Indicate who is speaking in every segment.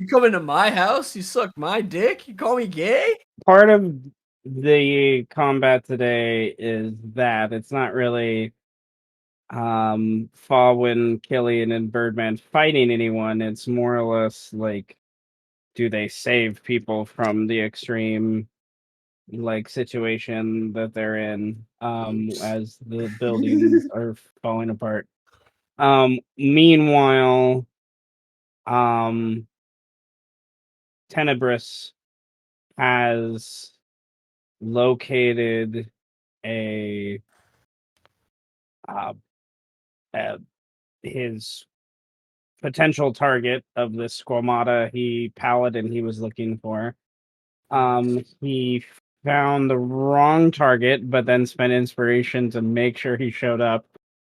Speaker 1: You come into my house, you suck my dick, you call me gay?
Speaker 2: Part of the combat today is that it's not really Falwyn, Killian, and Birdman fighting anyone. It's more or less like, do they save people from the extreme like situation that they're in as the buildings are falling apart. Meanwhile, um Tenebris has located a uh, uh his potential target of this squamata paladin he was looking for. He found the wrong target, but then spent inspiration to make sure he showed up.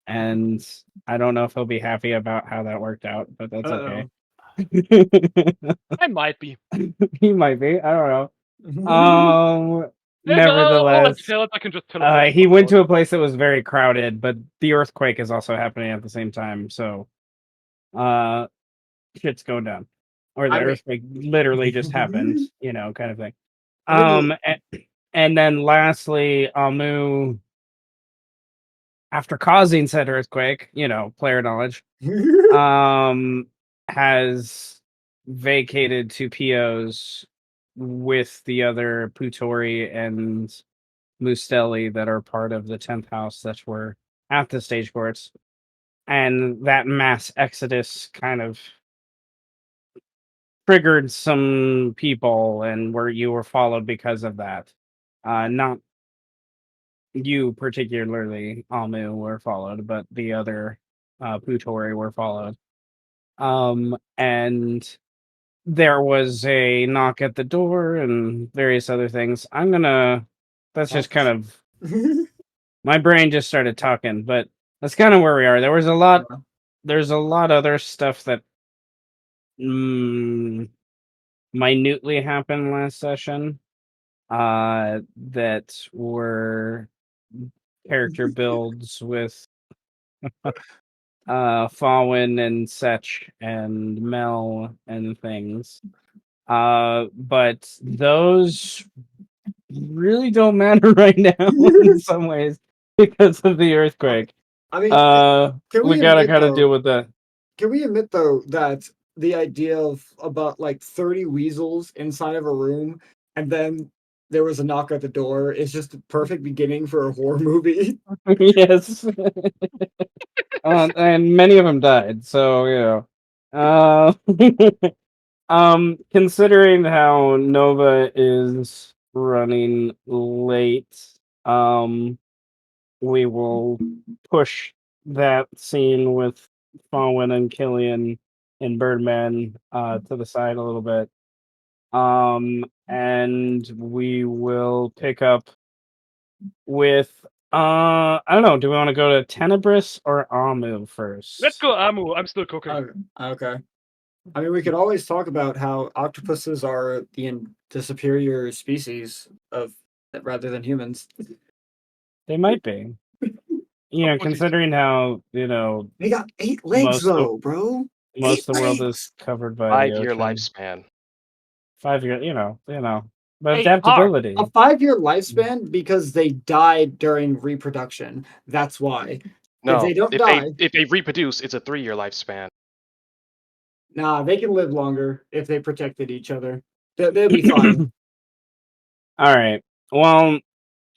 Speaker 2: And I don't know if he'll be happy about how that worked out, but that's okay.
Speaker 3: I might be.
Speaker 2: He might be. I don't know.
Speaker 3: I'll
Speaker 2: Nevertheless,
Speaker 3: tell it. I can just teleport.
Speaker 2: he went to a place that was very crowded, but the earthquake is also happening at the same time. So, shit's going down, or the earthquake literally just happened, kind of thing. And then lastly, Amu, after causing said earthquake, player knowledge, has vacated 2 POs with the other Putori and Mustelli that are part of the 10th house that were at the stage courts. And that mass exodus kind of triggered some people, and where you were followed because of that. Not you particularly, Amu, were followed, but the other Putori were followed. And there was a knock at the door and various other things. That's just kind of, my brain just started talking, but that's kind of where we are. There's a lot other stuff that minutely happened last session that were character builds with Falwyn and Setch and Mel and things. But those really don't matter right now in some ways because of the earthquake.
Speaker 4: I mean,
Speaker 2: we gotta kind of deal with that.
Speaker 4: Can we admit though that the idea of about like 30 weasels inside of a room and then there was a knock at the door is just the perfect beginning for a horror movie?
Speaker 2: Yes. And many of them died, so considering how Nova is running late, we will push that scene with Falwyn and Killian and Birdman to the side a little bit. And we will pick up with I don't know, do we want to go to Tenebris or Amu first?
Speaker 3: Let's go, Amu. I'm still cooking.
Speaker 4: Okay. I mean, we could always talk about how octopuses are the superior species of rather than humans.
Speaker 2: They might be. Considering how,
Speaker 4: they got 8 legs though, bro.
Speaker 2: Most of the world is covered by
Speaker 5: 5-year lifespan.
Speaker 2: 5 year, but adaptability.
Speaker 4: A 5-year lifespan because they died during reproduction. That's why.
Speaker 5: No,
Speaker 4: if they don't die,
Speaker 5: if they reproduce, it's a 3-year lifespan.
Speaker 4: Nah, they can live longer if they protected each other. They'll be fine.
Speaker 2: All right. Well,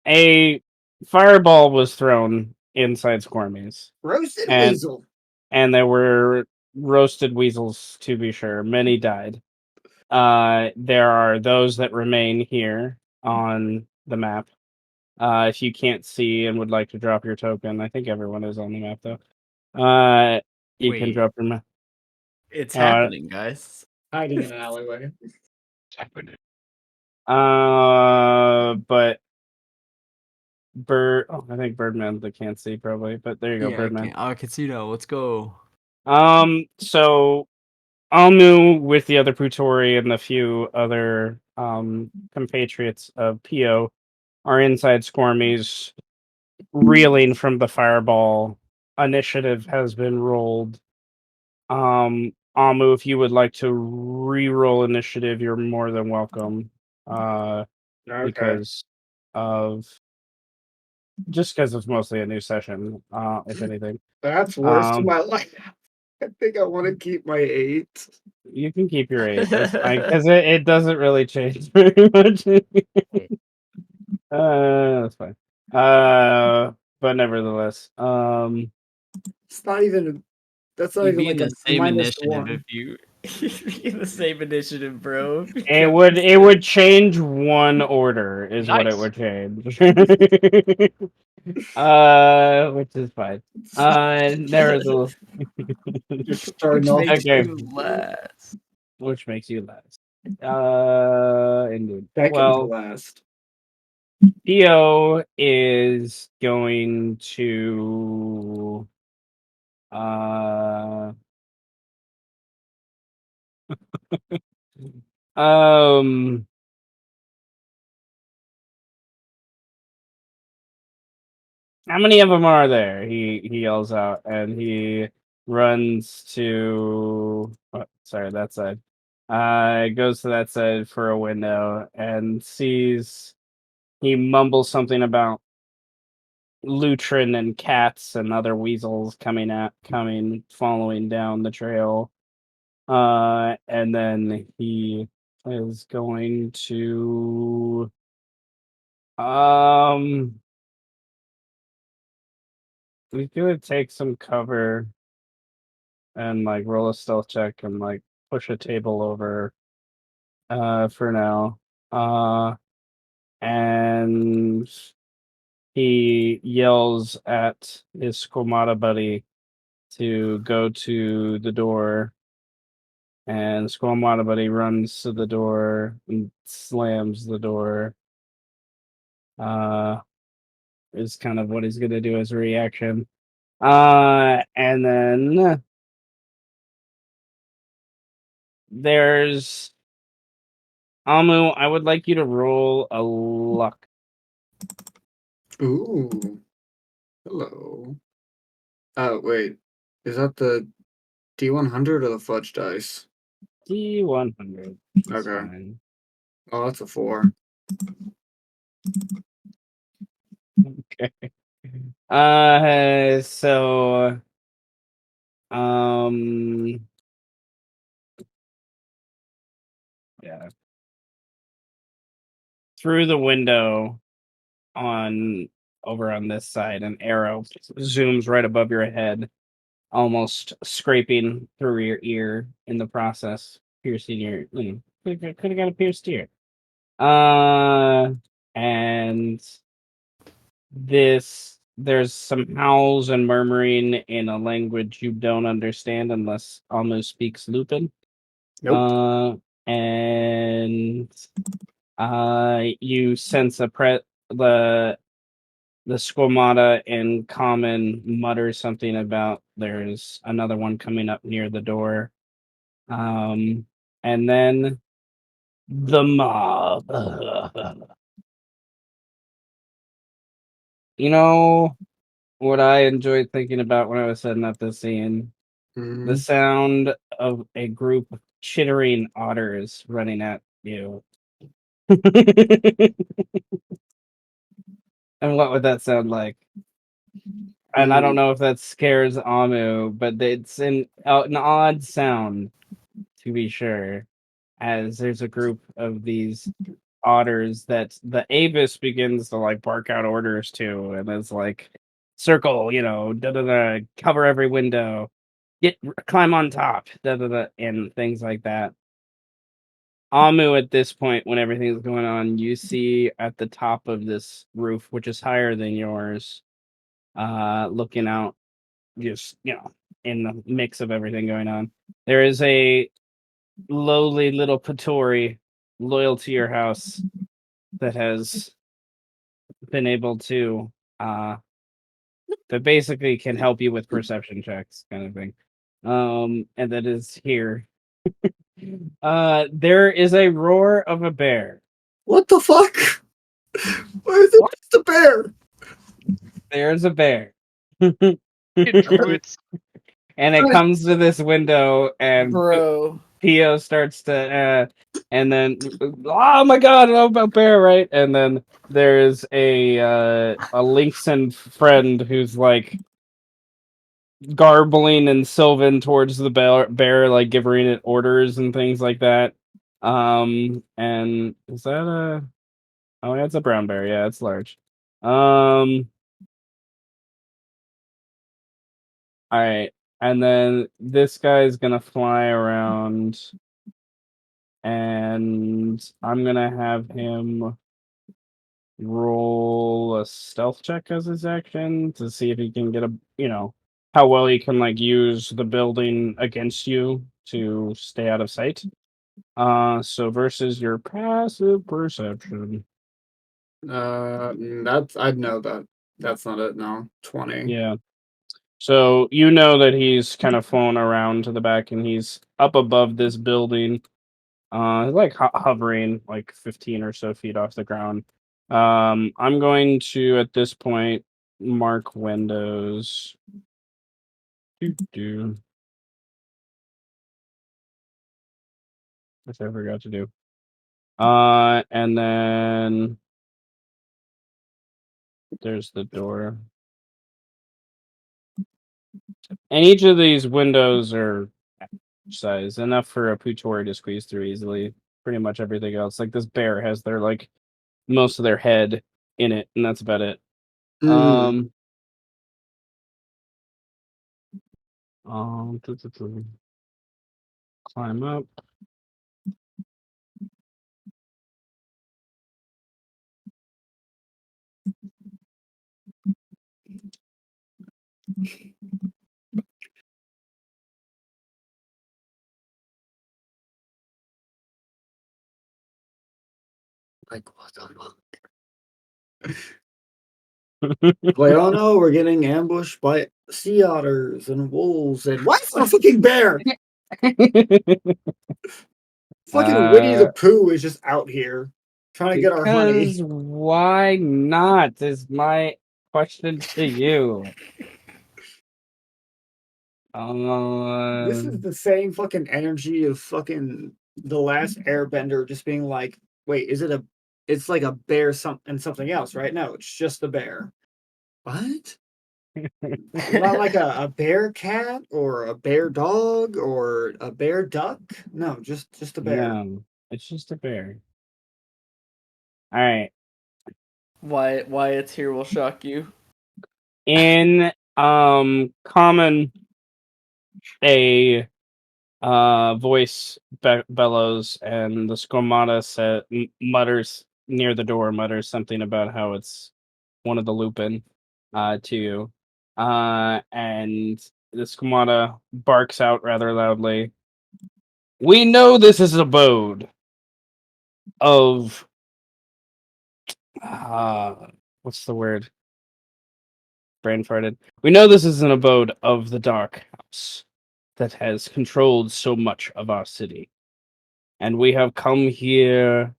Speaker 2: a fireball was thrown inside Squirmies.
Speaker 4: Roasted weasel.
Speaker 2: And there were roasted weasels, to be sure. Many died. There are those that remain here on the map. If you can't see and would like to drop your token, I think everyone is on the map though. You can drop your map.
Speaker 1: It's happening, guys.
Speaker 4: Hiding in an alleyway.
Speaker 3: It's happening.
Speaker 2: But I think Birdman they can't see probably, but there you go, Birdman.
Speaker 1: I can see now. Let's go.
Speaker 2: So Amu with the other Putori and the few other compatriots of Pio are inside Squirmies, reeling from the fireball. Initiative has been rolled. Amu, if you would like to re-roll initiative, you're more than welcome. Because it's mostly a new session, if anything.
Speaker 4: That's worse to my life. I think I want to keep my 8.
Speaker 2: You can keep your 8. That's fine, because it doesn't really change very much. That's fine. But nevertheless,
Speaker 4: It's not even. That's not
Speaker 6: You'd
Speaker 4: even
Speaker 6: be in
Speaker 4: like
Speaker 6: the
Speaker 4: a
Speaker 6: same
Speaker 4: minus
Speaker 6: initiative
Speaker 4: 1.
Speaker 6: if you.
Speaker 1: In the same initiative, bro.
Speaker 2: it would change one order, is what it
Speaker 3: Nice.
Speaker 2: would change. Which is fine. Nevertheless,
Speaker 4: You're starting
Speaker 1: Which
Speaker 4: off.
Speaker 1: makes
Speaker 2: Okay.
Speaker 1: you last.
Speaker 2: which makes you last. Indeed.
Speaker 4: Second to
Speaker 2: Well,
Speaker 4: last.
Speaker 2: Theo is going to um how many of them are there? He yells out, and he runs to sorry, that side. Goes to that side for a window and sees, he mumbles something about Lutrin and cats and other weasels following down the trail. And then he is going to he's gonna take some cover and like roll a stealth check and like push a table over for now. And he yells at his Squamata buddy to go to the door, and Squamata buddy runs to the door and slams the door. Is kind of what he's gonna do as a reaction. And then there's Amu. I would like you to roll a luck.
Speaker 4: Ooh. Hello. Oh, wait. Is that the D100 or the fudge dice?
Speaker 2: D100. That's
Speaker 4: Okay.
Speaker 2: fine.
Speaker 4: Oh, that's a 4.
Speaker 2: Okay. So, yeah. Through the window over on this side, an arrow zooms right above your head, almost scraping through your ear in the process, piercing your, could have got a pierced ear. And there's some howls and murmuring in a language you don't understand unless Almo speaks Lupin.
Speaker 4: Nope.
Speaker 2: And you sense the Squamata in common mutter something about there's another one coming up near the door. And then the mob. You know what I enjoyed thinking about when I was setting up this scene? The sound of a group of chittering otters running at you. And what would that sound like? And I don't know if that scares Amu, but it's an odd sound, to be sure, as there's a group of these otters that the Avis begins to like bark out orders to, and it's like, circle, da da da, cover every window, climb on top, da da da, and things like that. Amu, at this point, when everything's going on, you see at the top of this roof, which is higher than yours, looking out, just in the mix of everything going on, there is a lowly little Patori loyal to your house that has been able to that basically can help you with perception checks, kind of thing. And that is here. There is a roar of a bear.
Speaker 4: What the fuck? Why is it just a bear?
Speaker 2: There's a bear.
Speaker 3: Druids.
Speaker 2: and it comes to this window, and
Speaker 1: Bro.
Speaker 2: Pio starts to, and then, oh my god, I know about bear, right? And then there's a Lynxen friend who's like garbling and Sylvan towards the bear, like giving it orders and things like that. And is that a? Oh, yeah, it's a brown bear. Yeah, it's large. All right, and then this guy's gonna fly around, and I'm gonna have him roll a stealth check as his action to see if he can get how well he can like use the building against you to stay out of sight. So versus your passive perception.
Speaker 4: I'd know that. That's not it. No, 20.
Speaker 2: Yeah. So you know that he's kind of flown around to the back, and he's up above this building, like hovering like 15 or so feet off the ground. I'm going to at this point mark windows. Do which I forgot to do. And then there's the door. And each of these windows are size enough for a Putori to squeeze through easily. Pretty much everything else, like this bear has their like most of their head in it, and that's about it.
Speaker 4: Mm.
Speaker 2: Climb up.
Speaker 4: Like, what the fuck? Like, oh no, we're getting ambushed by sea otters and wolves and what's a fucking bear? Fucking Winnie the Pooh is just out here trying to get our honey.
Speaker 2: Because why not? Is my question to you.
Speaker 4: This is the same fucking energy of fucking the last Airbender, just being like, wait, is it a? It's like a bear and something else, right? No, it's just a bear. What? Not like a bear cat or a bear dog or a bear duck. No, just a bear.
Speaker 2: No, it's just a bear. All right.
Speaker 1: Why it's here will shock you.
Speaker 2: In common, a voice bellows, and the squamata mutters near the door, mutters something about how it's one of the lupin to you. And the squamata barks out rather loudly. We know this is an abode of what's the word? Brain farted. We know this is an abode of the dark house that has controlled so much of our city. And we have come here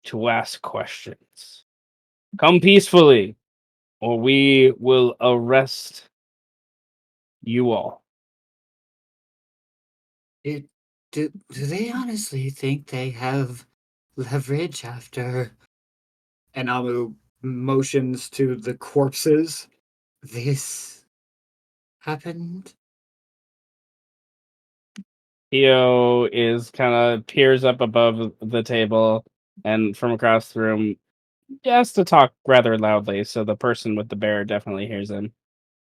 Speaker 2: to ask questions. Come peacefully, or we will arrest you all.
Speaker 4: Do they honestly think they have leverage after? And Amu motions to the corpses. This happened.
Speaker 2: Theo is kind of peers up above the table, and from across the room, he has to talk rather loudly, so the person with the bear definitely hears him.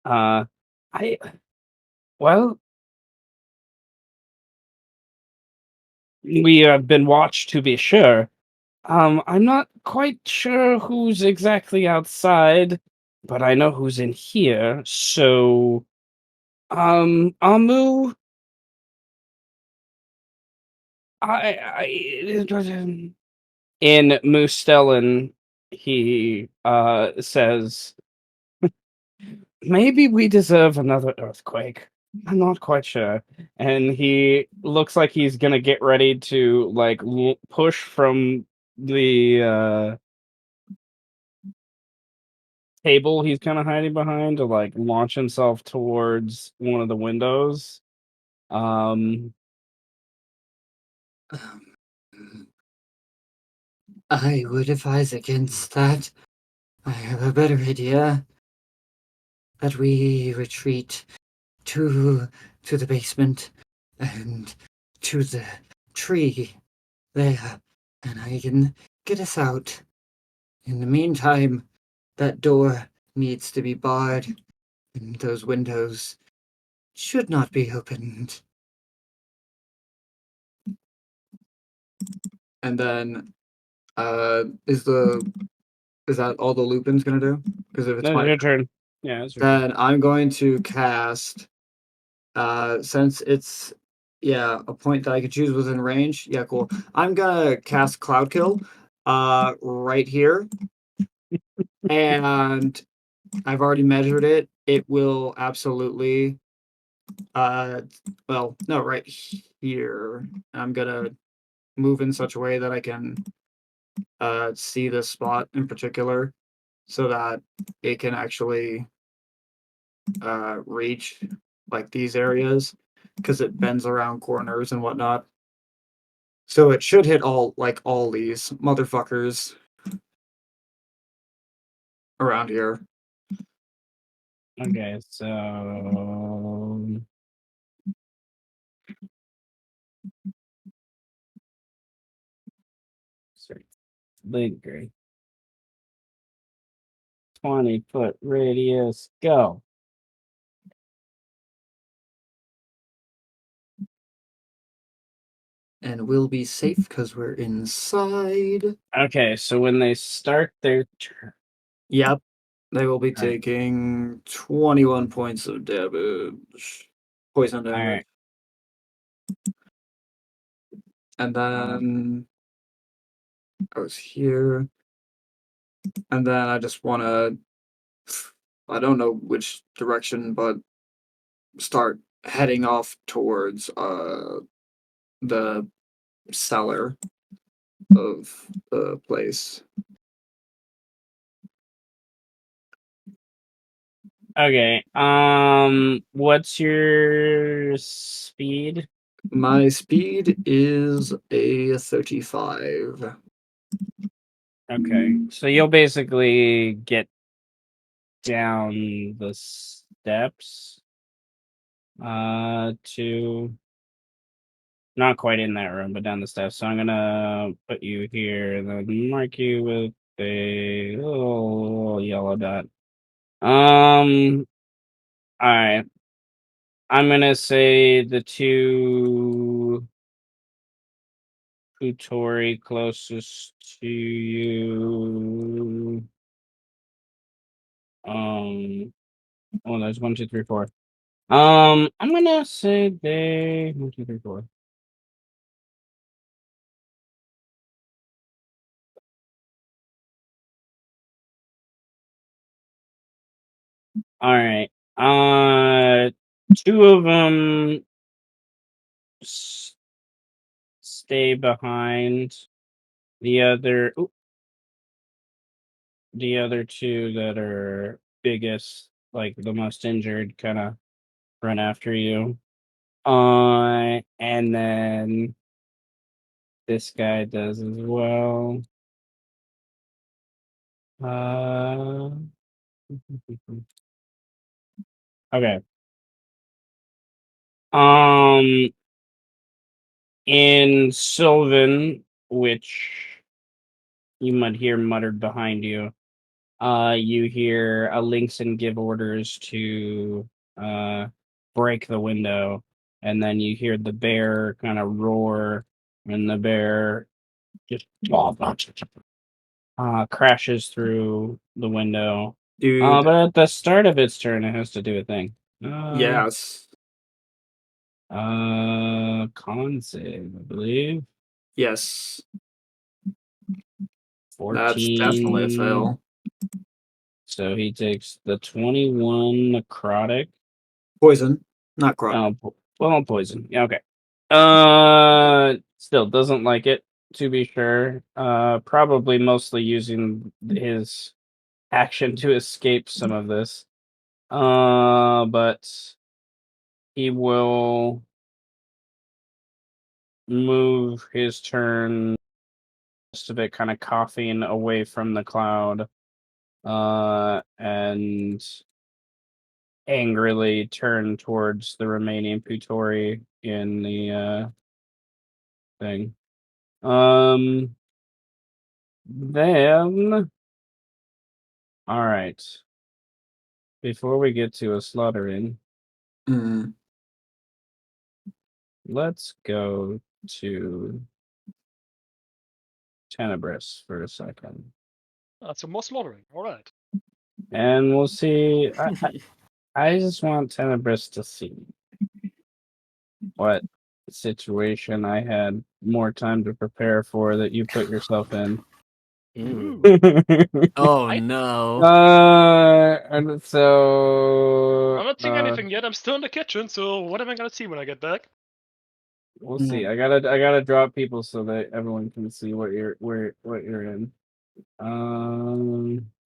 Speaker 2: Uh, I, well, we have been watched to be sure. I'm not quite sure who's exactly outside, but I know who's in here. So, Amu, in Mustellan, he says, maybe we deserve another earthquake. I'm not quite sure. And he looks like he's gonna get ready to like push from the table he's kind of hiding behind to like launch himself towards one of the windows.
Speaker 4: I would advise against that. I have a better idea. That we retreat to the basement and to the tree there, and I can get us out. In the meantime, that door needs to be barred, and those windows should not be opened. And then, is that all the Lupin's gonna do? Because if it's
Speaker 2: That's
Speaker 4: my
Speaker 2: your turn. Yeah, it's your turn.
Speaker 4: then I'm going to cast. Since it's a point that I could choose within range. Yeah, cool. I'm gonna cast Cloud Kill, right here, and I've already measured it. It will absolutely, well, no, right here. I'm gonna move in such a way that I can, see this spot in particular, so that it can actually, reach like these areas, because it bends around corners and whatnot. So it should hit all these motherfuckers around here.
Speaker 2: Okay, so sorry, lingering 20-foot radius. Go.
Speaker 4: And we'll be safe because we're inside.
Speaker 2: Okay, so when they start their turn,
Speaker 4: Yep. They will be
Speaker 2: All right.
Speaker 4: taking 21 points of damage. Poison
Speaker 2: all
Speaker 4: damage.
Speaker 2: right.
Speaker 4: And then I was here. And then I just want to, I don't know which direction, but start heading off towards the cellar of the place.
Speaker 2: Okay. What's your speed?
Speaker 4: My speed is a 35.
Speaker 2: Okay, so you'll basically get down the steps to not quite in that room, but down the steps. So I'm gonna put you here and then mark you with a little yellow dot. All right. I'm gonna say the two Futori closest to you. Oh, there's 1, 2, 3, 4. I'm gonna say they 1, 2, 3, 4. All right. Two of them stay behind. The other two that are biggest, like the most injured, kind of run after you. And then this guy does as well. Okay. In Sylvan, which you might hear muttered behind you, you hear a Lynxen give orders to break the window, and then you hear the bear kind of roar, and the bear just crashes through the window.
Speaker 4: Dude,
Speaker 2: But at the start of its turn, it has to do a thing.
Speaker 4: yes.
Speaker 2: Con save, I believe.
Speaker 4: Yes.
Speaker 2: 14.
Speaker 4: That's definitely a fail.
Speaker 2: So he takes the 21 necrotic.
Speaker 4: Poison, not crop.
Speaker 2: Well, poison. Yeah, okay. Still doesn't like it, to be sure. Probably mostly using his action to escape some of this. But he will move his turn, most of it kind of coughing away from the cloud, and angrily turn towards the remaining Putori in the thing. Then, all right. Before we get to a slaughtering, let's go to Tenebris for a second,
Speaker 3: That's some more slaughtering. All right.
Speaker 2: and we'll see. I just want Tenebris to see what situation I had more time to prepare for that you put yourself in.
Speaker 5: Mm.
Speaker 1: Oh no.
Speaker 2: And so
Speaker 3: I'm not seeing anything yet. I'm still in the kitchen, so what am I gonna see when I get back?
Speaker 2: we'll see. I gotta drop people so that everyone can see what you're in.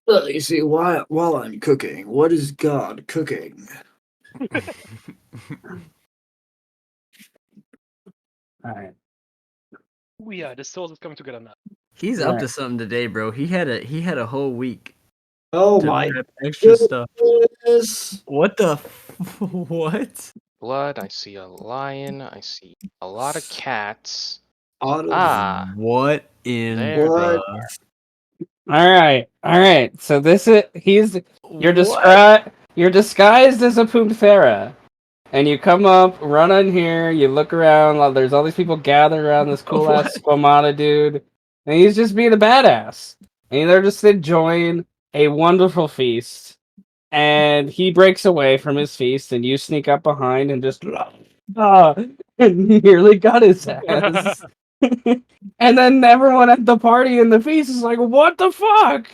Speaker 4: Well, you see, while I'm cooking, what is God cooking?
Speaker 2: All right.
Speaker 3: Yeah, this sauce is coming together now.
Speaker 1: He's up to something today, bro. He had a whole week
Speaker 4: Oh
Speaker 1: to
Speaker 4: my
Speaker 1: prep extra stuff.
Speaker 4: goodness!
Speaker 1: What the what?
Speaker 5: Blood. I see a lion. I see a lot of cats.
Speaker 4: Out of
Speaker 1: What in
Speaker 5: There they
Speaker 4: what?
Speaker 5: are.
Speaker 2: All right. So this is you're
Speaker 1: what?
Speaker 2: you're disguised as a Poomthera. And you come up, run in here, you look around, there's all these people gathered around this cool ass Squamata dude, and he's just being a badass. And they're just enjoying a wonderful feast. And he breaks away from his feast, and you sneak up behind and just and nearly got his ass. And then everyone at the party in the feast is like, "What the fuck?"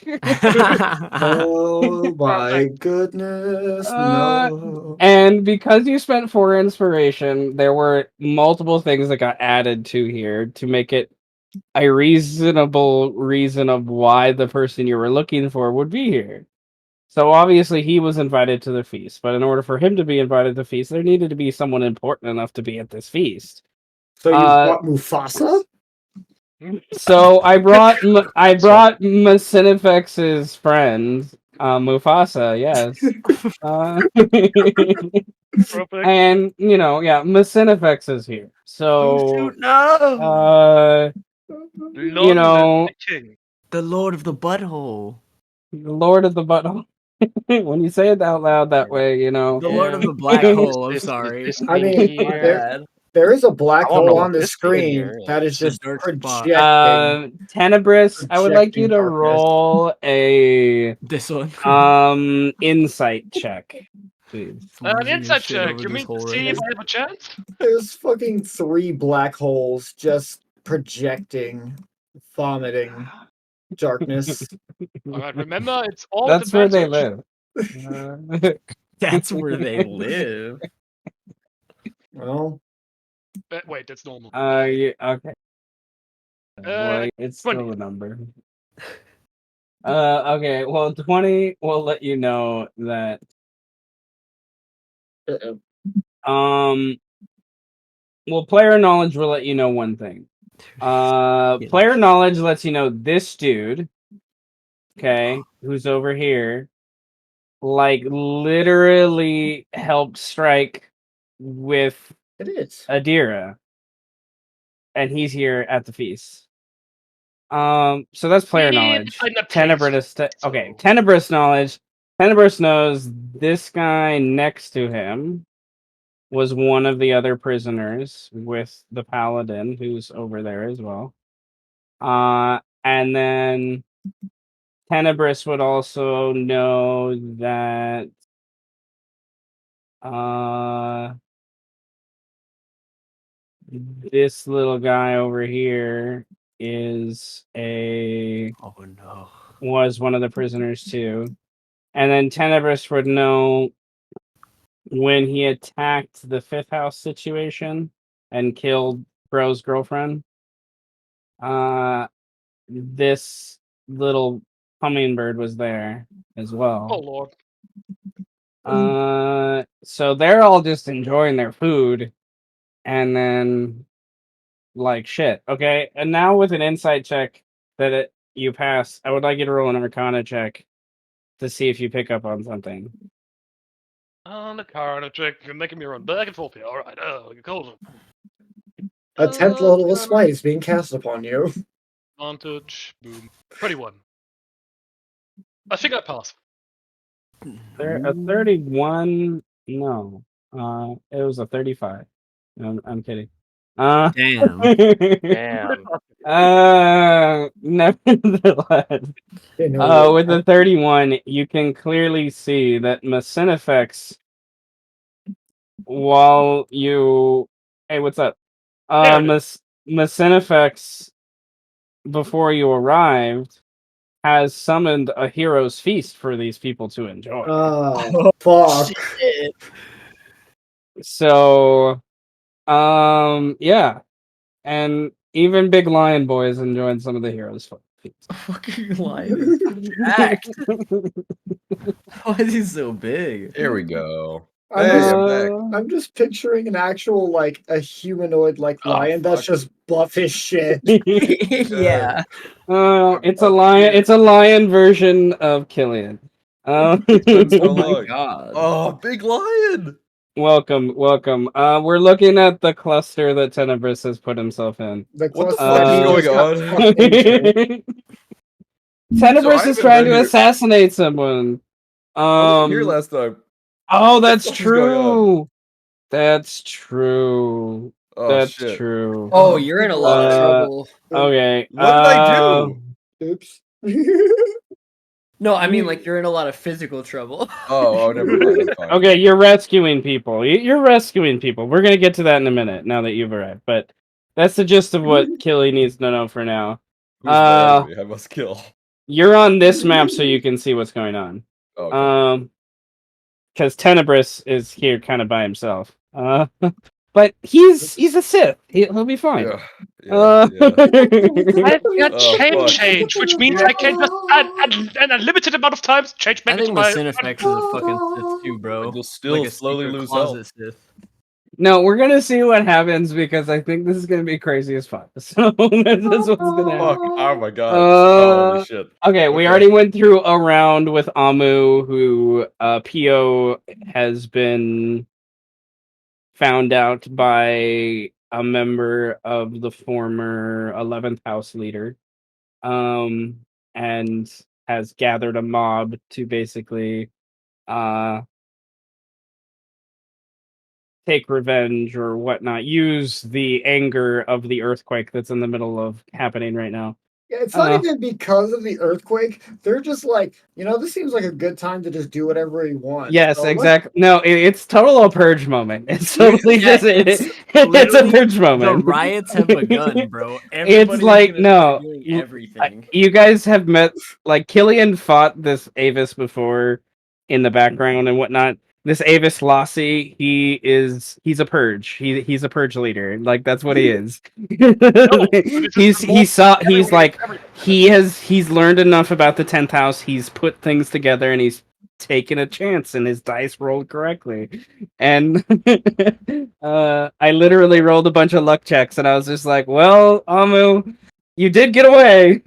Speaker 4: Oh my goodness! No.
Speaker 2: And because you spent 4 inspiration, there were multiple things that got added to here to make it a reasonable reason of why the person you were looking for would be here. So obviously he was invited to the feast, but in order for him to be invited to the feast, there needed to be someone important enough to be at this feast.
Speaker 4: So you brought Mufasa?
Speaker 2: So I brought Macinefex's friend, Mufasa, yes.
Speaker 3: Perfect.
Speaker 2: And Macinefex is here. So
Speaker 1: no.
Speaker 3: Lord
Speaker 2: the
Speaker 3: King.
Speaker 1: The Lord of the Butthole.
Speaker 2: Lord of the Butthole. When you say it out loud that way,
Speaker 1: The Lord of the Black Hole. I'm sorry.
Speaker 5: This
Speaker 4: I
Speaker 5: thing
Speaker 4: mean,
Speaker 5: here.
Speaker 4: there is a black
Speaker 5: I wanna know
Speaker 4: hole
Speaker 5: what
Speaker 4: on the
Speaker 5: this thing
Speaker 4: screen
Speaker 5: here
Speaker 4: that is
Speaker 1: It's a
Speaker 4: just
Speaker 1: dark spot.
Speaker 4: projecting.
Speaker 2: Tenebris, I would like you to
Speaker 4: Projecting darkness.
Speaker 2: roll a
Speaker 1: This one.
Speaker 2: insight check, please.
Speaker 3: An
Speaker 1: Losing your
Speaker 3: insight
Speaker 1: shit
Speaker 3: check.
Speaker 1: over
Speaker 3: You
Speaker 1: this
Speaker 3: mean to
Speaker 1: hole
Speaker 3: see
Speaker 1: right
Speaker 3: if
Speaker 1: here.
Speaker 3: I have a chance?
Speaker 4: There's fucking 3 black holes just projecting, vomiting darkness.
Speaker 3: All right. Remember, it's all
Speaker 2: That's where they
Speaker 3: advantage.
Speaker 2: live.
Speaker 1: That's where they live.
Speaker 4: Well,
Speaker 3: Wait, that's normal.
Speaker 2: Yeah, okay. Well, it's
Speaker 3: 20.
Speaker 2: still a number. Okay. Well, 20 will let you know that. Well, player knowledge will let you know one thing. Player knowledge lets you know this dude, okay, who's over here, like literally helped strike with
Speaker 4: it is.
Speaker 2: Adira, and he's here at the feast. So that's player knowledge. Tenebris. Okay, Tenebris knowledge. Tenebris knows this guy next to him was one of the other prisoners with the paladin, who's over there as well. And then Tenebris would also know that this little guy over here is was one of the prisoners too. And then Tenebris would know when he attacked the fifth house situation and killed Bro's girlfriend. This little hummingbird was there as
Speaker 3: Oh
Speaker 2: well.
Speaker 3: lord.
Speaker 2: So they're all just enjoying their food, and then like shit. Okay, and now with an insight check that you pass, I would like you to roll an Arcana check to see if you pick up on something.
Speaker 3: On the car and a trick, you're making me run back and forth here. All right. Oh, you're cold.
Speaker 4: A 10th level of smite is being cast upon you.
Speaker 3: Advantage. Boom. 21. I think I pass.
Speaker 2: A 31? No. It was a 35. No, I'm kidding.
Speaker 1: Damn.
Speaker 5: Damn.
Speaker 2: Nevertheless, with the 31, you can clearly see that Macinefex, while you... Hey, what's up?
Speaker 3: There it is.
Speaker 2: Macinefex, before you arrived, has summoned a hero's feast for these people to enjoy.
Speaker 4: Oh, fuck.
Speaker 1: Shit.
Speaker 2: So, yeah. And even Big Lion Boy is enjoying some of the heroes' feast.
Speaker 1: Fucking lion is jacked. Why is he so big?
Speaker 6: Here we go.
Speaker 4: I'm,
Speaker 6: Hey,
Speaker 4: just,
Speaker 6: I'm back.
Speaker 4: I'm just picturing an actual, like, a humanoid, like,
Speaker 6: Oh,
Speaker 4: lion that's
Speaker 6: fuck.
Speaker 4: just buff as shit.
Speaker 1: Yeah.
Speaker 2: It's a lion. It's a lion version of Killian.
Speaker 6: It's been so
Speaker 1: Oh my
Speaker 6: long.
Speaker 1: god.
Speaker 6: Oh, big lion!
Speaker 2: Welcome. We're looking at the cluster that Tenebris has put himself in.
Speaker 4: The
Speaker 6: What the
Speaker 4: cluster
Speaker 6: fuck
Speaker 4: that
Speaker 6: is
Speaker 4: he
Speaker 6: going
Speaker 4: just got
Speaker 6: on?
Speaker 4: fucked into.
Speaker 2: Tenebris
Speaker 6: So I
Speaker 2: is
Speaker 6: haven't
Speaker 2: trying
Speaker 6: been
Speaker 2: to
Speaker 6: here-
Speaker 2: assassinate someone.
Speaker 6: I wasn't here last time.
Speaker 2: Oh, that's
Speaker 6: fuck is going on?
Speaker 2: true. That's true.
Speaker 6: Oh,
Speaker 2: That's
Speaker 6: shit.
Speaker 2: true.
Speaker 1: Oh, you're in a lot of
Speaker 2: Uh,
Speaker 1: trouble.
Speaker 2: Okay.
Speaker 6: What did I do?
Speaker 4: Oops.
Speaker 1: No, I mean like you're in a lot of physical trouble.
Speaker 6: Oh, never mind. I'm fine.
Speaker 2: Okay, you're rescuing people. You're rescuing people. We're gonna get to that in a minute. Now that you've arrived, but that's the gist of what Killy needs to know for now.
Speaker 6: Who's the enemy I must kill?
Speaker 2: You're on this map, so you can see what's going on.
Speaker 6: Okay.
Speaker 2: Because Tenebris is here, kind of by himself. But he's a Sith. He'll be fine.
Speaker 6: Yeah.
Speaker 3: I've got
Speaker 6: Oh,
Speaker 3: shape
Speaker 6: fuck.
Speaker 3: change, which means I can just an unlimited amount of times change
Speaker 1: I
Speaker 3: back into
Speaker 1: think
Speaker 3: my.
Speaker 1: Macinefex is a fucking Sith too, bro.
Speaker 6: And you'll still
Speaker 1: Like a
Speaker 6: slowly
Speaker 1: secret
Speaker 6: lose
Speaker 1: closet
Speaker 6: health.
Speaker 1: Sith.
Speaker 2: No, we're gonna see what happens because I think this is gonna be crazy as fuck. So this is what's gonna happen.
Speaker 6: Fuck. Oh my god. Holy shit.
Speaker 2: Okay, we already went through a round with Amu, who Pio has been found out by a member of the former 11th House leader, and has gathered a mob to basically take revenge or whatnot, use the anger of the earthquake that's in the middle of happening right now.
Speaker 4: Yeah, it's not even because of the earthquake. They're just like, this seems like a good time to just do whatever he wants.
Speaker 2: Yes,
Speaker 4: So
Speaker 2: exactly. No, it's total a purge moment. It's totally
Speaker 1: Yeah,
Speaker 2: just
Speaker 1: it's
Speaker 2: it's a
Speaker 1: literally
Speaker 2: purge
Speaker 1: The
Speaker 2: moment.
Speaker 1: riots have begun, bro.
Speaker 2: It's
Speaker 1: Everybody's
Speaker 2: like
Speaker 1: gonna
Speaker 2: no,
Speaker 1: start doing everything.
Speaker 2: you guys have met like Killian fought this Avis before in the background and whatnot. This Avis Lassie, he's a purge. He's a purge leader. Like that's what he is. He's learned enough about the 10th house. He's put things together and he's taken a chance and his dice rolled correctly. And I literally rolled a bunch of luck checks and I was just like, well, Amu, you did get away,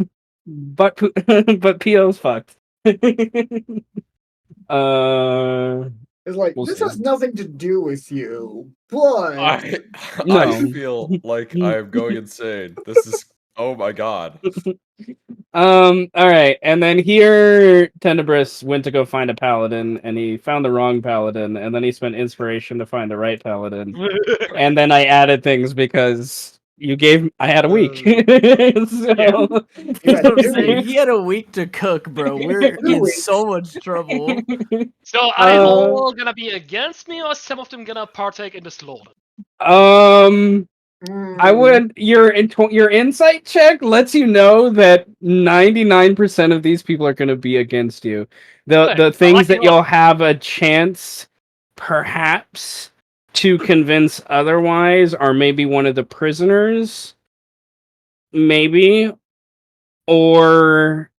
Speaker 2: but P.O.'s fucked.
Speaker 4: It's like,
Speaker 2: We'll
Speaker 4: this
Speaker 2: see.
Speaker 4: has nothing to do with you, but
Speaker 6: I
Speaker 2: No.
Speaker 6: feel like I'm going insane. This is oh my god.
Speaker 2: All right, and then here Tenebris went to go find a paladin, and he found the wrong paladin, and then he spent inspiration to find the right paladin, and then I added things because I had a week. So...
Speaker 1: That's what I'm saying. He had a week to cook, bro. We're in so much trouble.
Speaker 3: So are they all gonna be against me, or some of them gonna partake in the slaughter?
Speaker 2: I would your insight check lets you know that 99% of these people are going to be against you. The things that you'll have a chance perhaps to convince otherwise are maybe one of the prisoners, maybe, or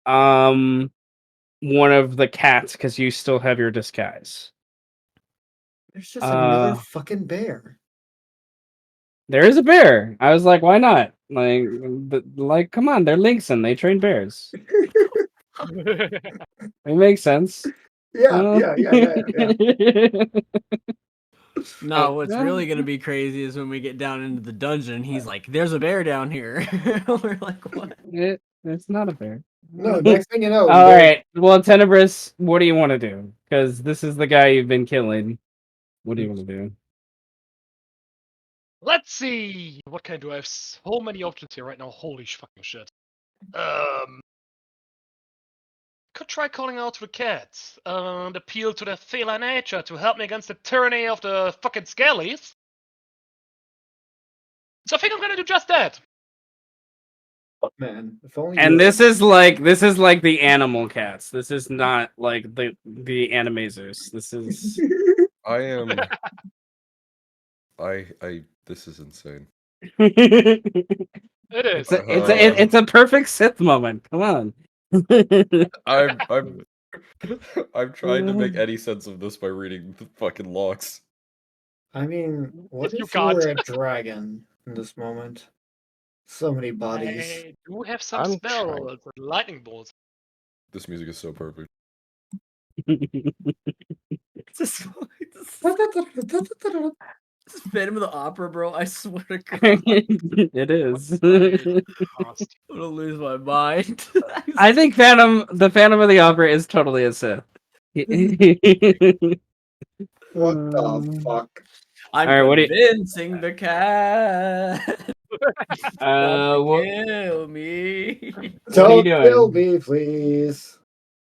Speaker 2: one of the cats because you still have your disguise.
Speaker 4: There's just another fucking bear.
Speaker 2: There is a bear. I was like, why not? Like, come on, they're lynx and they train bears. It makes sense.
Speaker 4: Yeah.
Speaker 1: No, what's
Speaker 2: Yeah.
Speaker 1: really gonna be crazy is when we get down into the dungeon. He's like, "There's a bear down here." We're like, "What?"
Speaker 2: It's not a bear.
Speaker 4: No, next thing you know.
Speaker 2: All right. Well, Tenebris, what do you want to do? Because this is the guy you've been killing. What do you want to do?
Speaker 3: Let's see. What can I do? I have so many options here right now. Holy fucking shit. Could try calling out to the cats and appeal to their feline nature to help me against the tyranny of the fucking scalies. So I think I'm gonna do just that.
Speaker 4: Man, if only
Speaker 2: And
Speaker 4: you
Speaker 2: this is like the animal cats. This is not like the Animaesus. This is
Speaker 6: I am. This is insane.
Speaker 3: It is.
Speaker 2: it's a perfect Sith moment. Come on.
Speaker 6: I'm trying to make any sense of this by reading the fucking logs.
Speaker 4: I mean, what
Speaker 3: You
Speaker 4: if you were
Speaker 3: can't.
Speaker 4: a dragon in this moment? So many bodies.
Speaker 3: I do have some
Speaker 5: I'm
Speaker 3: spells and lightning bolts.
Speaker 6: This music is so perfect.
Speaker 1: This is Phantom of the Opera, bro. I swear to God,
Speaker 2: It is.
Speaker 1: I'm gonna lose my mind.
Speaker 2: I think the Phantom of the Opera is totally a Sith.
Speaker 4: What the fuck?
Speaker 1: I'm
Speaker 2: All right, what do you-
Speaker 1: convincing the cat not to
Speaker 2: what
Speaker 1: kill me.
Speaker 2: are
Speaker 4: Don't
Speaker 2: you
Speaker 4: kill
Speaker 2: doing?
Speaker 4: me, please.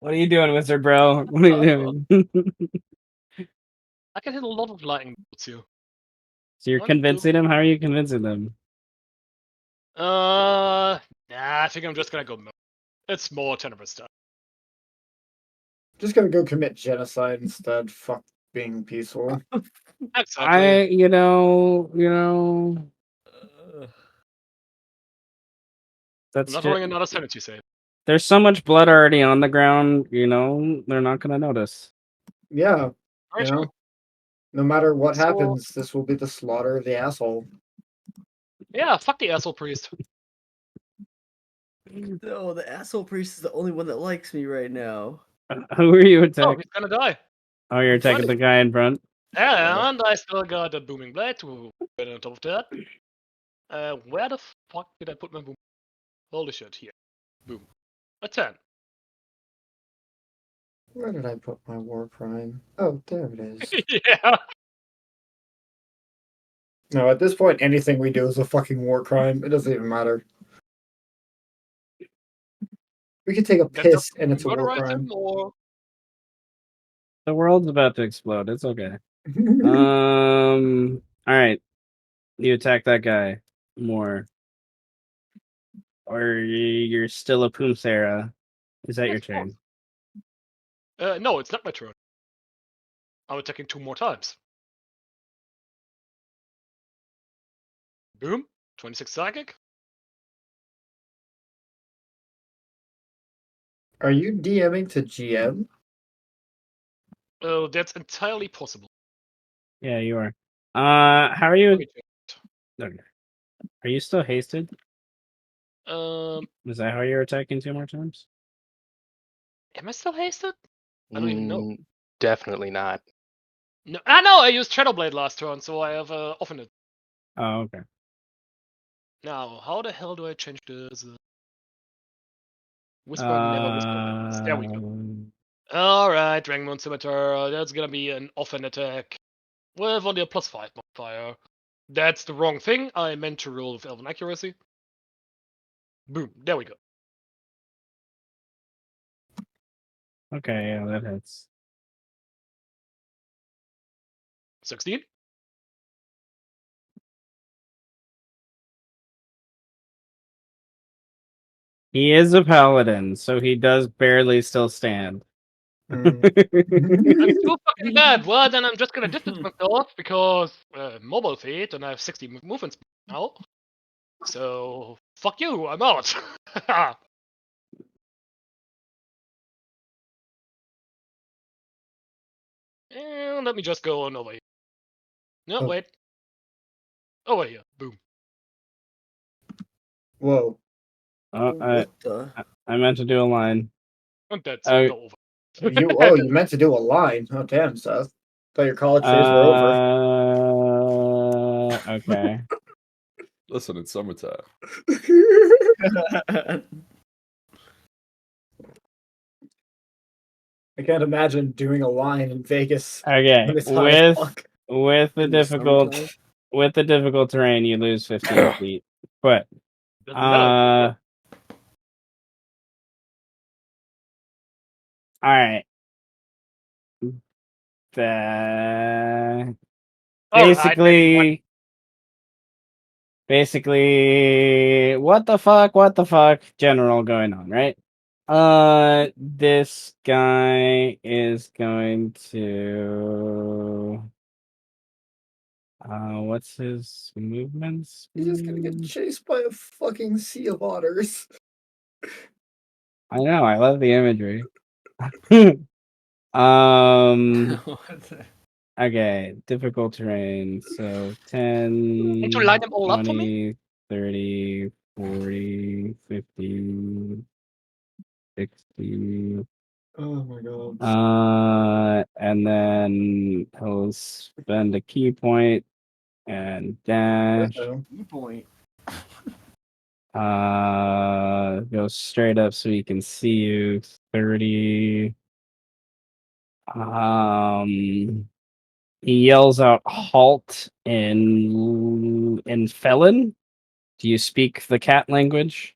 Speaker 2: What are you doing, Mister Bro? What are you doing?
Speaker 3: I can hit a lot of lightning bolts here.
Speaker 2: So you're convincing him? How are you convincing them?
Speaker 3: Nah, I think I'm just gonna go. It's more Tenebris stuff.
Speaker 4: Just gonna go commit genocide instead. Fuck being peaceful.
Speaker 3: Exactly.
Speaker 2: You know,
Speaker 3: I'm
Speaker 2: that's
Speaker 3: not
Speaker 2: just,
Speaker 3: rolling another sanity save.
Speaker 2: there's so much blood already on the ground. They're not gonna notice.
Speaker 4: Yeah,
Speaker 3: Very
Speaker 4: you
Speaker 3: true.
Speaker 4: know, no matter what
Speaker 3: So-
Speaker 4: happens, this will be the slaughter of the asshole.
Speaker 3: Yeah, fuck the asshole priest.
Speaker 1: No, the asshole priest is the only one that likes me right now.
Speaker 2: Who are you
Speaker 3: Oh,
Speaker 2: attacking?
Speaker 3: he's gonna die.
Speaker 2: Oh, you're attacking the guy in front.
Speaker 3: And I still got a booming blade to get on top of that. Where the fuck did I put my boom? Holy shit, here. Boom. A 10.
Speaker 4: Where did I put my war crime? Oh, there it is.
Speaker 3: Yeah.
Speaker 4: No, at this point, anything we do is a fucking war crime. It doesn't even matter. We could take a
Speaker 3: That's
Speaker 4: piss and it's a war
Speaker 3: murderize him
Speaker 4: crime.
Speaker 3: or
Speaker 2: The world's about to explode. It's okay. All right. You attack that guy more, or you're still a Poomsera. Is that your
Speaker 3: Yes, of course.
Speaker 2: turn?
Speaker 3: No, it's not my turn. I'm attacking 2 more times. Boom. 26 psychic.
Speaker 4: Are you DMing to GM?
Speaker 3: Oh, that's entirely possible.
Speaker 2: Yeah, you are. How are you?
Speaker 3: Let me check.
Speaker 2: Okay. Are you still hasted?
Speaker 3: Um,
Speaker 2: Is that how you're attacking 2 more times?
Speaker 3: am I still hasted? I don't even know.
Speaker 5: Definitely not.
Speaker 3: No, no, I used Shadowblade last turn, so I have often it.
Speaker 2: Oh, okay.
Speaker 3: Now, how the hell do I change this? Whisper, never whisper. There we go. Alright, Drangmon Scimitar, that's gonna be an offhand attack with only a +5 modifier. That's the wrong thing, I meant to roll with Elven Accuracy. Boom, there we go.
Speaker 2: Okay, yeah, that hits.
Speaker 3: 16?
Speaker 2: He is a paladin, so he does barely still stand.
Speaker 3: I'm too fucking bad. Well, then I'm just gonna distance myself because mobile feat and I have 60 movement speed now. So, fuck you, I'm out. And let me just go on over here. No,
Speaker 4: Oh.
Speaker 3: wait. Over here. Boom.
Speaker 4: Whoa.
Speaker 2: I
Speaker 1: the?
Speaker 2: meant to do a line.
Speaker 3: And that's
Speaker 2: Oh.
Speaker 3: not over.
Speaker 4: You meant to do a line. Oh damn, Seth. Thought your college days were over.
Speaker 2: Okay.
Speaker 6: Listen, it's summertime.
Speaker 4: I can't imagine doing a line in Vegas
Speaker 2: Okay.
Speaker 4: when it's hot as fuck.
Speaker 2: With the
Speaker 1: In the
Speaker 2: difficult
Speaker 1: summertime?
Speaker 2: terrain, you lose 15 feet. But
Speaker 3: Doesn't matter.
Speaker 2: all right. The
Speaker 3: Alright,
Speaker 2: basically what the fuck general going on, right? This guy is going to what's his movements?
Speaker 4: He's just gonna get chased by a fucking sea of otters.
Speaker 2: I know, I love the imagery. Okay, difficult terrain. So 10,
Speaker 3: Can't you line them all up for
Speaker 2: 20, 30, 40, 50, 60.
Speaker 4: Oh my god.
Speaker 2: And then he'll spend a key point and dash.
Speaker 1: Key point.
Speaker 2: Go straight up so he can see you. 30. He yells out halt in felon. Do you speak the cat language?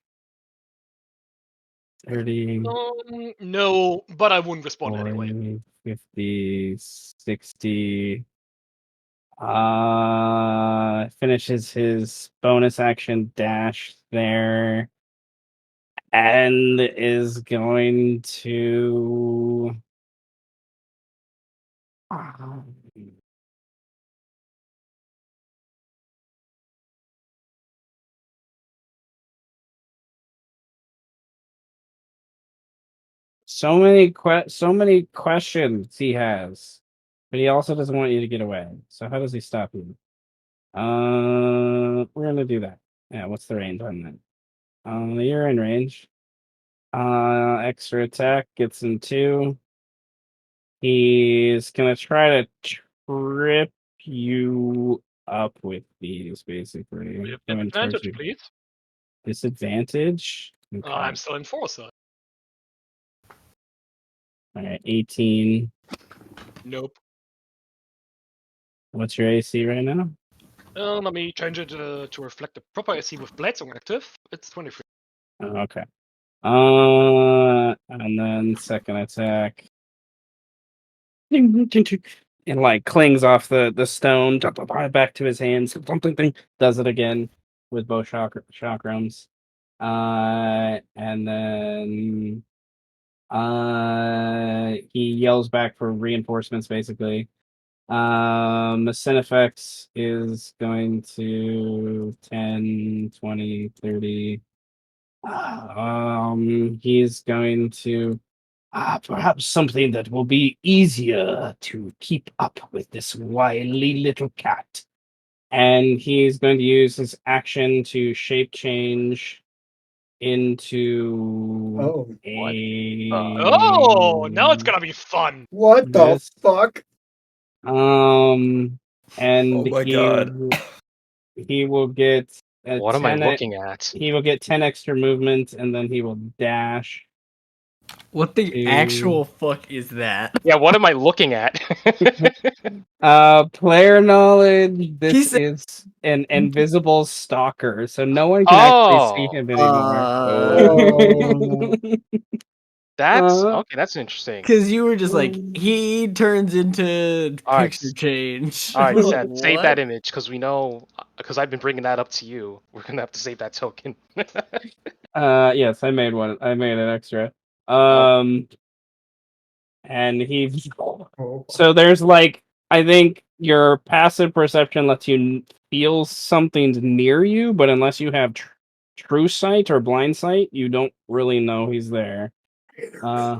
Speaker 2: 30,
Speaker 3: No, but I wouldn't respond
Speaker 2: 40,
Speaker 3: anyway.
Speaker 2: 50, 60. Finishes his bonus action dash there. And is going to so many questions he has, but he also doesn't want you to get away. So how does he stop you? We're gonna do that. Yeah, what's the range on that? You're in range. Extra attack gets him 2. He's gonna try to trip you up with these, basically.
Speaker 3: We have
Speaker 2: Going towards
Speaker 3: advantage,
Speaker 2: you.
Speaker 3: please.
Speaker 2: Disadvantage? Okay.
Speaker 3: I'm still enforcer.
Speaker 2: Alright, 18.
Speaker 3: Nope.
Speaker 2: What's your AC right now?
Speaker 3: Let me change it to reflect the proper AC with Bladesong active. It's 23.
Speaker 2: Oh, okay. And then second attack. And like clings off the stone back to his hands. Does it again with both chakrams. And then he yells back for reinforcements basically. Cinefex is going to 10, 20, 30. He's going to perhaps something that will be easier to keep up with this wily little cat. And he's going to use his action to shape change into a.
Speaker 3: Oh, now it's gonna be fun.
Speaker 4: What the fuck?
Speaker 2: And
Speaker 6: Oh my god.
Speaker 2: he will get
Speaker 5: What am I looking at?
Speaker 2: He will get 10 extra movement, and then he will dash.
Speaker 1: What the actual fuck is that?
Speaker 5: Yeah, what am I looking at?
Speaker 2: Player knowledge. This is an invisible stalker, so no one can actually see him anymore.
Speaker 5: That's okay. That's interesting.
Speaker 1: Because you were just like, he turns into
Speaker 5: Alright,
Speaker 1: picture change.
Speaker 5: All right,
Speaker 1: Like,
Speaker 5: Seth, save
Speaker 1: what?
Speaker 5: that image because we know because I've been bringing that up to you. We're gonna have to save that token.
Speaker 2: Yes, I made one. I made an extra. And he. So there's like, I think your passive perception lets you feel something's near you, but unless you have true sight or blind sight, you don't really know he's there.
Speaker 1: That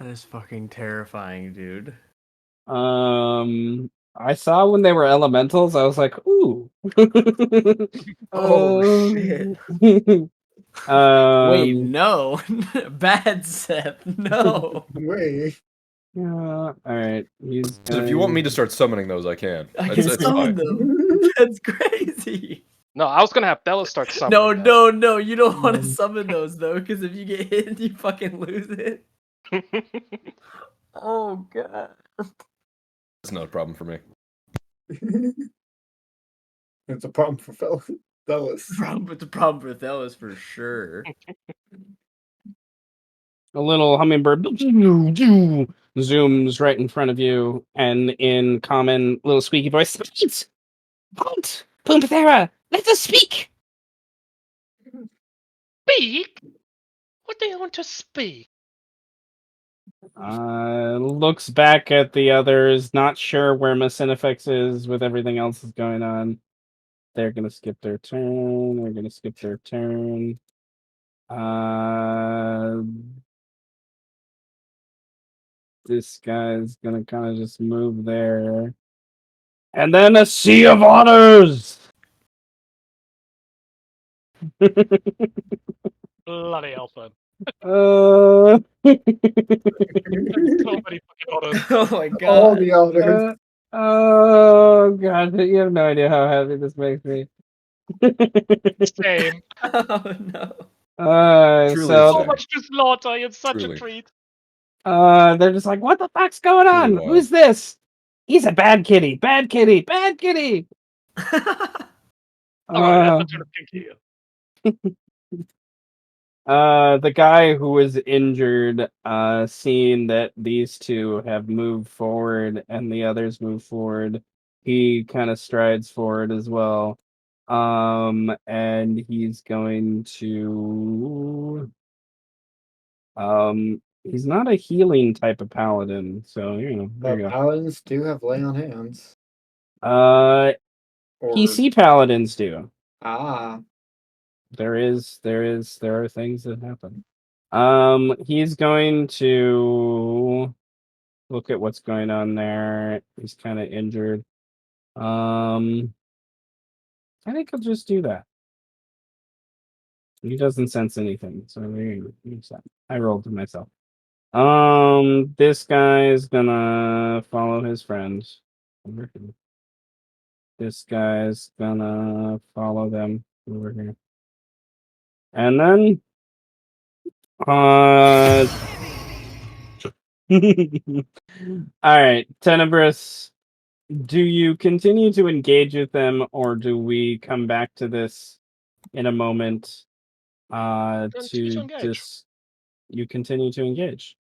Speaker 1: is fucking terrifying, dude.
Speaker 2: I saw when they were elementals, I was like, ooh.
Speaker 1: Oh, shit. Wait,
Speaker 2: Um,
Speaker 1: no. Bad Seth, no.
Speaker 4: Wait.
Speaker 2: yeah, alright. He's
Speaker 6: So if you want me to
Speaker 2: going...
Speaker 6: start summoning those, I can.
Speaker 1: I
Speaker 6: It's,
Speaker 1: can
Speaker 6: it's
Speaker 1: summon
Speaker 6: fine.
Speaker 1: them. That's crazy.
Speaker 5: No, I was gonna have Bella start
Speaker 1: No,
Speaker 5: summoning them.
Speaker 1: no, no. You don't want to summon those, though, because if you get hit, you fucking lose it. Oh, God.
Speaker 6: It's not a problem for me.
Speaker 4: It's a problem for fellas.
Speaker 1: The problem with Ellis, for sure.
Speaker 2: A little hummingbird zooms right in front of you, and in common little squeaky voice, Punt! Pumpathera, let us speak!
Speaker 3: Speak? What do you want to speak?
Speaker 2: Looks back at the others, not sure where Macinefix is with everything else that's going on. They're gonna skip their turn. They're gonna skip their turn. This guy's gonna kind of just move there. And then a sea of honors!
Speaker 3: Bloody hell, son.
Speaker 2: uh,
Speaker 3: So many fucking honors.
Speaker 1: Oh my god.
Speaker 4: All the others.
Speaker 2: oh god, you have no idea how happy this makes me.
Speaker 3: Same.
Speaker 1: Oh no.
Speaker 6: Truly
Speaker 2: So
Speaker 3: So much to slaughter in such
Speaker 6: Truly.
Speaker 3: a treat.
Speaker 2: they're just like, what the fuck's going
Speaker 6: Truly
Speaker 2: on?
Speaker 6: wild.
Speaker 2: Who's this? He's a bad kitty, bad kitty, bad kitty.
Speaker 3: Alright, that's a turn of kinky.
Speaker 2: The guy who was injured, seeing that these two have moved forward and the others move forward, he kind of strides forward as well. And he's going to, he's not a healing type of paladin, so there you
Speaker 4: But
Speaker 2: go.
Speaker 4: paladins do have lay on hands.
Speaker 2: Or
Speaker 4: Or
Speaker 2: PC paladins do.
Speaker 4: there
Speaker 2: There are things that happen. He's going to look at what's going on there. He's kind of injured. I think I'll just do that. He doesn't sense anything, so there you go. I rolled to myself. This guy's gonna follow his friends. Over here. This guy's gonna follow them over here. And then all right, Tenebrous, do you continue to engage with them, or do we come back to this in a moment?
Speaker 3: Continue to
Speaker 2: To
Speaker 3: engage.
Speaker 2: just you continue to engage.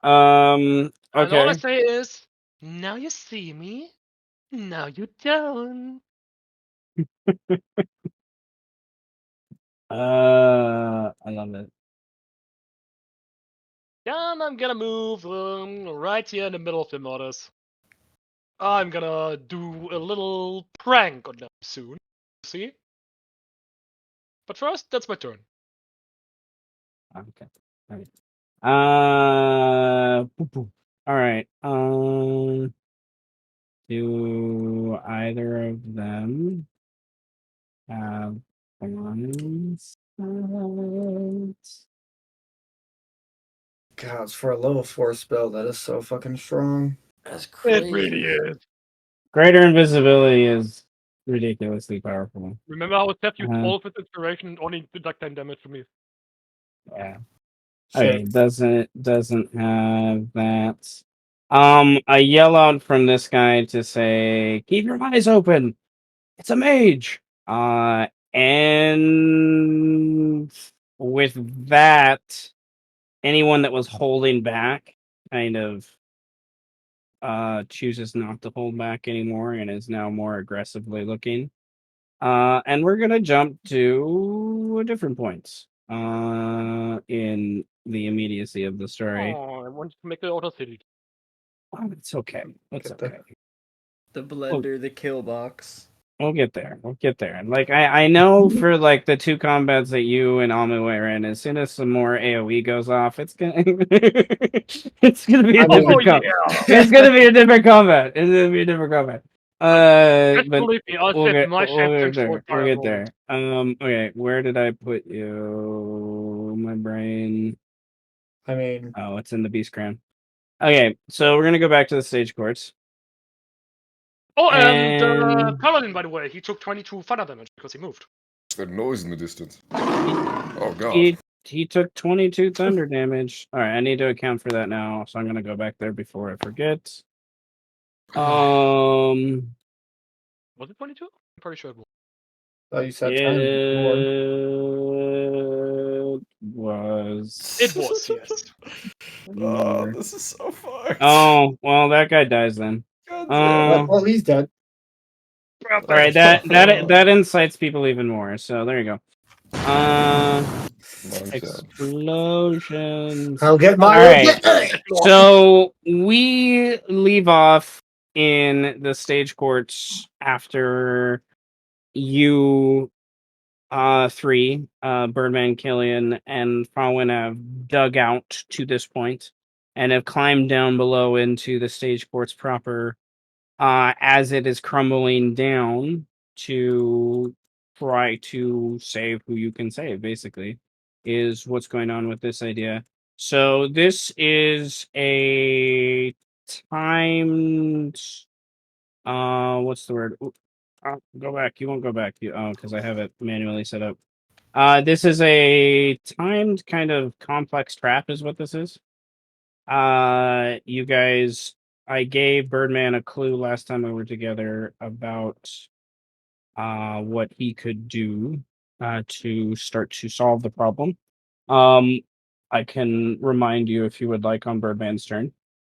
Speaker 3: And all I
Speaker 2: Okay.
Speaker 3: say is, now you see me, now you don't.
Speaker 2: I love it.
Speaker 3: And I'm gonna move right here in the middle of the mortars. I'm gonna do a little prank on them soon. See? But first, that's my turn.
Speaker 2: Okay. All right. All right. Do either of them have plans?
Speaker 4: God, for a level 4 spell, that is so fucking strong.
Speaker 1: That's
Speaker 3: It
Speaker 1: crazy.
Speaker 3: really is.
Speaker 2: Greater invisibility is ridiculously powerful.
Speaker 3: Remember how Seth used
Speaker 2: Uh-huh.
Speaker 3: all of its inspiration and only did like 10 damage to me?
Speaker 2: Yeah.
Speaker 4: Shit.
Speaker 2: Okay, doesn't have that. I yell out from this guy to say, "Keep your eyes open. It's a mage." And with that, anyone that was holding back kind of chooses not to hold back anymore and is now more aggressively looking. And we're gonna jump to a different point in the immediacy of the story.
Speaker 3: Oh, I wanted to make the auto city.
Speaker 2: Oh, it's okay. It's
Speaker 4: Get the-
Speaker 2: okay.
Speaker 1: The blender, the kill box.
Speaker 2: We'll get there. We'll get there. Like I know for like the 2 combats that you and Amu are in, as soon as some more AoE goes off, it's gonna it's gonna be a different It's gonna be a different combat. It's gonna be a different combat.
Speaker 3: Just
Speaker 2: But
Speaker 3: believe me, I'll
Speaker 2: we'll
Speaker 3: set
Speaker 2: get
Speaker 3: my
Speaker 2: we'll get
Speaker 3: champion for
Speaker 2: there. We'll get
Speaker 3: fireball.
Speaker 2: there. Okay, where did I put you? My brain.
Speaker 4: I mean,
Speaker 2: Oh, it's in the beast crown. Okay, so we're gonna go back to the stage courts.
Speaker 3: Oh, and
Speaker 2: And-
Speaker 3: Paladin, by the way, he took 22 thunder damage because he moved.
Speaker 6: There's noise in the distance. Oh god.
Speaker 2: He took 22 thunder damage. All right, I need to account for that now, so I'm gonna go back there before I forget.
Speaker 3: Was it 22? I'm pretty sure it was.
Speaker 4: oh, you said
Speaker 2: It
Speaker 4: 10 before.
Speaker 2: was.
Speaker 3: It was, yes.
Speaker 6: Oh, this is so fucked.
Speaker 2: Oh well, that guy dies then.
Speaker 6: God damn.
Speaker 4: Well, he's dead.
Speaker 2: All right, that incites people even more. So there you go. Explosions.
Speaker 4: I'll get my
Speaker 2: All right.
Speaker 4: revenge!
Speaker 2: So we leave off in the stage courts after you 3, Birdman, Killian, and Farwin have dug out to this point and have climbed down below into the stage courts proper as it is crumbling down to try to save who you can save, basically, is what's going on with this idea. So this is a timed what's the word? Go back. You won't go back. Because I have it manually set up. This is a timed kind of complex trap, is what this is. You guys, I gave Birdman a clue last time we were together about what he could do to start to solve the problem. I can remind you if you would like on Birdman's turn.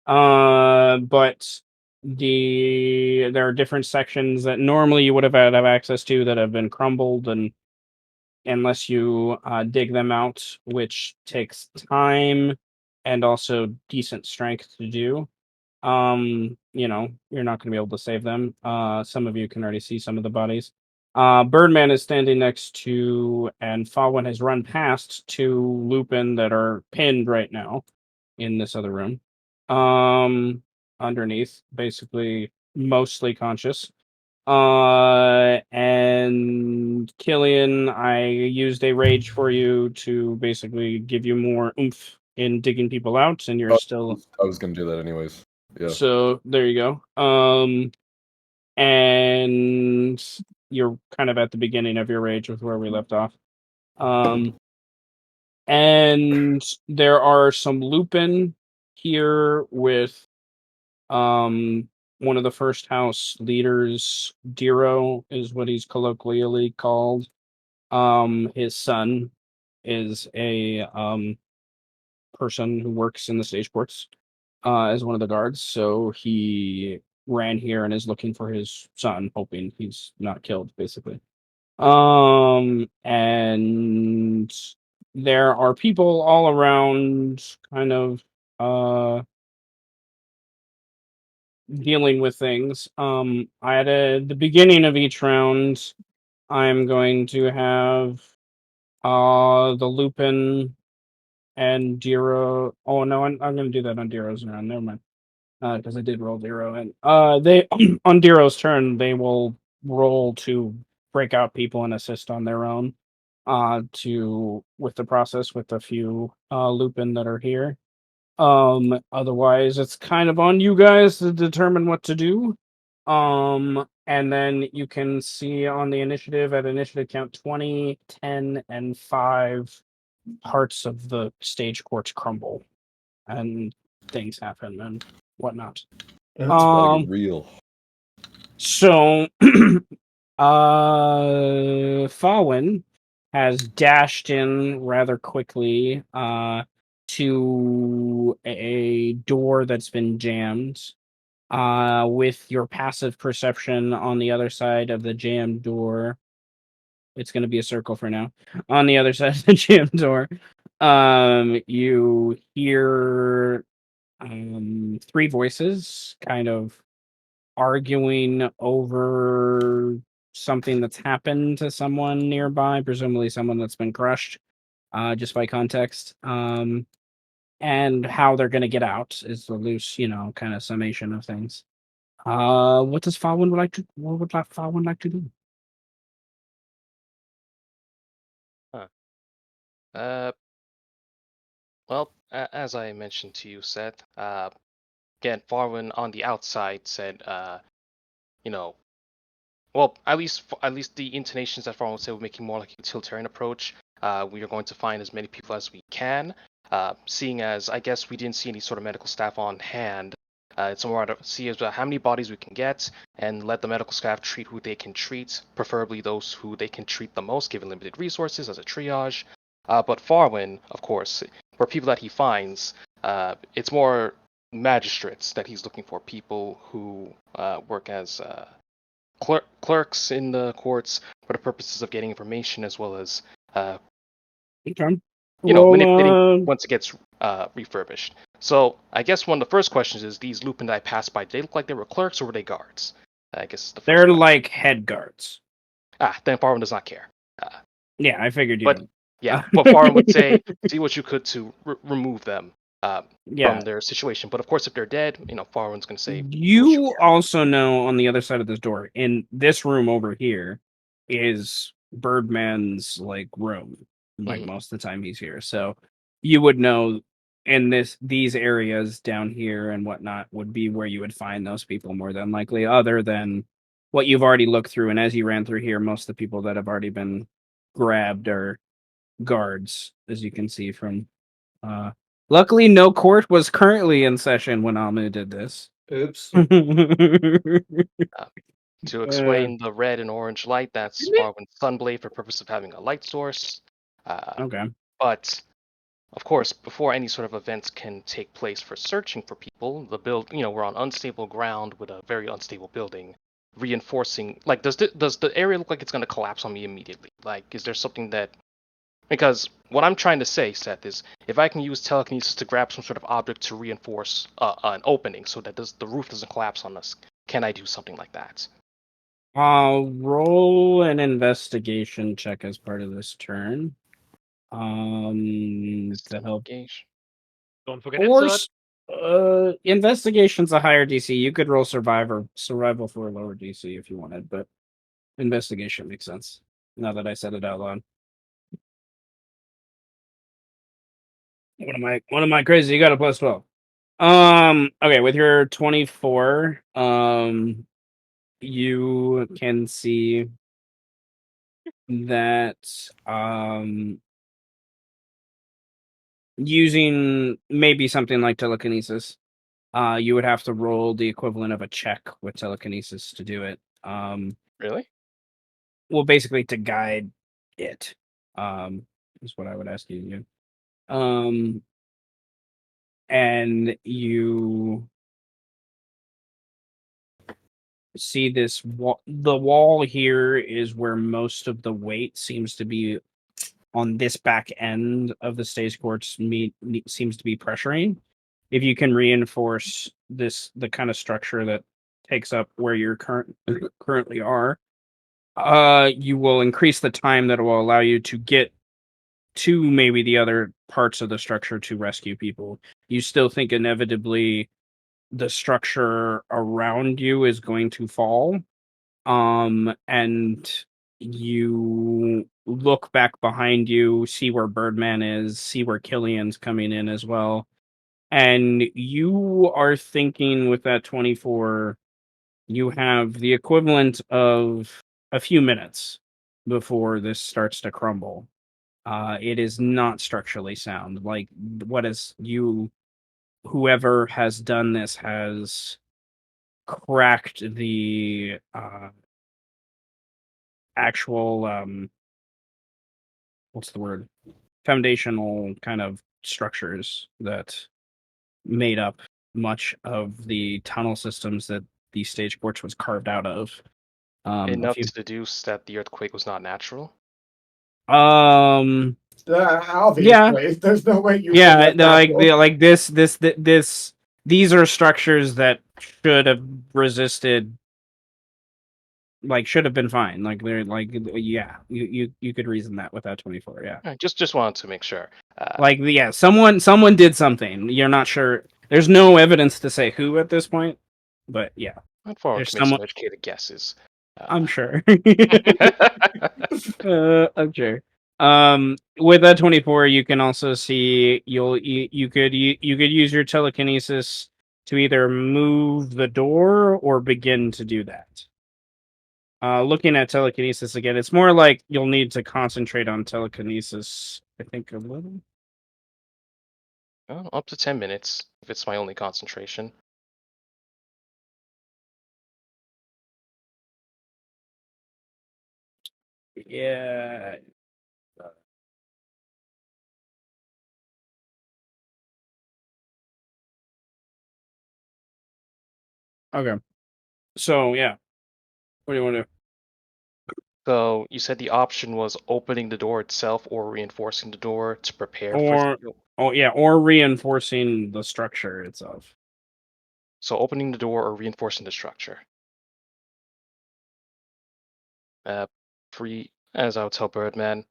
Speaker 2: But there are different sections that normally you would have had access to that have been crumbled, and unless you dig them out, which takes time and also decent strength to do. You're not going to be able to save them. Some of you can already see some of the bodies. Birdman is standing next to, and Falwyn has run past 2 Lupin that are pinned right now in this other room. Underneath, basically mostly conscious. And Killian, I used a rage for you to basically give you more oomph in digging people out, and you're still.
Speaker 6: I was gonna do that anyways. Yeah.
Speaker 2: So there you go. And you're kind of at the beginning of your rage with where we left off. And there are some Lupin here with one of the first house leaders, Diro is what he's colloquially called. His son is a person who works in the stage courts as one of the guards, so he ran here and is looking for his son, hoping he's not killed, basically. And there are people all around kind of dealing with things. At the beginning of each round, I'm going to have the Lupin and Diro. Oh no, I'm going to do that on Diro's round. Never mind, because I did roll Diro, and they on Diro's turn they will roll to break out people and assist on their own. With the process with a few Lupin that are here. Otherwise, it's kind of on you guys to determine what to do. And then you can see on the initiative at initiative count 20, 10, and 5 parts of the stage courts crumble and things happen and whatnot.
Speaker 6: It's about to get real.
Speaker 2: So Falwyn has dashed in rather quickly to a door that's been jammed. With your passive perception on the other side of the jammed door, it's going to be a circle for now. On the other side of the jammed door, you hear 3 voices kind of arguing over something that's happened to someone nearby, presumably someone that's been crushed, just by context. And how they're going to get out is the loose, kind of summation of things. What does Falwyn like to? What would Falwyn like to do?
Speaker 5: Well, as I mentioned to you, Seth, again, Farwin on the outside said, well, at least the intonations that Farwin would say were making more like a utilitarian approach. We are going to find as many people as we can. Seeing as I guess we didn't see any sort of medical staff on hand, it's more to see how many bodies we can get and let the medical staff treat who they can treat, preferably those who they can treat the most, given limited resources as a triage. But Farwin, of course, for people that he finds, it's more magistrates that he's looking for, people who work as clerks in the courts for the purposes of getting information as well as manipulating once it gets refurbished. So I guess one of the first questions is, these Lupin that I passed by, did they look like they were clerks or were they guards? I guess the first
Speaker 2: they're
Speaker 5: question.
Speaker 2: like head guards.
Speaker 5: Then Farwin does not care.
Speaker 2: Yeah, I figured you.
Speaker 5: But
Speaker 2: Didn't.
Speaker 5: yeah, but Farwin would say, see what you could to remove them
Speaker 2: Yeah.
Speaker 5: from their situation. But of course, if they're dead, Farwin's going to say.
Speaker 2: You also know on the other side of this door, in this room over here, is Birdman's like room. Like most of the time he's here, so you would know in these areas down here and whatnot would be where you would find those people more than likely, other than what you've already looked through. And as you ran through here, most of the people that have already been grabbed are guards, as you can see from. Luckily, no court was currently in session when Amu did this.
Speaker 4: Oops.
Speaker 5: To explain the red and orange light, that's Farwin's sunblade for purpose of having a light source.
Speaker 2: Okay.
Speaker 5: But of course, before any sort of events can take place for searching for people, we're on unstable ground with a very unstable building. Reinforcing, like, does the area look like it's going to collapse on me immediately? Like, is there something that? Because what I'm trying to say, Seth, is if I can use telekinesis to grab some sort of object to reinforce an opening so that the roof doesn't collapse on us, can I do something like that?
Speaker 2: Roll an investigation check as part of this turn. To help.
Speaker 3: Don't forget
Speaker 2: Investigation's a higher DC. You could roll survival for a lower DC if you wanted, but investigation makes sense. Now that I said it out loud. What am I crazy? You got a plus 12. Okay, with your 24, you can see that using maybe something like telekinesis, you would have to roll the equivalent of a check with telekinesis to do it.
Speaker 5: Really?
Speaker 2: Well, basically to guide it, is what I would ask you to do. And you see this wall. The wall here is where most of the weight seems to be on this back end of the stage courts seems to be pressuring. If you can reinforce the kind of structure that takes up where you're currently are, you will increase the time that will allow you to get to maybe the other parts of the structure to rescue people. You still think inevitably the structure around you is going to fall. And you look back behind you, see where Birdman is, see where Killian's coming in as well. And you are thinking with that 24, you have the equivalent of a few minutes before this starts to crumble. It is not structurally sound. Like, whoever has done this has cracked the actual what's the word, foundational kind of structures that made up much of the tunnel systems that the stage porch was carved out of.
Speaker 5: Enough to deduce that the earthquake was not natural.
Speaker 4: Obviously,
Speaker 2: yeah.
Speaker 4: There's no way you.
Speaker 2: Yeah, like this. These are structures that should have resisted should have been fine. Like they're like, yeah, you could reason that with that 24. Yeah,
Speaker 5: Just wanted to make sure.
Speaker 2: someone did something. You're not sure. There's no evidence to say who at this point, but yeah,
Speaker 5: I'd forward
Speaker 2: there's
Speaker 5: to make some
Speaker 2: someone.
Speaker 5: educated guesses.
Speaker 2: I'm sure. I'm sure. With that 24, you can also see you could use your telekinesis to either move the door or begin to do that. Looking at telekinesis again, it's more like you'll need to concentrate on telekinesis, I think, a little.
Speaker 5: Well, up to 10 minutes, if it's my only concentration.
Speaker 2: Yeah. Okay. So, yeah. What do you want to do?
Speaker 5: So you said the option was opening the door itself or reinforcing the door to prepare for.
Speaker 2: Or reinforcing the structure itself.
Speaker 5: So opening the door or reinforcing the structure. As I would tell Birdman,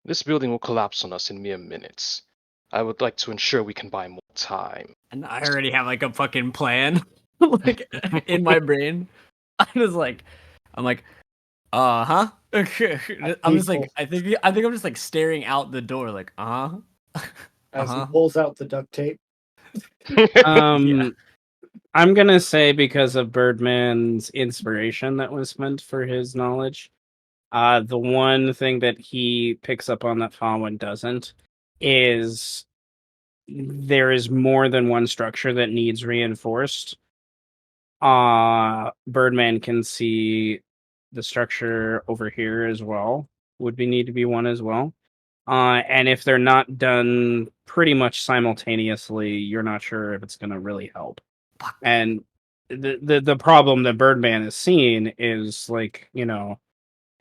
Speaker 5: this building will collapse on us in mere minutes. I would like to ensure we can buy more time.
Speaker 1: And I already have like a fucking plan, like in my brain. I'm like, huh? I'm just like, I think I'm just like staring out the door, like,
Speaker 4: As he pulls out the duct tape.
Speaker 1: Yeah.
Speaker 2: I'm gonna say because of Birdman's inspiration that was meant for his knowledge, the one thing that he picks up on that Fawn doesn't is there is more than one structure that needs reinforced. Birdman can see the structure over here as well. Would need to be one as well. And if they're not done pretty much simultaneously, you're not sure if it's going to really help. And the problem that Birdman is seeing is like,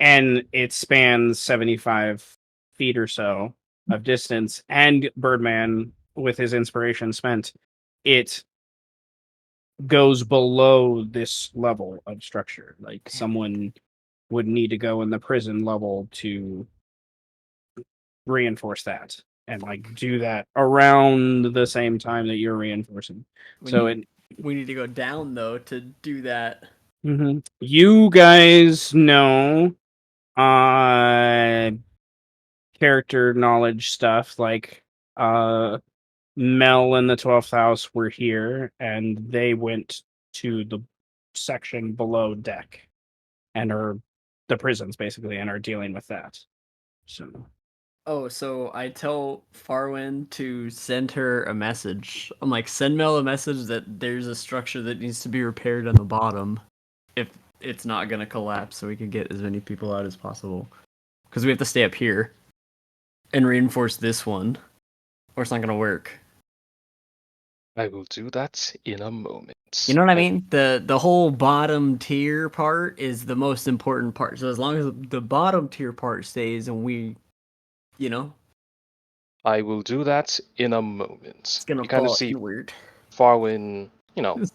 Speaker 2: and it spans 75 feet or so of distance, and Birdman, with his inspiration spent, it goes below this level of structure. Like someone would need to go in the prison level to reinforce that and like do that around the same time that you're reinforcing.
Speaker 1: We need to go down though to do that.
Speaker 2: Mm-hmm. You guys know character knowledge stuff like Mel and the 12th house were here and they went to the section below deck and are the prisons basically and are dealing with that.
Speaker 1: So I tell Farwin to send her a message. I'm like, send Mel a message that there's a structure that needs to be repaired on the bottom if it's not gonna collapse, so we can get as many people out as possible. Because we have to stay up here and reinforce this one, or it's not gonna work.
Speaker 5: I will do that in a moment.
Speaker 1: You know what I mean? The whole bottom tier part is the most important part. So as long as the bottom tier part stays and we,
Speaker 5: I will do that in a moment.
Speaker 1: It's gonna
Speaker 5: you kind of
Speaker 1: fall
Speaker 5: see
Speaker 1: weird.
Speaker 5: Farwin,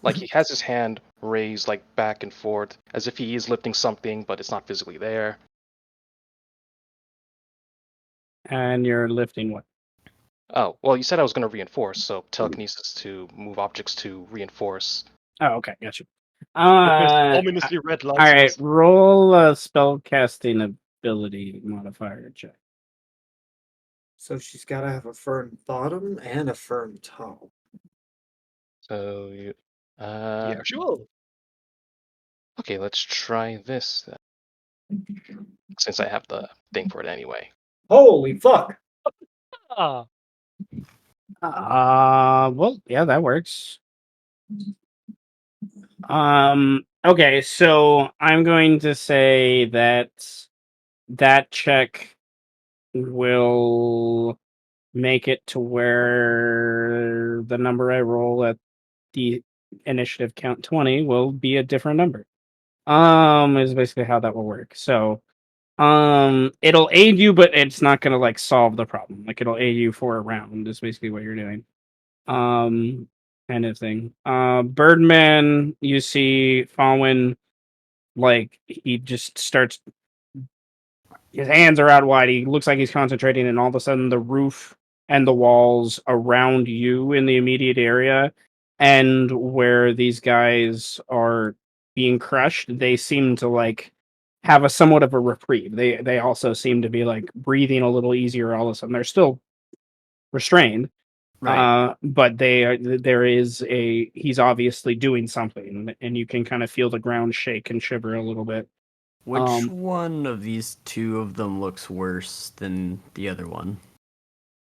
Speaker 5: like he has his hand raised like back and forth as if he is lifting something, but it's not physically there.
Speaker 2: And you're lifting what?
Speaker 5: Oh, well, you said I was going to reinforce, so telekinesis to move objects to reinforce.
Speaker 2: Oh, okay, gotcha.
Speaker 3: Ominously red lights.
Speaker 2: All right, roll a spellcasting ability modifier check.
Speaker 4: So she's got to have a firm bottom and a firm top.
Speaker 5: So,
Speaker 3: yeah, sure.
Speaker 5: Okay, let's try this then. Since I have the thing for it anyway.
Speaker 4: Holy fuck!
Speaker 2: Well, yeah, that works. Okay, so I'm going to say that check will make it to where the number I roll at the initiative count 20 will be a different number. Is basically how that will work. So, it'll aid you, but it's not gonna like solve the problem. Like it'll aid you for a round is basically what you're doing. Kind of thing. Birdman, you see Falwin like he just starts. His hands are out wide. He looks like he's concentrating, and all of a sudden, the roof and the walls around you in the immediate area, and where these guys are being crushed, they seem to like have a somewhat of a reprieve. They also seem to be like breathing a little easier. All of a sudden, they're still restrained,
Speaker 1: Right.
Speaker 2: but there is he's obviously doing something, and you can kind of feel the ground shake and shiver a little bit.
Speaker 1: Which one of these two of them looks worse than the other one?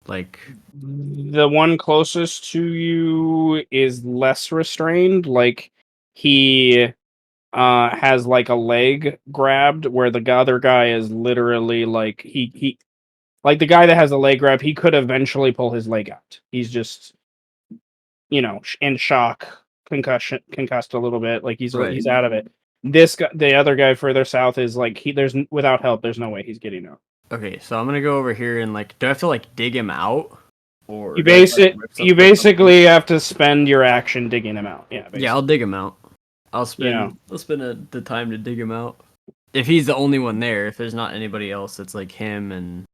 Speaker 1: Like,
Speaker 2: the one closest to you is less restrained. Like he has like a leg grabbed, where the other guy is literally like he like the guy that has a leg grab. He could eventually pull his leg out. He's just in shock, concussed a little bit. Like he's out of it. This guy, the other guy further south, is like there's without help. There's no way he's getting out.
Speaker 1: okay, so I'm gonna go over here and like, do I have to like dig him out, or
Speaker 2: You
Speaker 1: do I just, like, rip
Speaker 2: you basically have to spend your action digging him out. Yeah, basically.
Speaker 1: Yeah, I'll dig him out. I'll spend the time to dig him out. If he's the only one there, if there's not anybody else, it's like him and.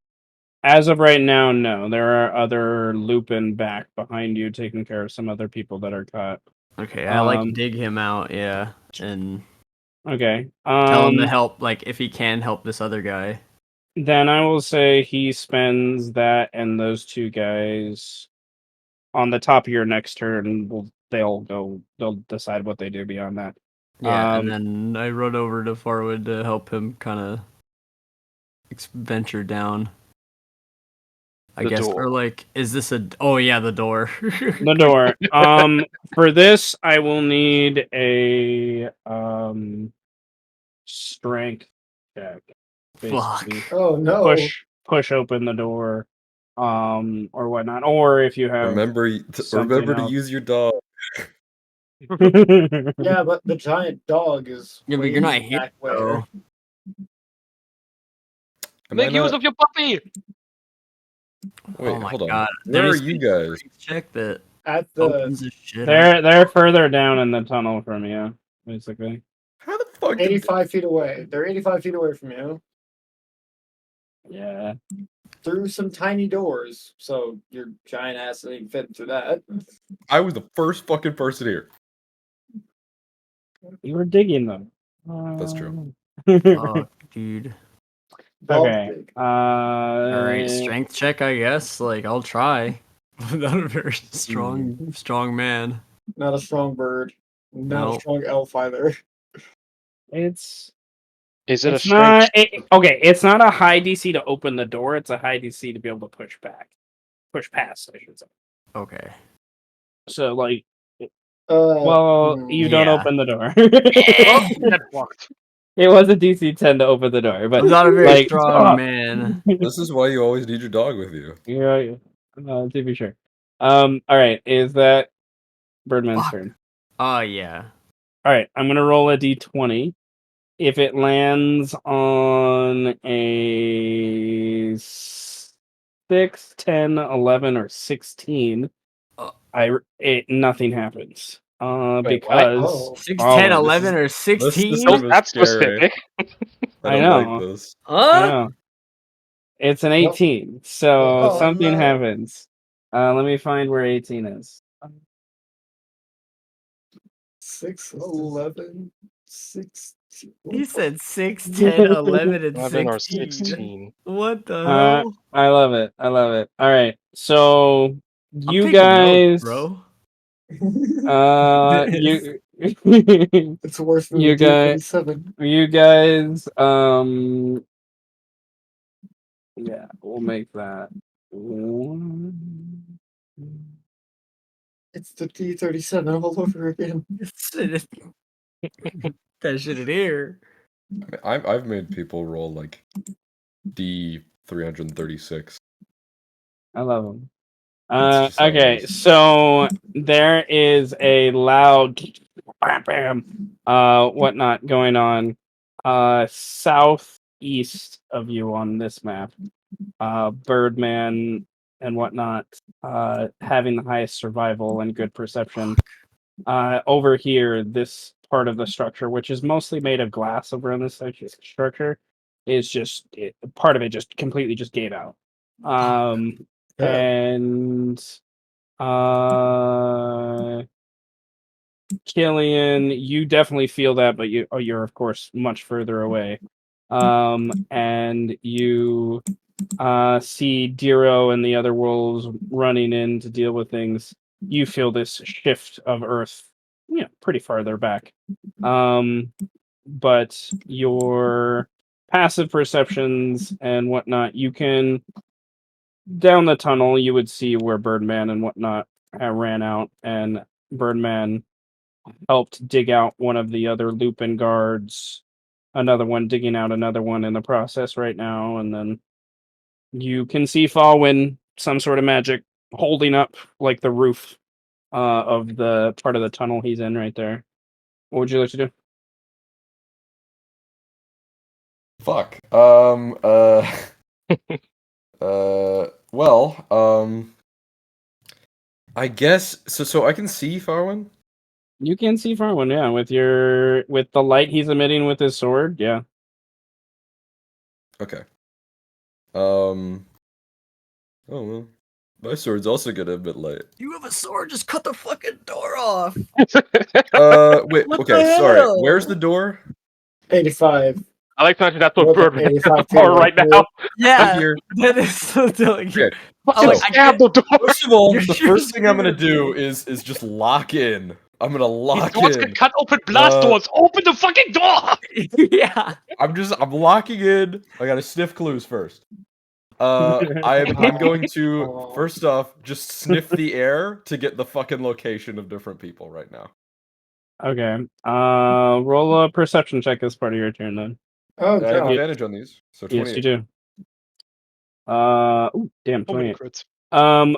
Speaker 2: As of right now, no. There are other Lupin back behind you taking care of some other people that are caught.
Speaker 1: Okay, I like dig him out, yeah, and
Speaker 2: okay.
Speaker 1: tell him to help, like if he can help this other guy.
Speaker 2: Then I will say he spends that and those two guys on the top of your next turn. They'll decide what they do beyond that.
Speaker 1: Yeah, and then I run over to Farwood to help him kind of venture down. I guess, door. Or like, is this a? Oh yeah, the door.
Speaker 2: The door. For this, I will need a strength check.
Speaker 1: Basically.
Speaker 4: Fuck. Oh no.
Speaker 2: Push open the door, or whatnot. Or if you have
Speaker 6: remember to use your dog.
Speaker 4: Yeah, but the giant dog is.
Speaker 1: Yeah, but you're not here.
Speaker 3: Make use of your puppy.
Speaker 6: Wait,
Speaker 1: oh my
Speaker 6: hold on.
Speaker 1: God.
Speaker 6: Where are you guys?
Speaker 1: Check that.
Speaker 4: At the
Speaker 2: they're further down in the tunnel from you, basically.
Speaker 6: How the fuck?
Speaker 4: 85 feet away. They're 85 feet away from you.
Speaker 2: Yeah.
Speaker 4: Through some tiny doors, so your giant ass ain't fit through that.
Speaker 6: I was the first fucking person here.
Speaker 2: You were digging them.
Speaker 6: That's true.
Speaker 1: Oh, dude.
Speaker 2: Okay.
Speaker 1: All right, strength check, I guess. Like, I'll try. Not a very strong man.
Speaker 4: Not a strong bird. Not a strong elf either.
Speaker 2: It's
Speaker 5: a
Speaker 2: strength?
Speaker 5: Not,
Speaker 2: okay, it's not a high DC to open the door. It's a high DC to be able to push past, I should say.
Speaker 1: Okay.
Speaker 2: So, like, you don't open the door.
Speaker 3: That blocked.
Speaker 2: It was a DC 10 to open the door, but
Speaker 1: I'm not a very strong man.
Speaker 6: This is why you always need your dog with you.
Speaker 2: Yeah, to be sure. All right, is that Birdman's turn?
Speaker 1: Oh yeah.
Speaker 2: All right, I'm gonna roll a d20. If it lands on a 6, 10, 11, or 16, nothing happens. Because
Speaker 1: 6, 10, 11, or 16.
Speaker 5: That's specific.
Speaker 6: I don't like this.
Speaker 2: I know. It's an 18, so something happens. Let me find where 18 is.
Speaker 4: 6, 11, 16.
Speaker 1: He said 6, 10, 11, and
Speaker 5: 11 or
Speaker 1: 16. What the hell?
Speaker 2: I love it. All right, so you guys,
Speaker 1: bro.
Speaker 4: It's worse than
Speaker 2: you guys. Yeah, we'll make that.
Speaker 4: It's the D37 all over again.
Speaker 1: That shit in here.
Speaker 6: I've made people roll like D336.
Speaker 2: I love them. Okay, so there is a loud bam bam whatnot going on southeast of you on this map. Birdman and whatnot having the highest survival and good perception. Over here, this part of the structure, which is mostly made of glass over this structure, is just part of it just completely just gave out. And Killian, you definitely feel that, but you're of course much further away. And you see Diro and the other wolves running in to deal with things. You feel this shift of Earth, pretty farther back. But your passive perceptions and whatnot, you can down the tunnel. You would see where Birdman and whatnot ran out, and Birdman helped dig out one of the other Lupin guards. Another one digging out another one in the process right now, and then you can see Falwyn, some sort of magic, holding up like the roof of the part of the tunnel he's in right there. What would you like to do?
Speaker 6: Fuck. Well, I guess so I can see Farwin?
Speaker 2: You can see Farwin, yeah, with the light he's emitting with his sword, yeah.
Speaker 6: Okay. Oh well. My sword's also gonna emit light.
Speaker 1: You have a sword, just cut the fucking door off.
Speaker 6: Wait,
Speaker 1: What
Speaker 6: okay,
Speaker 1: the
Speaker 6: sorry.
Speaker 1: hell?
Speaker 6: Where's the door?
Speaker 4: 85.
Speaker 3: I like to imagine that's what Birdman is
Speaker 4: 85
Speaker 3: for right now.
Speaker 1: Yeah,
Speaker 6: Here.
Speaker 1: that is so telling you.
Speaker 6: Okay.
Speaker 1: I'm like,
Speaker 6: So-
Speaker 1: I
Speaker 3: Stab
Speaker 1: can't.
Speaker 3: the door.
Speaker 6: First of all,
Speaker 1: You're
Speaker 6: the first thing I'm gonna
Speaker 1: screaming.
Speaker 6: do is just lock in. I'm gonna lock
Speaker 3: These doors
Speaker 6: in.
Speaker 3: can cut open blast doors. Open the fucking door.
Speaker 1: Yeah.
Speaker 6: I'm locking in. I gotta sniff clues first. I'm going to first off just sniff the air to get the fucking location of different people right now.
Speaker 2: Okay. Roll a perception check as part of your turn then.
Speaker 4: Oh,
Speaker 6: I have
Speaker 4: God.
Speaker 6: advantage on these, so 28.
Speaker 2: Yes, you do. Damn,
Speaker 3: So many
Speaker 2: 28.
Speaker 3: crits.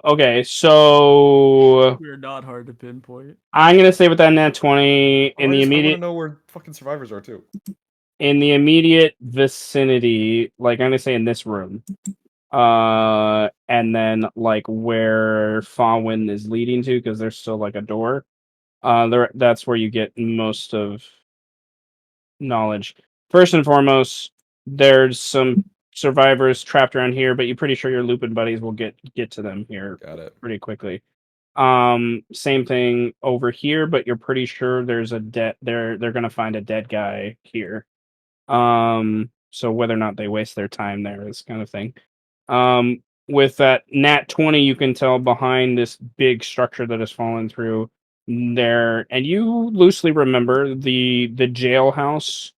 Speaker 2: Okay, so
Speaker 1: We're not hard to pinpoint.
Speaker 2: I'm gonna say with that nat 20 in the
Speaker 6: I want
Speaker 2: immediate
Speaker 6: to know where fucking survivors are too.
Speaker 2: vicinity, like I'm gonna say in this room. And then like where Fawin is leading to, because there's still like a door. That's where you get most of knowledge. First and foremost, there's some survivors trapped around here, but you're pretty sure your Lupin buddies will get to them here
Speaker 6: Got it.
Speaker 2: pretty quickly. Same thing over here, but you're pretty sure there's a dead. They're gonna find a dead guy here. So whether or not they waste their time there is kind of thing. With that nat 20, you can tell behind this big structure that has fallen through there, and you loosely remember the jailhouse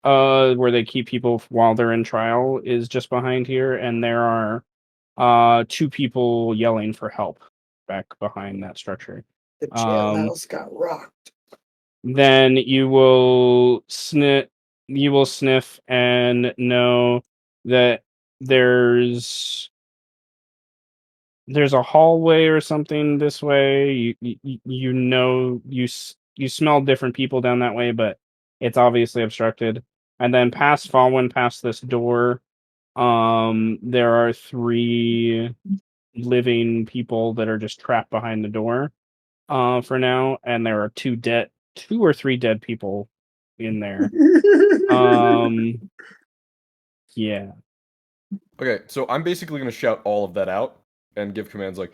Speaker 2: where they keep people while they're in trial is just behind here, and there are two people yelling for help back behind that structure.
Speaker 4: The jailhouse got rocked.
Speaker 2: Then you will sniff and know that there's a hallway or something this way. You smell different people down that way, but it's obviously obstructed. And then past this door, there are 3 living people that are just trapped behind the door for now, and there are 2 or 3 dead people in there. Yeah.
Speaker 6: Okay, so I'm basically gonna shout all of that out and give commands like,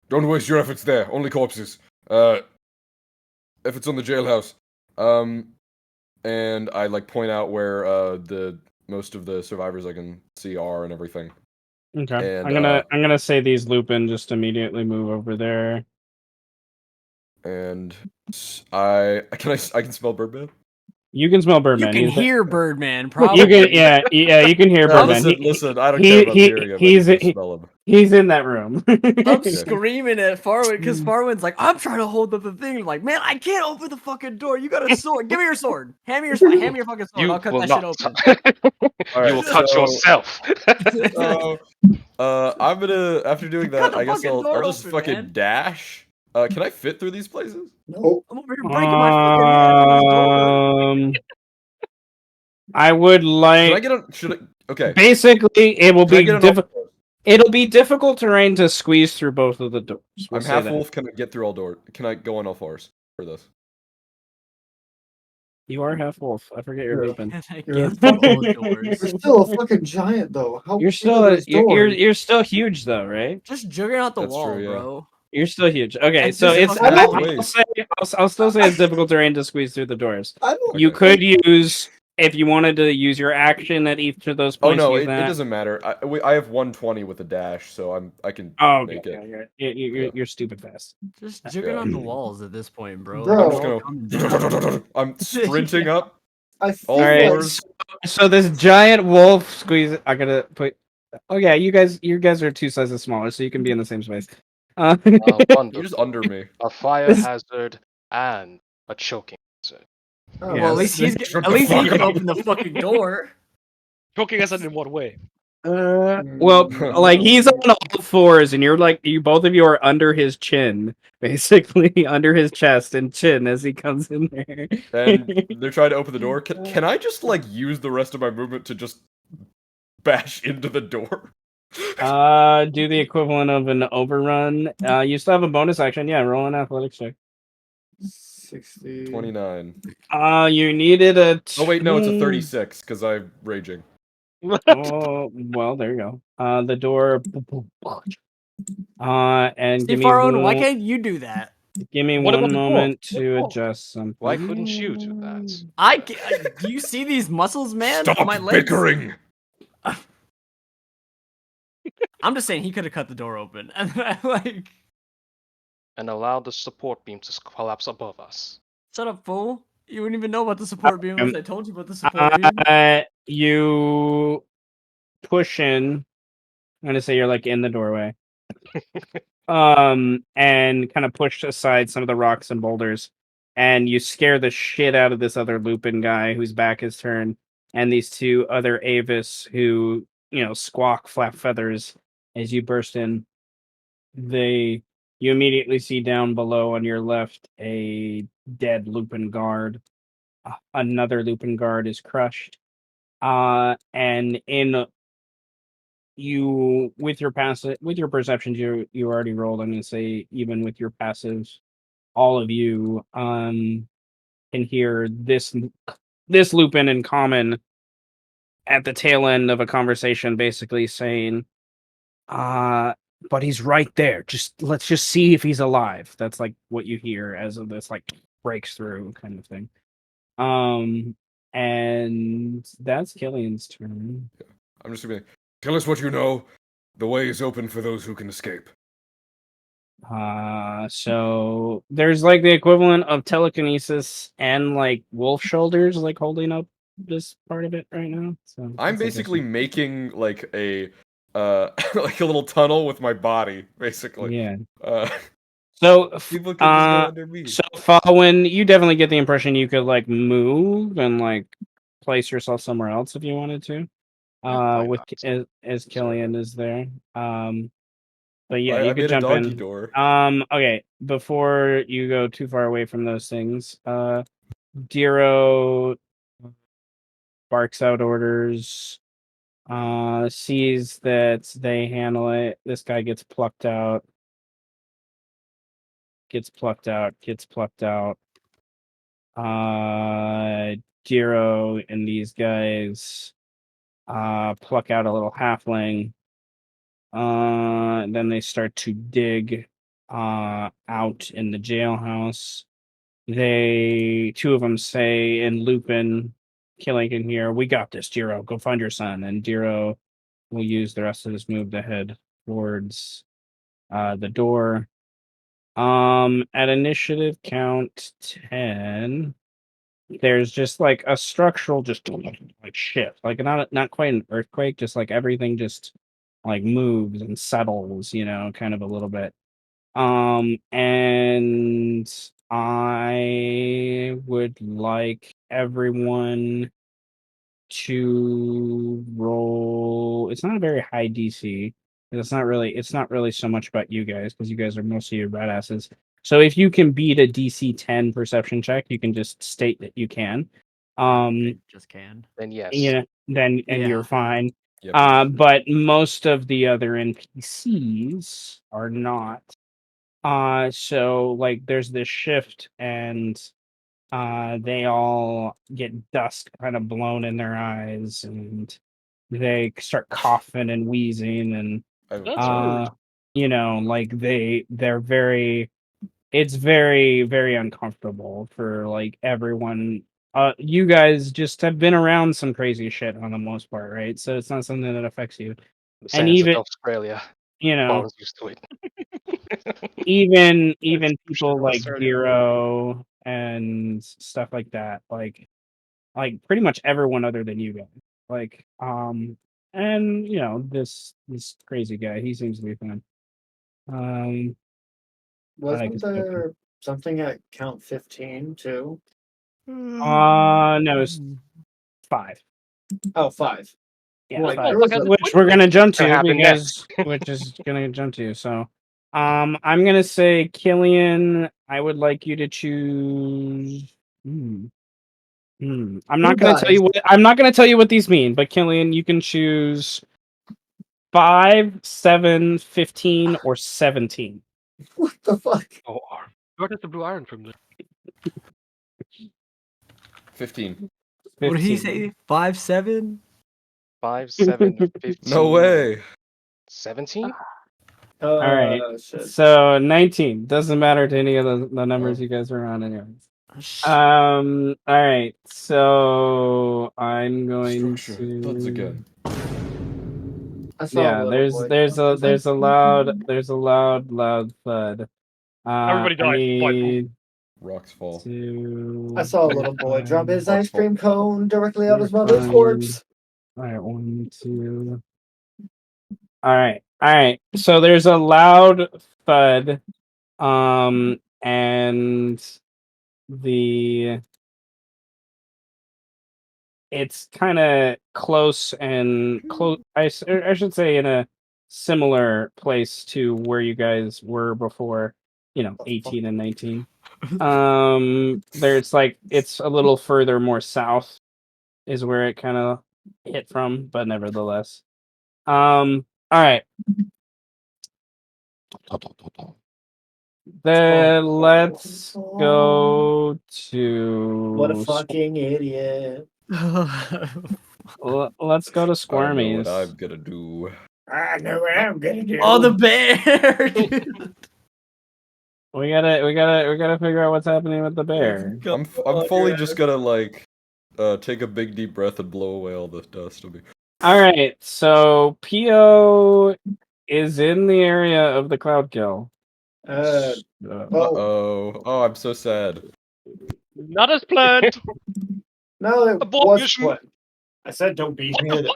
Speaker 6: "Don't waste your efforts there. Only corpses. Efforts on the jailhouse." And I like point out where the most of the survivors I can see are and everything.
Speaker 2: Okay.
Speaker 6: And,
Speaker 2: I'm gonna say these Lupin just immediately move over there.
Speaker 6: And I can smell Birdman.
Speaker 2: You can smell
Speaker 1: You
Speaker 2: Birdman.
Speaker 1: can hear Birdman,
Speaker 2: You
Speaker 1: probably.
Speaker 2: can, you can hear Birdman.
Speaker 6: Listen, I don't care about hearing him. I just smell him.
Speaker 2: He's in that room.
Speaker 1: I'm screaming at Farwin because Farwin's like, I'm trying to hold up the thing. I'm like, man, I can't open the fucking door. You got a sword. Give me your sword. Hand me your fucking sword. I'll cut that shit open.
Speaker 3: You will cut yourself.
Speaker 6: So, I'm gonna after doing
Speaker 1: Cut
Speaker 6: that,
Speaker 1: the
Speaker 6: I guess
Speaker 1: fucking
Speaker 6: I'll
Speaker 1: door
Speaker 6: just
Speaker 1: open,
Speaker 6: fucking
Speaker 1: man.
Speaker 6: dash. Can I fit through these places?
Speaker 4: Nope.
Speaker 1: I'm over here breaking my fucking head with this door.
Speaker 2: I would like.
Speaker 6: Should I get on? Should I? Okay.
Speaker 2: Basically, it will
Speaker 6: Can I
Speaker 2: be
Speaker 6: get on all
Speaker 2: difficult.
Speaker 6: fours?
Speaker 2: It'll be difficult terrain to squeeze through both of the doors. We'll
Speaker 6: I'm
Speaker 2: say
Speaker 6: half
Speaker 2: that.
Speaker 6: wolf. Can I get through all doors? Can I go on all fours for this?
Speaker 2: You are half wolf. I forget you're
Speaker 4: Yeah.
Speaker 2: Lupin.
Speaker 1: Against all doors.
Speaker 4: You're still a fucking giant, though. How
Speaker 2: You're
Speaker 4: big
Speaker 2: still
Speaker 4: are those doors?
Speaker 2: you're still huge though, right?
Speaker 1: Just juggernaut the
Speaker 6: That's
Speaker 1: wall,
Speaker 6: true, yeah.
Speaker 1: bro.
Speaker 2: You're still huge. Okay,
Speaker 1: And
Speaker 2: so
Speaker 1: just
Speaker 2: it's
Speaker 1: fucking
Speaker 4: I don't-
Speaker 2: I'll
Speaker 6: Wait.
Speaker 2: say I'll still say it's difficult terrain to squeeze through the doors.
Speaker 4: I don't.
Speaker 2: You
Speaker 6: Okay.
Speaker 2: could use if you wanted to use your action at each of those
Speaker 6: Oh
Speaker 2: points.
Speaker 6: no,
Speaker 2: use
Speaker 6: it
Speaker 2: that.
Speaker 6: doesn't matter. I have 120 with a dash, so I can
Speaker 2: Oh, okay,
Speaker 6: make it.
Speaker 2: you're stupid fast.
Speaker 1: Just juggernaut the walls at this point, bro.
Speaker 4: Bro.
Speaker 1: Like,
Speaker 6: I'm
Speaker 1: they're all
Speaker 6: just
Speaker 1: coming down.
Speaker 6: gonna. I'm sprinting
Speaker 1: Yeah.
Speaker 6: up
Speaker 4: I
Speaker 6: all
Speaker 4: feel
Speaker 2: right,
Speaker 6: fours.
Speaker 2: So this giant wolf squeeze. I gotta put. Oh yeah, you guys are 2 sizes smaller, so you can be in the same space.
Speaker 6: You're
Speaker 5: Wonderful.
Speaker 6: just under me.
Speaker 5: A fire hazard and a choking hazard.
Speaker 4: Oh,
Speaker 1: Well, at
Speaker 2: Yes.
Speaker 1: least
Speaker 6: Shut
Speaker 1: at
Speaker 6: the
Speaker 1: least he
Speaker 6: fuck
Speaker 1: can
Speaker 6: up.
Speaker 1: open the fucking door.
Speaker 3: Choking hazard in what way?
Speaker 2: Well, like he's on all fours, and you both of you are under his chin, basically under his chest and chin as he comes in there.
Speaker 6: And they're trying to open the door. Can I just like use the rest of my movement to just bash into the door?
Speaker 2: Do the equivalent of an overrun. You still have a bonus action. Yeah, roll an athletics check.
Speaker 4: 60.
Speaker 6: 29.
Speaker 2: You needed a.
Speaker 6: Oh wait, no, it's a 36 because I'm raging.
Speaker 2: Oh, well, there you go. The door. And
Speaker 1: Steve
Speaker 2: give me
Speaker 1: Farone, why
Speaker 2: one,
Speaker 1: can't you do that?
Speaker 2: give me
Speaker 3: What
Speaker 2: one
Speaker 3: about the door?
Speaker 2: moment to adjust something.
Speaker 5: Why couldn't you do that?
Speaker 1: Do you see these muscles, man?
Speaker 6: Stop
Speaker 1: My legs.
Speaker 6: bickering.
Speaker 1: I'm just saying he could have cut the door open, and then like,
Speaker 5: And allow the support beam to collapse above us.
Speaker 1: shut up, fool. You wouldn't even know about the support beam unless I told you about the support beam.
Speaker 2: You push in. I'm gonna say you're like in the doorway. And kind of push aside some of the rocks and boulders, and you scare the shit out of this other Lupin guy whose back is turned, and these 2 other Avis who squawk, flap feathers as you burst in. You immediately see down below on your left a dead Lupin guard. Another Lupin guard is crushed. And in you with your perceptions you already rolled. I'm gonna say even with your passives, all of you can hear this Lupin in common at the tail end of a conversation, basically saying, but he's right there. Let's just see if he's alive. That's like what you hear as of this like breaks through kind of thing. And that's Killian's turn.
Speaker 6: I'm just gonna tell us what you know. The way is open for those who can escape.
Speaker 2: So there's like the equivalent of telekinesis and like wolf shoulders, like holding up this part of it right now. So
Speaker 6: I'm basically making like a like a little tunnel with my body, basically.
Speaker 2: yeah.
Speaker 6: Uh,
Speaker 2: So
Speaker 6: people can just go under me.
Speaker 2: so following, you definitely get the impression you could like move and like place yourself somewhere else if you wanted to.
Speaker 5: Why
Speaker 2: With
Speaker 5: not?
Speaker 2: as Killian is there. But yeah, you
Speaker 6: I
Speaker 2: could
Speaker 6: made a
Speaker 2: jump
Speaker 6: doggy
Speaker 2: in.
Speaker 6: door.
Speaker 2: Okay, before you go too far away from those things, Diro barks out orders, sees that they handle it. This guy gets plucked out. Diro and these guys pluck out a little halfling. Then they start to dig out in the jailhouse. 2 of them say in Lupin, Killing can hear, "We got this, Diro. Go find your son." And Diro will use the rest of his move to head towards the door. At initiative count 10, there's just like a structural just like shift, like not quite an earthquake, just like everything just like moves and settles, kind of a little bit. And I would like everyone to roll. It's not a very high DC. It's not really so much about you guys because you guys are mostly your badasses. So if you can beat a DC 10 perception check, you can just state that you can.
Speaker 1: Just can.
Speaker 5: Then yes.
Speaker 2: Then
Speaker 1: Yeah.
Speaker 2: you're fine.
Speaker 6: Yeah,
Speaker 2: But most of the other NPCs are not. So like there's this shift, and They all get dust kind of blown in their eyes, and they start coughing and wheezing, and
Speaker 3: That's rude.
Speaker 2: like they're very. It's very, very uncomfortable for like everyone. You guys just have been around some crazy shit on the most part, right? So it's not something that affects you.
Speaker 5: The
Speaker 2: And
Speaker 5: sands of
Speaker 2: even
Speaker 5: Australia.
Speaker 2: you know,
Speaker 5: Ball's used to it.
Speaker 2: even people
Speaker 3: Shit,
Speaker 2: like
Speaker 3: Australia.
Speaker 2: Zero and stuff like that, like pretty much everyone other than you guys. Like, and this crazy guy, he seems to be fine. But I
Speaker 4: Wasn't
Speaker 2: guess
Speaker 4: there something at count 15 too?
Speaker 2: no, it's 5.
Speaker 4: Oh, 5.
Speaker 2: Yeah,
Speaker 4: Wait,
Speaker 3: Oh,
Speaker 4: there
Speaker 2: 5.
Speaker 4: was
Speaker 3: fuck,
Speaker 4: a,
Speaker 2: Which we're gonna jump
Speaker 5: gonna
Speaker 2: to
Speaker 5: happen
Speaker 2: because
Speaker 5: next.
Speaker 2: which is gonna jump to. So, I'm gonna say Killian. I would like you to choose. I'm not gonna tell
Speaker 4: dies?
Speaker 2: you what. I'm not gonna tell you what these mean, but Killian, you can choose 5, 7, 15, or 17.
Speaker 4: What the fuck?
Speaker 3: Oh, where did the blue iron from?
Speaker 6: 15.
Speaker 1: What did he
Speaker 2: 15.
Speaker 1: say? 5'7"?
Speaker 5: 5, 7, 15.
Speaker 6: No way.
Speaker 5: 17?
Speaker 2: All right.
Speaker 4: Shit.
Speaker 2: So 19 doesn't matter to any of the numbers
Speaker 6: Oh.
Speaker 2: you guys are on, anyways.
Speaker 1: Sh-
Speaker 2: All right. So I'm going
Speaker 6: Structure. Thuds
Speaker 2: to.
Speaker 6: again.
Speaker 4: I saw a
Speaker 2: Yeah,
Speaker 4: little boy.
Speaker 2: there's a loud thud.
Speaker 3: Everybody
Speaker 2: I
Speaker 3: died. Fine.
Speaker 2: need
Speaker 6: Rocks fall.
Speaker 2: to.
Speaker 4: I saw a little boy drop his
Speaker 6: Rocks
Speaker 4: ice
Speaker 6: fall.
Speaker 4: cream cone directly on his mother's
Speaker 2: Fine.
Speaker 4: corpse.
Speaker 2: All right, 1, 2. All right. So there's a loud thud, and the it's kind of close and close. I should say in a similar place to where you guys were before. 18 and 19. There's like it's a little further more south is where it kind of hit from, but nevertheless. All right. Then let's go to
Speaker 4: What a fucking idiot.
Speaker 2: let's go to
Speaker 6: I know what I'm
Speaker 2: Squirmies.
Speaker 6: gonna do.
Speaker 4: I know what I'm gonna do.
Speaker 1: Oh, the bear! Dude.
Speaker 2: We gotta figure out what's happening with the bear.
Speaker 6: I'm fully just gonna take a big deep breath and blow away all the dust.
Speaker 2: All right, so Pio is in the area of the cloud kill.
Speaker 6: Uh-oh. Oh, I'm so sad.
Speaker 3: Not as planned.
Speaker 4: No, it
Speaker 3: Abort
Speaker 4: was
Speaker 3: mission.
Speaker 4: what I said. Don't be near the.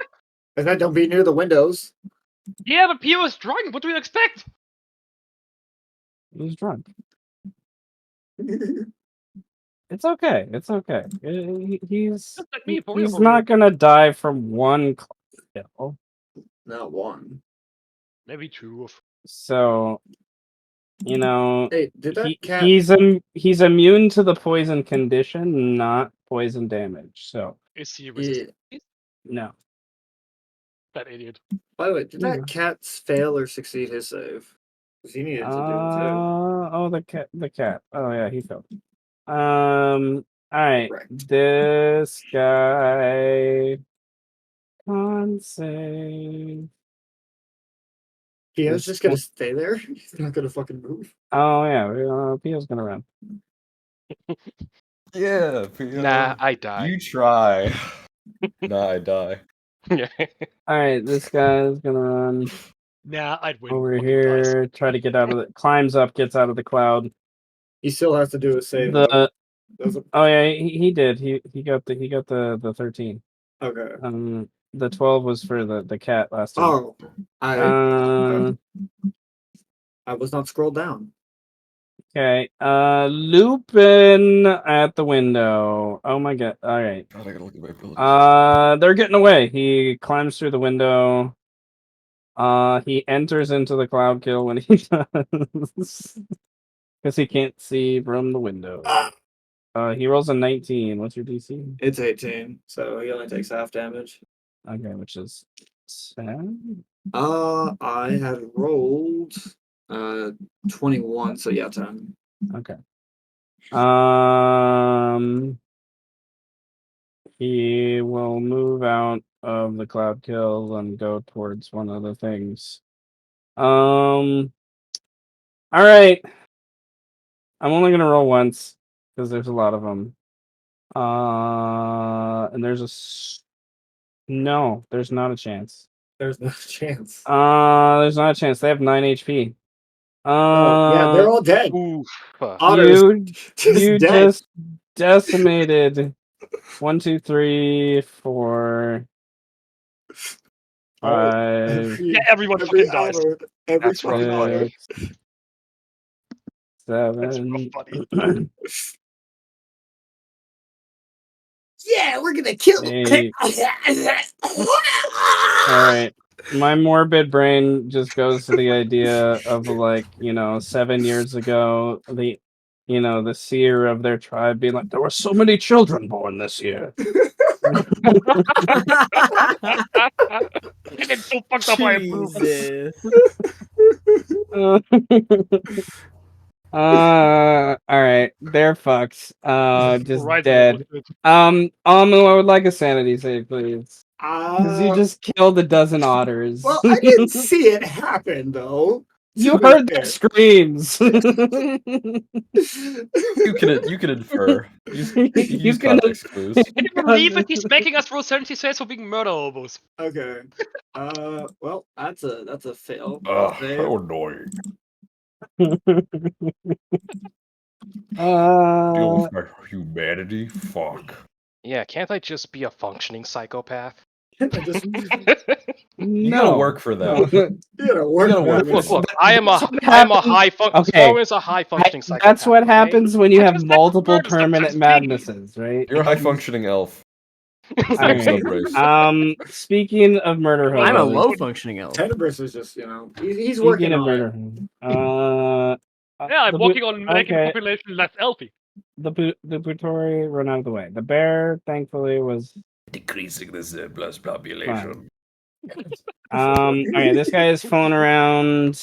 Speaker 4: I said don't be near the windows.
Speaker 3: Yeah, but Pio is drunk. What do you expect?
Speaker 2: He's drunk. It's okay. It's okay. He's
Speaker 3: Just like me, for
Speaker 2: he's
Speaker 3: real.
Speaker 2: not gonna die from one kill.
Speaker 4: Not one.
Speaker 3: Maybe 2.
Speaker 2: So
Speaker 4: Hey, did that cat?
Speaker 2: he's immune to the poison condition, not poison damage. So
Speaker 3: Is he resistant?
Speaker 2: no.
Speaker 3: That idiot.
Speaker 4: By the way, did
Speaker 2: Yeah.
Speaker 4: that cat fail or succeed his save? Because he needed to do it too.
Speaker 2: Oh, the cat. Oh yeah, he failed. All right.
Speaker 4: Right.
Speaker 2: This guy can't save.
Speaker 4: Pio's just gonna stay there. He's not gonna fucking move.
Speaker 2: Oh yeah, Pio's gonna run.
Speaker 6: Yeah,
Speaker 5: Nah, I die.
Speaker 6: You try. Nah, I die.
Speaker 2: All right, this guy's gonna run
Speaker 3: Nah, I'd win.
Speaker 2: over
Speaker 3: Fucking
Speaker 2: here. Try to get out of the. Climbs up, gets out of the cloud.
Speaker 4: He still has to do a save. though.
Speaker 2: Oh yeah, he did. He got the 13.
Speaker 4: Okay.
Speaker 2: The 12 was for the cat last time.
Speaker 4: Oh, I was not scrolled down.
Speaker 2: Okay. Lupin at the window. Oh my god. All right.
Speaker 6: God, I gotta look at my abilities.
Speaker 2: They're getting away. He climbs through the window. He enters into the cloud kill when he does. Because he can't see from the window. He rolls a 19. What's your DC?
Speaker 4: It's 18, so he only takes half damage.
Speaker 2: Okay, which is 10.
Speaker 4: I had rolled 21, so yeah, 10.
Speaker 2: Okay. He will move out of the cloud kill and go towards one of the things. All right. I'm only gonna roll once because there's a lot of them. And no, there's not a chance.
Speaker 4: There's no chance.
Speaker 2: There's not a chance. They have 9 HP.
Speaker 4: Yeah, they're all dead.
Speaker 5: Oof.
Speaker 4: Otters
Speaker 2: You
Speaker 4: dead.
Speaker 2: just decimated 1, 2, 3, 4,
Speaker 4: All right.
Speaker 2: 5,
Speaker 3: Yeah, everyone fucking dies.
Speaker 4: Every
Speaker 5: That's rough,
Speaker 4: fucking hour.
Speaker 5: buddy.
Speaker 2: 6,
Speaker 3: That's
Speaker 2: 7.
Speaker 3: rough, buddy.
Speaker 4: Yeah, we're gonna kill them.
Speaker 2: 8. All right. My morbid brain just goes to the idea of 7 years ago, the seer of their tribe being like, there were so many children born this year.
Speaker 3: And it's so fucked up I approve.
Speaker 1: Jesus.
Speaker 2: All right, they're fucked. Just
Speaker 3: Right,
Speaker 2: dead. I would like a sanity save, please. Because you just killed a dozen otters.
Speaker 4: Well, I didn't see it happen though.
Speaker 2: You heard their screams.
Speaker 6: You can infer. Use context clues.
Speaker 3: I can't believe it. He's making us roll 70 saves for being murder hobos.
Speaker 4: Okay. Well, that's a fail.
Speaker 6: Ugh, how annoying. Deal with my humanity? Fuck.
Speaker 5: Yeah, can't I just be a functioning psychopath?
Speaker 4: Just,
Speaker 6: You gotta work for that.
Speaker 4: you gotta work.
Speaker 5: Look, I am a high functioning psychopath.
Speaker 2: That's what
Speaker 5: okay?
Speaker 2: happens when you
Speaker 3: I
Speaker 2: have
Speaker 3: just
Speaker 2: multiple
Speaker 3: murder
Speaker 2: permanent
Speaker 3: sometimes,
Speaker 2: madnesses, right?
Speaker 6: You're a high functioning elf.
Speaker 2: All right.
Speaker 6: Subrace.
Speaker 2: Speaking of murder
Speaker 1: I'm a
Speaker 2: hobos,
Speaker 1: low functioning elf.
Speaker 4: Tenebrous is just, he's
Speaker 2: speaking
Speaker 4: working
Speaker 2: of
Speaker 4: on
Speaker 2: murder,
Speaker 3: Yeah, I'm
Speaker 2: the
Speaker 3: working on making the
Speaker 2: okay.
Speaker 3: population less healthy.
Speaker 2: The Butori run out of the way. The bear, thankfully, was
Speaker 6: Decreasing the surplus population.
Speaker 2: Okay, this guy is phone around.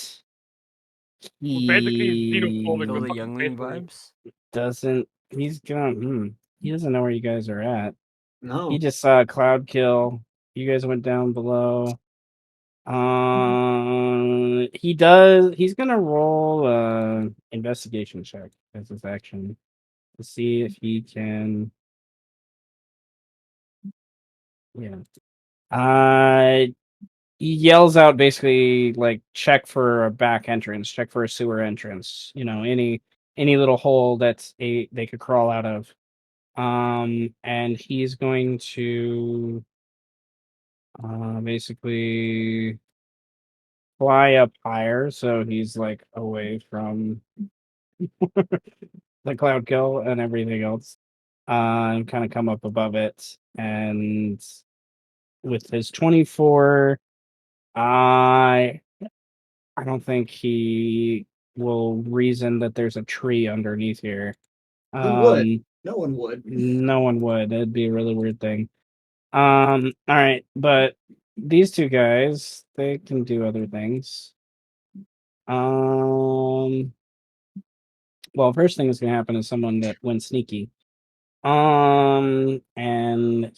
Speaker 3: Basically,
Speaker 2: He
Speaker 3: xenophobic.
Speaker 1: Feel
Speaker 3: with
Speaker 1: the
Speaker 3: fucking
Speaker 1: youngling
Speaker 3: facial-
Speaker 1: vibes.
Speaker 2: doesn't. He's gonna. He doesn't know where you guys are at.
Speaker 4: No.
Speaker 2: He just saw a cloud kill. You guys went down below. He does. He's gonna roll a investigation check as his action to see if he can. Yeah. He yells out basically like check for a back entrance, check for a sewer entrance. Any little hole they could crawl out of. And he's going to basically fly up higher, so he's like away from the cloud kill and everything else. And kind of come up above it, and with his 24, I don't think he will reason that there's a tree underneath here.
Speaker 4: Who would? No one would.
Speaker 2: No one would. It'd be a really weird thing. All right, but these two guys, they can do other things. Well, first thing that's gonna happen is someone that went sneaky. And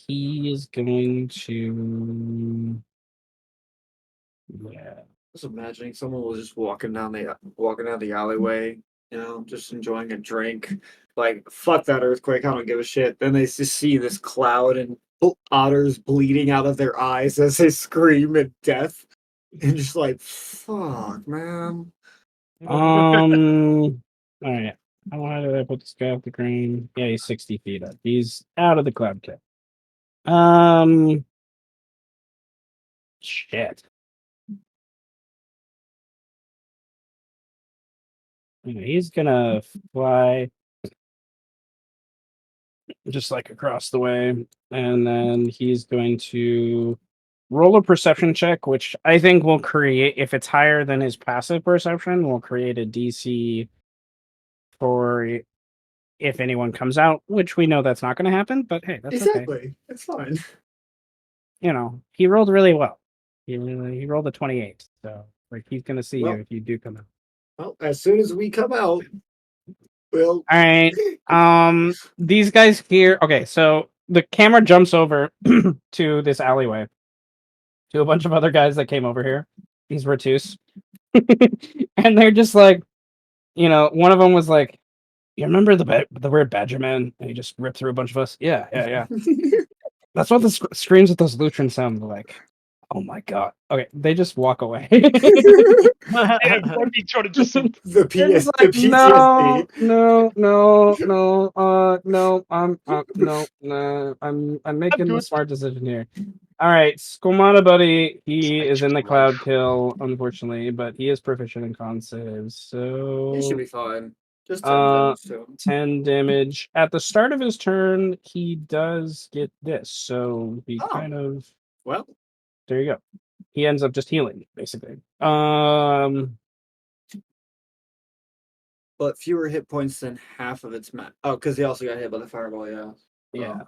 Speaker 2: he is going to. Yeah.
Speaker 4: Just imagining someone was just walking down the alleyway, just enjoying a drink. Like, fuck that earthquake, I don't give a shit. Then they just see this cloud and otters bleeding out of their eyes as they scream at death. And just like, fuck, man.
Speaker 2: All right. Why did I put this guy off the green? Yeah, he's 60 feet up. He's out of the cloud kit. Shit. He's gonna fly just like across the way, and then he's going to roll a perception check, which I think will create, if it's higher than his passive perception, will create a DC for if anyone comes out, which we know that's not going to happen, but hey, that's
Speaker 4: exactly. It's fine.
Speaker 2: He rolled really well. He rolled a 28, so he's going to see you if you do come out.
Speaker 4: Well, as soon as we come out, Well,
Speaker 2: All right. These guys here. Okay, so the camera jumps over to this alleyway to a bunch of other guys that came over here. These Ratus, and they're just like, one of them was like, "You remember the weird Badger Man? And he just ripped through a bunch of us." Yeah. That's what the screams of those Lutrans sound like. Oh my god. Okay, they just walk away.
Speaker 3: Yeah, Brody trying to just
Speaker 4: the
Speaker 2: They're just
Speaker 4: the
Speaker 2: like, no,
Speaker 4: PTSD.
Speaker 2: no. I'm making the
Speaker 3: good.
Speaker 2: smart decision here. All right, Skomata buddy, he
Speaker 3: Respect
Speaker 2: is in the
Speaker 3: your
Speaker 2: cloud
Speaker 3: life.
Speaker 2: kill, unfortunately, but he is proficient in con saves,
Speaker 4: He should
Speaker 2: so
Speaker 4: be fine. Just 10 damage to him.
Speaker 2: 10 damage. At the start of his turn, he does get this, so he kind of
Speaker 4: Well,
Speaker 2: there you go. He ends up just healing, basically.
Speaker 4: but fewer hit points than half of its max. Oh, because he also got hit by the fireball, yeah.
Speaker 2: Yeah.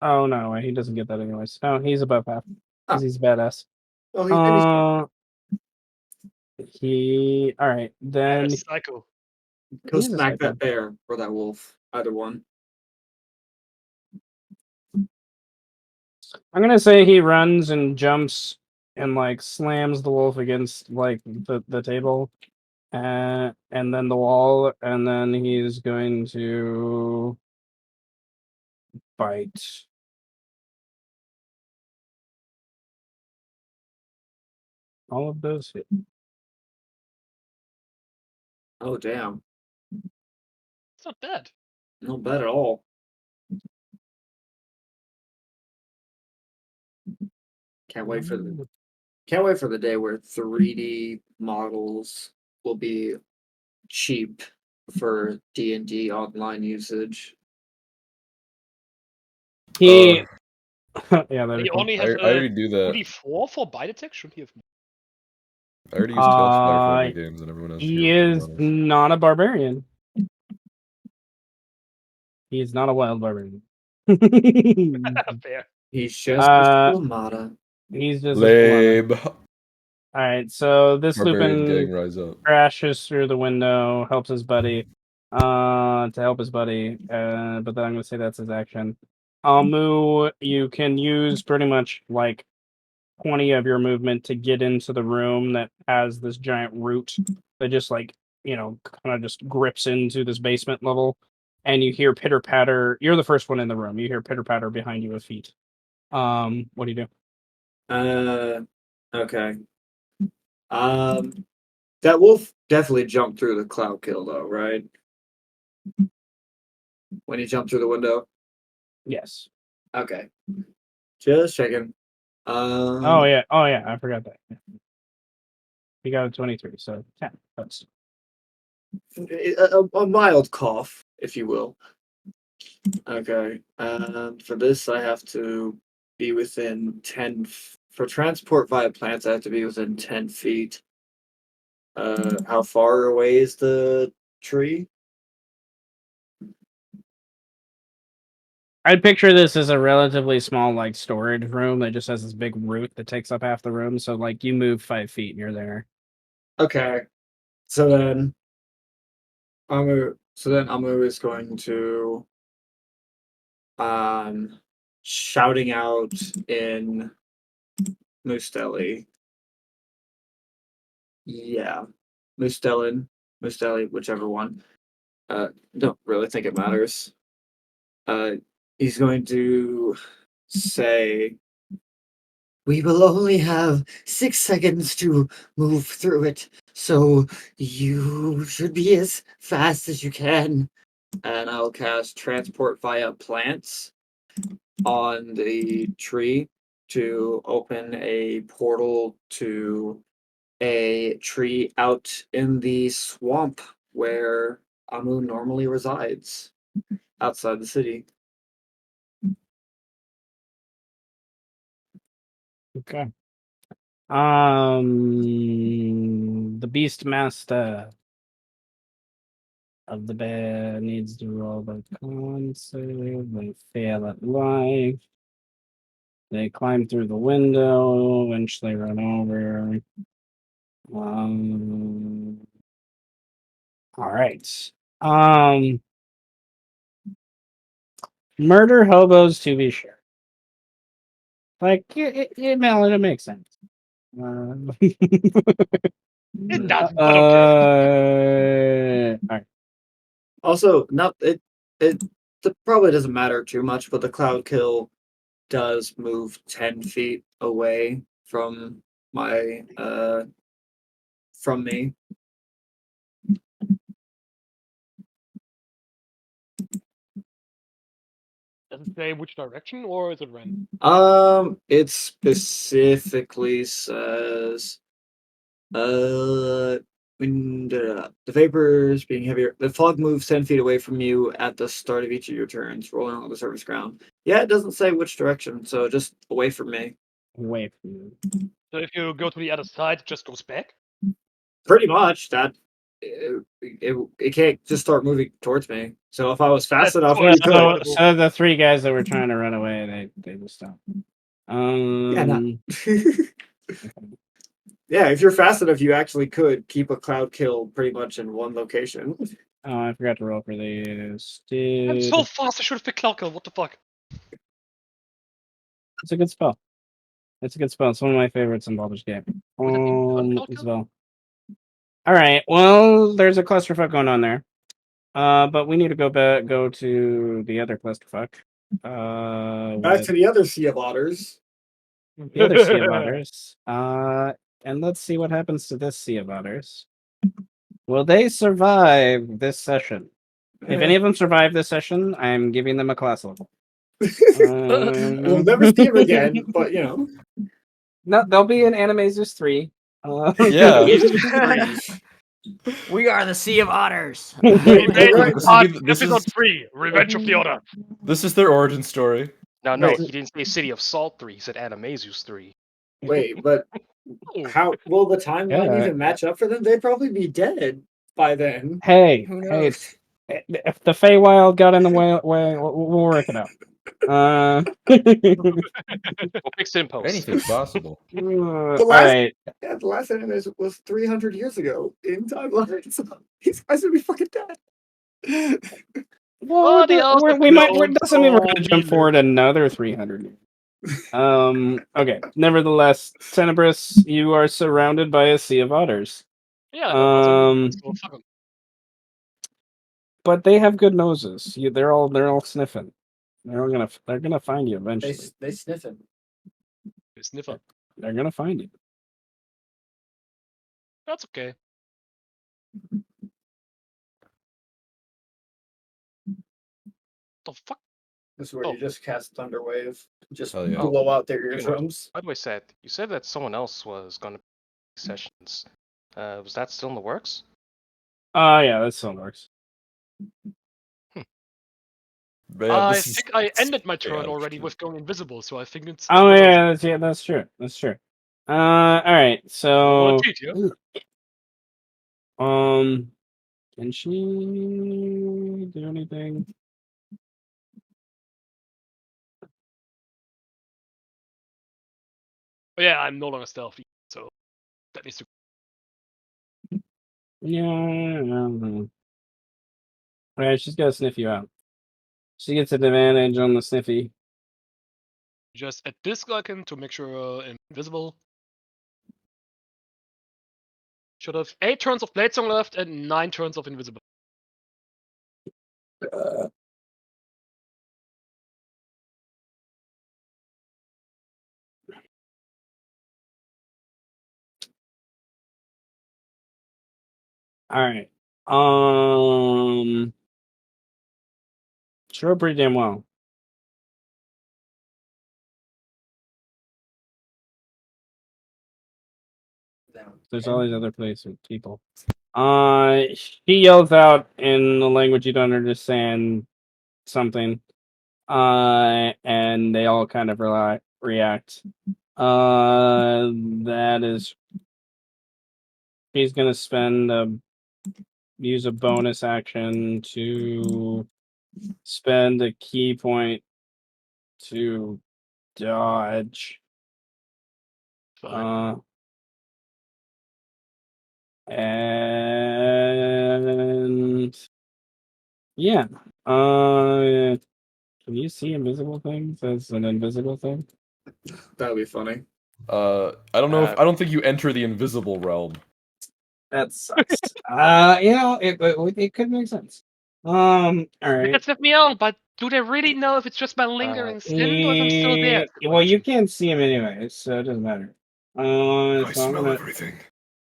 Speaker 2: Oh no, he doesn't get that anyways. Oh, he's above half because he's badass.
Speaker 4: Well, he's
Speaker 2: All right.
Speaker 3: And a
Speaker 2: Then
Speaker 3: psycho.
Speaker 4: go
Speaker 2: he is a
Speaker 4: smack
Speaker 2: psycho.
Speaker 4: that bear or that wolf. Either one.
Speaker 2: I'm gonna say he runs and jumps and like slams the wolf against like the table, and then the wall, and then he's going to bite. All of those hit.
Speaker 4: Oh damn.
Speaker 3: It's not bad.
Speaker 4: Not bad at all. Can't wait for the day where 3D models will be cheap for D&D online usage.
Speaker 2: He yeah, that'd
Speaker 3: He
Speaker 2: be cool.
Speaker 3: only
Speaker 6: I
Speaker 3: has
Speaker 6: already do that.
Speaker 3: 2d4 for bite attack. Should he have more?
Speaker 6: I already use Chaos Fire for other games, and everyone else.
Speaker 2: He is not a barbarian. He is not a wild barbarian.
Speaker 3: Fair.
Speaker 4: He's just a Squamata.
Speaker 2: He's just a
Speaker 6: Lame.
Speaker 2: All right, so this
Speaker 6: Barbarian gang
Speaker 2: Lupin
Speaker 6: rise up.
Speaker 2: crashes through the window, helps his buddy, to help his buddy. But then I'm gonna say that's his action. Almu, you can use pretty much like 20 of your movement to get into the room that has this giant root that just like kind of just grips into this basement level, and you hear pitter patter. You're the first one in the room. You hear pitter patter behind you with feet. What do you do?
Speaker 4: Okay. That wolf definitely jumped through the cloud kill though, right? When he jumped through the window?
Speaker 2: Yes.
Speaker 4: Okay. Just checking.
Speaker 2: Oh yeah, I forgot that. He got a 23, so 10. That's
Speaker 4: a mild cough, if you will. Okay. For this, I have to be within 10. For transport via plants, I have to be within 10 feet. How far away is the tree?
Speaker 2: I'd picture this as a relatively small, like, storage room that just has this big root that takes up half the room. So, like, you move 5 feet and you're there.
Speaker 4: Okay. So then, Amu is going to shouting out in Musteli. Yeah. Musteli, whichever one. Don't really think it matters. He's going to say, "We will only have 6 seconds to move through it, so you should be as fast as you can." And I'll cast Transport via Plants on the tree to open a portal to a tree out in the swamp where Amu normally resides, outside the city.
Speaker 2: Okay. The Beast Master of the bear needs to roll the con save. They fail at life. They climb through the window, eventually run over. All right. Murder hobos to be sure. Like it makes sense.
Speaker 3: It doesn't, but okay.
Speaker 2: All right.
Speaker 4: Also, not it probably doesn't matter too much, but the cloud kill does move 10 feet away from my from me.
Speaker 3: Does it say which direction or is it random?
Speaker 4: It specifically says when the vapors being heavier, the fog moves 10 feet away from you at the start of each of your turns, rolling on the surface ground. Yeah, it doesn't say which direction, so just away from me.
Speaker 2: Away from you.
Speaker 3: So if you go to the other side, it just goes back?
Speaker 4: Pretty much that it can't just start moving towards me. So if I was fast enough,
Speaker 2: Yeah,
Speaker 4: you could.
Speaker 2: so the three guys that were trying to run away, they just stopped.
Speaker 4: Yeah, yeah, if you're fast enough, you actually could keep a cloud kill pretty much in one location.
Speaker 2: Oh, I forgot to roll for these.
Speaker 3: I'm so fast, I should have picked Cloud Kill, what the fuck?
Speaker 2: It's a good spell. It's a good spell. It's one of my favorites in Baldur's Gate. As well. All right. Well, there's a clusterfuck going on there. But we need to go to the other clusterfuck.
Speaker 4: Back to the other Sea of Otters.
Speaker 2: The other Sea of Otters. And let's see what happens to this Sea of Otters. Will they survive this session? If any of them survive this session, I'm giving them a class level.
Speaker 4: We'll never see him again, but you know.
Speaker 2: No, they'll be in Animaesus 3.
Speaker 6: Yeah.
Speaker 1: We are the Sea of Otters.
Speaker 3: Episode 3, Revenge of the Otter.
Speaker 6: This is their origin story.
Speaker 5: No, he didn't say City of Salt 3. He said Animaesus 3.
Speaker 4: Wait, but how will the timeline even match up for them? They'd probably be dead by then.
Speaker 2: Hey,
Speaker 4: who knows?
Speaker 2: If the Feywild got in the way, we'll work it out.
Speaker 5: We'll fix it in post.
Speaker 6: Anything's possible.
Speaker 4: The last anime was 300 years ago in timeline, so these guys would be fucking dead.
Speaker 2: Well, we might. Doesn't mean we're going to jump forward another 300 years. Okay. Nevertheless, Tenebris, you are surrounded by a sea of otters.
Speaker 3: Yeah.
Speaker 2: But they have good noses. They're all sniffing. They're gonna find you eventually.
Speaker 4: They sniff him.
Speaker 3: They sniff him.
Speaker 2: They're gonna find you.
Speaker 3: That's okay. The fuck?
Speaker 4: This is where you just cast Thunderwave. Just
Speaker 6: yeah.
Speaker 4: blow out their eardrums.
Speaker 5: By the way, Seth, you said that someone else was going to sessions. Was that still in the works?
Speaker 2: Yeah, that still works.
Speaker 3: I think I ended my turn already with going invisible, so I think it's.
Speaker 2: Oh yeah, that's true. That's true. All right. So, can she do anything?
Speaker 3: Oh, yeah, I'm no longer stealthy, so that needs to.
Speaker 2: Yeah. All right, she's gotta sniff you out. She gets an advantage on the sniffy.
Speaker 3: Just at this second to make sure I'm invisible. Should have 8 turns of Blade Song left and 9 turns of invisible.
Speaker 2: All right. Sure, pretty damn well. There's all these other places, people. She yells out in the language you don't understand something. And they all kind of react. That is, she's gonna use a bonus action to spend a key point to dodge. And Yeah. Can you see invisible things as an invisible thing?
Speaker 4: That would be funny.
Speaker 6: I don't know if I don't think you enter the invisible realm.
Speaker 2: That sucks. It could make sense. All right.
Speaker 3: That's with me on, but do they really know if it's just my lingering scent or if I'm still there?
Speaker 2: Well, you can't see him anyway, so it doesn't matter.
Speaker 6: I smell everything.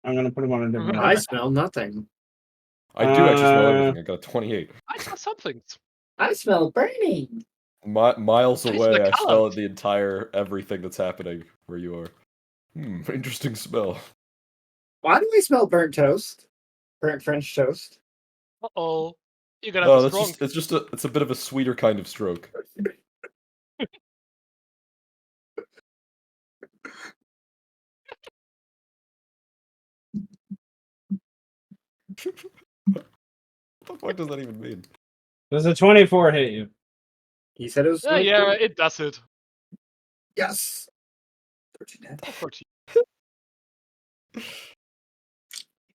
Speaker 2: I'm gonna put him on a different.
Speaker 4: I smell nothing.
Speaker 6: I do actually smell everything. I got a 28.
Speaker 3: I smell some things.
Speaker 4: I smell burning.
Speaker 6: Miles
Speaker 3: Taste
Speaker 6: away,
Speaker 3: the
Speaker 6: I
Speaker 3: color.
Speaker 6: smell the entire everything that's happening where you are. Interesting smell.
Speaker 4: Why do we smell burnt toast? Burnt French toast.
Speaker 3: Uh-oh. You're gonna
Speaker 6: Oh,
Speaker 3: have
Speaker 6: that's
Speaker 3: strong.
Speaker 6: it's a bit of a sweeter kind of stroke. What the fuck does that even mean?
Speaker 2: Does a 24 hit you?
Speaker 4: He said it was.
Speaker 3: Yeah, it does it.
Speaker 4: Yes.
Speaker 3: 14.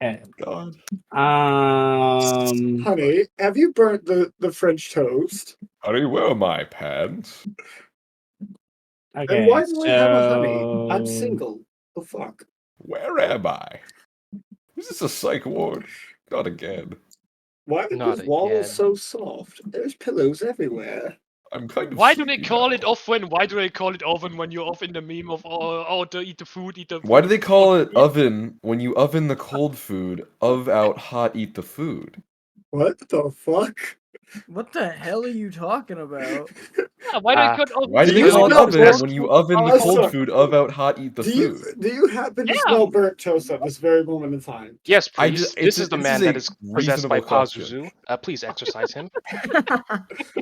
Speaker 2: Okay.
Speaker 6: God.
Speaker 4: Honey, have you burnt the French toast?
Speaker 6: Honey, where are my pants?
Speaker 2: Okay.
Speaker 4: And why do I have a honey? I'm single. The fuck?
Speaker 6: Where am I? Is this a psych ward? Not again.
Speaker 4: Why are
Speaker 5: Not
Speaker 4: these walls
Speaker 5: again.
Speaker 4: so soft? There's pillows everywhere.
Speaker 6: I'm kind of
Speaker 3: Why do they
Speaker 6: sleepy
Speaker 3: call
Speaker 6: now.
Speaker 3: it oven? Why do they call it oven when you're off in the meme of eat the food, eat the food?
Speaker 6: Why do they call it oven when you oven the cold food, out hot eat the food?
Speaker 4: What the fuck?
Speaker 1: What the hell are you talking about?
Speaker 3: Yeah, why do they call it oven?
Speaker 6: Why do
Speaker 4: Do
Speaker 6: they
Speaker 4: you
Speaker 6: call it
Speaker 4: smell
Speaker 6: oven
Speaker 4: burnt-
Speaker 6: when you oven the cold food, out hot eat the
Speaker 4: Do you
Speaker 6: food?
Speaker 4: do you happen to
Speaker 3: Yeah.
Speaker 4: smell burnt toast at this very moment in time?
Speaker 5: Yes,
Speaker 6: I
Speaker 5: please.
Speaker 6: just-
Speaker 5: This
Speaker 6: it's
Speaker 5: is the
Speaker 6: this
Speaker 5: man
Speaker 6: is a
Speaker 5: that is possessed by
Speaker 6: reasonable question.
Speaker 5: Pazuzu. Please exorcise him.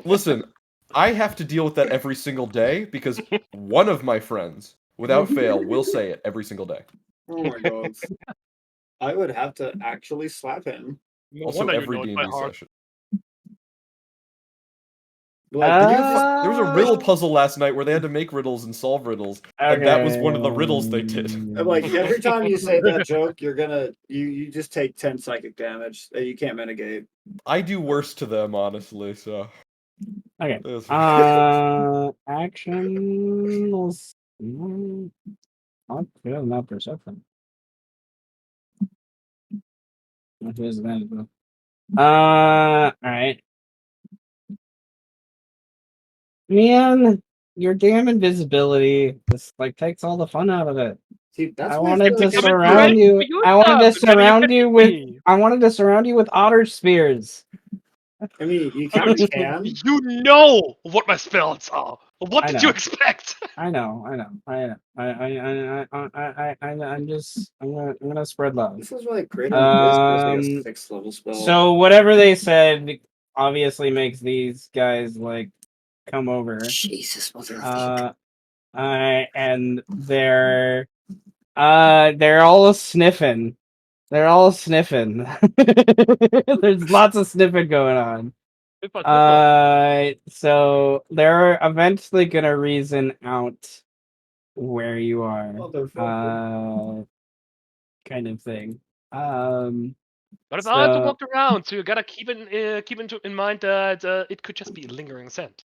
Speaker 6: Listen, I have to deal with that every single day because one of my friends, without fail, will say it every single day.
Speaker 4: Oh my god. I would have to actually slap him.
Speaker 3: No
Speaker 6: Also,
Speaker 3: wonder you
Speaker 6: every
Speaker 3: know it
Speaker 6: D&D
Speaker 3: by heart.
Speaker 6: session.
Speaker 4: Like, did you
Speaker 6: There was a riddle puzzle last night where they had to make riddles and solve riddles, and that was one of the riddles they did.
Speaker 4: like every time you say that joke, you're gonna you just take 10 psychic damage that you can't mitigate.
Speaker 6: I do worse to them, honestly. So
Speaker 2: Okay.
Speaker 6: That's-
Speaker 2: Actions. Not good, not perception. What is that? All right. Man, your damn invisibility just like takes all the fun out of it.
Speaker 4: See, that's
Speaker 2: I
Speaker 4: why
Speaker 2: wanted to
Speaker 3: Give it
Speaker 2: surround
Speaker 3: credit
Speaker 2: you.
Speaker 3: for your
Speaker 2: I wanted to
Speaker 3: stuff, and then you
Speaker 2: surround
Speaker 3: can
Speaker 2: you
Speaker 3: hit
Speaker 2: with.
Speaker 3: me.
Speaker 2: I wanted to surround you with otter spears.
Speaker 4: I mean, you kind of can.
Speaker 3: You know what my spells are. What
Speaker 2: I
Speaker 3: did you
Speaker 2: know.
Speaker 3: expect?
Speaker 2: I'm gonna spread love.
Speaker 4: This is like great invisible, like a 6th level spell.
Speaker 2: So whatever they said obviously makes these guys like come over.
Speaker 4: Jesus, motherfucker.
Speaker 2: And they're all sniffing. They're all sniffing. There's lots of sniffing going on. So they're eventually gonna reason out where you are. Kind of thing.
Speaker 3: But if I had to walk around, so you gotta keep in mind that it could just be a lingering scent.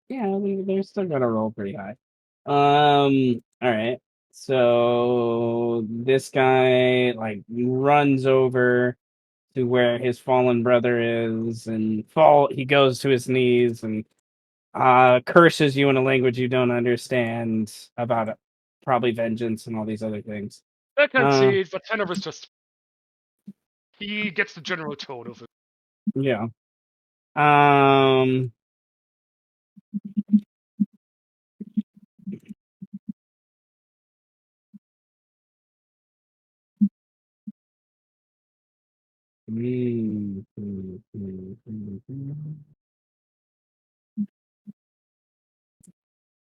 Speaker 2: Yeah, they're still gonna roll pretty high. All right. So this guy like runs over to where his fallen brother is and he goes to his knees and curses you in a language you don't understand about it. Probably vengeance and all these other things.
Speaker 3: I can see it, but Tenor is just he gets the general tone of it.
Speaker 2: Yeah.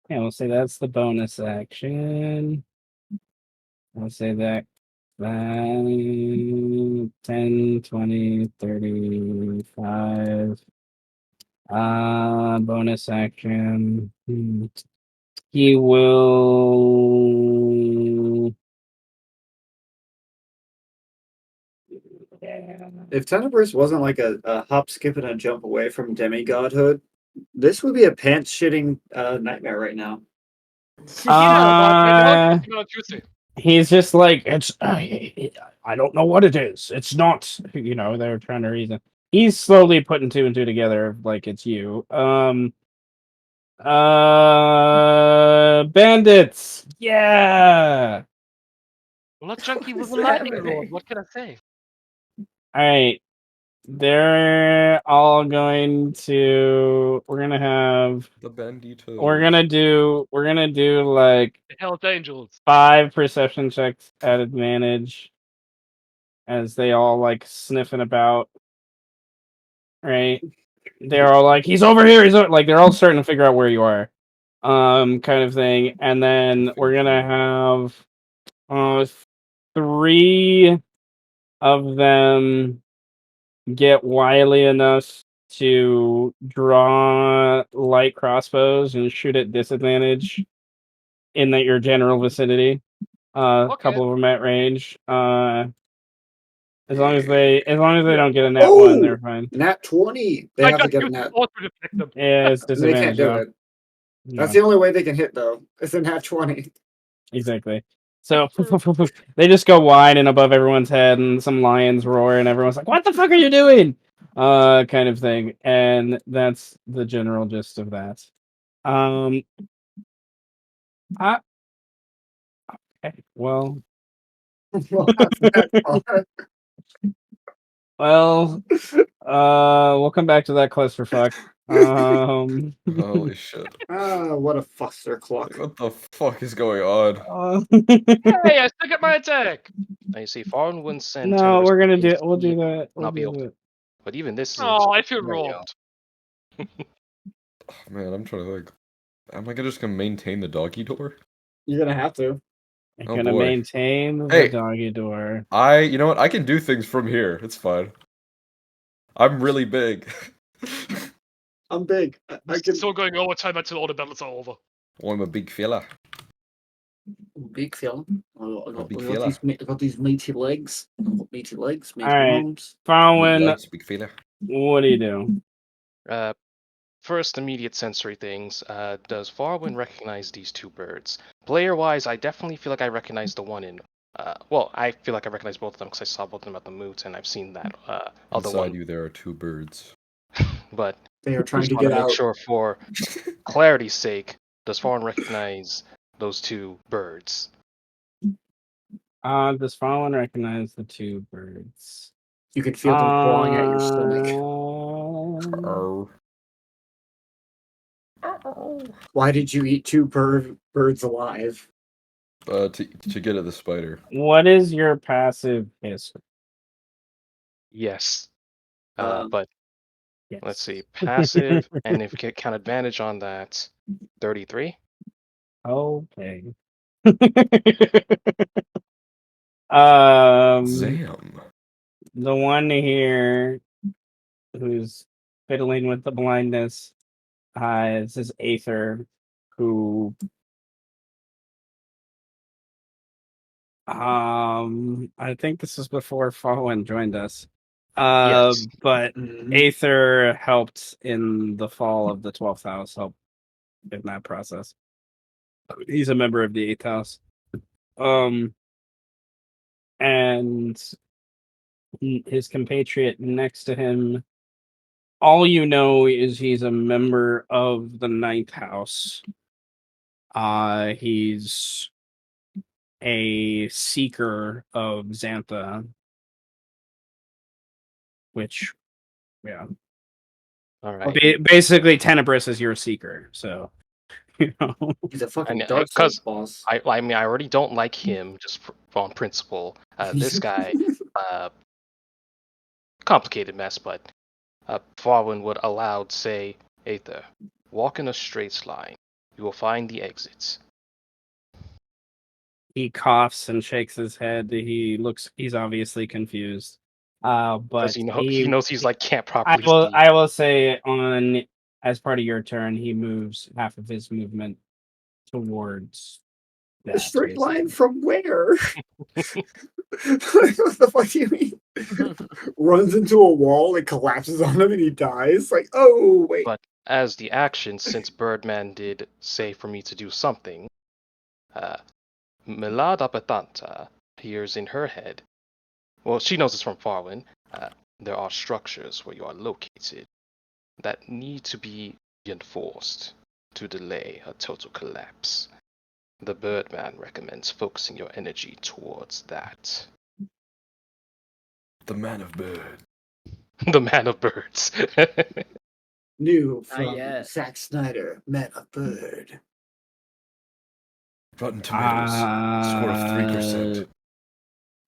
Speaker 2: Yeah, we'll say that's the bonus action. I'll say that 10, 20, 35. Bonus action. He will.
Speaker 4: If Tenebris wasn't like a hop, skip, and a jump away from demigodhood, this would be a pants shitting nightmare right now.
Speaker 2: He's just like, it's. I don't know what it is. It's not. They're trying to reason. He's slowly putting two and two together, like it's you. Bandits. Yeah.
Speaker 3: Well, that junkie was a lightning lord. What can I say?
Speaker 2: All right. They're all going to. We're gonna have
Speaker 6: the bandito.
Speaker 2: We're gonna do like
Speaker 3: The Hell's Angels.
Speaker 2: 5 perception checks at advantage as they all like sniffing about. Right? They're all like, he's over here. Like they're all starting to figure out where you are, kind of thing. And then we're gonna have 3 of them get wily enough to draw light crossbows and shoot at disadvantage in your general vicinity. A couple of them at range. As long as they don't get a nat 1, they're fine.
Speaker 4: Nat 20. They have to get a nat.
Speaker 2: Yeah, it's
Speaker 4: They can't
Speaker 2: disadvantage.
Speaker 4: do it. That's the only way they can hit, though. It's a nat 20.
Speaker 2: Exactly. So they just go wide and above everyone's head, and some lions roar, and everyone's like, "What the fuck are you doing?" Kind of thing. And that's the general gist of that. Okay. Well, we'll come back to that clusterfuck.
Speaker 6: Holy shit.
Speaker 4: What a clustercluck.
Speaker 6: What the fuck is going on?
Speaker 3: Hey, I still get my attack.
Speaker 5: Now you see, Farn wouldn't send.
Speaker 2: No, we'll do that.
Speaker 5: Not be able to. But even this is.
Speaker 3: Oh, I feel robbed.
Speaker 6: Oh, man, I'm trying to think. Am I just gonna maintain the doggy door?
Speaker 4: You're gonna have to.
Speaker 2: You're gonna maintain the doggy door.
Speaker 6: You know what? I can do things from here. It's fine. I'm really big.
Speaker 4: I'm big. I can
Speaker 3: still going overtime until all the battles are over.
Speaker 6: Oh, I'm a big fella.
Speaker 4: Big fella. I got these meaty legs. Meaty
Speaker 2: arms. Following.
Speaker 6: Big fella.
Speaker 2: What do you do?
Speaker 5: First, immediate sensory things. Does Farwin recognize these 2 birds? Player-wise, I definitely feel like I recognize the one in. I feel like I recognize both of them because I saw both of them at the moot, and I've seen that other one.
Speaker 6: Inside you, there are 2 birds.
Speaker 5: But
Speaker 4: they are trying to get out.
Speaker 5: Make sure, for clarity's sake, does Farwin recognize those 2 birds?
Speaker 2: Does Farwin recognize the 2 birds?
Speaker 4: You can feel them clawing at your stomach. Why did you eat 2 birds alive?
Speaker 6: To get at the spider.
Speaker 2: What is your passive history?
Speaker 5: Yes. But yes. Let's see. Passive, and if you can count advantage on that, 33.
Speaker 2: Okay.
Speaker 6: Zam.
Speaker 2: The one here who's fiddling with the blindness is this Aether, who I think this is before Farwin joined us.
Speaker 5: Yes.
Speaker 2: But Aether helped in the fall of the 12th house, helped in that process. He's a member of the 8th house. And his compatriot next to him, all you know is he's a member of the 9th house. He's a seeker of Xantha, which, yeah.
Speaker 5: All right.
Speaker 2: Basically, Tenebris is your seeker, so you know.
Speaker 4: He's a fucking dark boss.
Speaker 5: I mean, I already don't like him just on principle. This guy, complicated mess, but Farwin would allow, say, Aether, walk in a straight line. You will find the exits.
Speaker 2: He coughs and shakes his head. He's obviously confused. But
Speaker 5: he knows he's like can't properly speak.
Speaker 2: I will say, as part of your turn, he moves half of his movement towards
Speaker 4: that, a straight line from where? What the fuck do you mean? runs into a wall, it collapses on him, and he dies. Like, oh wait.
Speaker 5: But as the action, since Birdman did say for me to do something, Milada Patanta appears in her head. Well, she knows it's from Farwin. There are structures where you are located that need to be reinforced to delay a total collapse. The Birdman recommends focusing your energy towards that.
Speaker 6: The man of bird.
Speaker 5: The man of birds.
Speaker 4: New from
Speaker 1: yet.
Speaker 4: Zack Snyder, Man of Bird.
Speaker 6: Rotten Tomatoes. Score of 3%.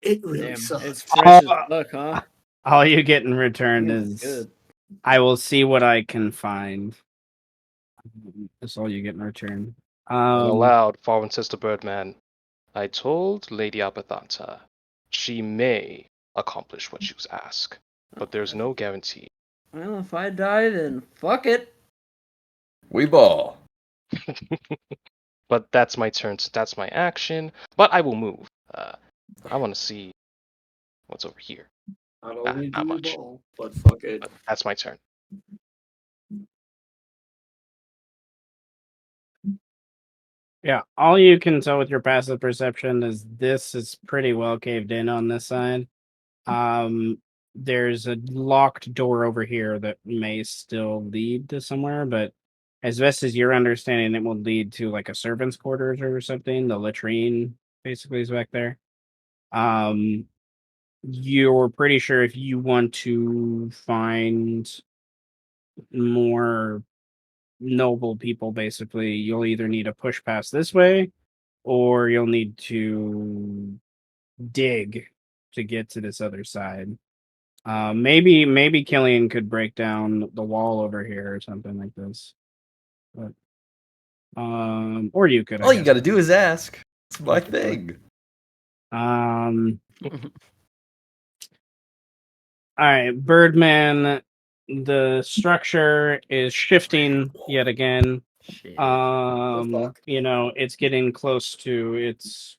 Speaker 4: It really
Speaker 1: Damn,
Speaker 4: sucks.
Speaker 1: it's fresh as fuck, huh?
Speaker 2: All you get in return
Speaker 1: It's
Speaker 2: is
Speaker 1: good.
Speaker 2: I will see what I can find. That's all you get in return.
Speaker 5: Aloud, Farwin says to Birdman, I told Lady Abathanta she may accomplish what she was asked, but there's no guarantee.
Speaker 1: Well, if I die, then fuck it.
Speaker 6: We ball.
Speaker 5: But that's my turn, so that's my action. But I will move. I want to see what's over here.
Speaker 4: Not only
Speaker 5: not
Speaker 4: do you
Speaker 5: much.
Speaker 4: ball, but fuck it.
Speaker 5: But that's my turn.
Speaker 2: Yeah, all you can tell with your passive perception is this is pretty well caved in on this side. There's a locked door over here that may still lead to somewhere, but as best as you're understanding, it will lead to like a servant's quarters or something. The latrine basically is back there. You're pretty sure if you want to find more noble people, basically, you'll either need to push past this way or you'll need to dig to get to this other side. Maybe Killian could break down the wall over here or something like this. But or you could.
Speaker 6: All you gotta do is ask. It's my thing.
Speaker 2: All right, Birdman. The structure is shifting yet again.
Speaker 1: Shit.
Speaker 2: You know, it's getting close to its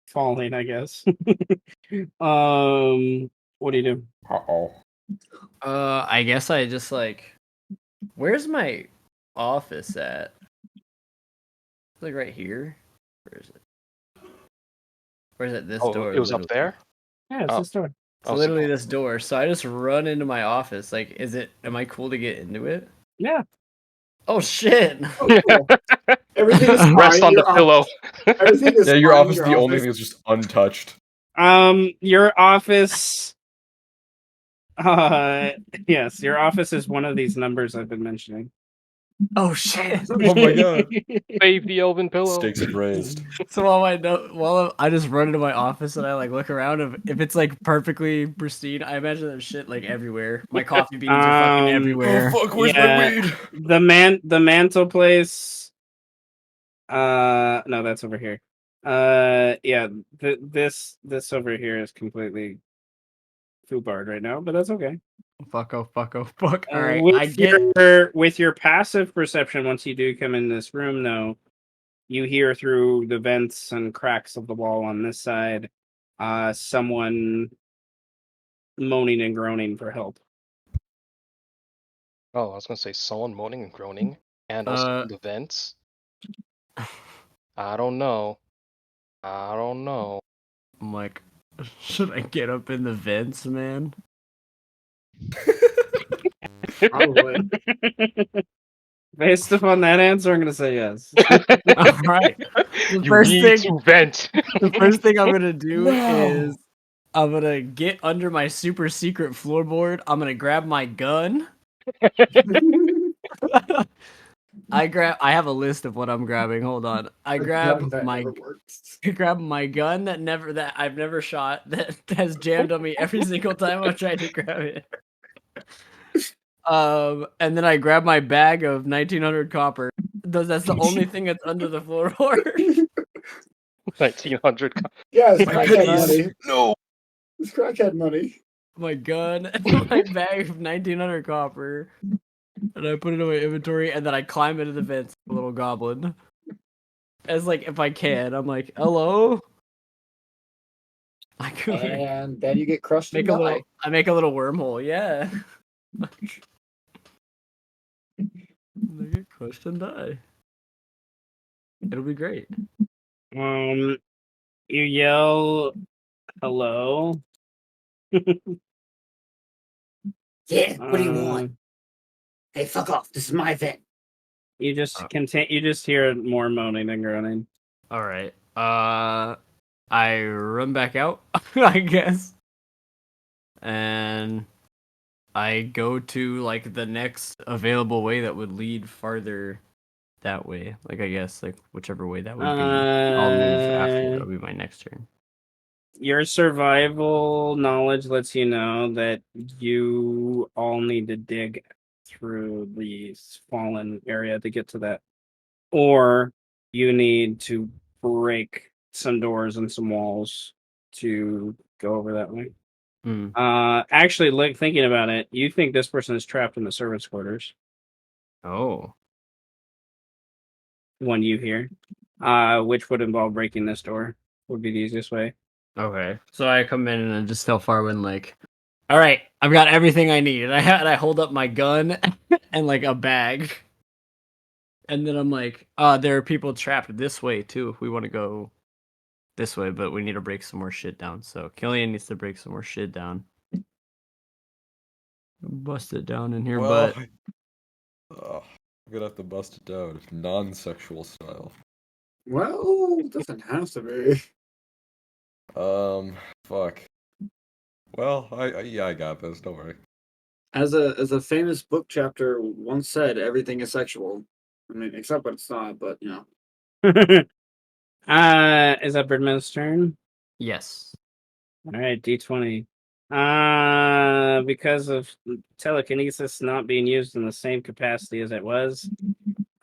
Speaker 2: falling, I guess. What do you do?
Speaker 6: Uh-oh.
Speaker 1: I guess I just like. Where's my office at? It's like right here. Where is it? Where's it? This door.
Speaker 5: It was up there?
Speaker 2: Yeah, it's this door.
Speaker 1: It's literally this door. So I just run into my office. Like, am I cool to get into it?
Speaker 2: Yeah.
Speaker 1: Oh shit!
Speaker 4: Oh, cool. Everything is fine.
Speaker 5: Rest on the pillow.
Speaker 4: Everything is
Speaker 6: Yeah, your
Speaker 4: fine.
Speaker 6: office is the only thing that's just untouched.
Speaker 2: Your office. Yes, your office is one of these numbers I've been mentioning.
Speaker 1: Oh shit!
Speaker 6: Oh my god.
Speaker 5: Save the elven pillow.
Speaker 6: Stakes are raised.
Speaker 1: So while I just run into my office and I like look around, if it's like perfectly pristine, I imagine there's shit like everywhere. My coffee beans are fucking everywhere.
Speaker 6: Oh fuck, where's my weed?
Speaker 2: The mantle place. No, that's over here. Yeah, this over here is completely foobarred right now, but that's okay.
Speaker 1: Fuck, oh fuck, oh fuck. All right,
Speaker 2: with your passive perception, once you do come in this room, though, you hear through the vents and cracks of the wall on this side, someone moaning and groaning for help.
Speaker 5: Oh, I was gonna say someone moaning and groaning, and also the vents. I don't know.
Speaker 1: I'm like, should I get up in the vents, man?
Speaker 4: Probably.
Speaker 2: Based upon that answer, I'm gonna say yes.
Speaker 1: All right. The first thing I'm gonna do is I'm gonna get under my super secret floorboard. I'm gonna grab my gun. I have a list of what I'm grabbing. Hold on. I grab my gun that I've never shot that has jammed on me every single time I've tried to grab it. And then I grab my bag of 1900 copper. That's the only thing that's under the floorboard.
Speaker 5: 1900 copper.
Speaker 4: Yeah, it's crackhead money.
Speaker 6: No.
Speaker 4: It's crackhead money.
Speaker 1: My gun and my bag of 1900 copper. And I put it in my inventory, and then I climb into the vents, a little goblin. As like, if I can, I'm like, hello?
Speaker 4: And then you get crushed and die.
Speaker 1: I make a little wormhole, yeah. They get crushed and die. It'll be great.
Speaker 2: You yell hello.
Speaker 4: Yeah, what do you want? Hey, fuck off. This is my event.
Speaker 2: You just you just hear more moaning and groaning.
Speaker 1: All right. I run back out, I guess. And I go to like the next available way that would lead farther that way. Like I guess like whichever way that would be. I'll move after. That'll be my next turn.
Speaker 2: Your survival knowledge lets you know that you all need to dig through the fallen area to get to that. Or you need to break some doors and some walls to go over that way. Actually, thinking about it, you think this person is trapped in the servants' quarters.
Speaker 1: Oh.
Speaker 2: One you hear. Which would involve breaking this door. Would be the easiest way.
Speaker 1: Okay. So I come in and I just tell Farwin like, all right, I've got everything I need. And I hold up my gun and like a bag. And then I'm like, there are people trapped this way too if we want to go this way, but we need to break some more shit down. So Killian needs to break some more shit down. Bust it down in here,
Speaker 6: well,
Speaker 1: but
Speaker 6: I'm gonna have to bust it down non-sexual style.
Speaker 4: Well, it doesn't have to be.
Speaker 6: Fuck. Well, I got this. Don't worry.
Speaker 4: As a famous book chapter once said, everything is sexual. I mean, except when it's not, but you know.
Speaker 2: Is that Birdman's turn?
Speaker 1: yes.
Speaker 2: All right, D20. Because of telekinesis not being used in the same capacity as it was,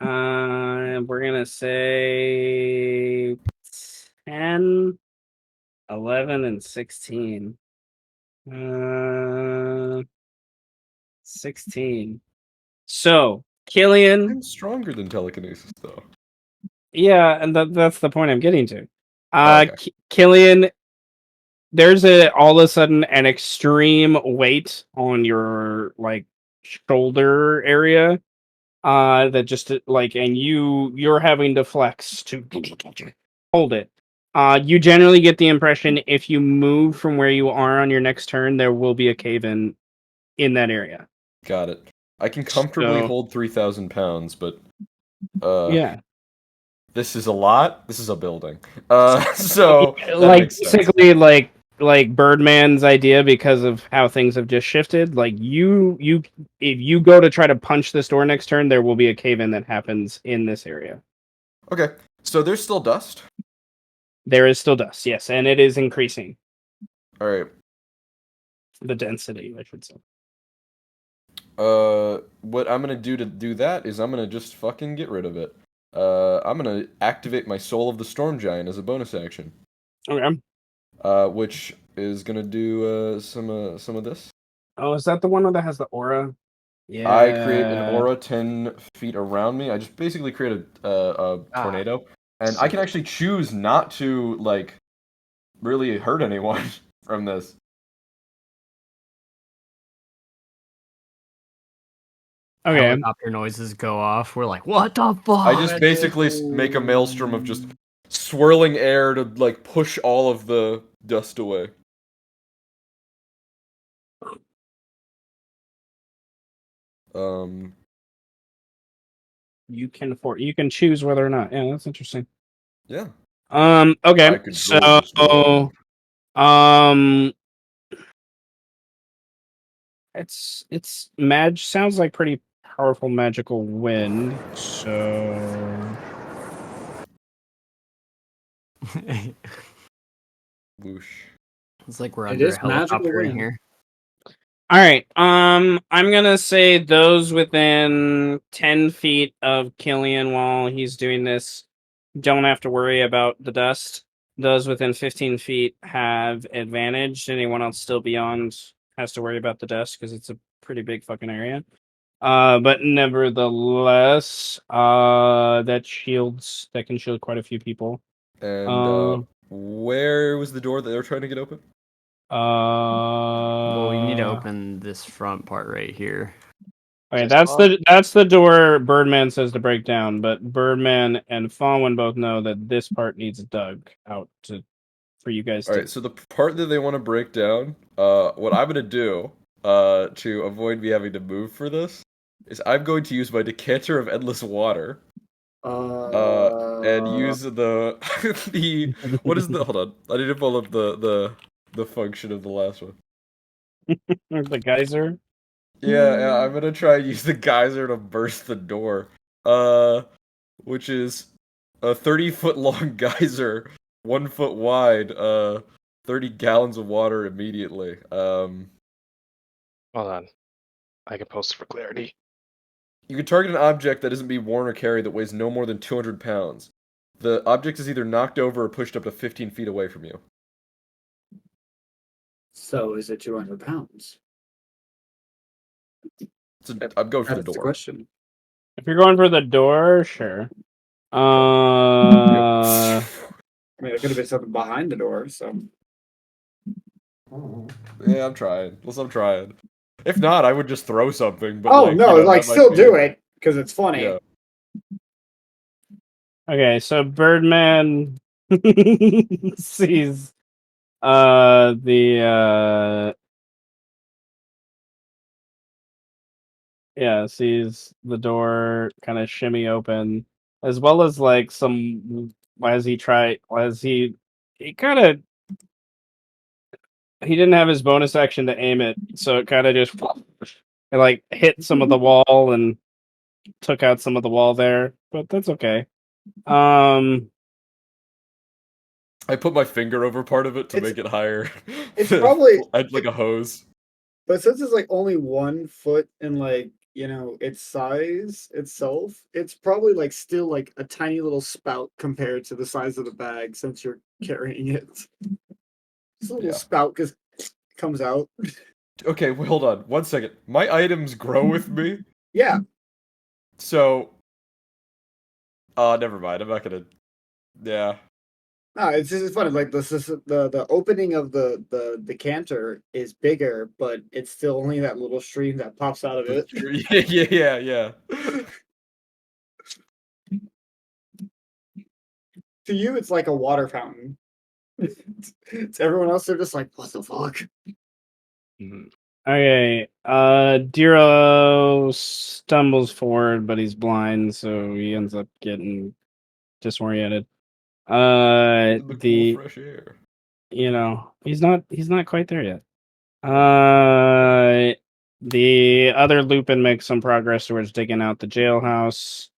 Speaker 2: we're gonna say 10, 11, and 16. 16. So, Killian.
Speaker 6: I'm stronger than telekinesis, though.
Speaker 2: Yeah, and that's the point I'm getting to.
Speaker 6: Okay.
Speaker 2: Killian, there's all of a sudden an extreme weight on your like shoulder area. That just like, and you're having to flex to hold it. You generally get the impression if you move from where you are on your next turn, there will be a cave in that area.
Speaker 6: Got it. I can comfortably hold 3,000 pounds, but
Speaker 2: yeah,
Speaker 6: this is a lot. This is a building. So
Speaker 2: like basically like Birdman's idea, because of how things have just shifted. Like you if you go to try to punch this door next turn, there will be a cave in that happens in this area.
Speaker 6: Okay, so there's still dust.
Speaker 2: There is still dust, yes, and it is increasing.
Speaker 6: All right.
Speaker 2: The density, I should say.
Speaker 6: What I'm gonna do to do that is I'm gonna just fucking get rid of it. I'm gonna activate my Soul of the Storm Giant as a bonus action.
Speaker 2: Okay.
Speaker 6: Which is gonna do some of this.
Speaker 2: Oh, is that the one that has the aura? Yeah.
Speaker 6: I create an aura 10 feet around me. I just basically create a tornado, and I can actually choose not to like really hurt anyone from this.
Speaker 2: Okay.
Speaker 1: Helicopter noises go off. We're like, what the fuck?
Speaker 6: I just basically make a maelstrom of just swirling air to like push all of the dust away.
Speaker 2: You can choose whether or not. Yeah, that's interesting.
Speaker 6: Yeah.
Speaker 2: Okay. So it's sounds like pretty powerful magical wind. So
Speaker 6: whoosh.
Speaker 1: It's like we're under a helicopter in here.
Speaker 2: All right. I'm gonna say those within 10 feet of Killian while he's doing this don't have to worry about the dust. Those within 15 feet have advantage. Anyone else still beyond has to worry about the dust because it's a pretty big fucking area. But nevertheless, that can shield quite a few people.
Speaker 6: And Where was the door that they were trying to get open?
Speaker 1: Well, we need to open this front part right here.
Speaker 2: Okay, that's the door Birdman says to break down, but Birdman and Fawn both know that this part needs dug out for you guys
Speaker 6: All
Speaker 2: to.
Speaker 6: right, so the part that they want to break down, what I'm gonna do, to avoid me having to move for this, is I'm going to use my decanter of endless water, and use the what is the hold on, I need to pull up the function of the last one.
Speaker 2: The geyser.
Speaker 6: Yeah, I'm gonna try and use the geyser to burst the door, which is a 30-foot long geyser, 1 foot wide, 30 gallons of water immediately.
Speaker 5: Hold on. I can post it for clarity.
Speaker 6: You can target an object that isn't being worn or carried that weighs no more than 200 pounds. The object is either knocked over or pushed up to 15 feet away from you.
Speaker 4: So is it 200 pounds?
Speaker 6: I'm going for the
Speaker 4: That's the
Speaker 6: door.
Speaker 4: question.
Speaker 2: If you're going for the door, sure.
Speaker 4: I mean, it could have been something behind the door, so.
Speaker 6: Yeah, I'm trying. I'm trying. If not, I would just throw something. But
Speaker 4: Oh, no, like,
Speaker 6: that might
Speaker 4: still
Speaker 6: be...
Speaker 4: do it, because it's funny.
Speaker 6: Yeah.
Speaker 2: Okay, so Birdman sees sees the door kind of shimmy open, as well as like some he kind of he didn't have his bonus action to aim it, so it kind of just it like hit some of the wall and took out some of the wall there, but that's okay.
Speaker 6: I put my finger over part of it to make it higher.
Speaker 4: It's probably
Speaker 6: like a hose.
Speaker 4: But since it's like only 1 foot and like, its size itself, it's probably like still like a tiny little spout compared to the size of the bag since you're carrying it. Just a little spout because it comes out.
Speaker 6: Okay, wait, hold on. 1 second. My items grow with me.
Speaker 4: Yeah.
Speaker 6: So, never mind. I'm not gonna. Yeah.
Speaker 4: No, it's funny. Like the opening of the decanter is bigger, but it's still only that little stream that pops out of it.
Speaker 6: Yeah.
Speaker 4: To you, it's like a water fountain. To everyone else, they're just like, what the fuck?
Speaker 2: Okay, Diro stumbles forward, but he's blind, so he ends up getting disoriented.
Speaker 6: The cool fresh air.
Speaker 2: He's not quite there yet. The other Lupin makes some progress towards digging out the jailhouse.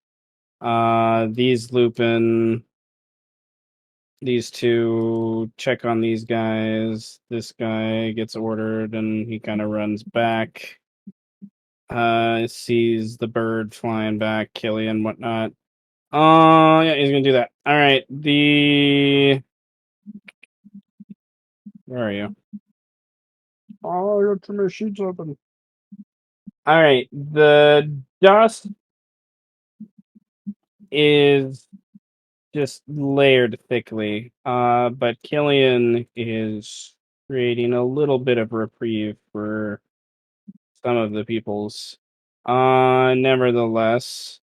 Speaker 2: These two check on these guys. This guy gets ordered and he kind of runs back. Sees the bird flying back, Killian, whatnot. Yeah, he's gonna do that. All right, where are you? Oh, I got too many sheets open. All right, the dust is just layered thickly. But Killian is creating a little bit of reprieve for some of the peoples. Nevertheless,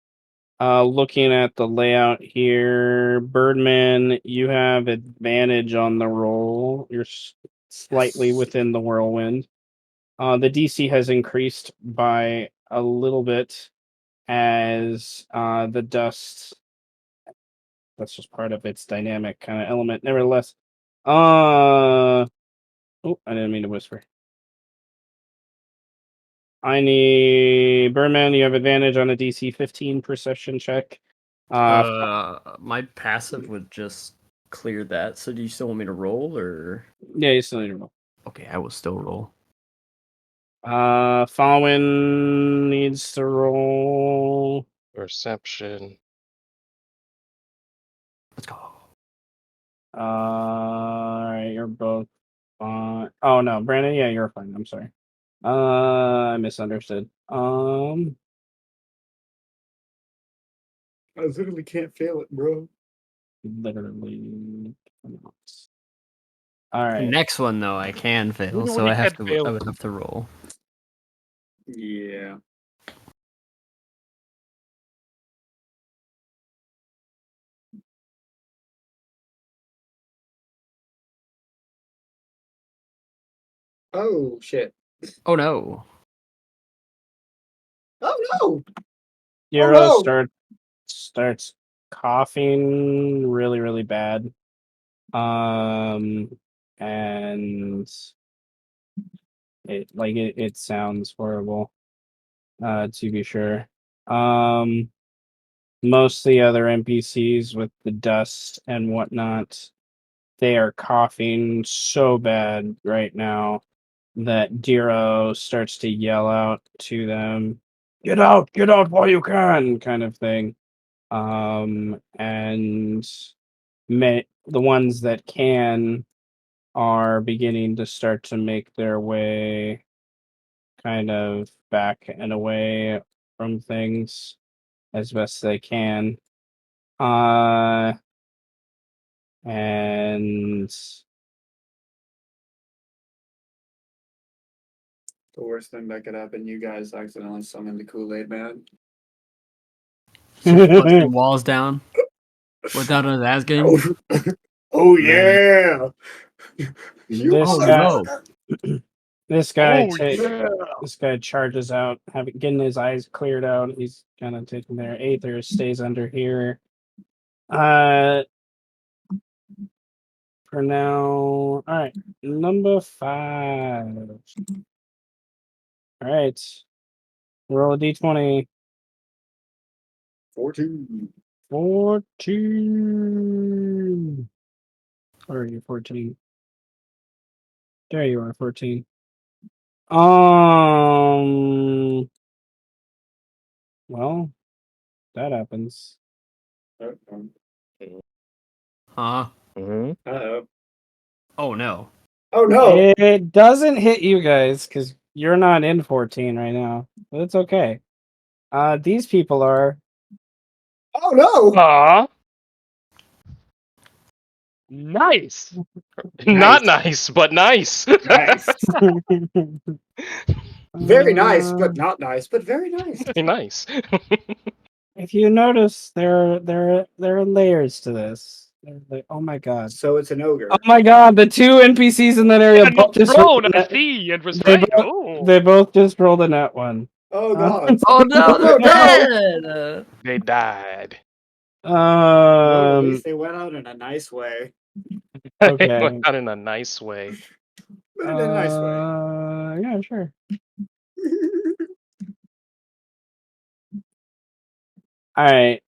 Speaker 2: looking at the layout here, Birdman, you have advantage on the roll. You're slightly within the whirlwind. The DC has increased by a little bit as the dust. That's just part of its dynamic kind of element. Nevertheless, oh, I didn't mean to whisper. I need Birdman. You have advantage on a DC 15 perception check.
Speaker 1: My passive would just clear that. So do you still want me to roll or?
Speaker 2: Yeah, you still need to roll.
Speaker 1: Okay, I will still roll.
Speaker 2: Falwyn needs to roll
Speaker 5: Perception.
Speaker 1: Let's go.
Speaker 2: Alright, you're both fine. Oh no, Brandon, yeah, you're fine. I'm sorry. I misunderstood.
Speaker 4: I literally can't fail it, bro.
Speaker 2: literally cannot.
Speaker 1: The
Speaker 2: All right.
Speaker 1: next one though, I can fail,
Speaker 3: Even
Speaker 1: so
Speaker 3: when you
Speaker 1: I have
Speaker 3: can't
Speaker 1: to.
Speaker 3: fail.
Speaker 1: I would have to roll.
Speaker 4: Yeah. Oh shit.
Speaker 1: Oh no!
Speaker 4: Oh no!
Speaker 2: Hero
Speaker 4: no!
Speaker 2: starts coughing really, really bad. And it sounds horrible, to be sure. Most of the other NPCs with the dust and whatnot, they are coughing so bad right now that Diro starts to yell out to them, get out while you can," kind of thing. And the ones that can are beginning to start to make their way kind of back and away from things as best they can. And
Speaker 4: The worst thing that could happen, you guys accidentally summoned the Kool-Aid Man.
Speaker 1: Just busting walls down without us asking.
Speaker 4: Oh yeah! You
Speaker 2: this
Speaker 1: Oh
Speaker 2: guy,
Speaker 1: no!
Speaker 2: this guy,
Speaker 3: Oh yeah.
Speaker 2: this guy charges out, getting his eyes cleared out. He's kind of taking their Aether, stays under here. For now, all right. Number 5. All right, roll a d20.
Speaker 4: 14.
Speaker 2: 14. Where are you? 14. There you are. 14. Well, that happens.
Speaker 1: Huh?
Speaker 4: Uh-oh.
Speaker 1: Oh no!
Speaker 4: Oh no!
Speaker 2: It doesn't hit you guys because you're not in 14 right now. But it's okay. These people are.
Speaker 4: Oh no!
Speaker 5: Aw,
Speaker 3: Nice.
Speaker 5: not nice, but nice.
Speaker 4: Nice. Very nice,
Speaker 2: Uh,
Speaker 4: but not nice, but very nice.
Speaker 5: Very nice.
Speaker 2: If you notice, there are layers to this. Oh my god!
Speaker 4: So it's an ogre.
Speaker 2: Oh my god! The 2 NPCs in that area
Speaker 3: And
Speaker 2: both
Speaker 3: not
Speaker 2: just
Speaker 3: thrown,
Speaker 2: rolled
Speaker 3: I
Speaker 2: a net.
Speaker 3: see, and
Speaker 2: They
Speaker 3: restrained.
Speaker 2: both,
Speaker 3: Oh.
Speaker 2: they both just rolled a net 1.
Speaker 4: Oh god.
Speaker 1: Oh no!
Speaker 4: Oh,
Speaker 1: They're
Speaker 4: no.
Speaker 1: dead.
Speaker 5: They died.
Speaker 4: Well, at least they went out in a nice way.
Speaker 5: It
Speaker 2: Okay.
Speaker 5: went out in a nice way.
Speaker 4: But in a nice way.
Speaker 2: Yeah, sure. All right.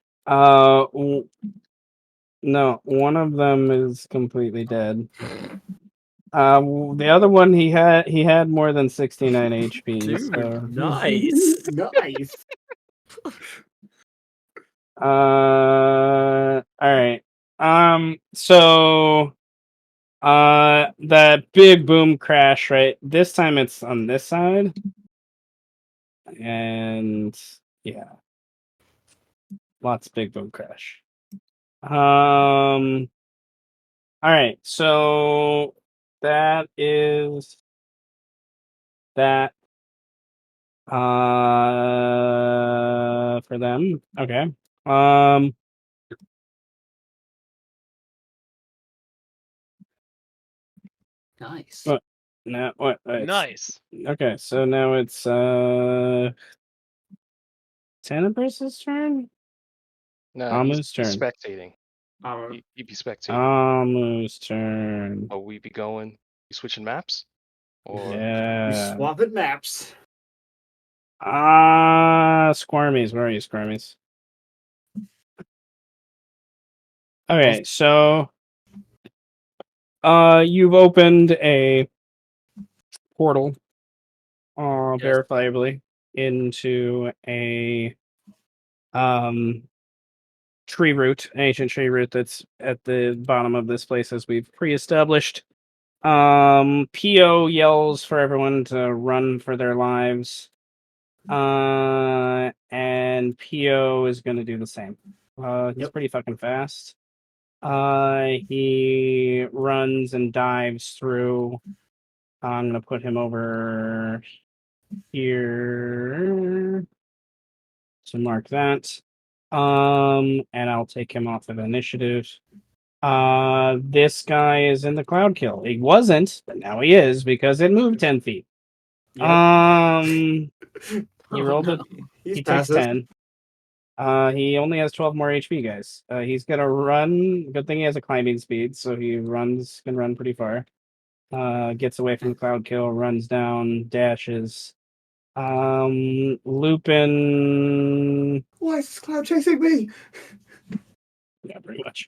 Speaker 2: No, one of them is completely dead. The other one he had more than 69 HP.
Speaker 1: Dude,
Speaker 2: So.
Speaker 1: nice.
Speaker 4: Nice.
Speaker 2: All right. So that big boom crash, right? This time it's on this side. And yeah. Lots of big boom crash. All right, so that is that for them. Okay.
Speaker 1: Nice.
Speaker 2: What? Now what?
Speaker 3: Nice.
Speaker 2: Okay, so now it's Tenebris's turn.
Speaker 5: No,
Speaker 2: Amu's
Speaker 5: he's
Speaker 2: turn.
Speaker 5: spectating. He'd be spectating.
Speaker 2: Amu's turn.
Speaker 5: Are we be going? You switching maps? Or
Speaker 2: Yeah.
Speaker 4: You're swapping maps.
Speaker 2: Squirmies. Where are you, Squirmies? Okay, so you've opened a portal
Speaker 3: Yes.
Speaker 2: verifiably into a tree root, an ancient tree root that's at the bottom of this place as we've pre-established. PO yells for everyone to run for their lives. And PO is gonna do the same. He's pretty fucking fast. He runs and dives through. I'm gonna put him over here to mark that. And I'll take him off of initiative. This guy is in the cloud kill. He wasn't, but now he is because it moved 10 feet.
Speaker 4: Yep.
Speaker 2: He rolled
Speaker 4: no.
Speaker 2: it.
Speaker 4: He's
Speaker 2: He takes
Speaker 4: passive.
Speaker 2: 10. He only has 12 more HP, guys. He's gonna run. Good thing he has a climbing speed, so he can run pretty far. Gets away from the cloud kill, runs down, dashes. Lupin.
Speaker 4: Why is this cloud chasing me?
Speaker 2: Yeah, pretty much.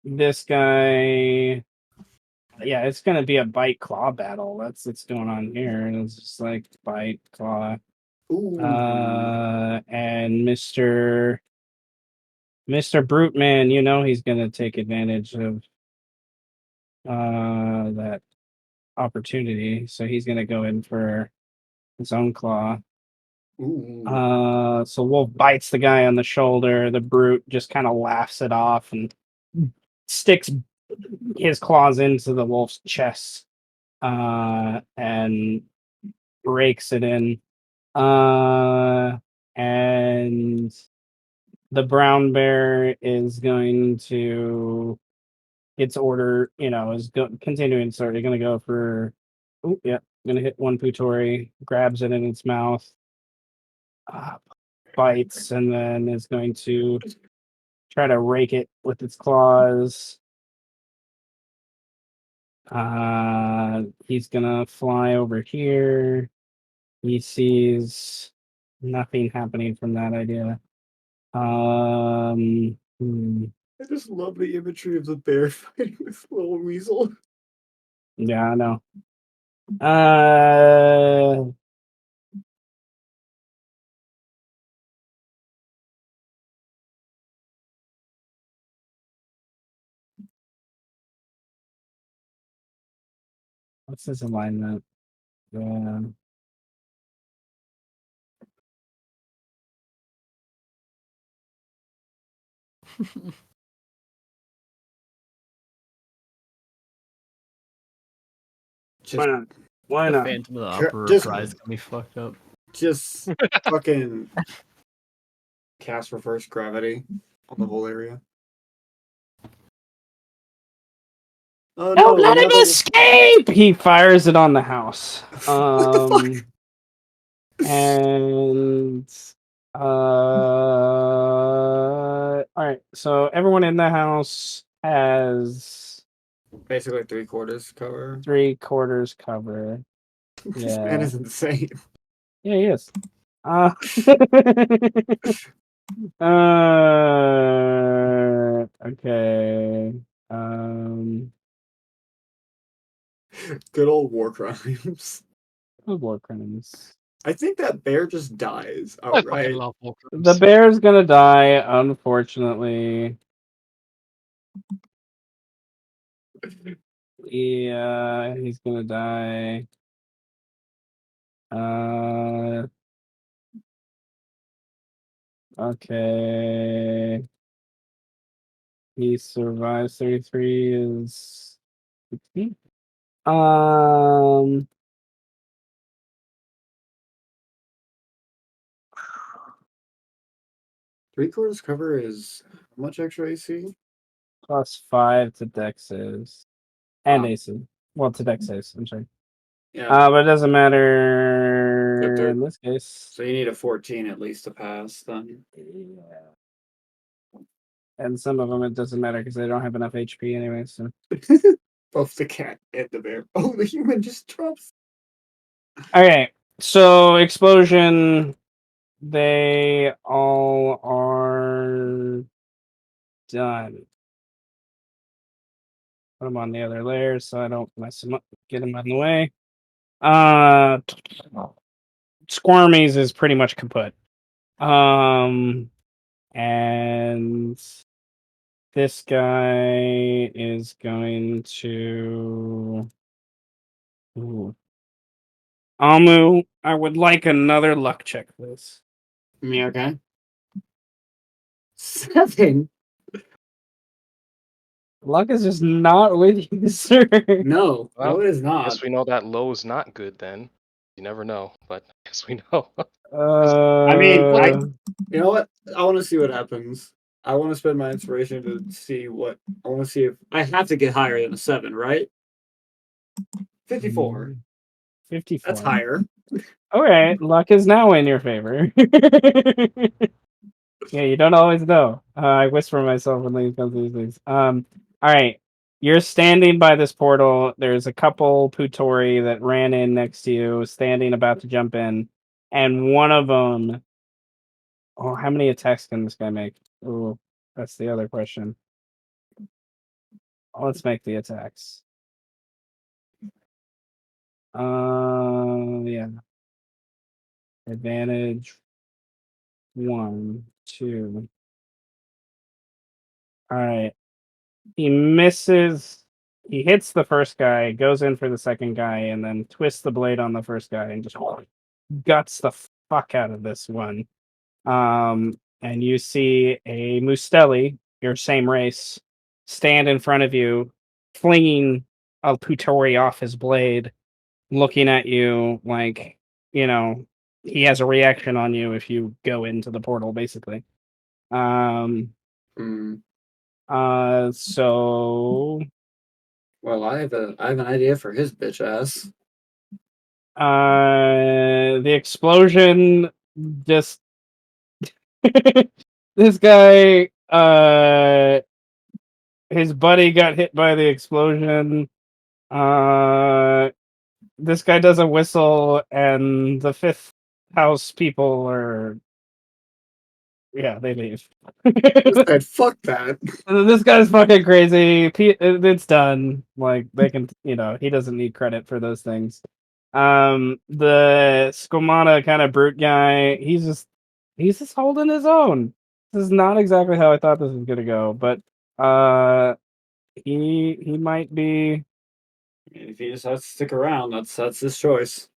Speaker 2: This guy. Yeah, it's gonna be a bite claw battle. That's what's going on here. It's just like bite claw.
Speaker 4: Ooh.
Speaker 2: And Mr. Brute Man, you know he's gonna take advantage of that opportunity. So he's gonna go in for his own claw.
Speaker 4: Ooh.
Speaker 2: So Wolf bites the guy on the shoulder. The Brute just kind of laughs it off and sticks his claws into the wolf's chest, and rakes it in. And the brown bear is going to its order, continuing. Sorry, they're going to go for. Oh, yeah, going to hit one Putori, grabs it in its mouth, bites, and then is going to try to rake it with its claws. He's gonna fly over here. He sees nothing happening from that idea.
Speaker 4: I just love the imagery of the bear fighting with little weasel.
Speaker 2: Yeah, I know. What's his alignment? Yeah.
Speaker 4: Just,
Speaker 2: Why
Speaker 1: The
Speaker 2: not?
Speaker 1: Phantom of the Opera
Speaker 4: just-
Speaker 1: reprise got me fucked up.
Speaker 4: just fucking cast reverse gravity on the whole area. Oh no!
Speaker 2: Don't let him
Speaker 4: another-
Speaker 2: escape! He fires it on the house.
Speaker 4: What the fuck?
Speaker 2: And all right, so everyone in the house has
Speaker 4: Basically 3/4 cover.
Speaker 2: 3/4 cover.
Speaker 4: This man
Speaker 2: Yeah.
Speaker 4: is insane.
Speaker 2: Yeah, he is. Uh, okay.
Speaker 4: Good old war crimes.
Speaker 2: War crimes.
Speaker 4: I think that bear just dies
Speaker 3: I fucking
Speaker 4: outright.
Speaker 3: love war crimes.
Speaker 2: The bear's gonna die, unfortunately. Yeah, he's gonna die. Okay. He survives 33 is 16.
Speaker 4: 3/4 cover is how much extra AC?
Speaker 2: +5 to Dex saves. And
Speaker 4: Wow.
Speaker 2: AC. Well, to Dex saves, I'm sorry.
Speaker 4: Yeah.
Speaker 2: But it doesn't matter in this case.
Speaker 4: So you need a 14 at least to pass then.
Speaker 2: Yeah. And some of them it doesn't matter because they don't have enough HP anyway, so.
Speaker 4: Both the cat and the bear. Oh, the human just drops.
Speaker 2: Okay, so explosion. They all are done. Put them on the other layer so I don't mess them up. Get them out of the way. Squirmies is pretty much kaput. And this guy is going to. Ooh. Amu, I would like another luck check, please.
Speaker 4: Me okay? 7.
Speaker 2: Luck is just not with you, sir.
Speaker 4: No,
Speaker 5: Well,
Speaker 4: no, it is
Speaker 5: I
Speaker 4: not.
Speaker 5: guess we know that low is not good then. You never know, but I guess we know.
Speaker 4: I mean, you know what? I want to see what happens. I want to spend my inspiration to see what I want to see if I have to get higher than a 7, right? 54.
Speaker 2: 54.
Speaker 4: That's higher.
Speaker 2: Okay, luck is now in your favor. Yeah, you don't always know. I whisper myself when things come to these things. All right. You're standing by this portal. There's a couple Putori that ran in next to you, standing about to jump in. And one of them... Oh, how many attacks can this guy make? Ooh, that's the other question. Let's make the attacks. Yeah. Advantage. 1, 2. All right. He misses. He hits the first guy, goes in for the second guy, and then twists the blade on the first guy and just guts the fuck out of this one. And you see a Mustelli, your same race, stand in front of you, flinging a Putori off his blade, looking at you like, he has a reaction on you if you go into the portal, basically. So
Speaker 4: Well, I have an idea for his bitch ass.
Speaker 2: the explosion just this guy his buddy got hit by the explosion. This guy does a whistle and the fifth house people are they leave.
Speaker 4: Said, fuck that.
Speaker 2: This guy's fucking crazy. It's done. Like they can, he doesn't need credit for those things. The Skomata kind of brute guy, he's just holding his own. This is not exactly how I thought this was gonna go, but he might be.
Speaker 4: If he decides to stick around, that's his choice.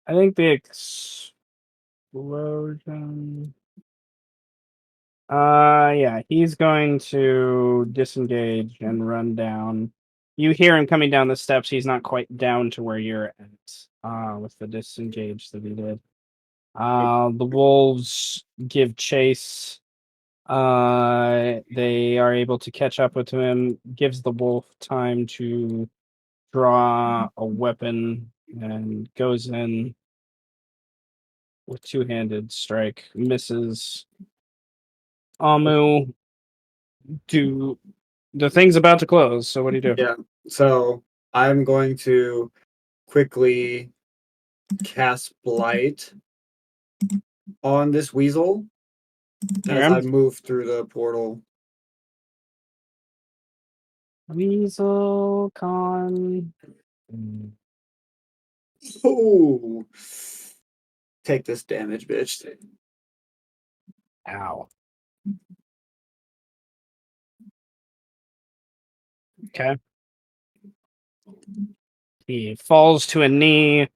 Speaker 2: I think the explosion. Yeah, he's going to disengage and run down. You hear him coming down the steps. He's not quite down to where you're at. With the disengage that he did. The wolves give chase. They are able to catch up with him. Gives the wolf time to draw a weapon and goes in with two-handed strike. Misses. Amu, the thing's about to close, so what do you do?
Speaker 4: Yeah, so I'm going to quickly cast Blight on this weasel as I move through the portal.
Speaker 2: Weasel con.
Speaker 4: Ooh. Take this damage, bitch.
Speaker 2: Ow. Okay. He falls to a knee,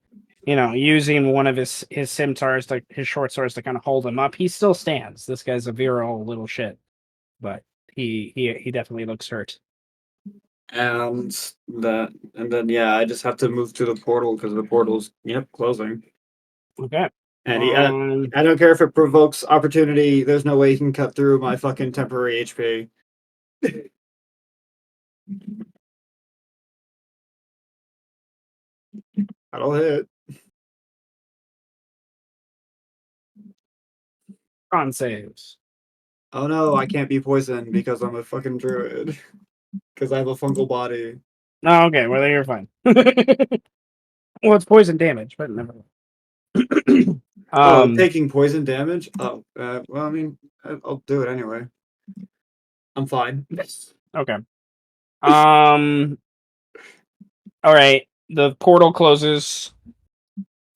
Speaker 2: using one of his scimitars, his short swords, to kind of hold him up. He still stands. This guy's a virile little shit, but he definitely looks hurt.
Speaker 4: And then I just have to move to the portal because the portal's closing.
Speaker 2: Okay.
Speaker 4: And I don't care if it provokes opportunity. There's no way he can cut through my fucking temporary HP. That'll hit.
Speaker 2: Con saves.
Speaker 4: Oh no, I can't be poisoned because I'm a fucking druid. Because I have a fungal body.
Speaker 2: Oh, okay. Well, then you're fine. Well, it's poison damage, but never mind.
Speaker 4: Taking poison damage? Oh, well, I mean, I'll do it anyway. I'm fine.
Speaker 2: Okay. All right. The portal closes.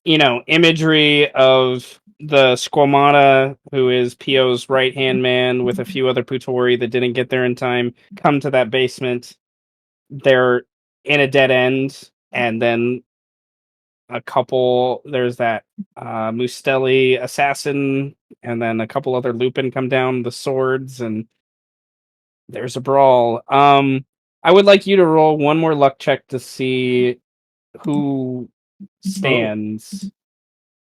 Speaker 2: Imagery of the Squamata, who is Pio's right-hand man, with a few other Putori that didn't get there in time, come to that basement. They're in a dead end, and then a couple. There's that Mustelli assassin, and then a couple other Lupin come down the swords, and there's a brawl. I would like you to roll one more luck check to see who stands.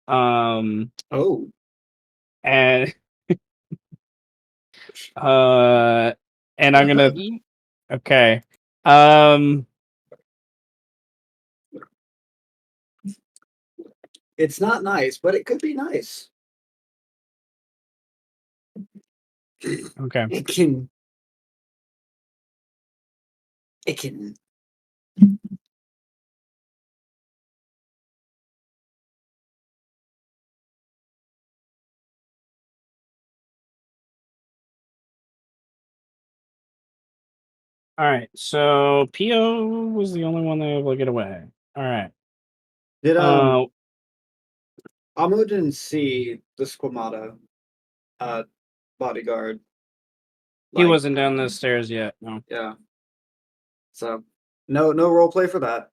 Speaker 4: Oh.
Speaker 2: And and I'm gonna okay.
Speaker 4: It's not nice, but it could be nice.
Speaker 2: Okay.
Speaker 4: It can.
Speaker 2: All right. So Pio was the only one that able to get away. All right.
Speaker 4: Did Amu didn't see the Squamata bodyguard.
Speaker 2: He wasn't down the stairs yet. No.
Speaker 4: Yeah. So no role play for that.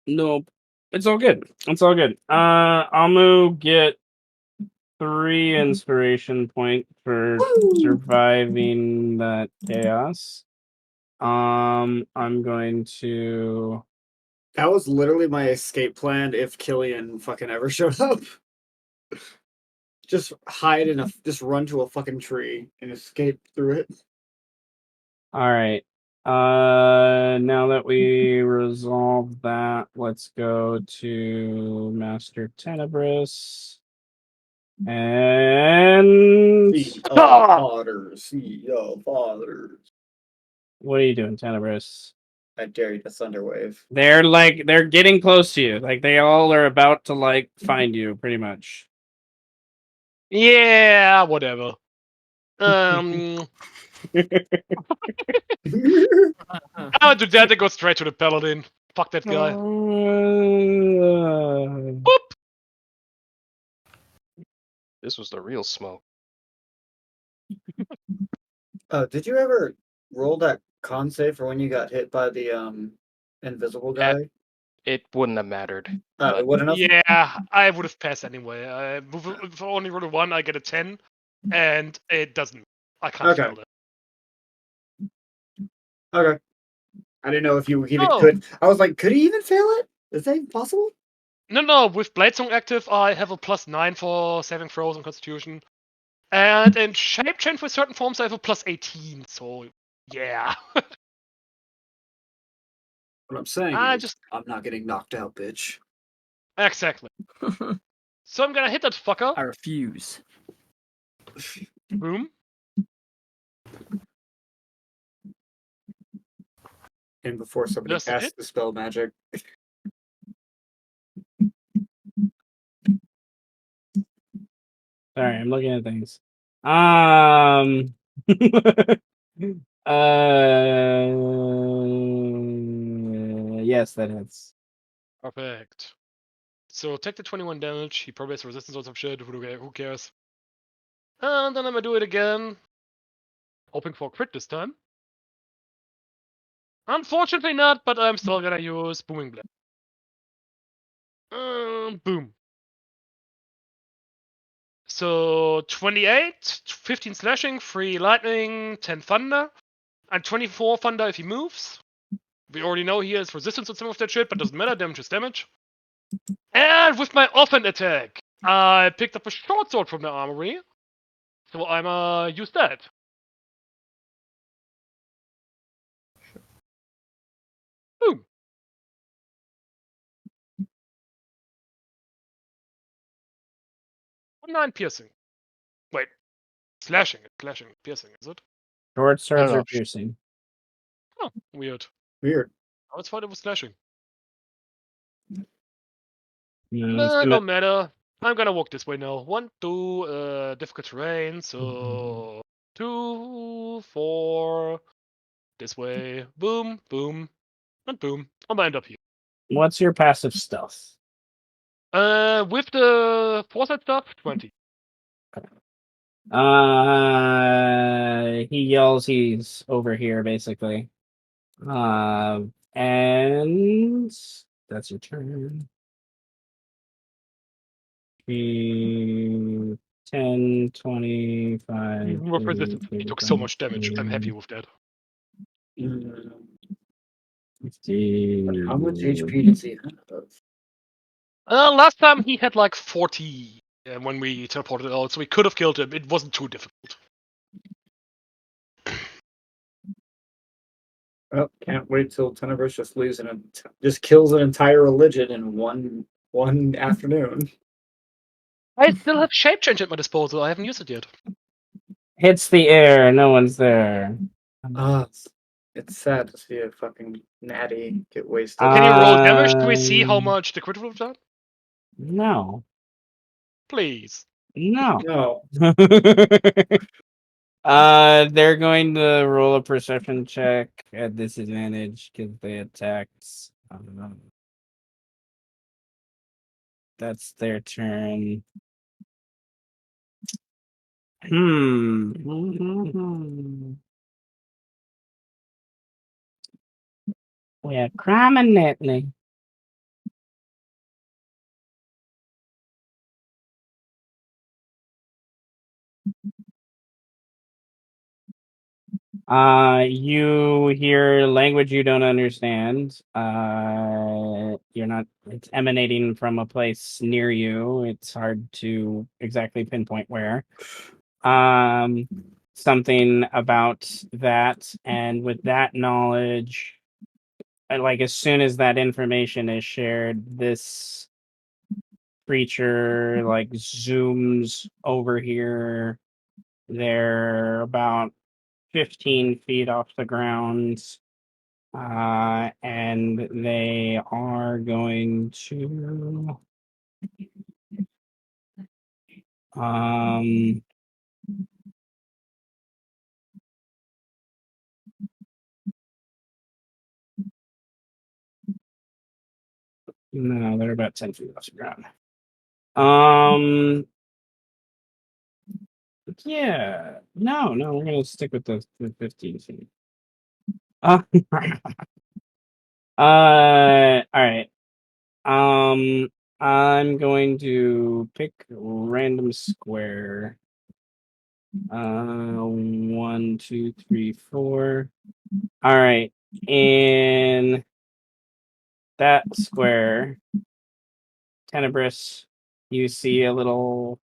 Speaker 2: Nope. It's all good. It's all good. Amu get 3 inspiration point for surviving that chaos. I'm going to.
Speaker 4: That was literally my escape plan if Killian fucking ever showed up. Just hide just run to a fucking tree and escape through it.
Speaker 2: All right. Now that we resolved that, let's go to Master Tenebris. And
Speaker 4: See fathers.
Speaker 2: what are you doing, Tenebris?
Speaker 4: I dare you to Thunderwave.
Speaker 2: They're getting close to you. Like they all are about to find you, pretty much.
Speaker 3: Yeah, whatever. I would do that and go straight to the paladin. Fuck that guy. Whoop!
Speaker 5: This was the real smoke.
Speaker 4: Did you ever roll that con save for when you got hit by the invisible guy?
Speaker 5: It wouldn't have mattered.
Speaker 4: It wouldn't have?
Speaker 3: Yeah, I would have passed anyway. If I only roll a 1, I get a 10, and it doesn't. I can't fail that.
Speaker 4: Okay. I didn't know if you even could. I was like, could he even fail it? Is that even possible?
Speaker 3: No. With Bladesong active, I have a +9 for saving throws and Constitution. And in Shape Change with certain forms, I have a +18. So, yeah.
Speaker 4: What I'm saying is, I'm not getting knocked out, bitch.
Speaker 3: Exactly. So I'm gonna hit that fucker.
Speaker 1: I refuse.
Speaker 3: Boom.
Speaker 4: And before somebody casts the spell magic.
Speaker 2: Sorry, I'm looking at things. Yes, that hits.
Speaker 3: Perfect. So take the 21 damage. He probably has resistance or some shit. Who cares? And then I'm gonna do it again. Hoping for a crit this time. Unfortunately not, but I'm still gonna use Booming Blade. Boom. So 28, 15 slashing, 3 lightning, 10 thunder, and 24 thunder if he moves. We already know he has resistance on some of that shit, but doesn't matter, damage is damage. And with my offhand attack, I picked up a short sword from the armory. So I'm use that. Boom. 9 piercing. Wait. Slashing, piercing, is it?
Speaker 2: Short swords are piercing.
Speaker 3: Oh, weird.
Speaker 4: Weird.
Speaker 3: I was thought it was slashing.
Speaker 2: No,
Speaker 3: No matter. I'm gonna walk this way now. 1, 2, difficult terrain, so 2, 4. This way. Boom, boom, and boom. I'm gonna end up here.
Speaker 2: What's your passive stealth?
Speaker 3: With the foresight stuff, 20.
Speaker 2: He yells he's over here, basically. And that's your turn. HP 10, 25.
Speaker 3: Even with resistance, he took so much damage. I'm happy with that.
Speaker 2: 50.
Speaker 4: How much HP does he have?
Speaker 3: Last time he had like 40 when we teleported out, so we could have killed him. It wasn't too difficult.
Speaker 4: Well, can't wait till Tenebris just kills an entire religion in one afternoon.
Speaker 3: I still have shape change at my disposal. I haven't used it yet.
Speaker 2: Hits the air. No one's there.
Speaker 4: It's sad to see a fucking natty get wasted.
Speaker 3: Can you roll damage? Do we see how much the critical have done?
Speaker 2: No.
Speaker 3: Please.
Speaker 2: No.
Speaker 4: No.
Speaker 2: They're going to roll a perception check at disadvantage because they attacked. That's their turn. We're prominently. You hear language you don't understand. You're not. It's emanating from a place near you. It's hard to exactly pinpoint where. Something about that, and with that knowledge, like as soon as that information is shared, this creature like zooms over here. They're about 15 feet off the ground, and they are going to no, they're about 10 feet off the ground. Yeah, no, we're gonna stick with the 15 feet. All right. I'm going to pick random square. 1, 2, 3, 4. All right, in that square, Tenebris, you see a little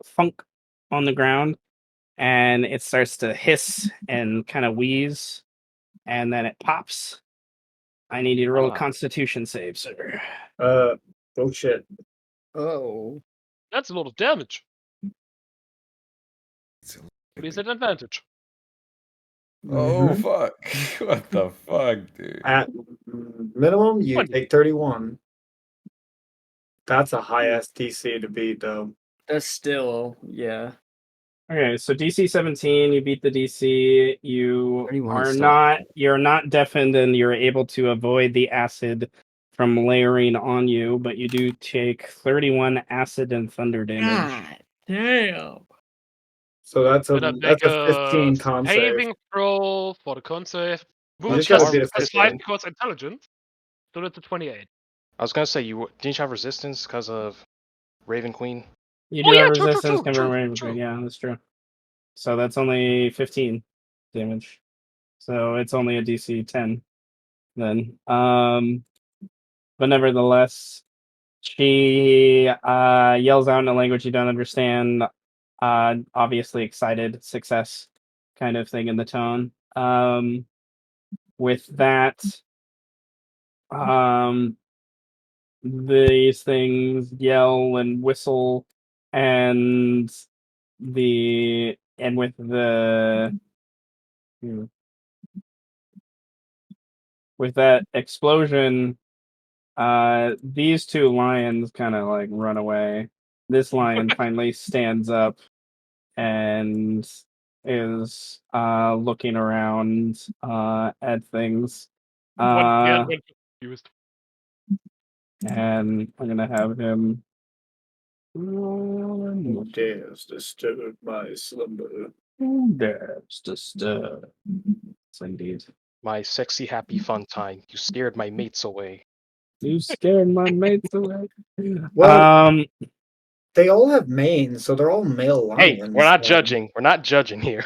Speaker 2: funk on the ground, and it starts to hiss and kind of wheeze, and then it pops. I need you to roll a Constitution save, sir.
Speaker 4: Oh shit.
Speaker 1: Oh.
Speaker 3: That's a lot of damage. But is an advantage.
Speaker 6: Oh fuck! What the fuck, dude?
Speaker 4: At minimum, you
Speaker 3: 20.
Speaker 4: take 31. That's a high ass DC to beat, though.
Speaker 1: That's still, yeah.
Speaker 2: Okay, so DC 17, you beat the DC. You
Speaker 1: 31
Speaker 2: are
Speaker 1: is still-
Speaker 2: not. You're not deafened, and you're able to avoid the acid from layering on you, but you do take 31 acid and thunder damage.
Speaker 1: God damn.
Speaker 4: So that's
Speaker 3: Then I
Speaker 4: a
Speaker 3: make
Speaker 4: 15 con save.
Speaker 3: saving throw for the con save.
Speaker 4: You
Speaker 3: With
Speaker 4: just gotta
Speaker 3: plus
Speaker 4: beat a
Speaker 3: 5
Speaker 4: 15.
Speaker 3: because intelligence. So that's a 28.
Speaker 5: I was gonna say didn't you have resistance because of Raven Queen?
Speaker 2: You
Speaker 3: Oh,
Speaker 2: do
Speaker 3: yeah,
Speaker 2: have
Speaker 3: true,
Speaker 2: resistance,
Speaker 3: true.
Speaker 2: yeah, that's true. So that's only 15 damage. So it's only a DC 10 then. But nevertheless, she yells out in a language you don't understand. Obviously excited, success kind of thing in the tone. With that, these things yell and whistle, and with that explosion, these two lions kind of like run away. This lion finally stands up and is looking around at things.
Speaker 3: Confused.
Speaker 2: And I'm gonna have him.
Speaker 4: Who dares disturb my slumber?
Speaker 2: Who dares disturb? Yes, indeed.
Speaker 5: My sexy, happy, fun time. You scared my mates away.
Speaker 2: You scared my mates away.
Speaker 4: Well, They all have manes, so they're all male lions.
Speaker 5: Hey, we're not
Speaker 4: so-
Speaker 5: judging. We're not judging here.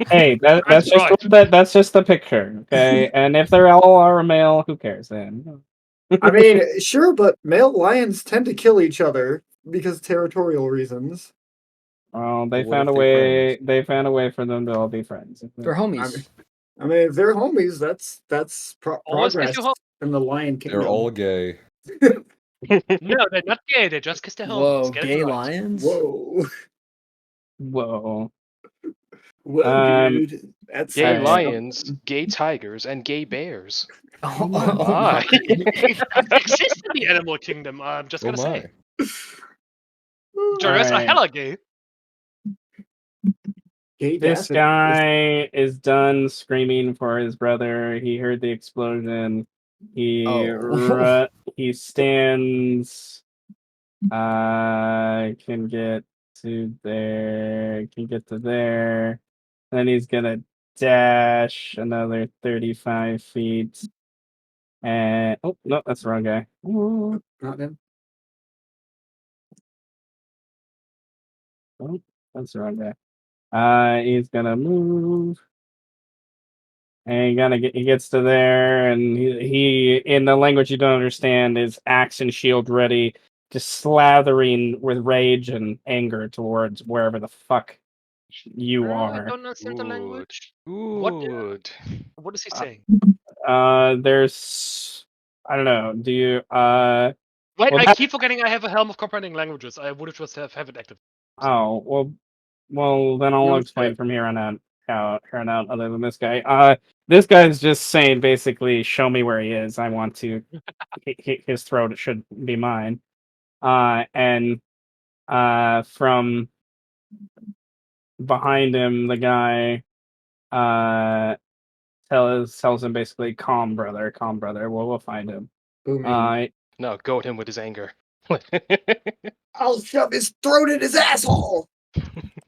Speaker 2: Hey, that's just
Speaker 3: right.
Speaker 2: that's just the picture, okay? And if they're all are male, who cares then?
Speaker 4: I mean, sure, but male lions tend to kill each other because territorial reasons.
Speaker 2: Well, they
Speaker 6: What
Speaker 2: found a
Speaker 6: if they're
Speaker 2: way.
Speaker 6: friends?
Speaker 2: They found a way for them to all be friends.
Speaker 1: They're homies.
Speaker 4: I mean, if they're homies, that's
Speaker 3: Always kiss
Speaker 4: progress
Speaker 3: your home.
Speaker 4: in the lion kingdom.
Speaker 6: They're all gay.
Speaker 3: No, they're not gay. They just kiss their homies.
Speaker 1: Whoa,
Speaker 3: Get it
Speaker 1: gay
Speaker 3: right.
Speaker 1: lions?
Speaker 4: Whoa,
Speaker 2: Whoa.
Speaker 4: whoa, dude, that's
Speaker 5: Gay
Speaker 2: Alright.
Speaker 5: lions, gay tigers, and gay bears.
Speaker 1: Oh,
Speaker 5: my.
Speaker 3: That exists in the animal kingdom. I'm just
Speaker 6: Oh
Speaker 3: gonna say.
Speaker 6: my.
Speaker 3: Giraffes are
Speaker 2: Alright.
Speaker 3: hella gay.
Speaker 4: Gay
Speaker 2: This
Speaker 4: Daffodils.
Speaker 2: guy is done screaming for his brother. He heard the explosion. He
Speaker 1: Oh.
Speaker 2: he stands. Can get to there. Can get to there. Then he's gonna dash another 35 feet. And oh no, that's the wrong guy. Ooh,
Speaker 4: Not him.
Speaker 2: oh, that's the wrong guy. He's gonna move. And he gets to there, and he in the language you don't understand is axe and shield ready, just slathering with rage and anger towards wherever the fuck you
Speaker 3: I
Speaker 2: are.
Speaker 3: don't understand the language.
Speaker 5: Good.
Speaker 3: What is he saying?
Speaker 2: There's I don't know. Do you
Speaker 3: Wait,
Speaker 2: well,
Speaker 3: I
Speaker 2: that-
Speaker 3: keep forgetting I have a helm of comprehending languages. I would have just have it active.
Speaker 2: oh well then I'll
Speaker 4: No
Speaker 2: explain
Speaker 4: shit.
Speaker 2: from here on out. Other than this guy, this guy's just saying basically, show me where he is. I want to hit his throat. It should be mine. And from behind him, the guy tells him basically, calm, brother. We'll find him.
Speaker 4: Who me?
Speaker 5: No, goad him with his anger.
Speaker 4: I'll shove his throat in his asshole.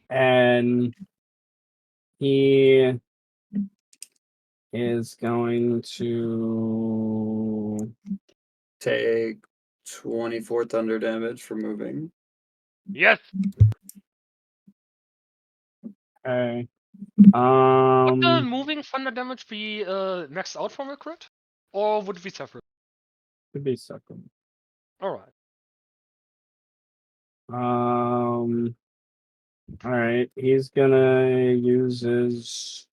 Speaker 2: And he is going to
Speaker 4: Take 24 thunder damage for moving.
Speaker 3: Yes.
Speaker 2: okay.
Speaker 3: Would the moving thunder damage be maxed out from a crit, or would it be separate?
Speaker 2: Could be second.
Speaker 3: All right.
Speaker 2: All right. He's gonna use his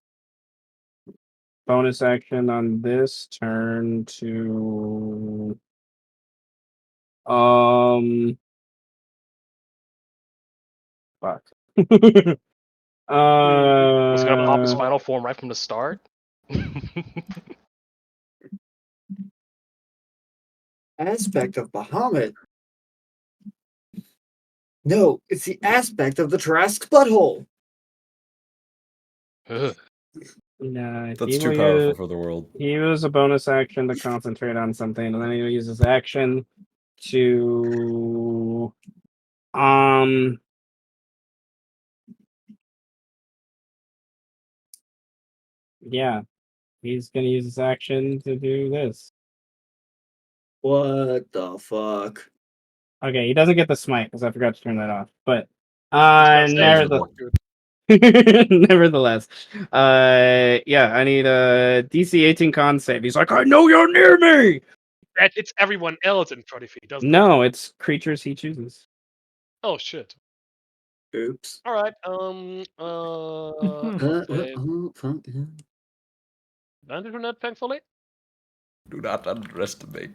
Speaker 2: bonus action on this turn to fuck.
Speaker 5: Was gonna pop his final form right from the start.
Speaker 4: Aspect of Bahamut. No, it's the aspect of the Trask butthole.
Speaker 5: Ugh.
Speaker 2: Nah,
Speaker 6: That's too powerful for the world.
Speaker 2: he used a bonus action to concentrate on something, and then he uses action to yeah, he's gonna use his action to do this.
Speaker 4: What the fuck?
Speaker 2: Okay, he doesn't get the smite because I forgot to turn that off. But nevertheless, yeah, I need a DC 18 con save. He's like, I know you're near me.
Speaker 3: It's everyone else in 30 feet, doesn't it?
Speaker 2: No, it's creatures he chooses.
Speaker 3: Oh shit.
Speaker 4: Oops.
Speaker 3: All right. Advantage on that, thankfully.
Speaker 6: Do not underestimate.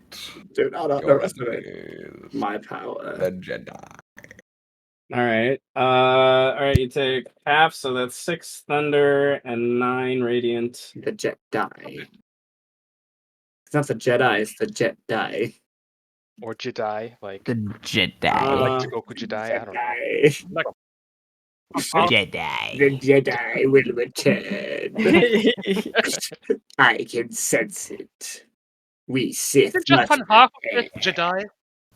Speaker 4: Do not underestimate my power.
Speaker 6: The Jedi.
Speaker 2: All right, you take half, so that's 6 thunder and 9 radiant.
Speaker 4: The Jedi. It's not the Jedi, it's the Jedi.
Speaker 5: Or Jedi, like
Speaker 1: The Jedi.
Speaker 5: like Goku Jedi. I don't know.
Speaker 3: Like
Speaker 1: Jedi.
Speaker 4: The Jedi will return. I can sense it. We Sith
Speaker 3: it's just
Speaker 4: must
Speaker 3: one half of
Speaker 4: prepare.
Speaker 3: it, Jedi.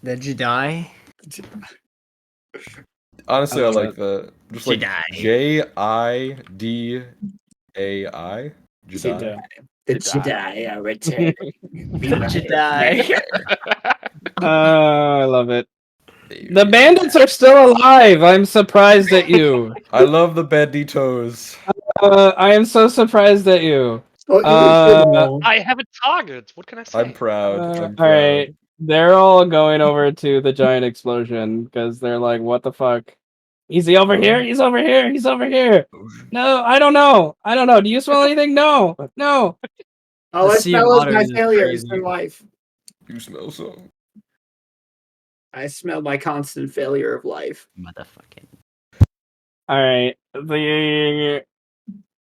Speaker 1: The Jedi.
Speaker 6: Honestly,
Speaker 2: I
Speaker 6: I
Speaker 2: love
Speaker 6: like the just like
Speaker 1: Jedi.
Speaker 6: Jidai. Jedi.
Speaker 4: The
Speaker 5: Jedi.
Speaker 4: Jedi are returning.
Speaker 1: The Jedi.
Speaker 2: I love it. The bandits are still alive. I'm surprised at you.
Speaker 6: I love the banditos.
Speaker 2: I am so surprised at you.
Speaker 3: I have a target. What can I say?
Speaker 6: I'm proud. I'm proud.
Speaker 2: All right, they're all going over to the giant explosion because they're like, "What the fuck? Is he over here? He's over here. He's over here." No, I don't know. I don't know. Do you smell anything? No, no.
Speaker 4: All
Speaker 1: The
Speaker 4: I
Speaker 1: sea of
Speaker 4: smell is
Speaker 1: water
Speaker 4: my
Speaker 1: is
Speaker 4: failures
Speaker 1: crazy.
Speaker 4: in life.
Speaker 6: You smell something.
Speaker 4: I smell my constant failure of life.
Speaker 1: Motherfucking.
Speaker 2: All right,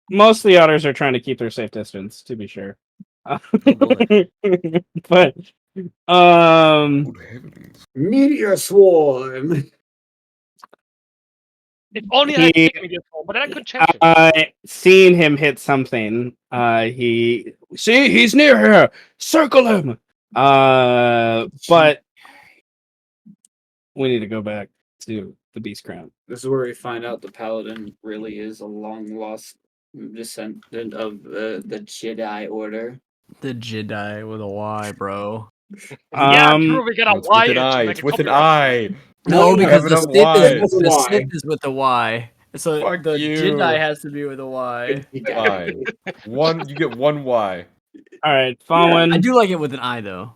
Speaker 2: most of the otters are trying to keep their safe distance, to be sure.
Speaker 6: boy.
Speaker 2: But
Speaker 6: Good heavens.
Speaker 4: Meteor swarm.
Speaker 3: If only I had taken meteor swarm, but then I could change it.
Speaker 2: Seeing him hit something, he's near here. Circle him. But we need to go back to the Beast Crown.
Speaker 4: This is where we find out the paladin really is a long lost descendant of the Jedi Order.
Speaker 1: The Jedi with a Y, bro.
Speaker 3: Yeah, true. We got a
Speaker 6: It's
Speaker 3: Y.
Speaker 6: with an I.
Speaker 3: to make
Speaker 6: It's
Speaker 3: it
Speaker 6: with an
Speaker 3: copyright.
Speaker 6: I.
Speaker 1: No, because the
Speaker 6: Ys.
Speaker 1: Sith is with a Y. So
Speaker 6: Fuck
Speaker 1: the
Speaker 6: you.
Speaker 1: Jedi has to be with a Y.
Speaker 6: Fine. You get one Y.
Speaker 2: All right, Fallen.
Speaker 1: I do like it with an I though.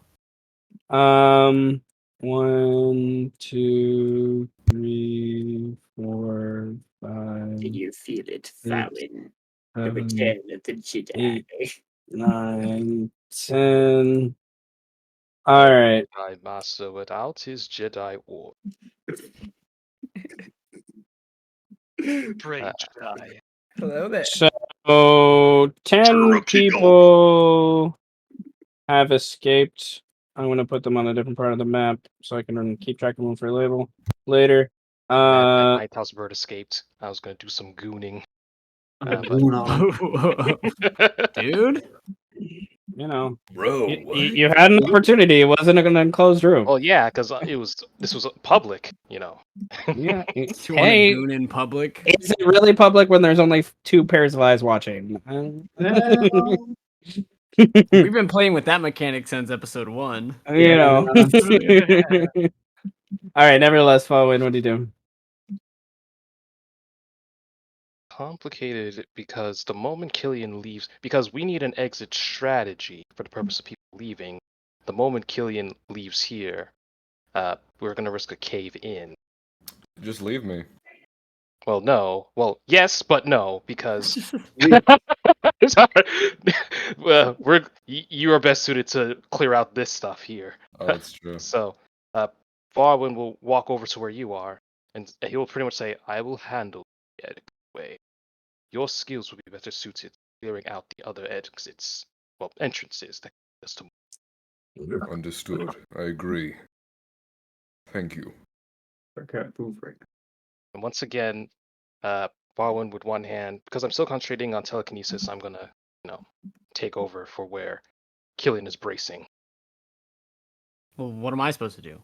Speaker 2: 1, 2, 3, 4, 5.
Speaker 4: Did you feel it, Fallen? The
Speaker 2: 7,
Speaker 4: return of the Jedi.
Speaker 2: 9, 10. All right.
Speaker 5: Jedi Master without his Jedi Orb.
Speaker 3: Great Jedi.
Speaker 1: Hello there.
Speaker 2: So 10 people have escaped. I'm gonna put them on a different part of the map so I can keep track of them for later.
Speaker 5: That Nighthouse bird escaped. I was gonna do some gooning.
Speaker 1: Dude.
Speaker 2: You know,
Speaker 6: Bro,
Speaker 2: you had an opportunity. It wasn't an enclosed room.
Speaker 5: Well, yeah, because this was public, you know.
Speaker 2: Yeah.
Speaker 1: You want to
Speaker 2: Hey,
Speaker 1: goon in public?
Speaker 2: is it really public when there's only 2 pairs of eyes watching?
Speaker 1: We've been playing with that mechanic since episode 1.
Speaker 2: You know. All right. Nevertheless, Fallen, what do you do?
Speaker 5: Complicated because the moment Killian leaves, because we need an exit strategy for the purpose of people leaving. The moment Killian leaves here, we're gonna risk a cave in.
Speaker 6: just leave me.
Speaker 5: Well, no. Well, yes, but no, because well, you are best suited to clear out this stuff here.
Speaker 6: Oh, that's true.
Speaker 5: So, Farwin will walk over to where you are, and he will pretty much say, "I will handle the adequate way. Your skills will be better suited to clearing out the other exits, well, entrances that get us to."
Speaker 6: Understood. I agree. Thank you.
Speaker 4: Okay, move right now.
Speaker 5: And once again, Farwin with one hand, because I'm still concentrating on telekinesis, I'm gonna, take over for where Killian is bracing.
Speaker 1: Well, what am I supposed to do?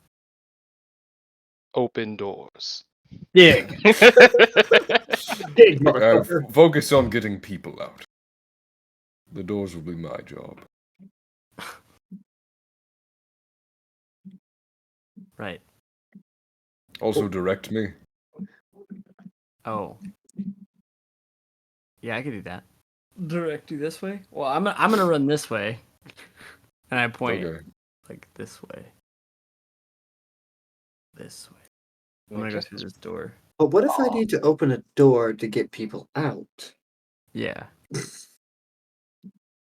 Speaker 5: Open doors.
Speaker 2: Dig.
Speaker 4: Dig, motherfucker.
Speaker 6: Focus on getting people out. The doors will be my job.
Speaker 1: Right.
Speaker 6: Also direct me.
Speaker 1: Oh. Yeah, I could do that. Direct you this way? Well, I'm gonna run this way. And I point like this way. This way. I'm gonna go through this door.
Speaker 4: But what if I need to open a door to get people out?
Speaker 1: Yeah.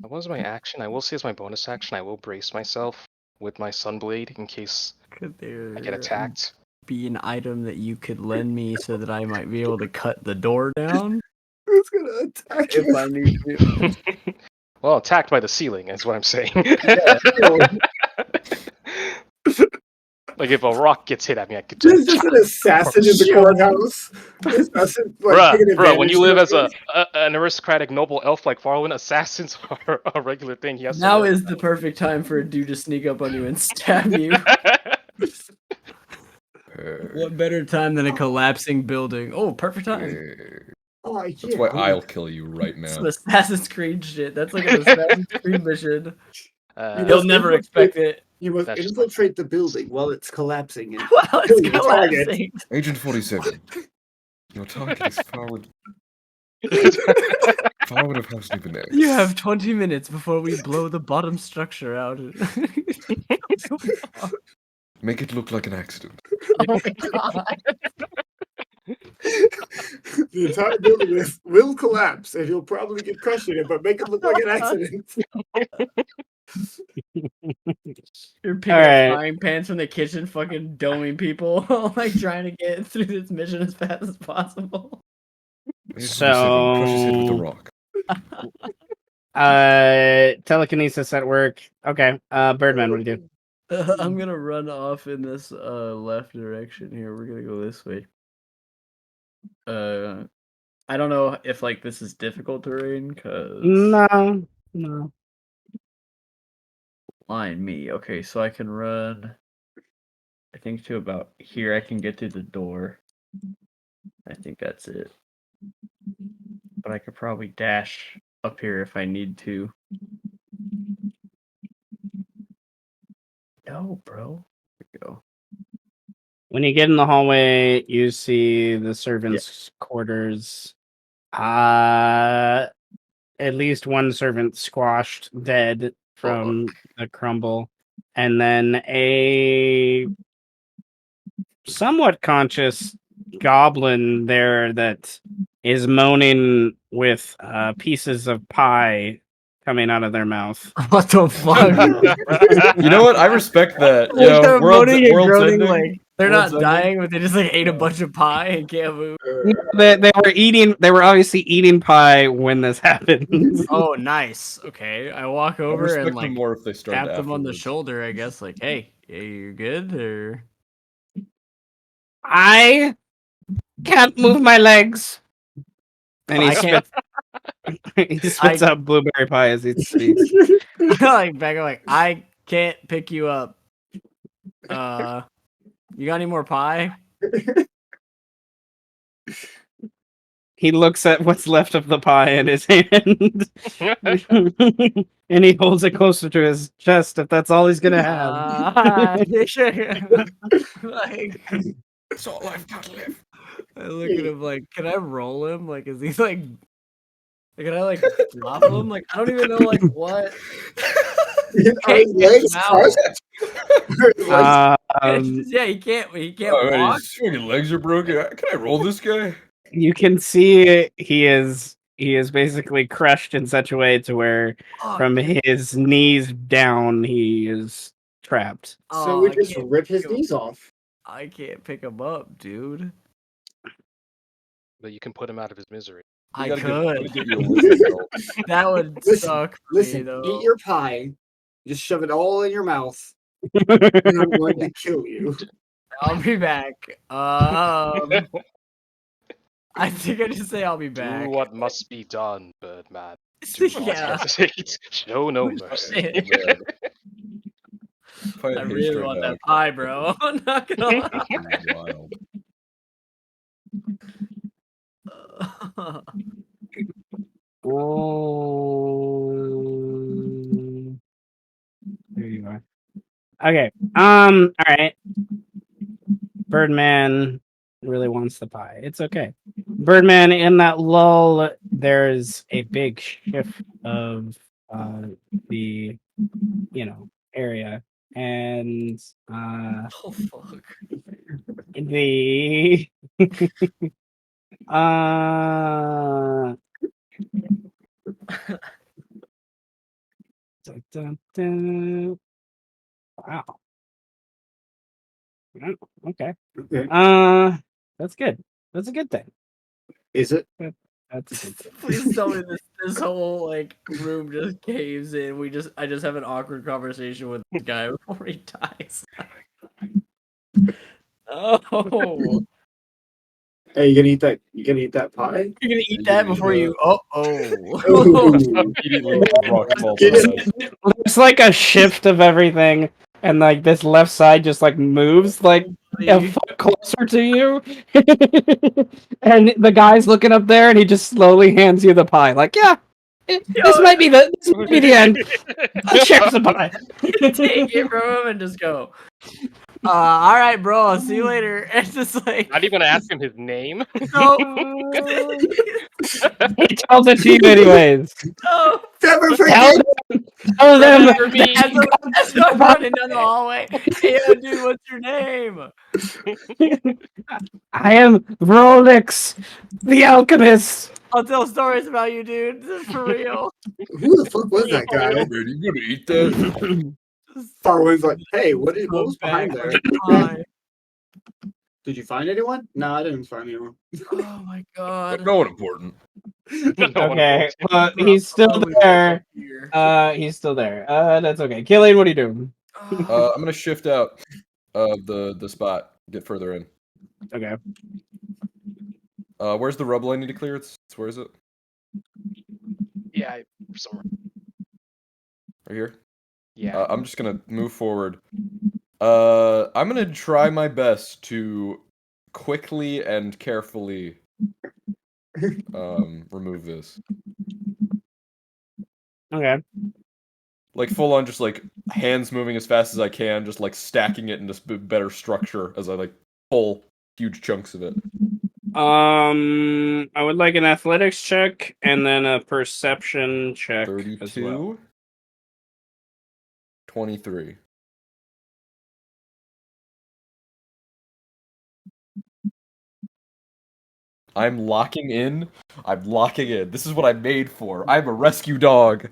Speaker 5: That was my action. I will say as my bonus action, I will brace myself with my Sunblade in case
Speaker 1: Could there
Speaker 5: I get attacked.
Speaker 1: be an item that you could lend me so that I might be able to cut the door down?
Speaker 4: Who's gonna attack
Speaker 1: If
Speaker 4: you?
Speaker 1: I need to.
Speaker 5: Well, attacked by the ceiling is what I'm saying. Like if a rock gets hit at me, I could
Speaker 4: There's just an assassin in the courthouse. Assassin,
Speaker 5: Bruh, when you live as an aristocratic noble elf like Farwin, assassins are a regular thing.
Speaker 1: Now is the perfect time for a dude to sneak up on you and stab you. What better time than a collapsing building? Oh, perfect time.
Speaker 4: Oh, yeah.
Speaker 6: That's why I'll kill you right now.
Speaker 1: Some Assassin's Creed shit. That's like an Assassin's Creed mission.
Speaker 5: Uh,
Speaker 1: He'll never expect it.
Speaker 4: You must
Speaker 5: That's just
Speaker 4: infiltrate the building while it's collapsing and
Speaker 1: Well,
Speaker 4: kill
Speaker 1: it's
Speaker 4: your target.
Speaker 1: collapsing.
Speaker 6: Agent 47. Your target is forward of House Newton X.
Speaker 1: You have 20 minutes before we blow the bottom structure out.
Speaker 6: Make it look like an accident.
Speaker 1: Oh my god.
Speaker 4: The entire building will collapse, and you'll probably get crushed in it, but make it look like an accident.
Speaker 1: You're picking
Speaker 2: Alright.
Speaker 1: up frying pans from the kitchen, fucking doming people, like trying to get through this mission as fast as possible.
Speaker 6: Agent 47, crush his head with a rock.
Speaker 2: Telekinesis at work. Okay. Birdman, what do you do?
Speaker 1: I'm gonna run off in this left direction here. We're gonna go this way. I don't know if like this is difficult terrain, cause
Speaker 2: No.
Speaker 1: line me. Okay, so I can run. I think to about here. I can get through the door. I think that's it. But I could probably dash up here if I need to. No, bro. Here we go.
Speaker 2: When you get in the hallway, you see the servants' quarters. At least one servant squashed dead from the crumble, and then a somewhat conscious goblin there that is moaning with pieces of pie coming out of their mouth.
Speaker 1: What the fuck?
Speaker 6: You know what? I respect that. You
Speaker 1: Like
Speaker 6: know,
Speaker 1: they're moaning and
Speaker 6: world's
Speaker 1: groaning,
Speaker 6: ending.
Speaker 1: like they're
Speaker 6: World's
Speaker 1: not
Speaker 6: ending.
Speaker 1: dying, but they just like ate a bunch of pie and can't move.
Speaker 2: They were eating. They were obviously eating pie when this happened.
Speaker 1: Oh, nice. Okay, I walk
Speaker 6: I
Speaker 1: over
Speaker 6: respect
Speaker 1: and
Speaker 6: them
Speaker 1: like
Speaker 6: more if they started
Speaker 1: tap them on the
Speaker 6: afterwards.
Speaker 1: shoulder. I guess like, hey, you're good, or
Speaker 2: I can't move my legs. And
Speaker 1: I can't.
Speaker 2: he spits out blueberry pie as he speaks.
Speaker 1: Like back, like I can't pick you up. You got any more pie?
Speaker 2: He looks at what's left of the pie in his hand. And he holds it closer to his chest if that's all he's gonna have.
Speaker 1: Like,
Speaker 6: That's all I've got left.
Speaker 1: I look at him like, can I roll him? Like, is he like can I like flop him? Like, I don't even know like what.
Speaker 4: Are his legs crushed?
Speaker 1: Yeah, he can't
Speaker 6: Oh, man,
Speaker 1: walk.
Speaker 6: his fucking legs are broken. Can I roll this guy?
Speaker 2: You can see he is basically crushed in such a way to where from his knees down he is trapped.
Speaker 4: So we just rip his knees off.
Speaker 1: I can't pick him up, dude.
Speaker 5: But you can put him out of his misery.
Speaker 1: I
Speaker 6: Get
Speaker 1: could.
Speaker 6: you a living roll.
Speaker 1: That would suck for me, though.
Speaker 4: Eat your pie. Just shove it all in your mouth. And I'm going to kill you.
Speaker 1: I'll be back. I think I just say I'll be back.
Speaker 5: Do what must be done, Birdman. Do not
Speaker 1: Yeah.
Speaker 5: hesitate. Show no mercy.
Speaker 1: I really want that pie, bro. I'm not gonna lie.
Speaker 6: Wild.
Speaker 2: There you are. Okay. All right. Birdman really wants the pie. It's okay. Birdman, in that lull, there's a big shift of the area, and
Speaker 1: Oh fuck.
Speaker 2: the dun, dun, dun. Wow. Okay. That's good. That's a good thing.
Speaker 4: Is it?
Speaker 2: That's a good thing.
Speaker 1: Please tell me this whole like room just caves in. I just have an awkward conversation with the guy before he dies. Oh.
Speaker 4: Hey, you gonna eat that? You gonna eat that pie?
Speaker 1: You're gonna eat that before you.
Speaker 6: Immediately rock falls
Speaker 4: Get
Speaker 6: on
Speaker 4: it.
Speaker 6: us.
Speaker 2: There's like a shift of everything, and like this left side just like moves like a foot closer to you, and the guy's looking up there, and he just slowly hands you the pie. Like, yeah, This might be the end. Check the butt.
Speaker 1: Take it from him and just go. All right, bro. I'll see you later. And just like,
Speaker 5: Not even gonna ask him his name.
Speaker 1: no,
Speaker 2: He tells it to you anyways.
Speaker 1: no.
Speaker 4: Never
Speaker 2: Tell
Speaker 4: forget.
Speaker 2: them
Speaker 5: Remember me.
Speaker 1: As I'm running down the hallway. Hey, dude, what's your name?
Speaker 2: I am Vrolix, the alchemist.
Speaker 1: I'll tell stories about you, dude. This is for real.
Speaker 4: Who the fuck was that guy?
Speaker 6: Man, you gonna eat that?
Speaker 4: Farwin's like, hey, what
Speaker 1: Go
Speaker 4: was
Speaker 1: back.
Speaker 4: behind there?
Speaker 1: Hi.
Speaker 4: Did you find anyone? No, I didn't find anyone.
Speaker 1: Oh my god.
Speaker 6: No one important.
Speaker 2: Okay, well, he's still
Speaker 1: Probably
Speaker 2: there.
Speaker 1: here.
Speaker 2: He's still there. That's okay. Killian, what are you doing?
Speaker 6: I'm gonna shift out of the spot. Get further in.
Speaker 2: Okay.
Speaker 6: Where's the rubble I need to clear? Where is it?
Speaker 5: Yeah, somewhere.
Speaker 6: Right here.
Speaker 5: Yeah.
Speaker 6: I'm just gonna move forward. I'm gonna try my best to quickly and carefully remove this.
Speaker 2: Okay.
Speaker 6: Like full on, just like hands moving as fast as I can, just like stacking it into better structure as I like pull huge chunks of it.
Speaker 2: I would like an athletics check and then a perception check
Speaker 6: 32,
Speaker 2: as well.
Speaker 6: 23. I'm locking in. I'm locking in. This is what I'm made for. I'm a rescue dog.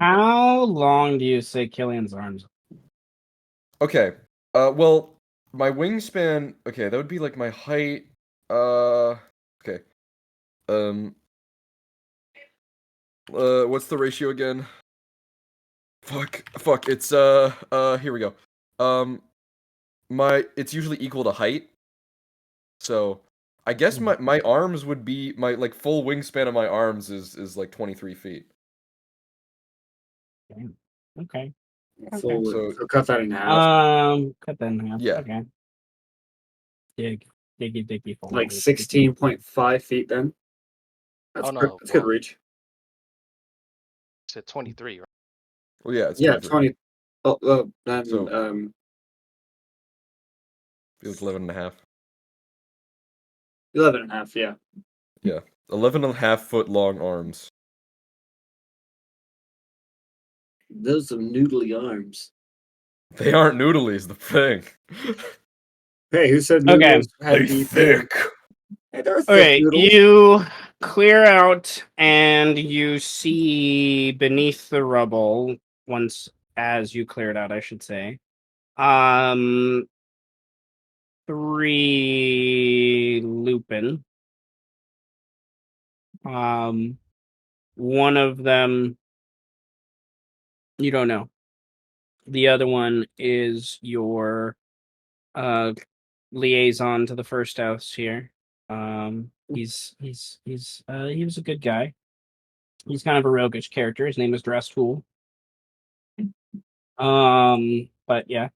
Speaker 2: How long do you say Killian's arms?
Speaker 6: Okay. Well, my wingspan. Okay, that would be like my height. Okay. What's the ratio again? Fuck. It's here we go. It's usually equal to height. So, I guess my arms would be my like full wingspan of my arms is like 23 feet.
Speaker 2: Okay.
Speaker 4: So cut that in half.
Speaker 2: Cut that in half.
Speaker 6: Yeah.
Speaker 2: Okay. Diggy.
Speaker 4: Like 16.5 feet then. That's
Speaker 5: Oh, no,
Speaker 4: that's good
Speaker 5: well-
Speaker 4: reach.
Speaker 5: It's at 23, right?
Speaker 6: Well, yeah, it's
Speaker 4: Yeah,
Speaker 6: 23.
Speaker 4: 20. Oh, then
Speaker 6: So- Feels 11 and a half.
Speaker 4: 11 and a half, yeah.
Speaker 6: Yeah. 11 and a half foot long arms.
Speaker 4: Those are noodly arms.
Speaker 6: They aren't noodly is the thing.
Speaker 4: Hey, who said
Speaker 2: Okay.
Speaker 4: noodles had
Speaker 6: They
Speaker 4: to be thin?
Speaker 6: thick.
Speaker 4: Hey, they're thick
Speaker 2: Okay,
Speaker 4: noodles.
Speaker 2: you clear out and you see beneath the rubble, once as you cleared out, I should say, 3 lupin. One of them you don't know. The other one is your liaison to the first house here. He was a good guy. He's kind of a roguish character. His name is Dressfool. But yeah.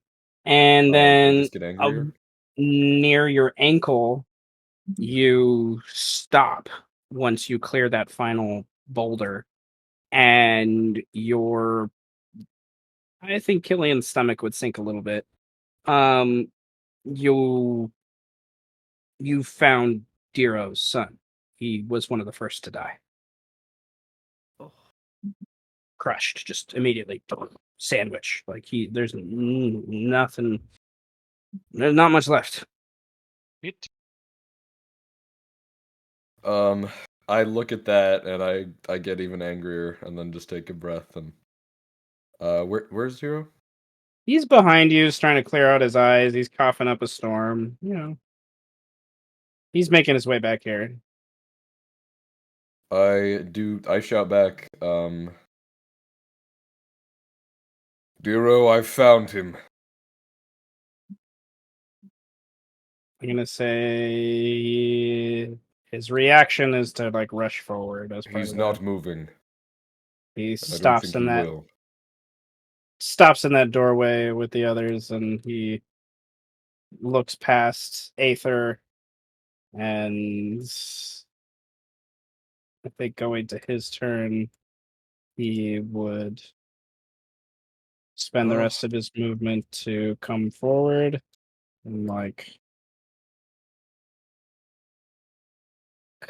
Speaker 2: And
Speaker 6: They
Speaker 2: then
Speaker 6: just get angrier.
Speaker 2: near your ankle, you stop once you clear that final boulder, and I think Killian's stomach would sink a little bit. You found Diro's son. He was one of the first to die. Crushed, just immediately. Sandwich. Like there's nothing. There's not much left.
Speaker 6: I look at that and I get even angrier and then just take a breath and where's Zero?
Speaker 2: He's behind you, he's trying to clear out his eyes. He's coughing up a storm. He's making his way back here.
Speaker 6: I shout back, Diro, I found him.
Speaker 2: I'm gonna say his reaction is to like rush forward. As part
Speaker 6: He's
Speaker 2: of
Speaker 6: not
Speaker 2: that.
Speaker 6: moving.
Speaker 2: He
Speaker 6: I don't
Speaker 2: stops
Speaker 6: think
Speaker 2: in
Speaker 6: he
Speaker 2: that
Speaker 6: will.
Speaker 2: doorway with the others, and he looks past Aether and I think going to his turn, he would spend the rest of his movement to come forward and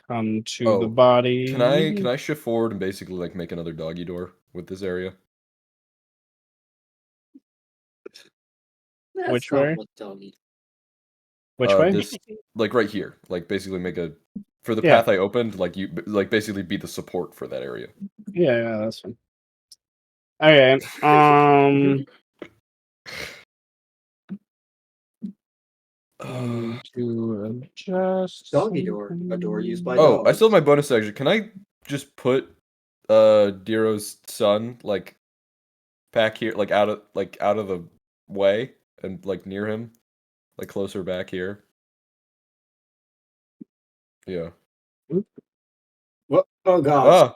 Speaker 2: come to the body.
Speaker 6: Can I shift forward and basically make another doggy door with this area?
Speaker 2: Which way? Which way?
Speaker 6: This right here. Basically make a for the path I opened, you basically be the support for that area.
Speaker 2: Yeah, that's fine. Okay. To adjust
Speaker 4: doggy door, a door used by
Speaker 6: dogs. I still have my bonus action. Can I just put Diro's son back here, out of the way and near him, closer back here? Yeah.
Speaker 4: What? Oh god.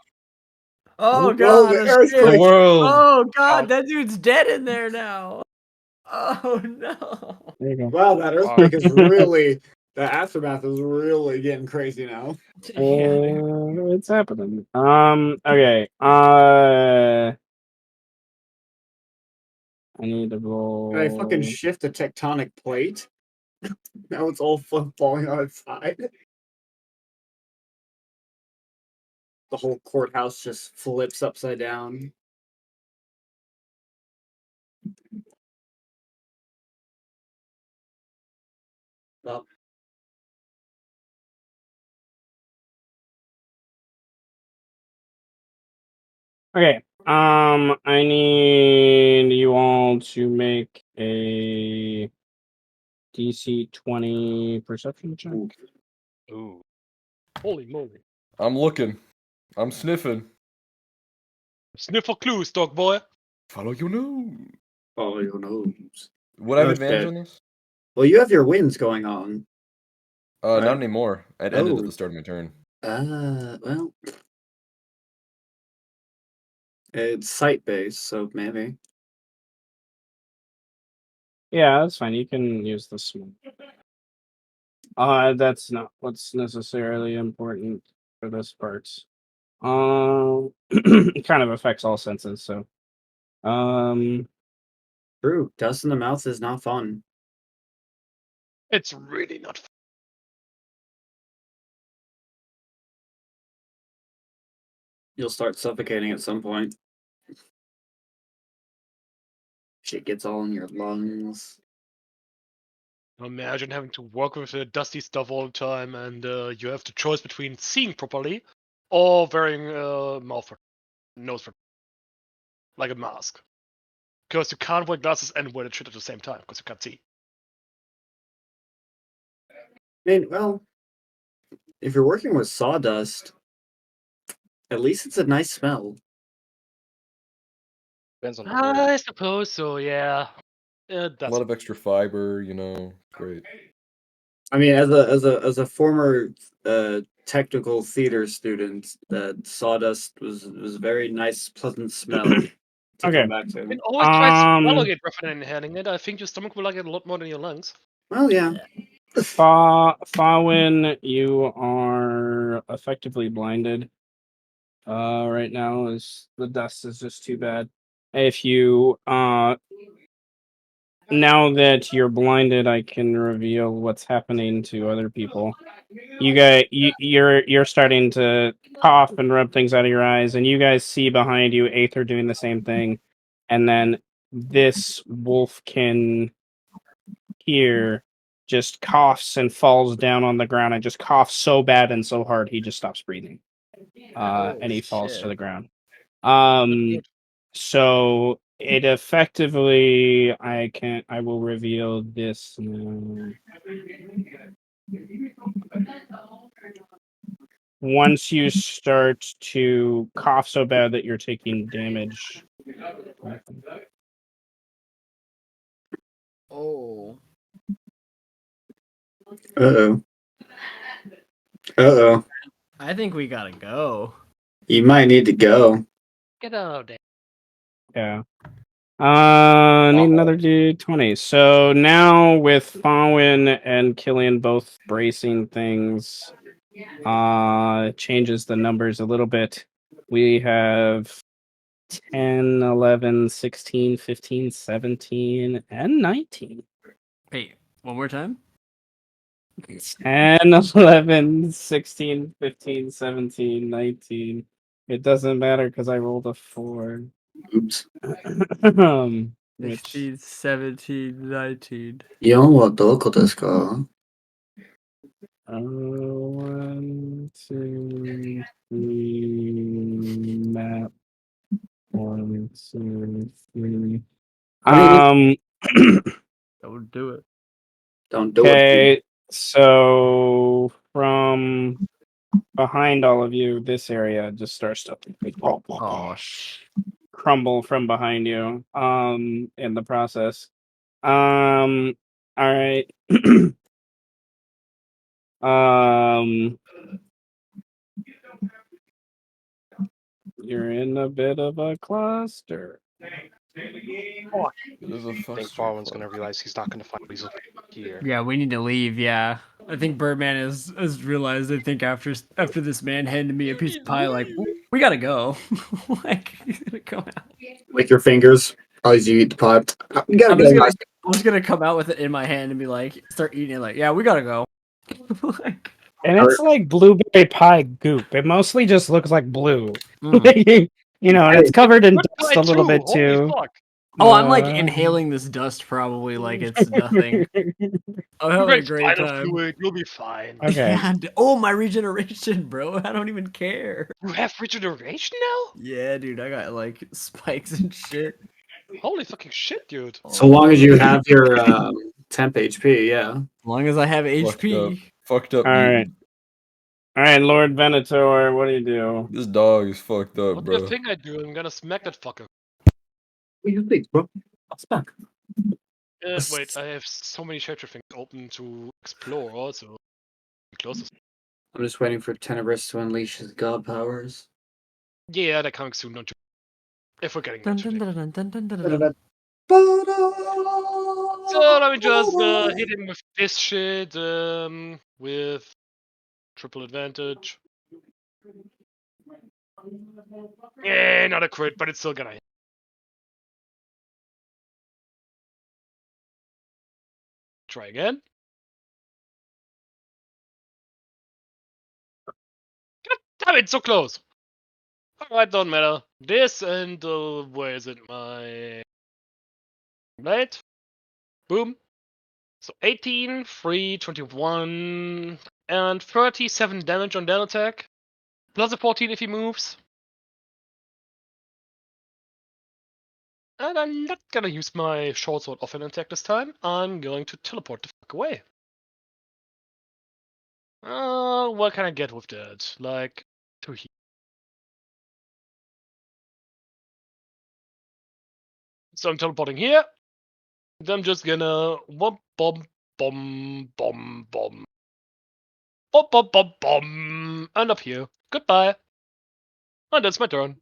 Speaker 1: Oh god,
Speaker 4: the earthquake.
Speaker 6: The world.
Speaker 1: Oh god, that dude's dead in there now. Oh no.
Speaker 2: There you go.
Speaker 4: Wow, that earthquake is really the aftermath is really getting crazy now.
Speaker 2: It's happening. Okay. I need to roll.
Speaker 4: Can I fucking shift a tectonic plate? Now it's all falling on its side. The whole courthouse just flips upside down. Up.
Speaker 2: Okay. I need you all to make a DC 20 perception check.
Speaker 3: Ooh. Holy moly.
Speaker 6: I'm looking. I'm sniffing.
Speaker 3: Sniff for clues, dog boy.
Speaker 6: Follow your nose.
Speaker 4: Follow your nose.
Speaker 6: Would I have advantage on this?
Speaker 4: Well, you have your winds going on.
Speaker 6: Not anymore. It ended at the start of my turn.
Speaker 4: Well. It's site-based, so maybe.
Speaker 2: Yeah, that's fine. You can use this one. That's not what's necessarily important for this part. It kind of affects all senses, so.
Speaker 4: True. Dust in the mouth is not fun.
Speaker 3: It's really not fun.
Speaker 4: You'll start suffocating at some point. Shit gets all in your lungs.
Speaker 3: Imagine having to work with the dusty stuff all the time, and you have the choice between seeing properly or wearing nose for like a mask. Because you can't wear glasses and wear the shit at the same time because you can't see.
Speaker 4: I mean, well, if you're working with sawdust, at least it's a nice smell.
Speaker 5: Depends on the
Speaker 3: I suppose so, yeah.
Speaker 6: A lot of extra fiber, great.
Speaker 4: I mean, as a former technical theater student, that sawdust was a very nice, pleasant smell to come back to.
Speaker 3: And always try swallowing it rather than inhaling it. I think your stomach will like it a lot more than your lungs.
Speaker 4: Well, yeah.
Speaker 2: Fawin, you are effectively blinded. Right now is the dust is just too bad. If you now that you're blinded, I can reveal what's happening to other people. You're starting to cough and rub things out of your eyes, and you guys see behind you Aether doing the same thing, and then this wolfkin here just coughs and falls down on the ground and just coughs so bad and so hard he just stops breathing. And he falls to the ground. So it effectively, I will reveal this now. Once you start to cough so bad that you're taking damage.
Speaker 1: Oh.
Speaker 4: Uh-oh. Uh-oh.
Speaker 1: I think we gotta go.
Speaker 4: You might need to go.
Speaker 3: Get out of there.
Speaker 2: Yeah. Need another D20. So now with Fawin and Killian both bracing things, changes the numbers a little bit. We have 10, 11, 16, 15, 17, and 19.
Speaker 1: Wait, one more time?
Speaker 2: 10, 11, 16, 15, 17, 19. It doesn't matter because I rolled a 4.
Speaker 4: Oops.
Speaker 2: Which
Speaker 1: 16, 17, 19.
Speaker 4: 4はどこですか?
Speaker 2: 1, 2, 3, map. 1, 2, 3.
Speaker 1: Don't do it.
Speaker 4: Don't do it.
Speaker 2: Okay, so from behind all of you, this area just starts to
Speaker 1: Oh,
Speaker 2: crumble from behind you. In the process. All right. You're in a bit of a cluster.
Speaker 6: There's a
Speaker 5: I think
Speaker 6: fuster
Speaker 5: Farwin's
Speaker 6: club.
Speaker 5: gonna realize he's not gonna find what he's looking for here.
Speaker 1: yeah, we need to leave. Yeah, I think Birdman has realized. I think after this man handed me a piece of pie, like we gotta go. Like he's gonna come out.
Speaker 4: Lick your fingers as you eat the pie. You gotta go.
Speaker 1: I'm just gonna come out with it in my hand and be like, start eating it. Like, yeah, we gotta go. Like,
Speaker 2: And it's like blueberry pie goop. It mostly just looks like blue.
Speaker 1: mm.
Speaker 2: You know, and it's covered in dust a little bit
Speaker 3: Holy
Speaker 2: too.
Speaker 3: fuck.
Speaker 1: Oh, I'm like inhaling this dust probably like it's nothing. I'm having a great
Speaker 3: Spinal
Speaker 1: time.
Speaker 3: fluid, you'll be fine.
Speaker 2: Okay.
Speaker 1: Yeah, oh, my regeneration, bro. I don't even care.
Speaker 3: You have regeneration now?
Speaker 1: Yeah, dude, I got like spikes and shit.
Speaker 3: Holy fucking shit, dude.
Speaker 4: So long as you have your temp HP, yeah.
Speaker 1: As long as I have
Speaker 6: Fucked up.
Speaker 1: HP.
Speaker 6: Fucked up.
Speaker 2: All right.
Speaker 6: Mutant.
Speaker 2: All right, Lord Venator, what do you do?
Speaker 6: This dog is fucked up,
Speaker 3: What do you
Speaker 6: bro.
Speaker 3: think I do? I'm gonna smack that fucker.
Speaker 4: What do you think, bro? I'll smack.
Speaker 3: Wait, I have so many chapter things open to explore also. Close.
Speaker 4: I'm just waiting for Tenebris to unleash his god powers.
Speaker 3: Yeah, they're coming soon, don't you? If we're getting there
Speaker 1: Dun, dun,
Speaker 3: today.
Speaker 1: dun, dun, dun, dun, dun, dun.
Speaker 3: So let me just hit him with this shit, with triple advantage. Yeah, not a crit, but it's still gonna hit. Try again. God damn it, so close. Alright, don't matter. This and where is it? My right? Boom. So 18, 3, 21, and 37 damage on that attack. Plus a 14 if he moves. And I'm not gonna use my short sword offhand attack this time. I'm going to teleport the fuck away. What can I get with that? Like, 2 heat. So I'm teleporting here. Then I'm just gonna bomb, bomb, bomb, bomb, bomb. Bomb, bomb, bomb, bomb. And up here. Goodbye. And that's my turn.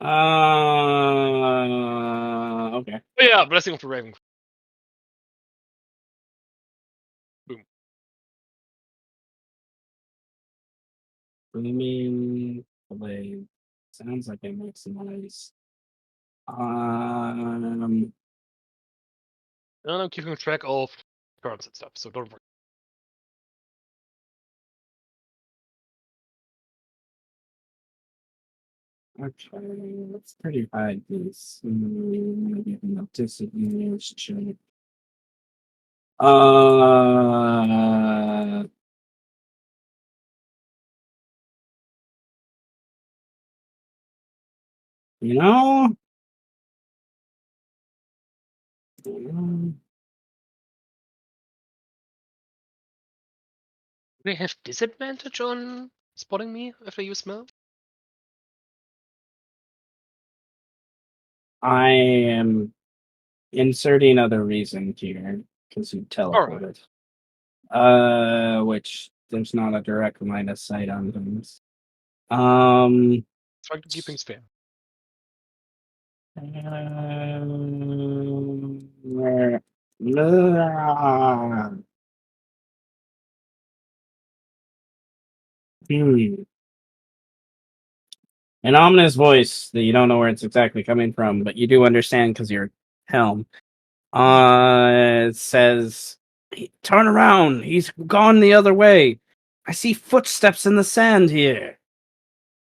Speaker 2: Okay.
Speaker 3: Oh, yeah, Blessing of the Raven. Boom.
Speaker 2: Booming blade. Sounds like it makes noise.
Speaker 3: And I'm keeping track of turns and stuff, so don't worry.
Speaker 2: Okay, that's pretty high. This maybe a disadvantage check. You know,
Speaker 3: They have disadvantage on spotting me if they use smell?
Speaker 2: I am inserting other reason here because you teleported. Which there's not a direct line of sight on things.
Speaker 3: trying to keep things fair.
Speaker 2: An ominous voice that you don't know where it's exactly coming from, but you do understand because you're helm. Says, "Turn around. He's gone the other way. I see footsteps in the sand here."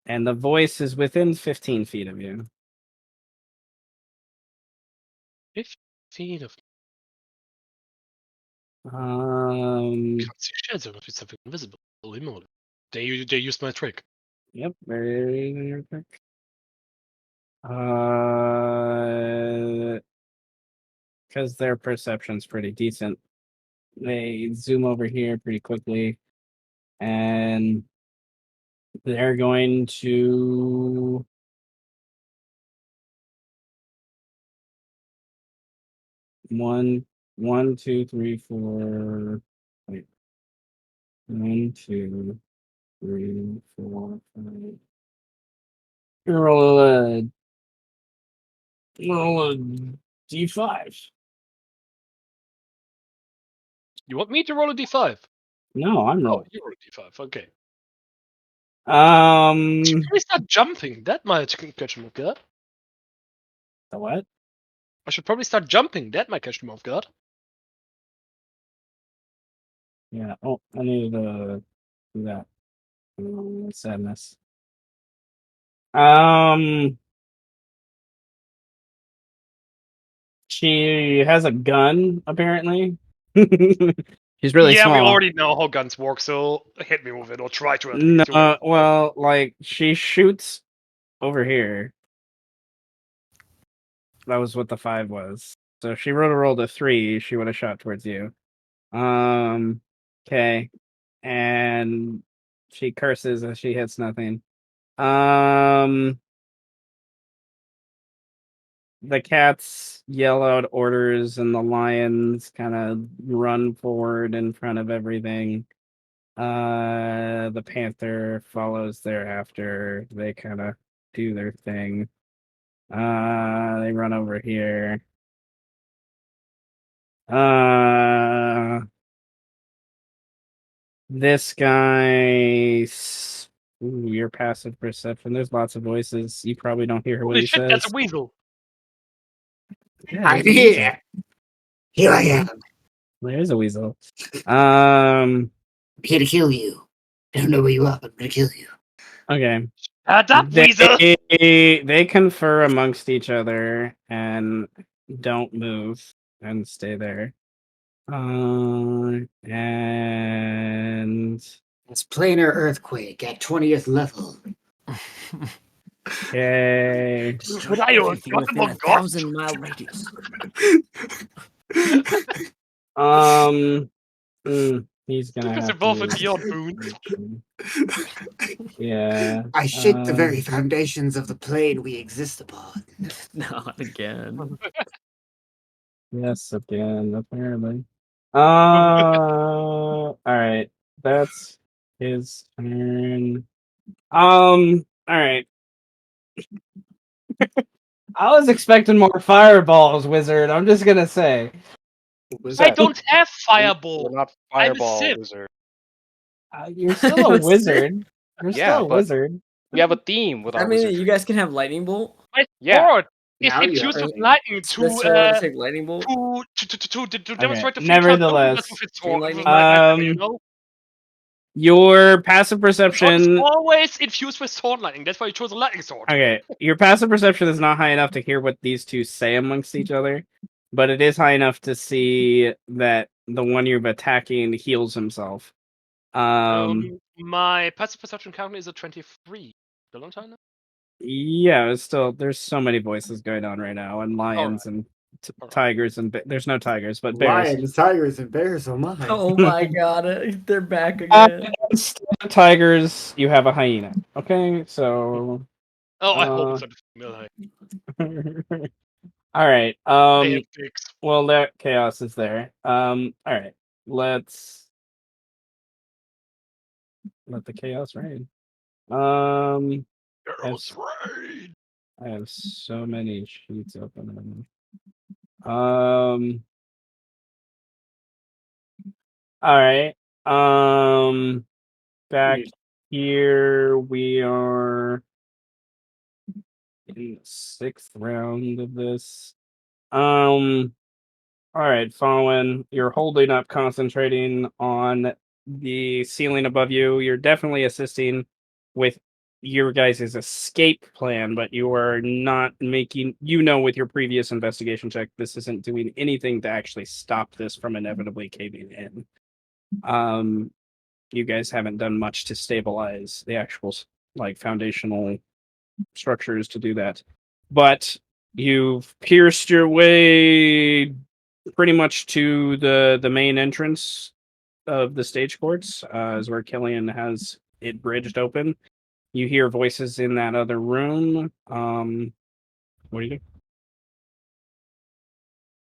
Speaker 2: And the voice is within 15 feet of you.
Speaker 3: 15 of
Speaker 2: Um.
Speaker 3: can't see shit. There must be something invisible. Immortal. They used my trick.
Speaker 2: Yep. Very quick. Because their perception's pretty decent. They zoom over here pretty quickly, and they're going to one, 2, 3, 4. Wait, 1, 2, 3, 4, 5. Roll a d5.
Speaker 3: You want me to roll a d5?
Speaker 2: No, I'm
Speaker 3: Oh,
Speaker 2: rolling.
Speaker 3: you roll a d5. Okay.
Speaker 2: Um,
Speaker 3: Should we start jumping? That might catch him off guard.
Speaker 2: the what?
Speaker 3: I should probably start jumping. That might catch him off guard.
Speaker 2: Yeah. Oh, I needed to do that. Sadness. She has a gun, apparently. She's really
Speaker 3: Yeah,
Speaker 2: small.
Speaker 3: we already know how guns work, so hit me with it, or try to at
Speaker 2: No,
Speaker 3: least.
Speaker 2: well, like, she shoots over here. That was what the 5 was. So if she rolled a 3, she would have shot towards you. Okay. And she curses as she hits nothing. The cats yell out orders, and the lions kind of run forward in front of everything. The panther follows thereafter. They kind of do their thing. They run over here. This guy. Ooh, your passive perception. There's lots of voices. You probably don't hear what
Speaker 3: Holy
Speaker 2: he
Speaker 3: shit,
Speaker 2: says.
Speaker 3: that's a weasel.
Speaker 2: Yeah,
Speaker 4: I'm
Speaker 2: there's a weasel.
Speaker 4: here. Here I am.
Speaker 2: There's a weasel.
Speaker 4: I'm here to kill you. I don't know where you are, but I'm gonna kill you.
Speaker 2: Okay.
Speaker 3: Shut up, weasel!
Speaker 2: They confer amongst each other and don't move and stay there. And
Speaker 4: It's planar earthquake at 20th level.
Speaker 2: okay.
Speaker 4: Destroy
Speaker 3: But I don't
Speaker 4: everything
Speaker 3: got
Speaker 4: within
Speaker 3: them
Speaker 4: a
Speaker 3: a god.
Speaker 4: 1,000-mile radius.
Speaker 2: He's gonna
Speaker 3: Because
Speaker 2: have
Speaker 3: involved
Speaker 2: to
Speaker 3: with
Speaker 2: use.
Speaker 3: beyond boons.
Speaker 2: Yeah.
Speaker 4: I shake the very foundations of the plane we exist upon.
Speaker 1: Not again.
Speaker 2: Yes, again, apparently. All right. That's his turn. All right. I was expecting more fireballs, wizard. I'm just gonna say.
Speaker 3: I don't have
Speaker 5: We're
Speaker 3: fireball.
Speaker 5: not
Speaker 3: I'm a
Speaker 5: fireball
Speaker 3: Sith.
Speaker 5: wizard.
Speaker 2: You're still a wizard. You're
Speaker 5: Yeah,
Speaker 2: still a
Speaker 5: but-
Speaker 2: wizard.
Speaker 5: We have a theme with our
Speaker 1: I mean,
Speaker 5: wizardry.
Speaker 1: you guys can have lightning bolt.
Speaker 3: My
Speaker 5: Yeah.
Speaker 3: sword is
Speaker 4: Now you
Speaker 3: infused
Speaker 4: are.
Speaker 3: with lightning
Speaker 1: The sword will take lightning bolt.
Speaker 3: to demonstrate the feat
Speaker 2: nevertheless,
Speaker 3: with its
Speaker 1: chain
Speaker 3: sword.
Speaker 1: lightning.
Speaker 3: You know?
Speaker 2: Your passive
Speaker 3: The sword is
Speaker 2: perception.
Speaker 3: always infused with sword lightning. That's why you chose a lightning sword.
Speaker 2: Okay, your passive perception is not high enough to hear what these two say amongst each other, but it is high enough to see that the one you're attacking heals himself.
Speaker 3: My passive perception count is a 23. Still on time now?
Speaker 2: Yeah, it's still there's so many voices going on right now, and lions and tigers and there's no tigers, but bears.
Speaker 4: Lions, tigers, and bears. Oh my!
Speaker 1: Oh my god, they're back again.
Speaker 2: Instead of tigers, you have a hyena. Okay, so.
Speaker 3: Oh, I hope it's not melee.
Speaker 2: All right.
Speaker 3: They have dicks.
Speaker 2: Well, that chaos is there. All right. Let's let the chaos reign.
Speaker 3: Heroes raid.
Speaker 2: I have so many sheets open. All right. Back here we are in the 6th round of this. All right, Fallen, you're holding up, concentrating on the ceiling above you. You're definitely assisting with your guys' escape plan, but you are not making, with your previous investigation check, this isn't doing anything to actually stop this from inevitably caving in. You guys haven't done much to stabilize the actual, foundational structures to do that. But you've pierced your way pretty much to the main entrance of the stage courts, is where Killian has it bridged open. You hear voices in that other room. What do you do?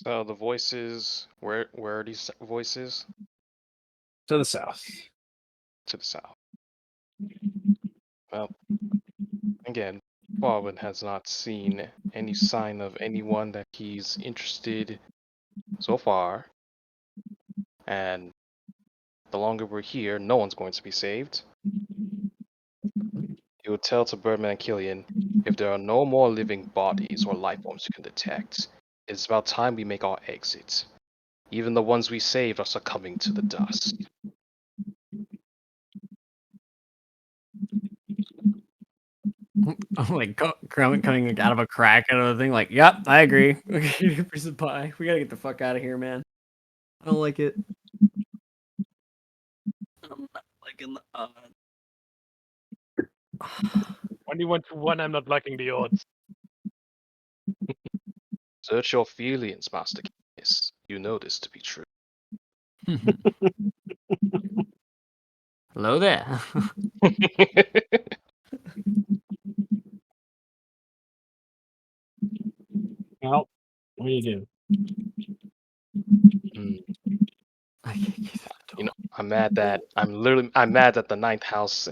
Speaker 5: So the voices, where are these voices?
Speaker 2: To the south.
Speaker 5: To the south. Well, again, Farwin has not seen any sign of anyone that he's interested so far, and the longer we're here, no one's going to be saved. He would tell to Birdman and Killian, if there are no more living bodies or life forms you can detect, it's about time we make our exit. Even the ones we saved are succumbing to the dust.
Speaker 1: I'm like coming out of a crack out of the thing. Like, yep, I agree. We gotta get the fuck out of here, man. I don't like it. I'm not liking the odds.
Speaker 3: 21 to 1, I'm not liking the odds.
Speaker 5: Search your feelings, Master Case. You know this to be true.
Speaker 1: Hello there.
Speaker 2: Well, what do you do?
Speaker 5: You know, I'm mad that the ninth house,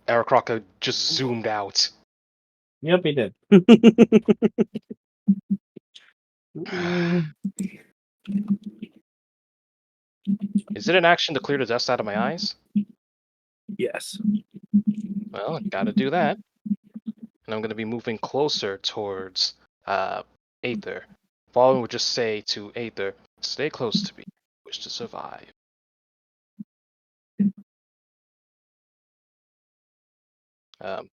Speaker 5: Eric Crocker just zoomed out.
Speaker 2: Yep, he did.
Speaker 5: Is it an action to clear the dust out of my eyes?
Speaker 2: Yes.
Speaker 5: Well, gotta do that. And I'm gonna be moving closer towards Aether. Fallen would just say to Aether, stay close to me. Wish to survive.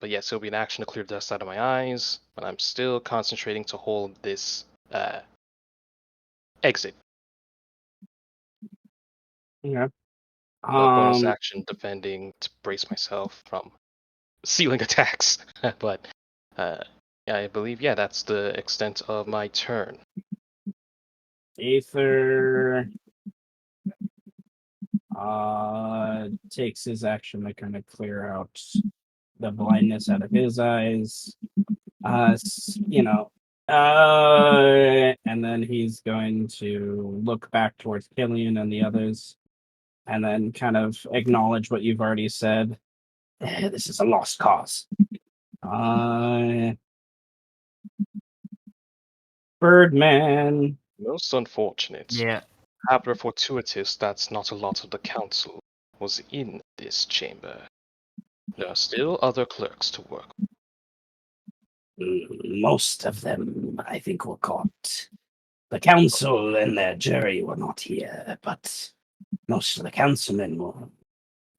Speaker 5: But yes, it'll be an action to clear dust out of my eyes, but I'm still concentrating to hold this exit.
Speaker 2: Yeah.
Speaker 5: No bonus action defending to brace myself from ceiling attacks. But I believe, that's the extent of my turn.
Speaker 2: Aether takes his action to kind of clear out the blindness out of his eyes. And then he's going to look back towards Killian and the others, and then kind of acknowledge what you've already said. This is a lost cause. Birdman.
Speaker 5: Most unfortunate.
Speaker 1: Yeah.
Speaker 5: However fortuitous that not a lot of the council was in this chamber. There are still other clerks to work.
Speaker 2: Most of them, I think, were caught. The council and their jury were not here, but most of the councilmen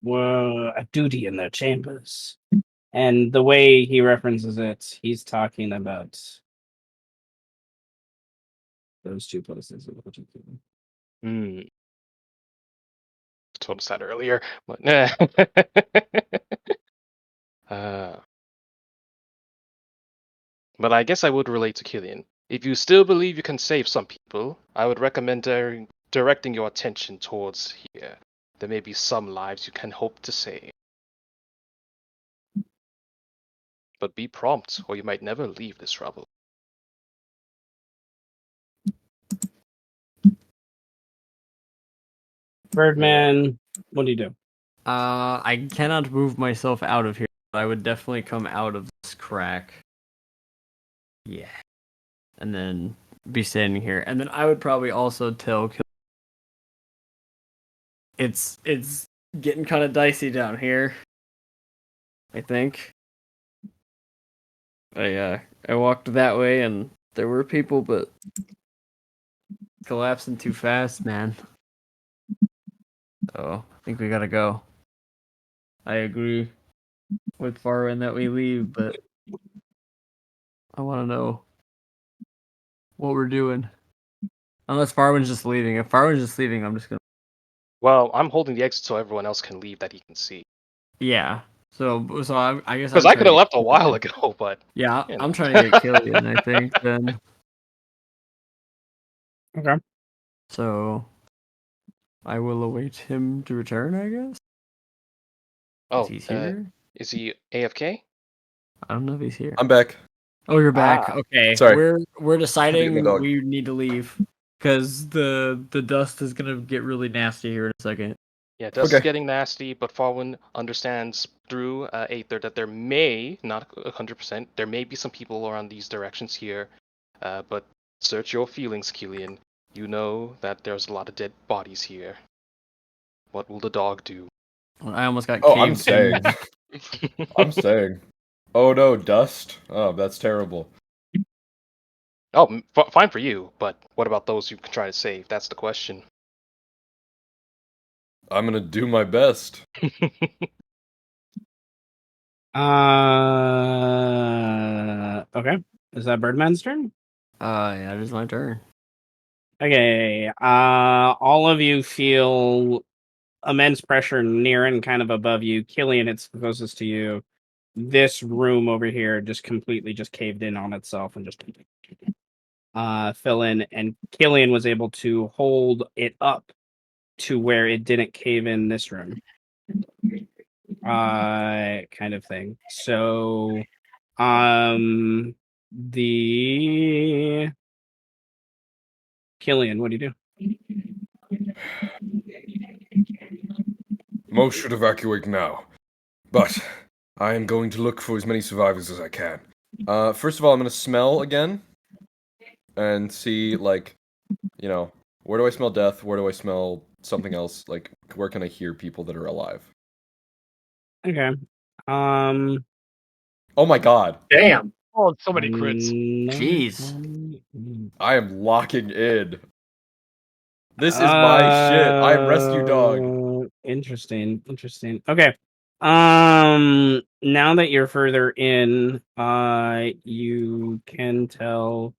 Speaker 2: were at duty in their chambers. And the way he references it, he's talking about those two places in particular.
Speaker 5: Told us that earlier, but but I guess I would relate to Killian. If you still believe you can save some people, I would recommend directing your attention towards here. There may be some lives you can hope to save. But be prompt, or you might never leave this rubble.
Speaker 2: Birdman, what do you do?
Speaker 1: I cannot move myself out of here I would definitely come out of this crack. Yeah. And then be standing here. And then I would probably also tell it's getting kind of dicey down here. I think. I walked that way and there were people, but collapsing too fast, man. So I think we gotta go. I agree with Farwin that we leave, but I want to know what we're doing. Unless Farwin's just leaving. If Farwin's just leaving, I'm just gonna.
Speaker 5: Well, I'm holding the exit so everyone else can leave that he can see.
Speaker 1: Yeah. So I guess
Speaker 5: Because I could have left a while ago, but
Speaker 1: yeah,
Speaker 5: you know.
Speaker 1: I'm trying to get Killian. I think then.
Speaker 2: Okay.
Speaker 1: So I will await him to return. I guess.
Speaker 5: Oh,
Speaker 1: He's here.
Speaker 5: is he AFK?
Speaker 1: I don't know if he's here.
Speaker 6: I'm back.
Speaker 1: Oh, you're back.
Speaker 5: Ah.
Speaker 1: Okay.
Speaker 6: Sorry.
Speaker 1: We're deciding
Speaker 6: the dog.
Speaker 1: we need to leave because the dust is gonna get really nasty here in a second.
Speaker 5: Yeah, dust
Speaker 6: Okay.
Speaker 5: is getting nasty, but Farwin understands through Aether that there may, not 100%, there may be some people around these directions here, but search your feelings, Killian. You know that there's a lot of dead bodies here. What will the dog do?
Speaker 1: I almost got
Speaker 6: Oh, I'm
Speaker 1: caved in.
Speaker 6: staying. I'm staying. Oh no, dust. Oh, that's terrible.
Speaker 5: Oh, fine for you, but what about those you can try to save? That's the question.
Speaker 6: I'm gonna do my best.
Speaker 2: Okay. Is that Birdman's turn?
Speaker 1: Yeah, it is my turn.
Speaker 2: Okay. All of you feel immense pressure near and kind of above you. Killian, it's closest to you. This room over here just completely just caved in on itself and just fill in. And Killian was able to hold it up to where it didn't cave in this room. Kind of thing. So, the Killian, what do you do?
Speaker 6: Most should evacuate now, but I am going to look for as many survivors as I can. First of all, I'm gonna smell again and see, like, you know, where do I smell death? Where do I smell something else? Like, where can I hear people that are alive?
Speaker 2: Okay.
Speaker 6: Oh my god.
Speaker 4: Damn.
Speaker 3: Oh, so many crits.
Speaker 1: Jeez.
Speaker 6: I am locking in. This is my shit. I am rescue dog.
Speaker 2: Interesting. Okay. Now that you're further in, you can tell.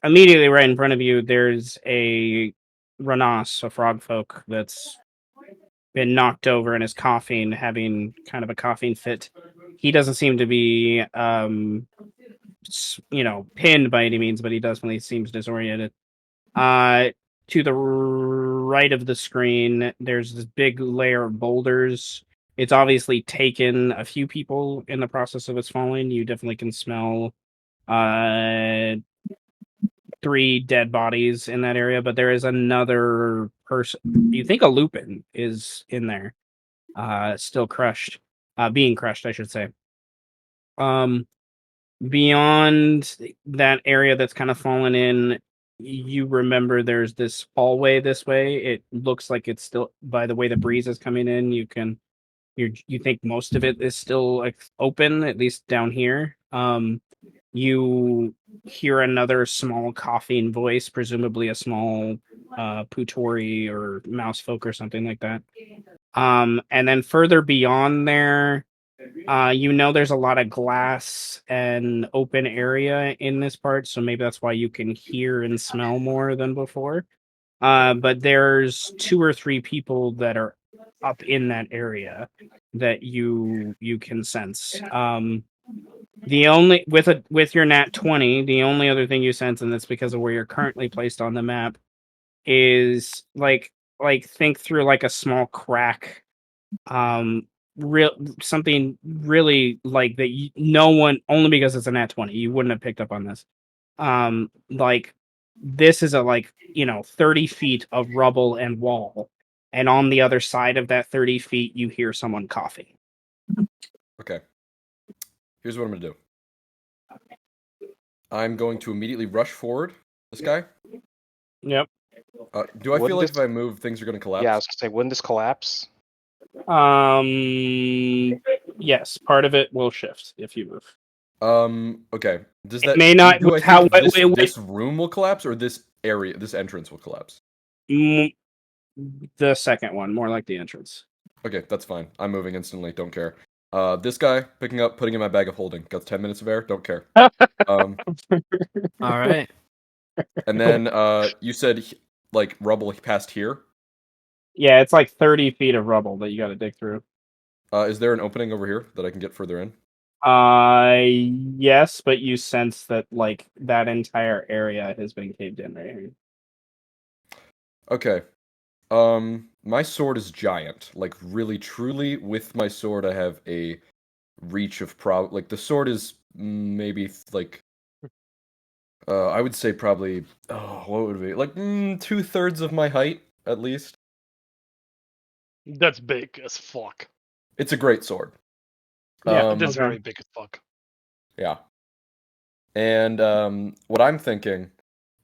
Speaker 2: Immediately right in front of you, there's a Ranos, a frog folk that's been knocked over and is coughing, having kind of a coughing fit. He doesn't seem to be, pinned by any means, but he definitely seems disoriented. To the right of the screen, there's this big layer of boulders. It's obviously taken a few people in the process of its falling. You definitely can smell 3 dead bodies in that area, but there is another person. You think a Lupin is in there, still crushed, being crushed, I should say. Beyond that area that's kind of fallen in, you remember there's this hallway this way. It looks like it's still, by the way the breeze is coming in, you think most of it is still like open, at least down here. You hear another small coughing voice, presumably a small Putori or mouse folk or something like that. And then further beyond there, there's a lot of glass and open area in this part, so maybe that's why you can hear and smell more than before. But there's 2 or 3 people that are up in that area that you can sense. The only with your nat 20, the only other thing you sense, and that's because of where you're currently placed on the map, is like think through like a small crack, real something really like that. No one, only because it's a nat 20, you wouldn't have picked up on this. Like this is a 30 feet of rubble and wall and on the other side of that 30 feet, you hear someone coughing.
Speaker 6: Okay. Here's what I'm gonna do. I'm going to immediately rush forward. This guy.
Speaker 2: Yep.
Speaker 6: Do I feel like if I move, things are gonna collapse?
Speaker 5: Yeah, I was gonna say, wouldn't this collapse?
Speaker 2: Yes, part of it will shift if you move.
Speaker 6: Okay. Does
Speaker 2: It
Speaker 6: that
Speaker 2: may not.
Speaker 6: do I
Speaker 2: How?
Speaker 6: think
Speaker 2: Wait.
Speaker 6: this room will collapse or this area, this entrance will collapse?
Speaker 2: The second one, more like the entrance.
Speaker 6: Okay, that's fine. I'm moving instantly. Don't care. This guy picking up, putting in my bag of holding. Got 10 minutes of air. Don't care.
Speaker 1: All right.
Speaker 6: And then you said like rubble past here.
Speaker 2: Yeah, it's like 30 feet of rubble that you got to dig through.
Speaker 6: Is there an opening over here that I can get further in?
Speaker 2: Yes, but you sense that like that entire area has been caved in right here.
Speaker 6: Okay. My sword is giant. Like really, truly, with my sword, I have a reach of like the sword is maybe like I would say probably what would it be like 2/3 of my height at least.
Speaker 3: That's big as fuck.
Speaker 6: It's a great sword.
Speaker 2: Yeah,
Speaker 3: It is very big as fuck.
Speaker 6: Yeah. And what I'm thinking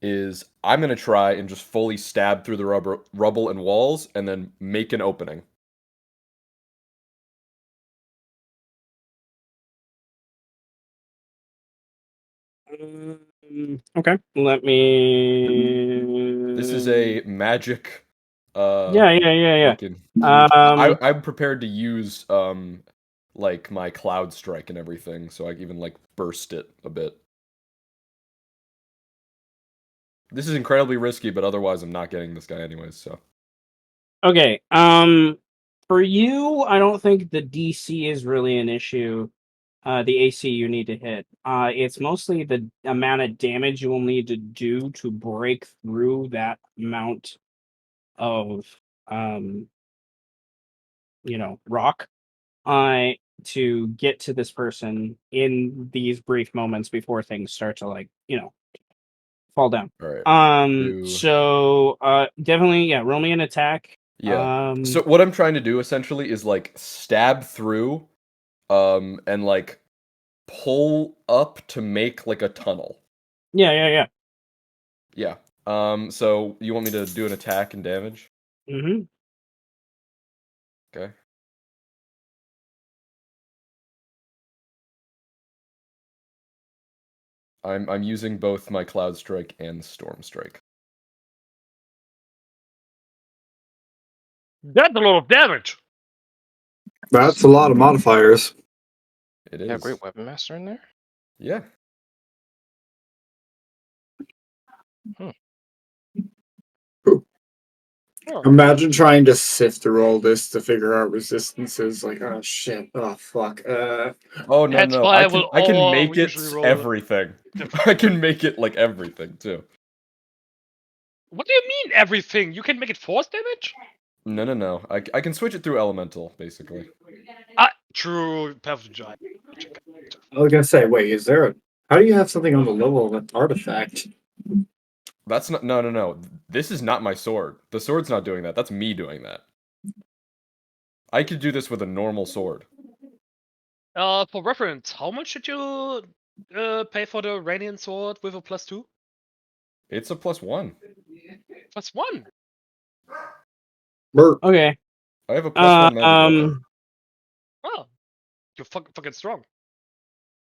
Speaker 6: is I'm gonna try and just fully stab through the rubble and walls, and then make an opening.
Speaker 2: Okay, let me.
Speaker 6: This is a magic.
Speaker 2: Yeah.
Speaker 6: Fucking
Speaker 2: Um,
Speaker 6: I'm prepared to use like my cloud strike and everything, so I can even like burst it a bit. This is incredibly risky, but otherwise I'm not getting this guy anyways. So
Speaker 2: okay. For you, I don't think the DC is really an issue. The AC you need to hit. It's mostly the amount of damage you will need to do to break through that amount of rock. To get to this person in these brief moments before things start to like, fall down.
Speaker 6: all right.
Speaker 2: So definitely, yeah, roll me an attack.
Speaker 6: Yeah. So what I'm trying to do essentially is like stab through, and like pull up to make like a tunnel.
Speaker 2: Yeah.
Speaker 6: Yeah. So you want me to do an attack and damage?
Speaker 2: Mm-hmm.
Speaker 6: Okay. I'm using both my Cloud Strike and Storm Strike.
Speaker 3: That's a lot of damage.
Speaker 4: That's a lot of modifiers.
Speaker 6: It is.
Speaker 5: Yeah, great weapon master in there.
Speaker 6: Yeah.
Speaker 4: Imagine trying to sift through all this to figure out resistances. Like, oh shit, oh fuck.
Speaker 6: Oh no,
Speaker 3: That's
Speaker 6: no,
Speaker 3: why
Speaker 6: I can
Speaker 3: we
Speaker 6: make it
Speaker 3: usually roll
Speaker 6: everything. I can make it like everything too.
Speaker 3: What do you mean everything? You can make it force damage?
Speaker 6: No. I can switch it through elemental basically.
Speaker 3: True. Path of Giant.
Speaker 4: I was gonna say, wait, is there a? How do you have something on the level of an artifact?
Speaker 6: That's not no. This is not my sword. The sword's not doing that. That's me doing that. I could do this with a normal sword.
Speaker 3: For reference, how much did you pay for the Radiant Sword with a +2?
Speaker 6: It's a +1.
Speaker 3: +1.
Speaker 2: Okay.
Speaker 6: I have a +1 magic weapon.
Speaker 3: Oh, you're fucking strong.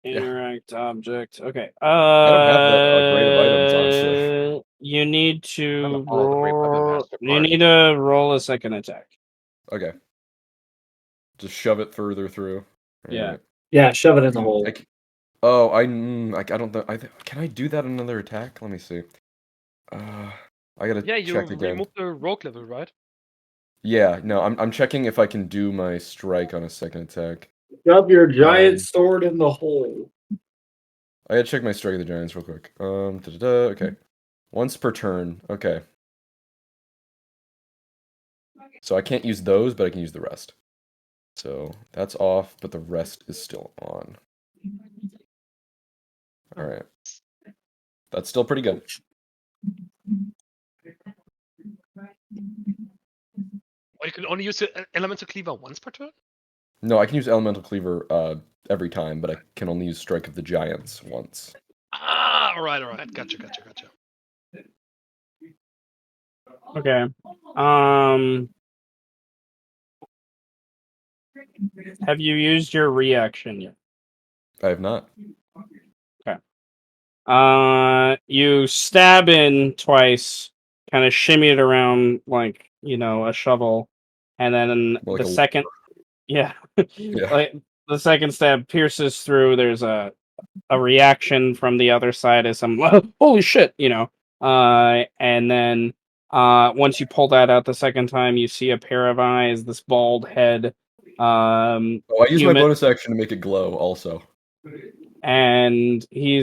Speaker 2: Interact object. Okay.
Speaker 6: I don't have that great of items, honestly.
Speaker 2: You need to
Speaker 5: all the great weapon
Speaker 2: roll.
Speaker 5: master
Speaker 2: You
Speaker 5: part.
Speaker 2: need to roll a second attack.
Speaker 6: Okay. Just shove it further through.
Speaker 2: Yeah.
Speaker 6: Right.
Speaker 4: Yeah, shove it in the hole.
Speaker 6: I don't know. Can I do that another attack? Let me see. I gotta check
Speaker 3: you
Speaker 6: again.
Speaker 3: remove the rogue level, right?
Speaker 6: Yeah, no, I'm checking if I can do my strike on a second attack.
Speaker 4: Shove your giant sword in the hole.
Speaker 6: I gotta check my strike of the giants real quick. Okay. Once per turn. Okay. So I can't use those, but I can use the rest. So that's off, but the rest is still on. All right. That's still pretty good.
Speaker 3: Or you can only use the elemental cleaver once per turn?
Speaker 6: No, I can use Elemental Cleaver every time, but I can only use Strike of the Giants once.
Speaker 3: Ah, alright. Gotcha.
Speaker 2: Okay. Have you used your reaction yet?
Speaker 6: I have not.
Speaker 2: Okay. You stab in twice, kind of shimmy it around like, a shovel, and then
Speaker 6: More like
Speaker 2: the
Speaker 6: a-
Speaker 2: second, yeah,
Speaker 6: Yeah.
Speaker 2: like the second stab pierces through. There's a reaction from the other side as some holy shit, and then once you pull that out the second time, you see a pair of eyes, this bald head.
Speaker 6: I use my
Speaker 2: Human,
Speaker 6: bonus action to make it glow also.
Speaker 2: and he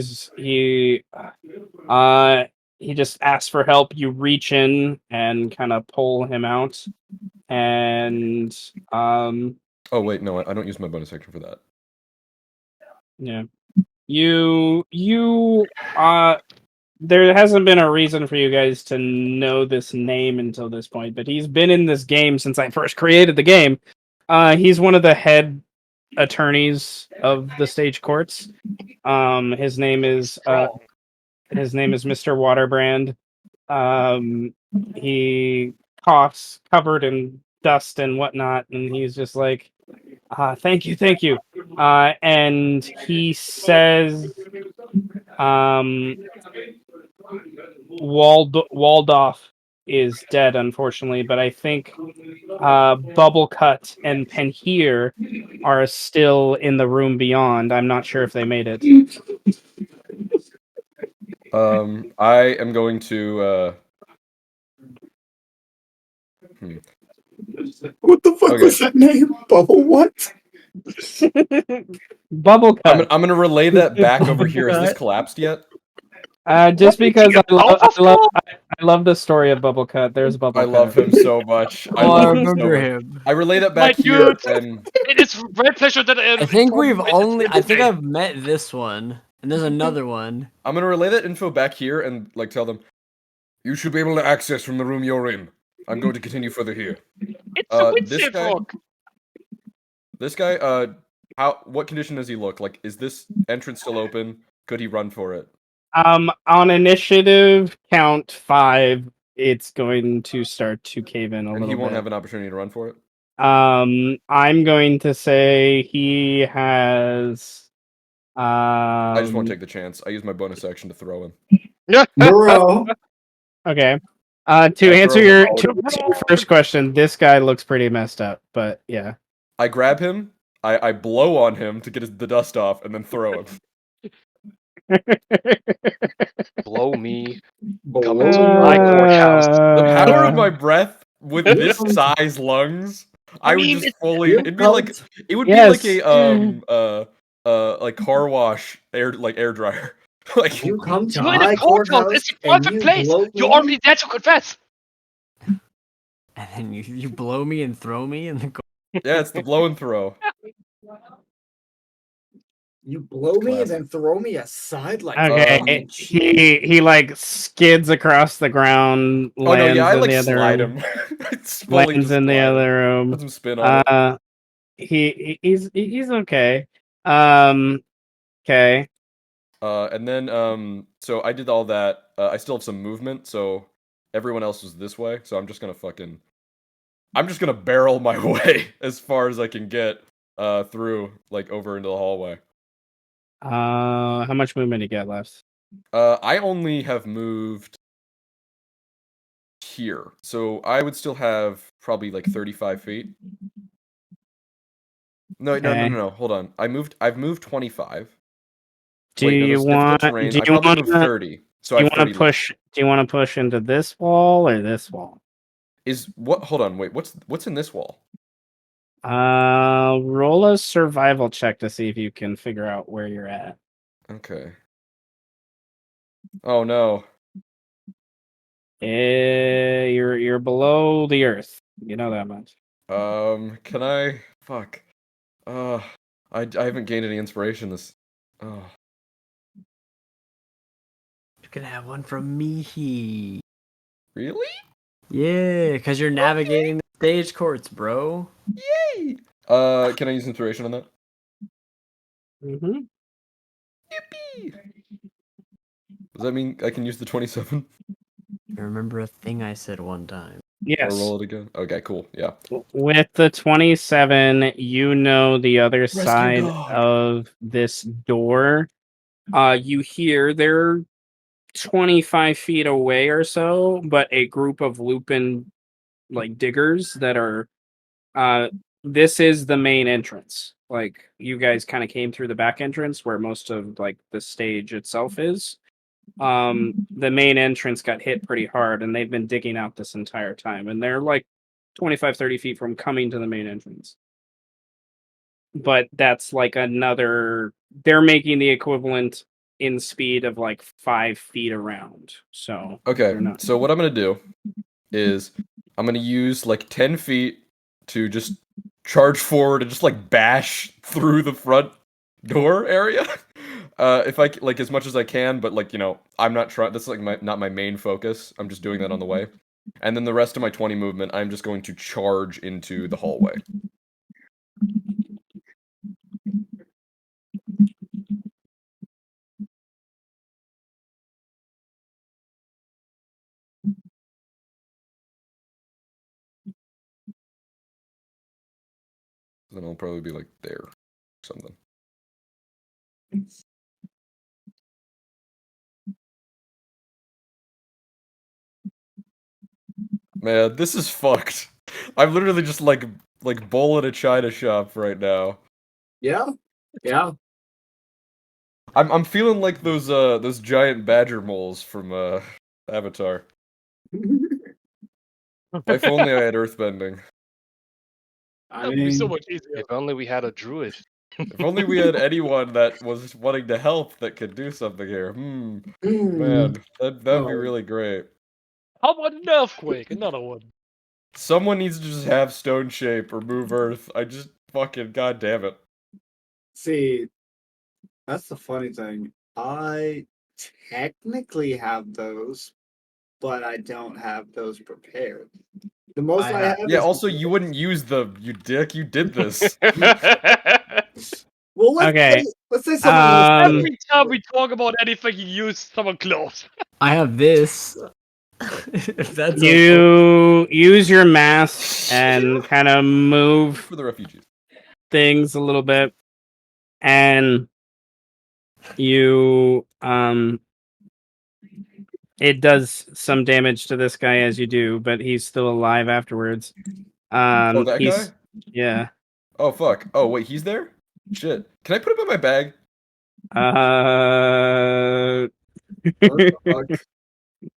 Speaker 2: just asks for help. You reach in and kind of pull him out, and
Speaker 6: Oh wait, no, I don't use my bonus action for that.
Speaker 2: yeah, you there hasn't been a reason for you guys to know this name until this point, but he's been in this game since I first created the game. He's one of the head attorneys of the stage courts. His name is Mr. Waterbrand. He coughs covered in dust and whatnot, and he's just like, thank you. And he says, Waldorf is dead, unfortunately, but I think Bubblecut and Penheer are still in the room beyond. I'm not sure if they made it.
Speaker 6: I am going to
Speaker 4: What the fuck was that name? Bubble what?
Speaker 2: Bubblecut.
Speaker 6: I'm gonna relay that back over here. Has this collapsed yet?
Speaker 2: Just because I love the story of Bubblecut. There's Bubblecut.
Speaker 6: I love him so much. I
Speaker 1: Oh, I
Speaker 6: love him so
Speaker 1: remember
Speaker 6: much.
Speaker 1: him.
Speaker 6: I relay that
Speaker 3: My
Speaker 6: back here,
Speaker 3: dude.
Speaker 6: and
Speaker 3: It is great pleasure that
Speaker 1: I think I've met this one, and there's another one.
Speaker 6: I'm gonna relay that info back here and like tell them you should be able to access from the room you're in. I'm going to continue further here.
Speaker 3: It's a
Speaker 6: This
Speaker 3: Wednesday
Speaker 6: guy.
Speaker 3: frog.
Speaker 6: This guy. What condition does he look like? Is this entrance still open? Could he run for it?
Speaker 2: On initiative count 5, it's going to start to cave in a
Speaker 6: And
Speaker 2: little
Speaker 6: he won't
Speaker 2: bit.
Speaker 6: have an opportunity to run for it.
Speaker 2: I'm going to say he has.
Speaker 6: I just won't take the chance. I use my bonus action to throw him.
Speaker 4: Bro.
Speaker 2: Okay. To
Speaker 6: I
Speaker 2: answer
Speaker 6: throw
Speaker 2: your
Speaker 6: him.
Speaker 2: first question, this guy looks pretty messed up, but yeah.
Speaker 6: I grab him. I blow on him to get the dust off, and then throw him.
Speaker 5: Blow me.
Speaker 4: Come
Speaker 5: to my courthouse.
Speaker 6: The power of my breath with this size lungs, I would
Speaker 3: mean,
Speaker 6: just fully. It'd be like it would
Speaker 2: Yes.
Speaker 6: be like a like car wash air dryer. Like
Speaker 4: You come to
Speaker 3: You're in
Speaker 4: my
Speaker 3: a courthouse.
Speaker 4: courthouse
Speaker 3: It's a
Speaker 4: and
Speaker 3: private
Speaker 4: you
Speaker 3: place.
Speaker 4: blow
Speaker 3: You're
Speaker 4: me?
Speaker 3: already there to confess.
Speaker 1: And then you blow me and throw me in the.
Speaker 6: yeah, it's the blow and throw.
Speaker 4: You blow me and
Speaker 6: Classic.
Speaker 4: then throw me aside like
Speaker 2: Okay, he like skids across the ground.
Speaker 6: Oh no, yeah, I
Speaker 2: in
Speaker 6: like
Speaker 2: the other
Speaker 6: slide
Speaker 2: room,
Speaker 6: him. It's fully
Speaker 2: lands
Speaker 6: just
Speaker 2: in the
Speaker 6: slide him.
Speaker 2: other room.
Speaker 6: Put some spin on it.
Speaker 2: He's okay. Okay.
Speaker 6: And then so I did all that. I still have some movement, so everyone else is this way. So I'm just gonna barrel my way as far as I can get through, like over into the hallway.
Speaker 2: How much movement you got left?
Speaker 6: I only have moved here, so I would still have probably like 35 feet. No. Hold on. I've moved 25.
Speaker 2: Do you want to
Speaker 6: I probably moved 30. So I have 30 left.
Speaker 2: Do you want to push into this wall or this wall?
Speaker 6: Hold on, wait. What's in this wall?
Speaker 2: Roll a survival check to see if you can figure out where you're at.
Speaker 6: Okay. Oh no.
Speaker 2: You're below the earth. You know that much.
Speaker 6: Can I? Fuck. I haven't gained any inspiration this. Oh.
Speaker 1: You can have one from me.
Speaker 6: Really?
Speaker 1: Yeah, because you're navigating the Stage courts, bro.
Speaker 6: Yay! Can I use inspiration on that?
Speaker 2: Mm-hmm.
Speaker 6: Yippee! Does that mean I can use the 27?
Speaker 1: I remember a thing I said one time.
Speaker 2: Yes.
Speaker 6: Or roll it again? Okay, cool. Yeah.
Speaker 2: With the 27, you know the other side
Speaker 6: dog.
Speaker 2: of this door. You hear they're 25 feet away or so, but a group of Lupin like diggers that are this is the main entrance. Like you guys kind of came through the back entrance where most of like the stage itself is. The main entrance got hit pretty hard and they've been digging out this entire time and they're like 25 30 feet from coming to the main entrance. But that's like another they're making the equivalent in speed of like 5 feet around. So
Speaker 6: Okay,
Speaker 2: they're not...
Speaker 6: so what I'm gonna do is I'm gonna use like 10 feet to just charge forward and just like bash through the front door area. If I like as much as I can, but like I'm not trying. That's like not my main focus. I'm just doing that on the way, and then the rest of my 20 movement, I'm just going to charge into the hallway. Then I'll probably be like there, or something. Man, this is fucked. I'm literally just like bull in a china shop right now.
Speaker 4: Yeah.
Speaker 6: I'm feeling like those giant badger moles from Avatar. If only I had earthbending.
Speaker 3: That would be so much easier.
Speaker 5: If only we had a druid.
Speaker 6: If only we had anyone that was wanting to help that could do something here. Man, that'd be really great.
Speaker 3: How about an earthquake? Another one.
Speaker 6: Someone needs to just have stone shape or move earth. I just fucking goddamn it.
Speaker 4: See, that's the funny thing. I technically have those, but I don't have those prepared. The most I have
Speaker 6: Yeah,
Speaker 4: is
Speaker 6: also you wouldn't use them, you dick. You did this.
Speaker 4: Well,
Speaker 2: Okay.
Speaker 4: let's say someone
Speaker 3: Every time we talk about anything, you use someone close.
Speaker 1: I have this. If that's
Speaker 2: You use your mask and kind of move
Speaker 6: For the refugees.
Speaker 2: things a little bit, and you it does some damage to this guy as you do, but he's still alive afterwards.
Speaker 6: Oh, that
Speaker 2: he's
Speaker 6: guy?
Speaker 2: yeah.
Speaker 6: Oh fuck. Oh wait, he's there? Shit. Can I put him in my bag?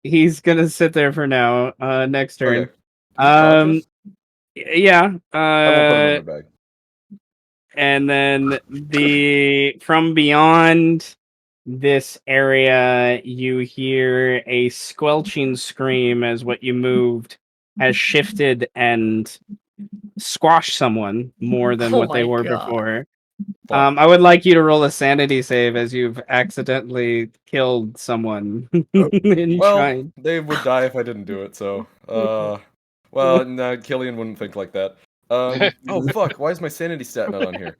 Speaker 2: He's gonna sit there for now. Next turn.
Speaker 6: Okay. Is he conscious?
Speaker 2: Yeah.
Speaker 6: I won't put him in my bag.
Speaker 2: And then from beyond this area, you hear a squelching scream as what you moved has shifted and squashed someone more than what they were before. I would like you to roll a sanity save as you've accidentally killed someone trying.
Speaker 6: They would die if I didn't do it, so well, no, Killian wouldn't think like that. Oh fuck, why is my sanity stat not on here?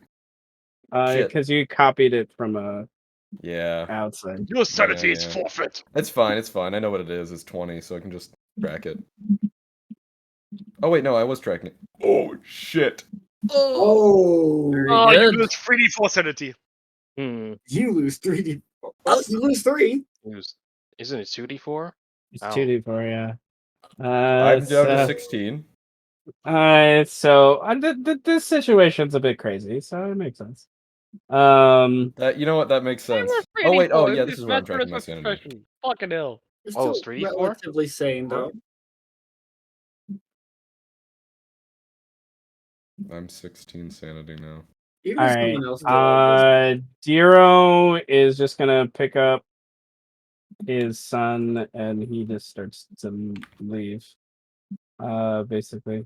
Speaker 2: Because you copied it from outside.
Speaker 3: Your sanity is forfeit.
Speaker 6: It's fine, I know what it is. It's 20, so I can just track it. Oh wait, no, I was tracking it. Oh shit.
Speaker 3: You lose 3d4 sanity.
Speaker 4: You lose 3d. Oh, you lose 3.
Speaker 5: Isn't it 2d4?
Speaker 2: It's 2d4, yeah.
Speaker 6: I'm down to 16.
Speaker 2: So this situation's a bit crazy, so it makes sense.
Speaker 6: You know what? That makes sense. Oh wait, oh yeah, this is where I'm tracking my sanity.
Speaker 3: Fucking hell.
Speaker 4: It's
Speaker 5: Oh,
Speaker 4: still
Speaker 5: it's 3d4?
Speaker 4: relatively sane though.
Speaker 6: I'm 16 sanity now.
Speaker 4: Even if someone else
Speaker 2: Diro is just gonna pick up his son and he just starts to leave. Basically.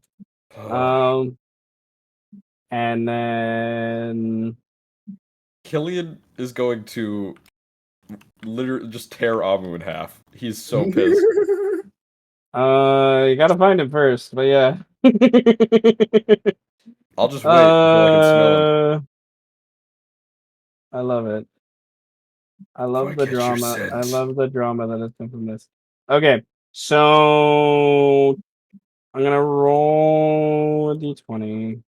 Speaker 2: And then
Speaker 6: Killian is going to literally just tear Amu in half. He's so pissed.
Speaker 2: You gotta find him first, but yeah.
Speaker 6: I'll just wait until I can smell him.
Speaker 2: I love it. I love the drama. I love the drama that has come from this. Okay, so I'm gonna roll a d20.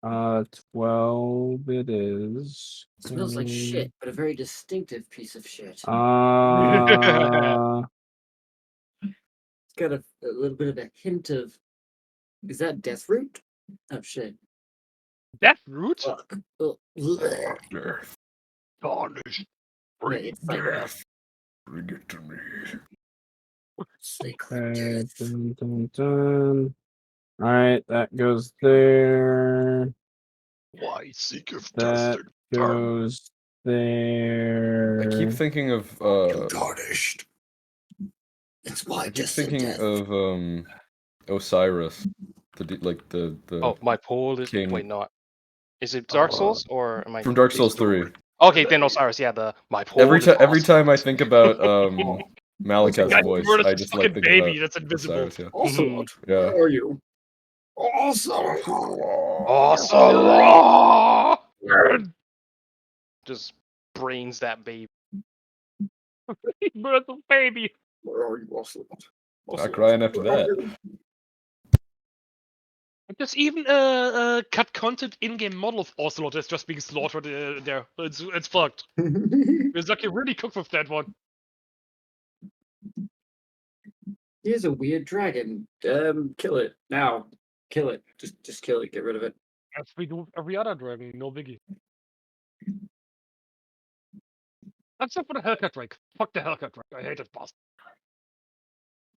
Speaker 2: 12 it is.
Speaker 4: It smells like shit, but a very distinctive piece of shit. It's got a little bit of a hint of. Is that death root? Oh shit.
Speaker 3: Death root?
Speaker 4: Fuck.
Speaker 6: Death.
Speaker 3: Garnish.
Speaker 4: Wait, it's like
Speaker 6: Death. Bring it to me.
Speaker 2: Okay, dun, dun, dun. All right, that goes there.
Speaker 3: Why seeketh
Speaker 2: That
Speaker 3: death?
Speaker 2: goes there.
Speaker 6: I keep thinking of
Speaker 4: garnished. It's why
Speaker 6: I keep thinking of Osiris, the
Speaker 5: Oh, my poll is
Speaker 6: king.
Speaker 5: wait, not. Is it Dark Souls or am I
Speaker 6: From Dark Souls 3.
Speaker 5: Okay, then Osiris. Yeah, the my poll.
Speaker 6: Every time I think about Malika's
Speaker 3: Guys,
Speaker 6: voice,
Speaker 3: murder
Speaker 6: I
Speaker 3: this
Speaker 6: just like
Speaker 3: fucking
Speaker 6: think
Speaker 3: baby
Speaker 6: about
Speaker 3: that's invisible.
Speaker 6: Osiris. Yeah.
Speaker 4: Ocelot,
Speaker 6: Yeah.
Speaker 4: where are you? Ocelot.
Speaker 5: Ocelot! Just brains that baby.
Speaker 3: Murder the baby.
Speaker 4: Where are you, Ocelot?
Speaker 6: Not crying after that.
Speaker 3: There's even cut content in-game model of Ocelot that's just being slaughtered there. It's fucked. Miyazaki really cooked with that one.
Speaker 4: Here's a weird dragon. Kill it now. Kill it. Just kill it. Get rid of it.
Speaker 3: As we do with every other dragon, no biggie. Except for the Hellcat Drake. Fuck the Hellcat Drake. I hate it, boss.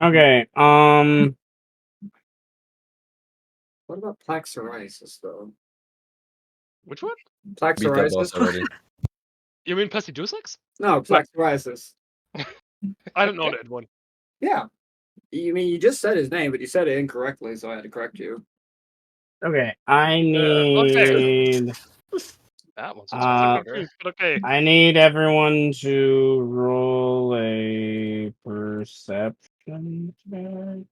Speaker 2: Okay,
Speaker 4: What about plaque psoriasis, though?
Speaker 3: Which one?
Speaker 4: Plaque
Speaker 6: Beat that boss
Speaker 4: psoriasis?
Speaker 6: already.
Speaker 3: You mean Placidusix?
Speaker 4: No, plaque psoriasis.
Speaker 3: I don't know that one.
Speaker 4: Yeah. You mean you just said his name, but you said it incorrectly, so I had to correct you.
Speaker 2: okay. I need.
Speaker 5: That one's
Speaker 3: Confused, but okay.
Speaker 2: I need everyone to roll a perception check.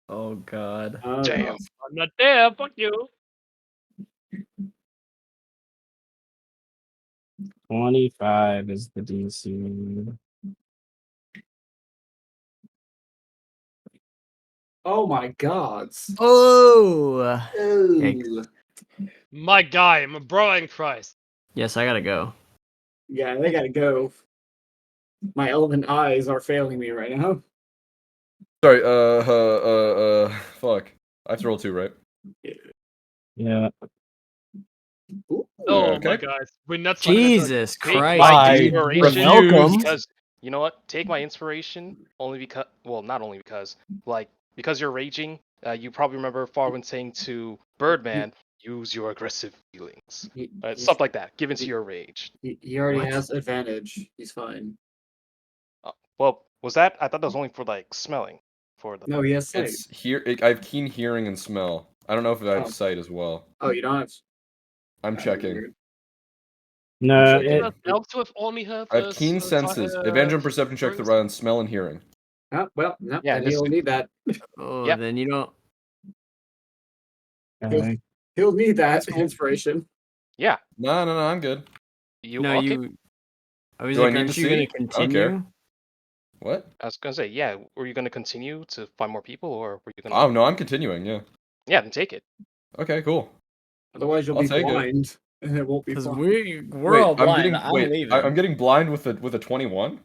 Speaker 1: Oh god.
Speaker 5: Damn.
Speaker 3: I'm not there. Fuck you.
Speaker 2: 25 is the DC.
Speaker 4: Oh my gods.
Speaker 1: Oh.
Speaker 4: Ooh.
Speaker 3: My guy, I'm a bro in Christ.
Speaker 1: Yes, I gotta go.
Speaker 4: Yeah, they gotta go. My elven eyes are failing me right now.
Speaker 6: Sorry, fuck. I have to roll 2, right?
Speaker 2: Yeah.
Speaker 4: Ooh.
Speaker 3: Oh
Speaker 6: Okay.
Speaker 3: my guys, we're not.
Speaker 1: Jesus
Speaker 5: Take
Speaker 1: Christ.
Speaker 5: my
Speaker 1: dude.
Speaker 5: inspiration
Speaker 1: Welcome.
Speaker 5: because you know what? Take my inspiration only because, well, not only because, like, because you're raging. You probably remember Farwin saying to Birdman, "Use your aggressive feelings," stuff like that. Give into your rage.
Speaker 4: He already has advantage. He's fine.
Speaker 5: Well, was that? I thought that was only for like smelling. For the
Speaker 4: No, he has sight.
Speaker 6: It's here. I have keen hearing and smell. I don't know if I have sight as well.
Speaker 4: Oh, you don't have.
Speaker 6: I'm checking.
Speaker 2: No,
Speaker 6: checking.
Speaker 3: Helps to have only have.
Speaker 6: I have keen senses. Advantage on perception checks that rely on smell and hearing.
Speaker 4: Oh, well, no,
Speaker 5: Yeah,
Speaker 4: then
Speaker 5: this
Speaker 4: he'll
Speaker 5: is-
Speaker 4: need that.
Speaker 1: Oh,
Speaker 5: Yep.
Speaker 1: then you don't.
Speaker 2: okay.
Speaker 4: He'll need that
Speaker 5: That's cool.
Speaker 4: inspiration.
Speaker 5: Yeah.
Speaker 6: No, I'm good.
Speaker 1: No,
Speaker 5: okay.
Speaker 1: you. I was
Speaker 6: Do I
Speaker 1: like,
Speaker 6: need
Speaker 1: aren't
Speaker 6: to
Speaker 1: you gonna
Speaker 6: see? I don't
Speaker 1: continue?
Speaker 6: care. What?
Speaker 5: I was gonna say, yeah. Were you gonna continue to find more people, or were you gonna?
Speaker 6: Oh no, I'm continuing. Yeah.
Speaker 5: Yeah, then take it.
Speaker 6: Okay, cool.
Speaker 4: Otherwise, you'll
Speaker 6: I'll
Speaker 4: be
Speaker 6: take it.
Speaker 4: blind, and it won't be
Speaker 1: Because
Speaker 4: fun.
Speaker 1: we're all blind. I'm leaving.
Speaker 6: I'm getting blind with a 21.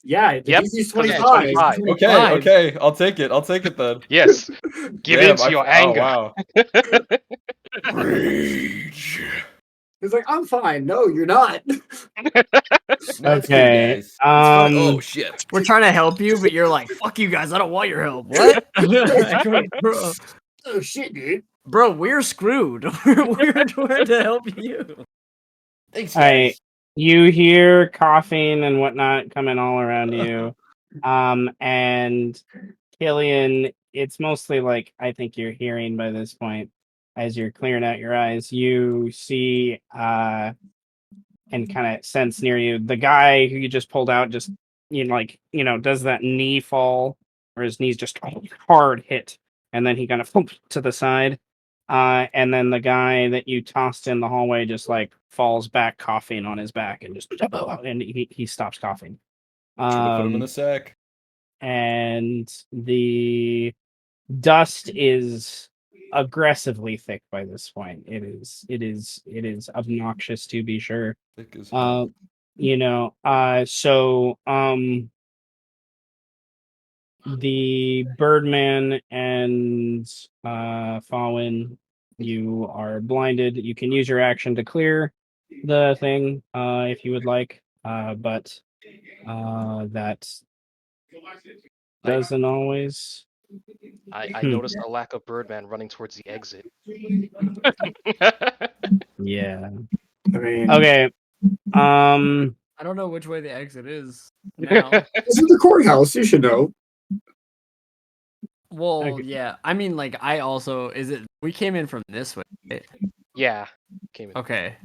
Speaker 4: Yeah, the
Speaker 5: Yep,
Speaker 4: DC's
Speaker 5: 'cause it's
Speaker 4: 25.
Speaker 5: 25.
Speaker 6: Okay, I'll take it then.
Speaker 5: Yes. Give
Speaker 6: Damn,
Speaker 5: in to your anger.
Speaker 6: Oh wow. Rage.
Speaker 4: He's like, I'm fine. No, you're not.
Speaker 6: No, it's cool,
Speaker 2: Okay,
Speaker 6: guys. It's fine. Oh shit.
Speaker 1: We're trying to help you, but you're like, fuck you guys. I don't want your help. What? bro,
Speaker 4: Oh shit, dude.
Speaker 1: bro, we're screwed. we're trying to help you.
Speaker 6: Thanks,
Speaker 2: Alright, you hear coughing and whatnot coming all around you. And Killian, it's mostly like I think you're hearing by this point as you're clearing out your eyes. You see and kind of sense near you the guy who you just pulled out just does that knee fall, or his knees just hard hit and then he kind of to the side. And then the guy that you tossed in the hallway just like falls back coughing on his back and just and he stops coughing.
Speaker 6: Should have put him in the sack.
Speaker 2: And the dust is aggressively thick by this point. It is obnoxious to be sure.
Speaker 6: Thick as hell.
Speaker 2: The Birdman and Fallen, you are blinded. You can use your action to clear the thing if you would like, but that doesn't always.
Speaker 5: I noticed a lack of Birdman running towards the exit.
Speaker 2: Yeah.
Speaker 4: I mean,
Speaker 2: Okay.
Speaker 1: I don't know which way the exit is now.
Speaker 4: This is the courthouse. You should know.
Speaker 1: Well,
Speaker 2: Okay.
Speaker 1: yeah. I mean, like, we came in from this way, right?
Speaker 5: Yeah. Came in.
Speaker 1: Okay.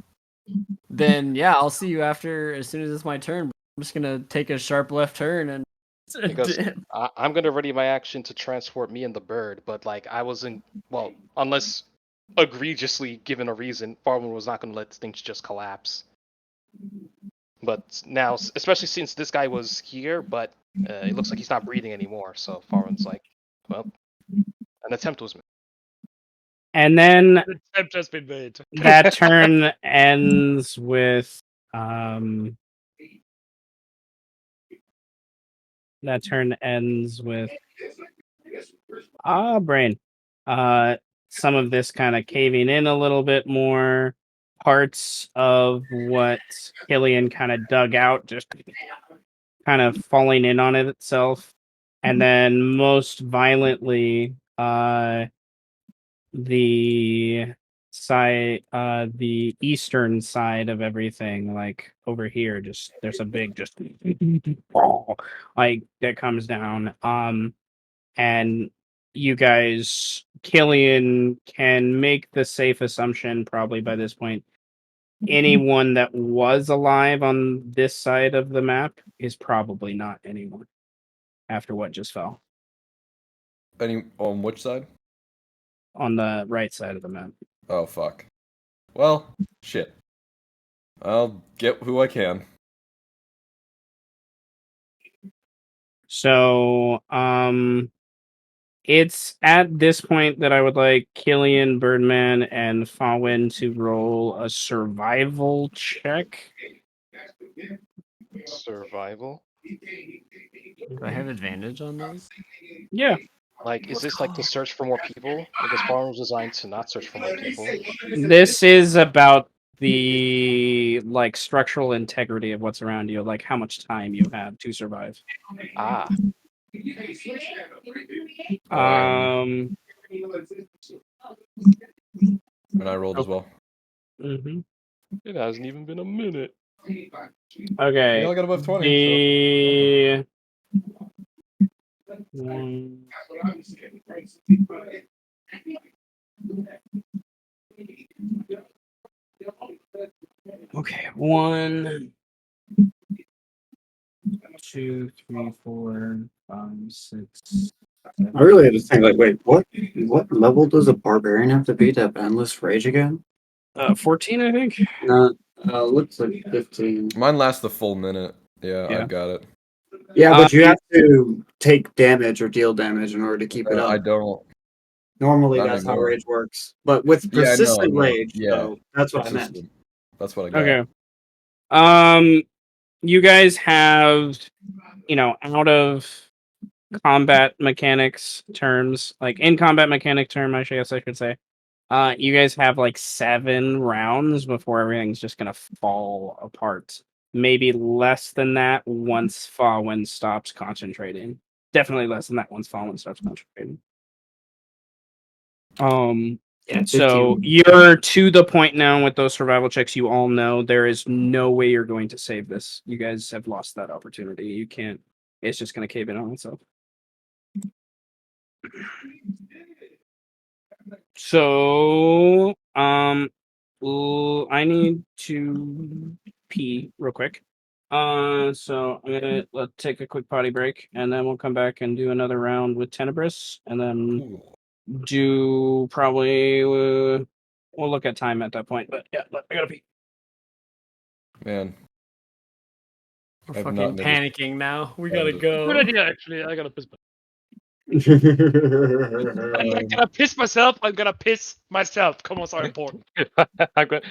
Speaker 1: Then, yeah, I'll see you as soon as it's my turn. I'm just gonna take a sharp left turn and
Speaker 5: Because I'm gonna ready my action to transport me and the bird, but like I wasn't unless egregiously given a reason, Farman was not gonna let things just collapse. But now, especially since this guy was here, but it looks like he's not breathing anymore, so Farman's like, well, an attempt was made.
Speaker 2: And then
Speaker 3: The attempt has been made.
Speaker 2: that turn ends with brain. Some of this kind of caving in a little bit more. Parts of what Killian kind of dug out just kind of falling in on it itself. And then most violently, the eastern side of everything, like over here, just there's a big just like that comes down. And you guys, Killian can make the safe assumption probably by this point. Anyone that was alive on this side of the map is probably not anyone after what just fell.
Speaker 6: On which side?
Speaker 2: On the right side of the map.
Speaker 6: Oh, fuck. Well, shit. I'll get who I can.
Speaker 2: So, it's at this point that I would like Killian, Birdman, and Fawin to roll a survival check.
Speaker 5: Survival?
Speaker 1: Do I have advantage on those?
Speaker 2: Yeah.
Speaker 5: Like, is this like to search for more people? Because Farman was designed to not search for more people.
Speaker 2: This is about the like structural integrity of what's around you, like how much time you have to survive.
Speaker 5: Ah.
Speaker 2: Um
Speaker 6: And I rolled as well.
Speaker 2: Mm-hmm.
Speaker 5: It hasn't even been a minute.
Speaker 2: Okay.
Speaker 6: We all got above 20.
Speaker 2: Okay, 1, 2, 3, 4, 5, 6.
Speaker 4: I really had to think, like, wait, what level does a barbarian have to be to have endless rage again?
Speaker 2: 14, I think.
Speaker 4: No, looks like 15.
Speaker 6: Mine lasts the full minute. Yeah,
Speaker 2: Yeah.
Speaker 6: I got it.
Speaker 4: Yeah, but you have to take damage or deal damage in order to keep it up.
Speaker 6: I don't.
Speaker 4: Normally,
Speaker 6: Not
Speaker 4: that's how
Speaker 6: anymore.
Speaker 4: rage works. But with
Speaker 6: Yeah,
Speaker 4: persistent
Speaker 6: no.
Speaker 4: rage,
Speaker 6: Yeah.
Speaker 4: though, that's what I meant.
Speaker 6: Persistent. That's what I got.
Speaker 2: Okay. You guys have, out of combat mechanics terms, like in combat mechanic term, I guess I should say, you guys have like 7 rounds before everything's just gonna fall apart. Maybe less than that once Fallen stops concentrating. Definitely less than that once Fallen stops concentrating. So you're to the point now with those survival checks. You all know there is no way you're going to save this. You guys have lost that opportunity. You can't. It's just going to cave in on itself. So, I need to pee real quick. So let's take a quick potty break, and then we'll come back and do another round with Tenebris, and then do probably we'll look at time at that point. But yeah, I gotta pee.
Speaker 6: Man,
Speaker 1: We're
Speaker 6: I've
Speaker 1: fucking
Speaker 6: not noticed-
Speaker 1: panicking now. We gotta
Speaker 6: Good
Speaker 1: go.
Speaker 3: Good idea, actually. I gotta piss. I'm gonna piss myself. I'm gonna piss myself. Come on, so important.
Speaker 5: I'm gonna...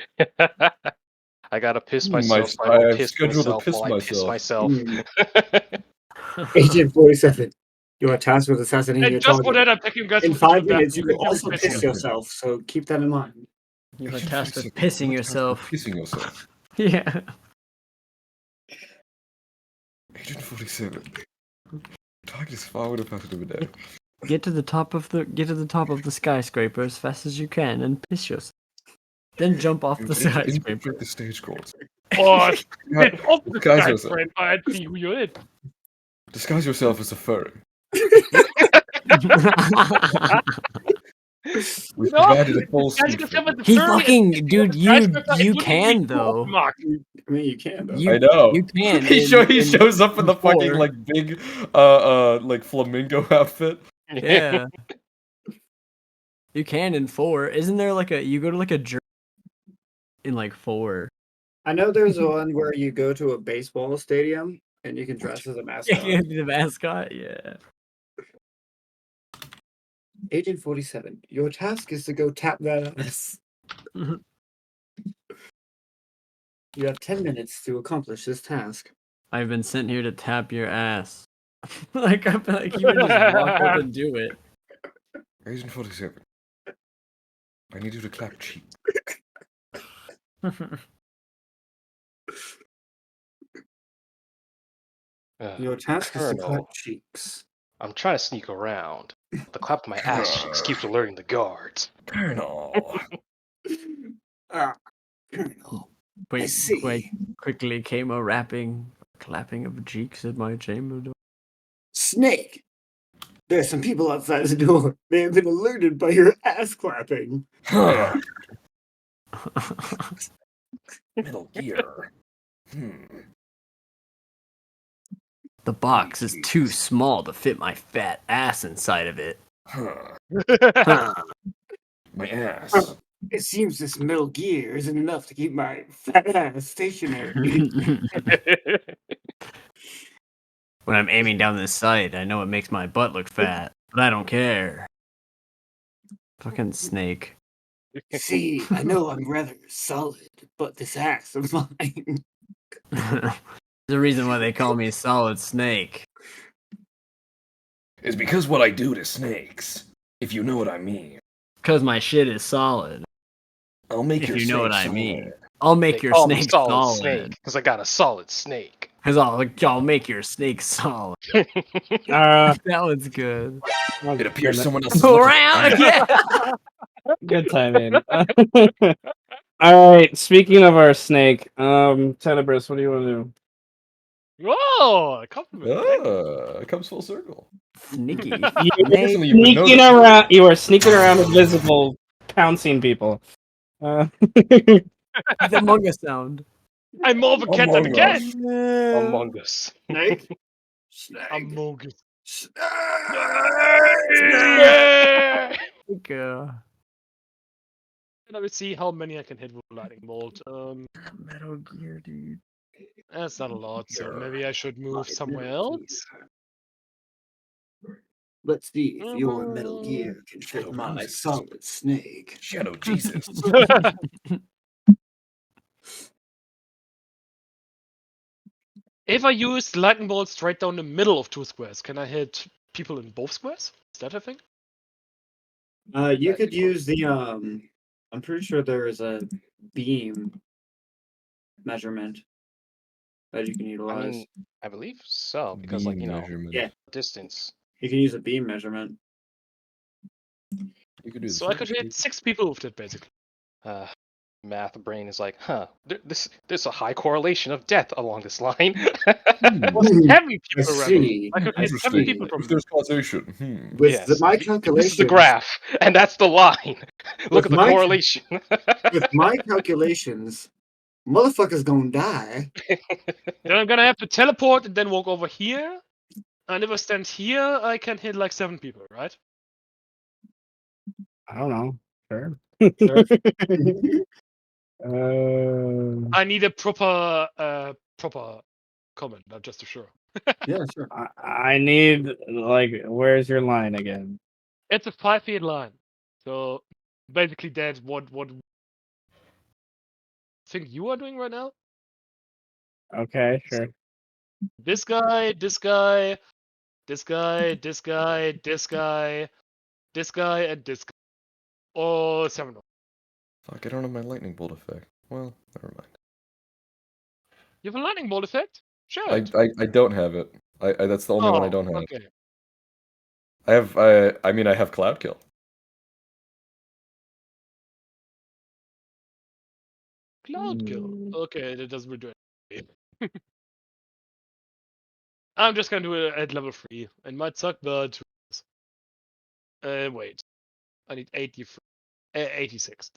Speaker 5: I gotta piss myself, so I don't
Speaker 6: I've
Speaker 5: piss
Speaker 6: scheduled to
Speaker 5: myself
Speaker 6: piss
Speaker 5: while I piss
Speaker 6: myself.
Speaker 5: myself.
Speaker 4: Agent 47, you are tasked with assassinating
Speaker 3: And
Speaker 4: your
Speaker 3: just for
Speaker 4: target.
Speaker 3: that, I'm taking you guys
Speaker 4: In
Speaker 3: to
Speaker 4: 5
Speaker 3: the
Speaker 4: minutes, you
Speaker 3: bathroom.
Speaker 4: will also piss
Speaker 3: yourself.
Speaker 4: yourself, so keep that in mind.
Speaker 1: You are
Speaker 6: Agent
Speaker 1: tasked with
Speaker 6: 47,
Speaker 1: pissing
Speaker 6: you're tasked
Speaker 1: yourself.
Speaker 6: with Pissing yourself.
Speaker 1: Yeah.
Speaker 6: Agent 47. Target is far away faster over there.
Speaker 1: Get to the top of the skyscraper as fast as you can and piss yourself. Then jump off the skyscraper.
Speaker 6: Infiltrate the stage course.
Speaker 3: Oh, it's off the
Speaker 6: Disguise
Speaker 3: sky,
Speaker 6: yourself.
Speaker 3: friend. I see who you're in.
Speaker 6: Disguise yourself as a furry. We've provided a full suit for you.
Speaker 1: He fucking dude, you can though.
Speaker 4: I mean, you can, though.
Speaker 6: I know.
Speaker 1: You can.
Speaker 6: He shows up in the fucking
Speaker 1: 4.
Speaker 6: like big like flamingo outfit.
Speaker 1: Yeah. You can in 4. Isn't there like you go to like a journey in like 4?
Speaker 4: I know there's one where you go to a baseball stadium and you can dress as a mascot.
Speaker 1: Yeah, the mascot. Yeah.
Speaker 4: Agent 47, your task is to go tap that ass. You have 10 minutes to accomplish this task.
Speaker 1: I've been sent here to tap your ass. Like I feel like you would just walk up and do it.
Speaker 6: Agent 47. I need you to clap cheek.
Speaker 4: Your task is to clap
Speaker 5: Colonel,
Speaker 4: cheeks.
Speaker 5: I'm trying to sneak around. The clap of my ass cheeks keeps alerting the guards.
Speaker 6: Colonel.
Speaker 4: Colonel.
Speaker 1: Wait,
Speaker 4: see.
Speaker 1: quite quickly came a clapping of cheeks at my chamber door.
Speaker 4: Snake! There are some people outside the door. They have been alerted by your ass clapping.
Speaker 6: Metal Gear.
Speaker 1: The box is too small to fit my fat ass inside of it.
Speaker 6: My ass.
Speaker 4: It seems this Metal Gear isn't enough to keep my fat ass stationary.
Speaker 1: When I'm aiming down this sight, I know it makes my butt look fat, but I don't care. Fucking Snake.
Speaker 4: See, I know I'm rather solid, but this ass of mine.
Speaker 1: There's a reason why they call me Solid Snake.
Speaker 6: It's because what I do to snakes. If you know what I mean.
Speaker 1: Because my shit is solid.
Speaker 6: I'll make
Speaker 1: If
Speaker 6: your
Speaker 1: you know what I
Speaker 6: snake
Speaker 1: mean.
Speaker 6: solid.
Speaker 1: I'll make
Speaker 5: They
Speaker 1: your
Speaker 5: call me
Speaker 1: snake
Speaker 5: solid
Speaker 1: solid.
Speaker 5: snake because I got a solid snake.
Speaker 1: Because I'll make your snake solid.
Speaker 2: That
Speaker 1: was good.
Speaker 6: It appears someone else is
Speaker 1: Go
Speaker 6: looking
Speaker 1: around
Speaker 6: for me.
Speaker 1: again.
Speaker 2: Good timing. All right. Speaking of our snake, Tenebris, what do you want to do?
Speaker 3: Oh, a compliment. Thank you.
Speaker 6: It comes full circle.
Speaker 1: Sneaky.
Speaker 6: Unfortunately, you would know
Speaker 2: Sneaking
Speaker 6: that.
Speaker 2: around. You are sneaking around invisible, pouncing people.
Speaker 1: The Among Us sound.
Speaker 3: I'm more of a cat than a
Speaker 6: Among
Speaker 3: cat.
Speaker 6: Us.
Speaker 5: Among Us.
Speaker 4: Snake?
Speaker 3: Among Us.
Speaker 4: Snake!
Speaker 3: Let me see how many I can hit with a lightning bolt.
Speaker 1: Metal Gear, dude.
Speaker 3: That's not a lot, so maybe I should move somewhere else.
Speaker 4: Let's see if your Metal Gear can fit my solid snake.
Speaker 6: Shadow Jesus.
Speaker 3: If I use lightning bolt straight down the middle of 2 squares, can I hit people in both squares? Is that a thing?
Speaker 4: You could use the I'm pretty sure there is a beam measurement that you can
Speaker 5: I
Speaker 4: utilize.
Speaker 5: mean, I believe so because, like,
Speaker 6: Beam
Speaker 5: you know,
Speaker 6: measurement.
Speaker 4: Yeah.
Speaker 5: distance.
Speaker 4: You can use a beam measurement.
Speaker 6: You could do
Speaker 3: So I could hit 6 people with it, basically.
Speaker 5: Math brain is like, there's a high correlation of death along this line.
Speaker 3: Well, 7 people
Speaker 4: I
Speaker 3: around.
Speaker 4: see.
Speaker 3: I could hit 7 people from
Speaker 6: If there's causation.
Speaker 4: With
Speaker 5: Yes.
Speaker 4: my
Speaker 5: This
Speaker 4: calculations,
Speaker 5: is the graph, and that's the line. Look at the
Speaker 4: my-
Speaker 5: correlation.
Speaker 4: with my calculations, motherfucker's gonna die.
Speaker 3: Then I'm gonna have to teleport and then walk over here. And if I stand here, I can hit like 7 people, right?
Speaker 2: I don't know. Sure.
Speaker 4: Sure.
Speaker 3: I need a proper comment, not just a sure.
Speaker 4: Yeah, sure.
Speaker 2: I need where's your line again?
Speaker 3: It's a 5 feet line, so basically that's what thing you are doing right now.
Speaker 2: Okay, sure.
Speaker 3: This guy, this guy, this guy, this guy, this guy, this guy, and this guy. Oh, 7.
Speaker 6: Fuck, I don't have my lightning bolt effect. Well, never mind.
Speaker 3: You have a lightning bolt effect? Sure.
Speaker 6: I don't have it. I that's the only one I don't have.
Speaker 3: Okay.
Speaker 6: I mean I have cloud kill.
Speaker 3: Cloud kill. Okay, that doesn't do it. I'm just gonna do it at level 3. It might suck, but wait. I need 86.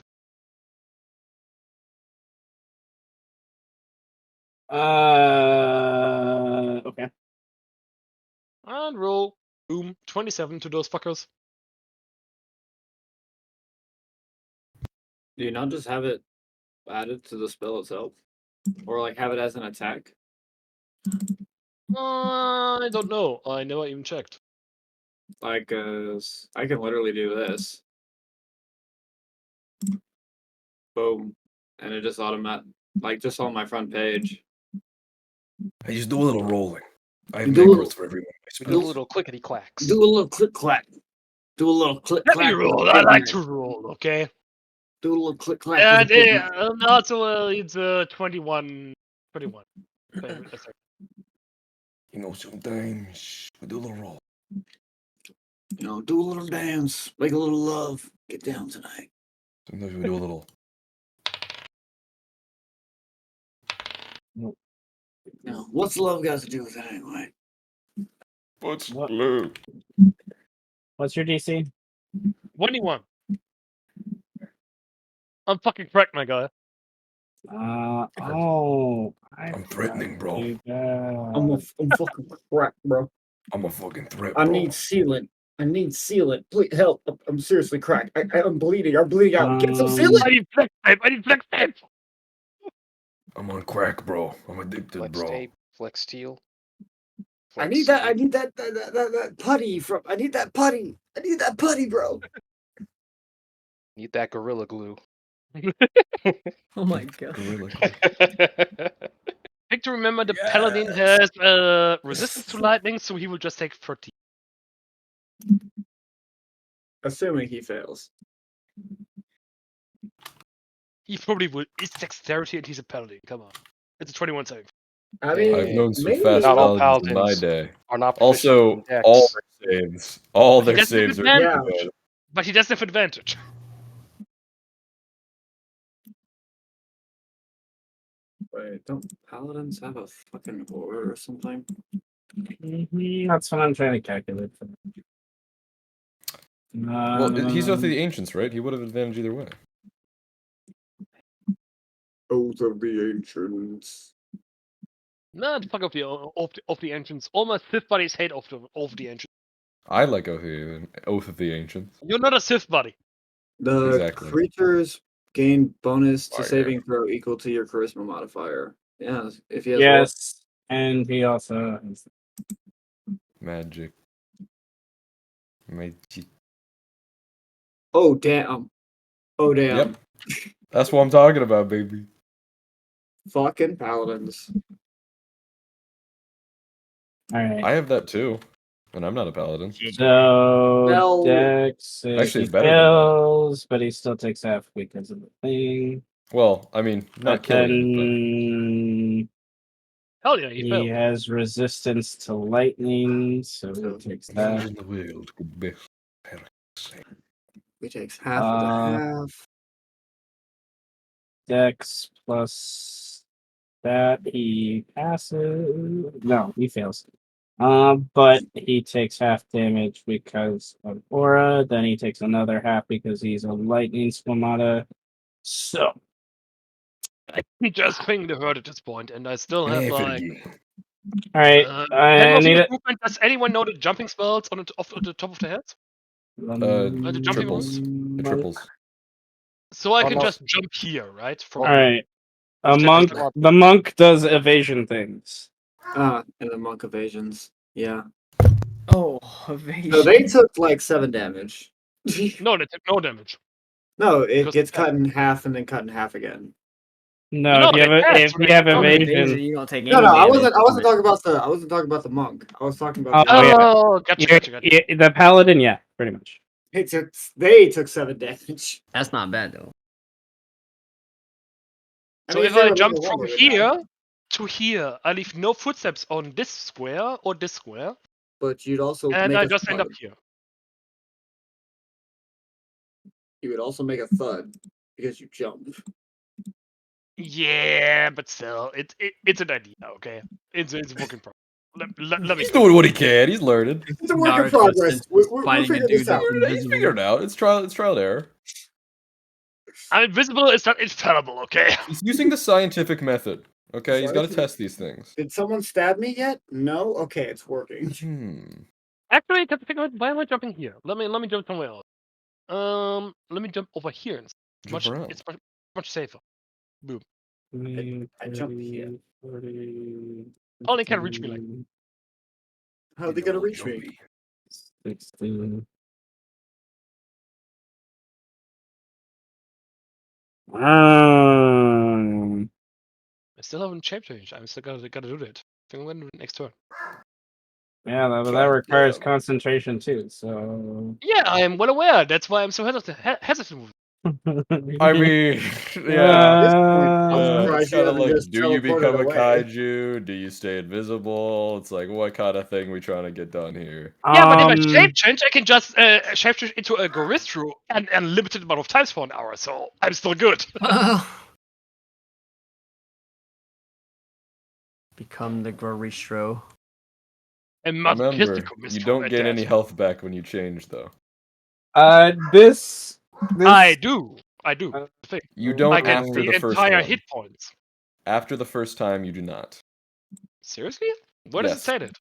Speaker 2: Okay.
Speaker 3: And roll. Boom. 27 to those fuckers.
Speaker 4: Do you not just have it added to the spell itself? Or like have it as an attack?
Speaker 3: I don't know. I never even checked.
Speaker 4: Like, I can literally do this. Boom. And it just just on my front page.
Speaker 6: I just do a little rolling. I have
Speaker 4: Do a
Speaker 6: macros for everyone.
Speaker 5: Do a little clickety clacks.
Speaker 4: Do a little click clack. Do a little click
Speaker 3: Let me
Speaker 4: clack.
Speaker 3: roll. I like to roll, okay?
Speaker 4: Do a little click clack.
Speaker 3: And also it's 21. 21.
Speaker 6: You know, sometimes we do a little roll.
Speaker 4: You know, do a little dance, make a little love, get down tonight.
Speaker 6: Sometimes we do a little.
Speaker 4: Now, what's love got to do with it anyway?
Speaker 6: What's
Speaker 2: What?
Speaker 6: blue?
Speaker 2: What's your DC?
Speaker 3: 21. I'm fucking correct, my guy.
Speaker 6: I'm threatening, bro.
Speaker 4: I'm fucking crack, bro.
Speaker 6: I'm a fucking threat,
Speaker 4: I
Speaker 6: bro.
Speaker 4: need sealant. Please help. I'm seriously cracked. I'm bleeding. I'm bleeding out. Get some sealant.
Speaker 3: I need flex tape.
Speaker 6: I'm on crack, bro. I'm addicted,
Speaker 5: Flex
Speaker 6: bro.
Speaker 5: tape, flex steel.
Speaker 4: I need that putty from. I need that putty, bro.
Speaker 5: Need that gorilla glue.
Speaker 1: Oh my god.
Speaker 6: Gorilla.
Speaker 3: Pick to remember the paladin has resistance to lightning, so he will just take 30.
Speaker 4: Assuming he fails.
Speaker 3: He probably would. It's dexterity and he's a paladin. Come on. It's a 21 saving.
Speaker 4: I mean,
Speaker 6: I've known some
Speaker 4: maybe
Speaker 6: fast
Speaker 5: Not all
Speaker 6: paladins in my
Speaker 5: paladins
Speaker 6: day.
Speaker 5: are not
Speaker 6: Also,
Speaker 5: proficient in
Speaker 6: all
Speaker 5: dex.
Speaker 6: their saves, all their
Speaker 3: That's a
Speaker 6: saves
Speaker 3: good
Speaker 6: are
Speaker 3: man.
Speaker 6: good.
Speaker 3: But he does have advantage.
Speaker 4: Wait, don't paladins have a fucking aura or something?
Speaker 2: That's what I'm trying to calculate for.
Speaker 6: Well, he's Oath of the Ancients, right? He would have advantage either way.
Speaker 4: Oath of the Ancients.
Speaker 3: Nah, fuck off the entrance. All my Sith buddies hate off the entrance.
Speaker 6: I like Oath of the Ancients.
Speaker 3: You're not a Sith buddy.
Speaker 4: The
Speaker 6: Exactly.
Speaker 4: creatures gain bonus to
Speaker 6: Fire.
Speaker 4: saving throw equal to your charisma modifier. Yeah, if he has
Speaker 2: Yes, and he also has
Speaker 6: Magic. Magic.
Speaker 4: Oh damn. Oh damn.
Speaker 6: Yep. That's what I'm talking about, baby.
Speaker 4: Fucking paladins.
Speaker 2: all right.
Speaker 6: I have that too, and I'm not a paladin.
Speaker 2: So
Speaker 4: Well,
Speaker 2: Dex
Speaker 6: actually,
Speaker 2: he
Speaker 6: it's better than that.
Speaker 2: kills, but he still takes half because of the thing.
Speaker 6: Well, I mean, not
Speaker 2: But
Speaker 6: killing him,
Speaker 3: Hell yeah, he
Speaker 2: he
Speaker 3: failed.
Speaker 2: has resistance to lightning, so he takes
Speaker 6: but
Speaker 2: that.
Speaker 6: in the world could be.
Speaker 4: he takes half of the half.
Speaker 2: Dex plus that he passes. No, he fails. But he takes half damage because of aura. Then he takes another half because he's a lightning squamata. So
Speaker 3: He just pinged the hurt at this point, and I still have like.
Speaker 2: all right, I need it.
Speaker 3: Does anyone know the jumping spells off the top of their heads? The jumping
Speaker 6: Triples.
Speaker 3: ones?
Speaker 6: The triples.
Speaker 3: So I
Speaker 4: Oh,
Speaker 3: can
Speaker 4: no.
Speaker 3: just jump here, right? From
Speaker 2: All right.
Speaker 3: Step by step.
Speaker 2: The monk does evasion things.
Speaker 4: And the monk evasions. Yeah.
Speaker 1: Oh, evasion.
Speaker 4: No, they took like 7 damage.
Speaker 3: No, they take no damage.
Speaker 4: No, it
Speaker 3: Because
Speaker 4: gets
Speaker 3: they pass.
Speaker 4: cut in half and then cut in half again.
Speaker 2: No,
Speaker 3: No,
Speaker 2: if you
Speaker 3: they
Speaker 2: have
Speaker 3: pass,
Speaker 2: if
Speaker 3: so
Speaker 2: you
Speaker 3: they
Speaker 2: have
Speaker 3: don't
Speaker 1: From
Speaker 2: evasion,
Speaker 1: you don't take any
Speaker 4: No, I
Speaker 1: damage
Speaker 4: wasn't
Speaker 1: from it.
Speaker 4: talking about the monk. I was talking about
Speaker 2: Oh, yeah.
Speaker 3: Oh, gotcha.
Speaker 2: The paladin, yeah, pretty much.
Speaker 4: they took 7 damage.
Speaker 1: That's not bad though.
Speaker 3: So if
Speaker 4: they
Speaker 3: I
Speaker 4: were
Speaker 3: jump
Speaker 4: level 1,
Speaker 3: from
Speaker 4: they were
Speaker 3: here
Speaker 4: down.
Speaker 3: to here, I leave no footsteps on this square or this square,
Speaker 4: But you'd also
Speaker 3: and
Speaker 4: make
Speaker 3: I
Speaker 4: a
Speaker 3: just end up
Speaker 4: thud.
Speaker 3: here.
Speaker 4: You would also make a thud because you jumped.
Speaker 3: Yeah, but still, it's an idea, okay? It's a working progress. Let me.
Speaker 6: He's doing what he can. He's learning.
Speaker 4: It's a work in
Speaker 1: Naruto,
Speaker 4: progress.
Speaker 1: since
Speaker 4: We're
Speaker 1: fighting a
Speaker 4: figuring this
Speaker 1: dude that's
Speaker 4: out.
Speaker 6: He's
Speaker 1: invisible.
Speaker 6: figuring it out. It's trial and error.
Speaker 3: I'm invisible. It's not infallible, okay?
Speaker 6: He's using the scientific method. Okay, he's got to
Speaker 4: Sorry?
Speaker 6: test these things.
Speaker 4: Did someone stab me yet? No? Okay, it's working.
Speaker 3: Actually, to figure out why am I jumping here? Let me jump somewhere else. Let me jump over here. It's much safer. Boom.
Speaker 4: I jumped here.
Speaker 3: Only can reach me like.
Speaker 4: How are they gonna reach me?
Speaker 2: 16.
Speaker 3: I still haven't shape changed. I'm still gotta do that. I think I'm gonna do it next turn.
Speaker 2: Yeah, that
Speaker 6: God
Speaker 2: requires
Speaker 6: damn.
Speaker 2: concentration too. So
Speaker 3: Yeah, I am well aware. That's why I'm so hesitant.
Speaker 6: I mean, yeah.
Speaker 4: I'm surprised
Speaker 6: It's
Speaker 4: you
Speaker 6: kind of
Speaker 4: haven't
Speaker 6: like,
Speaker 4: just
Speaker 6: do you
Speaker 4: teleported
Speaker 6: become a
Speaker 4: away.
Speaker 6: kaiju? Do you stay invisible? It's like, what kind of thing we trying to get done here?
Speaker 3: Yeah, but if I shape change, I can just shape change into a Goristru and limited amount of times for an hour, so I'm still good.
Speaker 1: Become the Goristro.
Speaker 3: And
Speaker 6: Remember, you don't gain any health back when you change, though.
Speaker 2: This
Speaker 3: I do.
Speaker 6: You don't
Speaker 3: I get
Speaker 6: after
Speaker 3: the
Speaker 6: the first
Speaker 3: entire
Speaker 6: one.
Speaker 3: hit points.
Speaker 6: After the first time, you do not.
Speaker 3: Seriously? Where does it
Speaker 6: Yes.
Speaker 3: say that?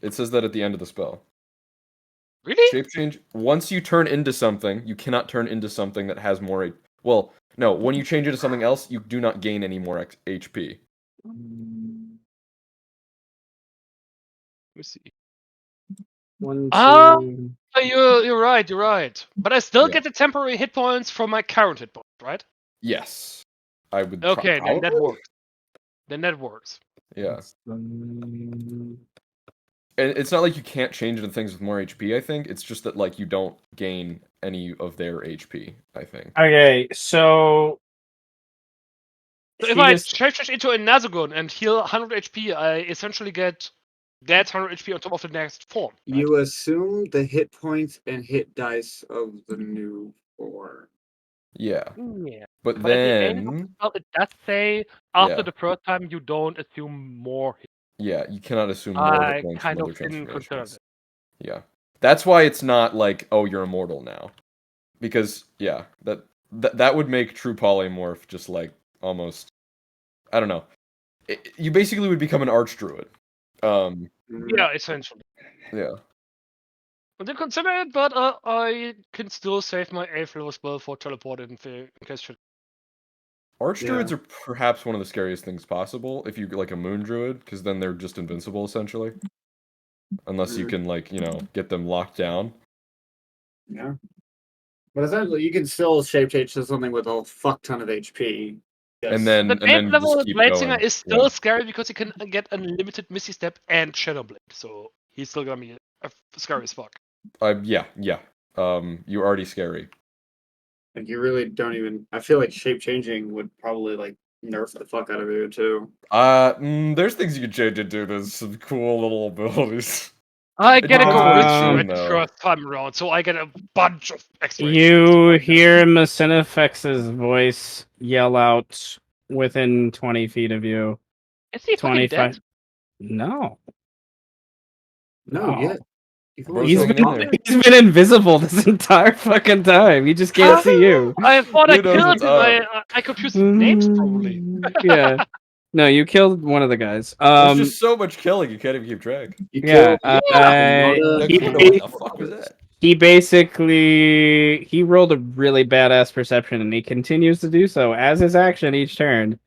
Speaker 6: It says that at the end of the spell.
Speaker 3: Really?
Speaker 6: Shape change. Once you turn into something, you cannot turn into something that has more. Well, no. When you change into something else, you do not gain any more HP.
Speaker 3: Let me see.
Speaker 2: 1, 2.
Speaker 3: You're right. But I still get the temporary hit points from my current hit points, right?
Speaker 6: Yes. I would.
Speaker 3: Okay, then that
Speaker 6: probably.
Speaker 3: works. Then that works.
Speaker 6: Yeah. And it's not like you can't change into things with more HP, I think. It's just that, like, you don't gain any of their HP, I think.
Speaker 2: Okay, so
Speaker 3: if I change into a Nazagon and heal 100 HP, I essentially get that 100 HP on top of the next form. Right?
Speaker 4: You assume the hit points and hit dice of the new form.
Speaker 6: Yeah.
Speaker 3: Yeah.
Speaker 6: But
Speaker 3: At
Speaker 6: then...
Speaker 3: the end of the spell, it does say, after the first time, you don't assume more hit.
Speaker 6: Yeah, you cannot assume more hit points from other
Speaker 3: didn't consider
Speaker 6: transformations.
Speaker 3: it.
Speaker 6: Yeah. That's why it's not like, oh, you're immortal now. Because, yeah, that would make true polymorph just like almost, I don't know. You basically would become an archdruid.
Speaker 3: Yeah, essentially.
Speaker 6: Yeah.
Speaker 3: I did consider it, but I can still save my 8th level spell for teleported in case.
Speaker 6: Archdruids are perhaps one of the scariest things possible if you're like a moon druid, because then they're just invincible essentially. Unless you can, like, you know, get them locked down.
Speaker 4: Yeah. But essentially, you can still shape change to something with a fuck ton of HP. Yes.
Speaker 6: And then
Speaker 3: the 8th level
Speaker 6: just keep
Speaker 3: Blade
Speaker 6: going.
Speaker 3: Singer is still scary because he can get unlimited Misty Step and Shadow Blade, so he's still gonna be scary as fuck.
Speaker 6: Yeah. You're already scary.
Speaker 4: Like, you really don't even. I feel like shape changing would probably like nerf the fuck out of you too.
Speaker 6: There's things you can change into. There's some cool little abilities.
Speaker 3: I get a
Speaker 6: Goristru
Speaker 3: at the first time around, so I get a bunch of extra.
Speaker 2: You hear Macinefex's voice yell out within 20 feet of you.
Speaker 3: Is he 25? Dead?
Speaker 2: No.
Speaker 4: No, yet.
Speaker 2: He's been invisible this entire fucking time. He just can't see you.
Speaker 3: I thought I killed him. I confused names probably.
Speaker 2: Yeah. No, you killed one of the guys.
Speaker 6: There's just so much killing, you can't even keep track.
Speaker 2: What
Speaker 6: the fuck was that?
Speaker 2: he rolled a really badass perception, and he continues to do so as his action each turn.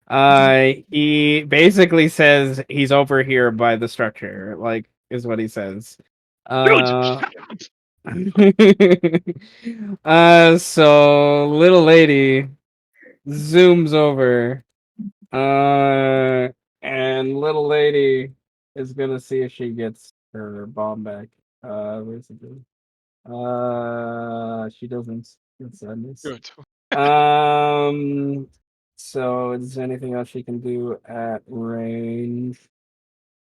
Speaker 2: He basically says he's over here by the structure, like is what he says.
Speaker 3: Dude,
Speaker 2: So little lady zooms over, and little lady is gonna see if she gets her bomb back. Where's it go? She doesn't. It's sadness.
Speaker 3: Good.
Speaker 2: So is there anything else she can do at range?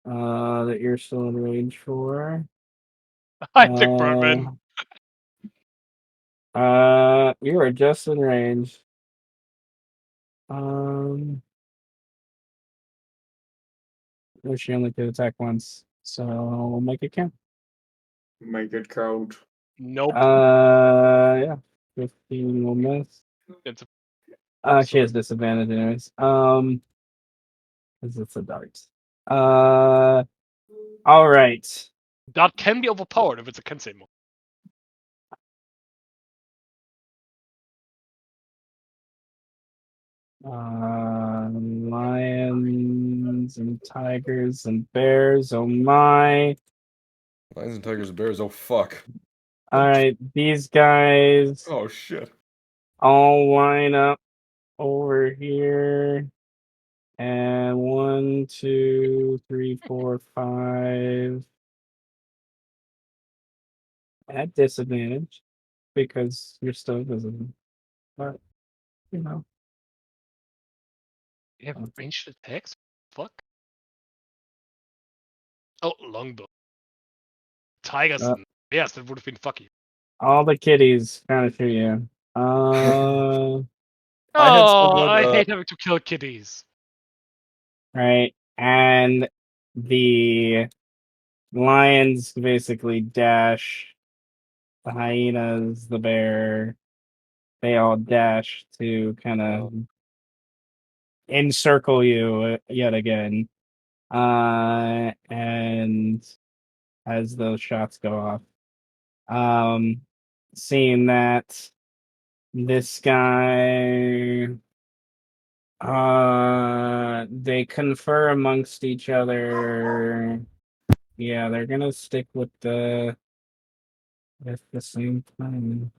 Speaker 2: That you're still in range for?
Speaker 3: I think Birdman.
Speaker 2: You are just in range. She only could attack once, so we'll make it count.
Speaker 4: Make it count.
Speaker 3: Nope.
Speaker 2: Yeah, 15 will miss.
Speaker 3: It's
Speaker 2: She has disadvantage anyways. Because it's a dart. All right.
Speaker 3: that can be overpowered if it's a Kensei move.
Speaker 2: Lions and tigers and bears. Oh my!
Speaker 6: Lions and tigers and bears. Oh fuck.
Speaker 2: All right, these guys
Speaker 6: Oh shit.
Speaker 2: all line up over here. And 1, 2, 3, 4, 5 at disadvantage because you're still visible. But you know,
Speaker 3: You have ranged attacks? Fuck. Oh, longbow. Tigers and yes, that would have been fucky.
Speaker 2: all the kitties trying to shoot you.
Speaker 3: I hate having to kill kitties.
Speaker 2: Right, and the lions basically dash. The hyenas, the bear, they all dash to kind of encircle you yet again. And as those shots go off, seeing that this guy, they confer amongst each other. Yeah, they're gonna stick with the same plan.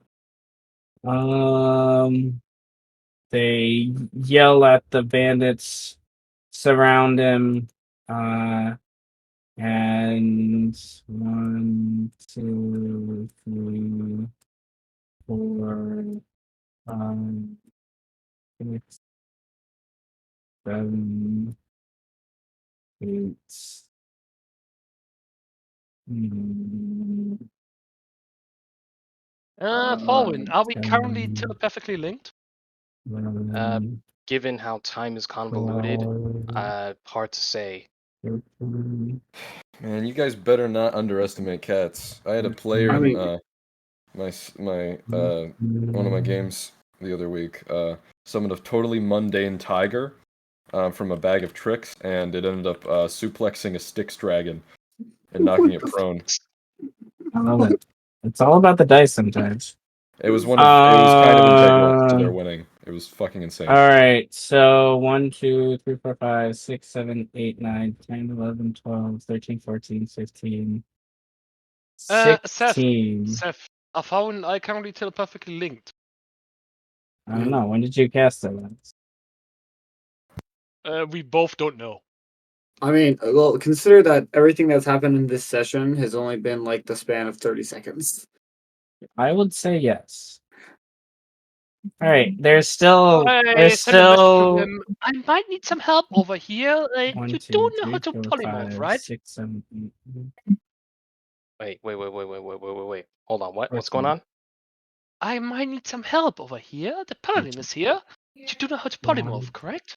Speaker 2: They yell at the bandits, surround him, and 1, 2, 3, 4, 5, 6, 7, 8.
Speaker 3: Falwyn, are we currently telepathically linked?
Speaker 5: Given how time is convoluted, hard to say.
Speaker 6: Man, you guys better not underestimate cats. I had a player in one of my games the other week summoned a totally mundane tiger from a bag of tricks, and it ended up suplexing a Styx dragon and knocking it prone.
Speaker 2: I love it. It's all about the dice sometimes.
Speaker 6: It was kind of integral to their winning. It was fucking insane.
Speaker 2: All right, so 1, 2, 3, 4, 5, 6, 7, 8, 9, 10, 11, 12, 13, 14, 15, 16.
Speaker 3: Seth, are Falwyn and I currently telepathically linked?
Speaker 2: I don't know. When did you cast it?
Speaker 3: We both don't know.
Speaker 4: I mean, well, consider that everything that's happened in this session has only been like the span of 30 seconds.
Speaker 2: I would say yes. All right, there's still.
Speaker 3: I might need some help over here. You don't know how to polymorph, right?
Speaker 2: 6, 7, 8.
Speaker 5: Wait. Hold on, what? What's going on?
Speaker 3: I might need some help over here. The paladin is here. You do know how to polymorph, correct?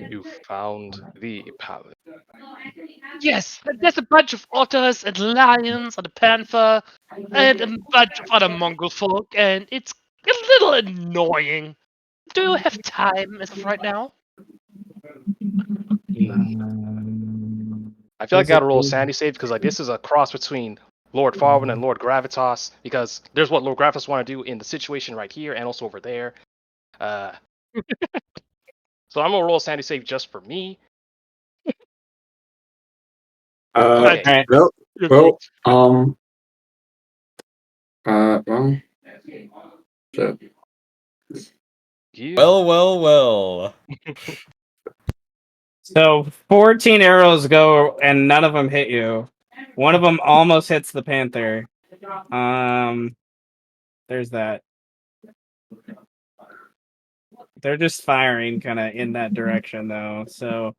Speaker 5: You found the paladin.
Speaker 3: Yes, there's a bunch of otters and lions and a panther and a bunch of other Mongol folk, and it's a little annoying. Do you have time as of right now?
Speaker 5: I feel like I gotta roll a sanity save because like this is a cross between Lord Farwin and Lord Gravitas, because there's what Lord Gravitas want to do in the situation right here and also over there. So I'm gonna roll a sanity save just for me. Okay.
Speaker 4: Well,
Speaker 3: You're
Speaker 4: shit.
Speaker 5: You.
Speaker 6: Well.
Speaker 2: So 14 arrows go, and none of them hit you. One of them almost hits the panther. There's that. They're just firing kind of in that direction, though. So,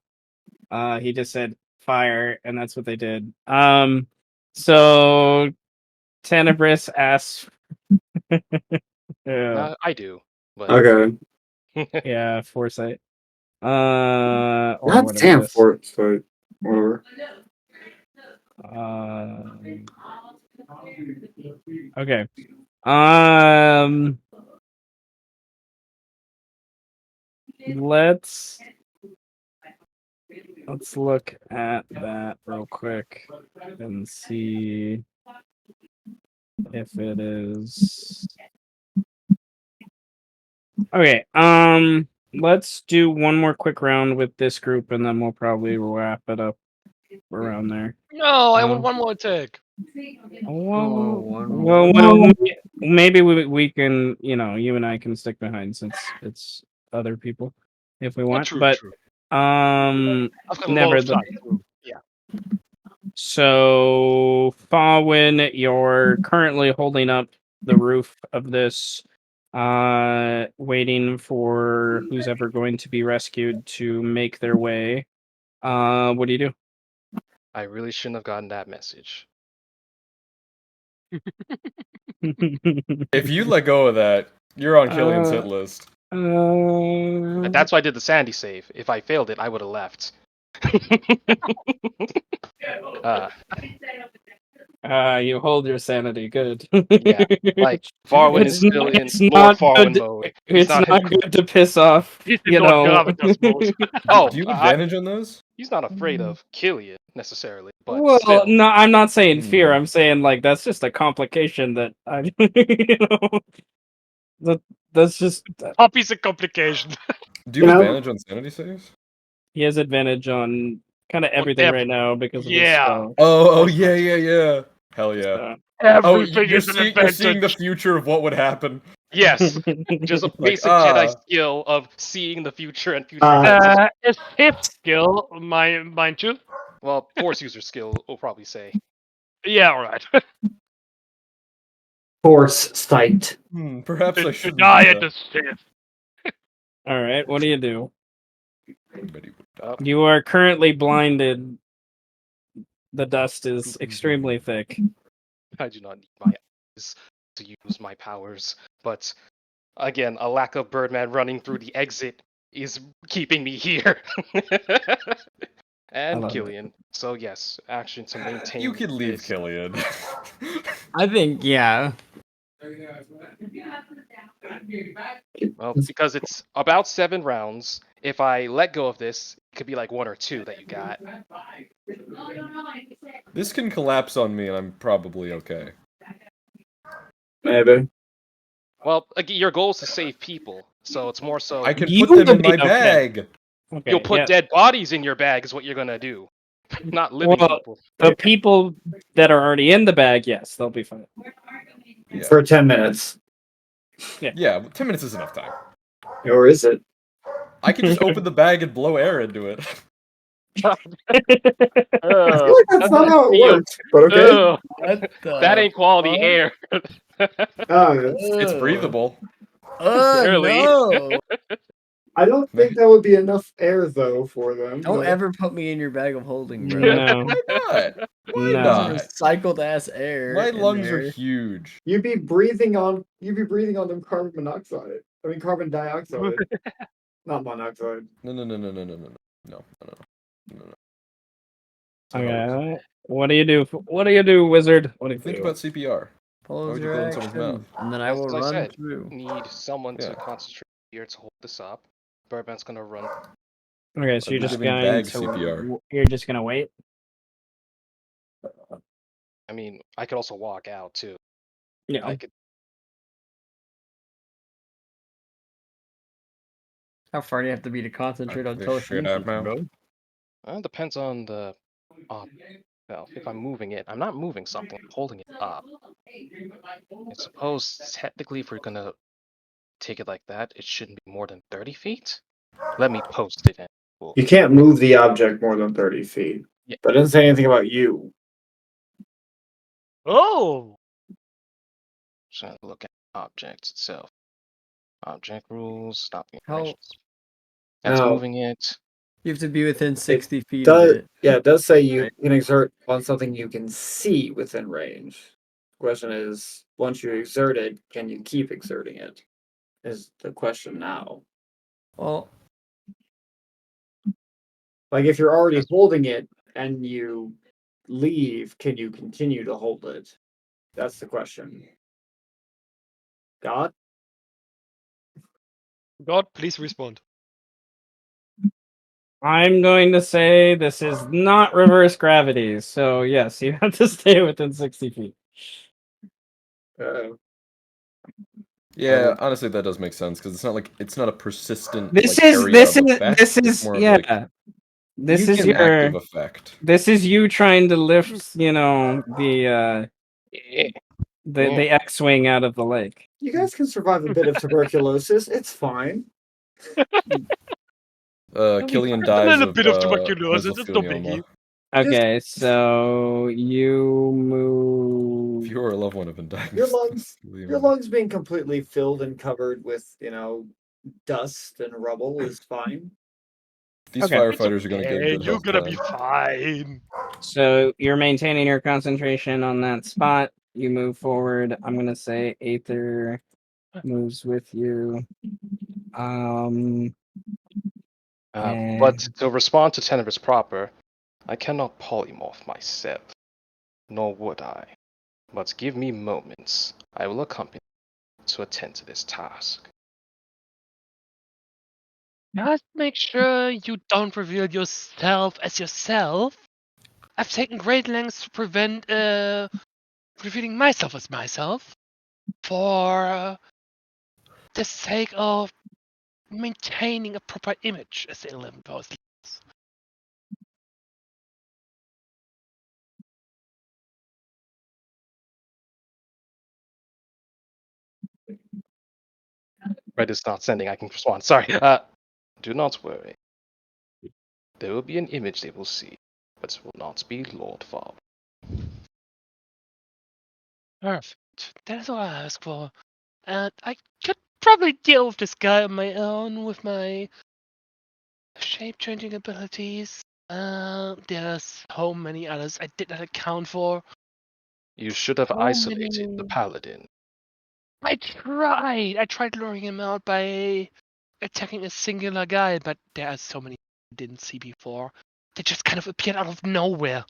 Speaker 2: he just said fire, and that's what they did. So Tenebris asks. Yeah.
Speaker 5: I do. But
Speaker 4: Okay.
Speaker 2: Yeah, foresight. Or
Speaker 4: God
Speaker 2: whatever
Speaker 4: damn,
Speaker 2: it is.
Speaker 4: foresight. Whatever.
Speaker 2: Okay. Let's look at that real quick and see if it is. Okay. Let's do one more quick round with this group, and then we'll probably wrap it up around there.
Speaker 3: No, I want one more attack.
Speaker 2: Well, maybe we can, you and I can stick behind since it's other people if we want.
Speaker 3: True.
Speaker 2: But
Speaker 3: I've got a lot of time. Yeah.
Speaker 2: So, Fawin, you're currently holding up the roof of this, waiting for who's ever going to be rescued to make their way. What do you do?
Speaker 5: I really shouldn't have gotten that message.
Speaker 6: If you let go of that, you're on Killian's hit list.
Speaker 5: And that's why I did the sanity save. If I failed it, I would have left.
Speaker 2: You hold your sanity. Good.
Speaker 5: Yeah, like Farwin is still in Lord Farwin mode.
Speaker 2: It's not good to piss off.
Speaker 3: He's in Lord Gravitas mode.
Speaker 5: Oh,
Speaker 6: do you have advantage on those?
Speaker 5: He's not afraid of Killian necessarily, but
Speaker 2: Well,
Speaker 5: still.
Speaker 2: no, I'm not saying fear. I'm saying that's just a complication that I, that's just.
Speaker 3: Puppy's a complication.
Speaker 6: Do you have advantage on sanity saves?
Speaker 2: He has advantage on kind of everything right now because of his spell.
Speaker 6: Oh, yeah. Hell yeah.
Speaker 3: Everything
Speaker 6: you're
Speaker 3: is an
Speaker 6: you're seeing the
Speaker 3: advantage.
Speaker 6: future of what would happen.
Speaker 5: Yes, just a basic Jedi skill of seeing the future and future events.
Speaker 3: Is his skill mine too?
Speaker 5: Well, Force user skill, we'll probably say.
Speaker 3: Yeah, all right.
Speaker 4: Force sight.
Speaker 6: Perhaps I should
Speaker 3: die at the Sith.
Speaker 2: All right, what do you do? You are currently blinded. The dust is extremely thick.
Speaker 5: I do not need my eyes to use my powers, but again, a lack of Birdman running through the exit is keeping me here. And Killian. So yes, action to maintain.
Speaker 6: You could leave Killian.
Speaker 1: I think, yeah.
Speaker 5: Well, because it's about 7 rounds. If I let go of this, it could be like 1 or 2 that you got.
Speaker 6: This can collapse on me, and I'm probably okay.
Speaker 4: Maybe.
Speaker 5: Well, your goal is to save people, so it's more so.
Speaker 6: I can put them in my bag.
Speaker 2: Okay,
Speaker 5: you'll put dead bodies in your bag, is what you're gonna do. Not living people.
Speaker 2: The people that are already in the bag, yes, they'll be fine.
Speaker 6: Yeah.
Speaker 4: For 10 minutes.
Speaker 6: Yeah, 10 minutes is enough time.
Speaker 4: Or is it?
Speaker 6: I can just open the bag and blow air into it.
Speaker 4: I feel like that's not how it works, but okay.
Speaker 5: That ain't quality air.
Speaker 6: It's breathable.
Speaker 1: No.
Speaker 4: I don't think that would be enough air, though, for them.
Speaker 1: Don't ever put me in your bag of holding, bro.
Speaker 2: No.
Speaker 6: Why not? Why
Speaker 2: No.
Speaker 6: not?
Speaker 1: Recycled ass air.
Speaker 6: My lungs
Speaker 1: there.
Speaker 6: are huge.
Speaker 4: You'd be breathing on them carbon monoxide. I mean carbon dioxide. Not monoxide.
Speaker 6: No.
Speaker 2: Okay. What do you do? What do you do, wizard? What do you
Speaker 6: Think
Speaker 2: do?
Speaker 6: about CPR.
Speaker 1: Pose
Speaker 6: you
Speaker 1: your
Speaker 6: blow in someone's
Speaker 1: action,
Speaker 6: mouth?
Speaker 1: and then I will
Speaker 5: As I
Speaker 1: run
Speaker 5: said,
Speaker 1: through.
Speaker 5: Need someone to concentrate here to hold this up. Birdman's gonna run.
Speaker 2: Okay, so you're just
Speaker 6: giving
Speaker 2: going
Speaker 6: bag
Speaker 2: to
Speaker 6: CPR.
Speaker 2: you're just gonna wait.
Speaker 5: I mean, I could also walk out too.
Speaker 2: Yeah.
Speaker 5: I could.
Speaker 1: How far do you have to be to concentrate on telekinesis, bro?
Speaker 5: Well, it depends on the. Well, if I'm moving it, I'm not moving something. I'm holding it up. I suppose technically, if we're gonna take it like that, it shouldn't be more than 30 feet. Let me post it in. Cool.
Speaker 4: You can't move the object more than 30 feet.
Speaker 5: Yeah.
Speaker 4: That doesn't say anything about you.
Speaker 3: Oh!
Speaker 5: Just gonna look at object itself. Object rules. Stop the
Speaker 1: How
Speaker 5: animations. That's
Speaker 4: No.
Speaker 5: moving it.
Speaker 1: you have to be within 60 feet of it.
Speaker 4: Yeah, it does say you
Speaker 1: Right.
Speaker 4: can exert on something you can see within range. The question is, once you exert it, can you keep exerting it? Is the question now.
Speaker 1: Well,
Speaker 4: Like if you're already
Speaker 5: Yes.
Speaker 4: holding it and you leave, can you continue to hold it? That's the question. God?
Speaker 3: God, please respond.
Speaker 2: I'm going to say this is not reverse gravity, so yes, you have to stay within 60 feet.
Speaker 6: Yeah, honestly, that does make sense because it's not a persistent
Speaker 2: This
Speaker 6: like
Speaker 2: is
Speaker 6: area
Speaker 2: this
Speaker 6: of
Speaker 2: is
Speaker 6: effect.
Speaker 2: this
Speaker 6: It's
Speaker 2: is
Speaker 6: more of
Speaker 2: yeah.
Speaker 6: like
Speaker 2: This is
Speaker 6: an active
Speaker 2: your
Speaker 6: effect.
Speaker 2: this is you trying to lift, the X-wing out of the lake.
Speaker 4: You guys can survive a bit of tuberculosis. It's fine.
Speaker 6: Killian
Speaker 3: A
Speaker 6: dies
Speaker 3: little
Speaker 6: of
Speaker 3: bit of tuberculosis, it's no
Speaker 6: mesothelioma.
Speaker 3: biggie.
Speaker 2: Okay, so you
Speaker 6: If
Speaker 2: move.
Speaker 6: you or a loved one have been
Speaker 4: Your
Speaker 6: diagnosed
Speaker 4: lungs,
Speaker 6: with
Speaker 4: your
Speaker 6: mesothelioma.
Speaker 4: lungs being completely filled and covered with, dust and rubble is fine.
Speaker 6: These
Speaker 2: Okay.
Speaker 6: firefighters are going to get a
Speaker 3: Hey,
Speaker 6: good
Speaker 3: you're
Speaker 6: health
Speaker 3: gonna be
Speaker 6: plan.
Speaker 3: fine.
Speaker 2: So you're maintaining your concentration on that spot. You move forward. I'm gonna say Aether moves with you.
Speaker 5: But to respond to Tenebris proper, I cannot polymorph myself, nor would I. But give me moments. I will accompany you to attend to this task.
Speaker 3: Just make sure you don't reveal yourself as yourself. I've taken great lengths to prevent revealing myself as myself for the sake of maintaining a proper image as the 11 powers.
Speaker 5: Red is not sending. I can respond. Sorry. Do not worry. There will be an image they will see, but it will not be Lord Father.
Speaker 3: Perfect. That's all I ask for. And I could probably deal with this guy on my own with my shape-changing abilities. There's so many others I did not account for.
Speaker 5: You should have
Speaker 3: So
Speaker 5: isolated the
Speaker 3: many.
Speaker 5: paladin.
Speaker 3: I tried. I tried luring him out by attacking a singular guy, but there are so many I didn't see before. They just kind of appeared out of nowhere.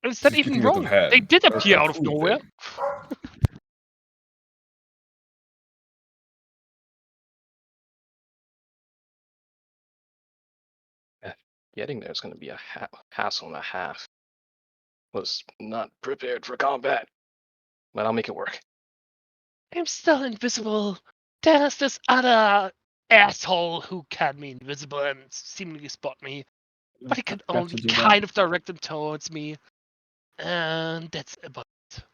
Speaker 3: Is that
Speaker 6: Just
Speaker 3: even
Speaker 6: speaking of the
Speaker 3: wrong?
Speaker 6: head,
Speaker 3: They did
Speaker 6: that
Speaker 3: appear
Speaker 6: was
Speaker 3: out
Speaker 6: a
Speaker 3: of
Speaker 6: cool
Speaker 3: nowhere.
Speaker 6: thing.
Speaker 5: Getting there is going to be a hassle and a half. Was not prepared for combat, but I'll make it work.
Speaker 3: I'm still invisible. There's this other asshole who can be invisible and seemingly spot me, but he can
Speaker 2: Forgot
Speaker 3: only
Speaker 2: to do that.
Speaker 3: kind of direct him towards me. And that's about it.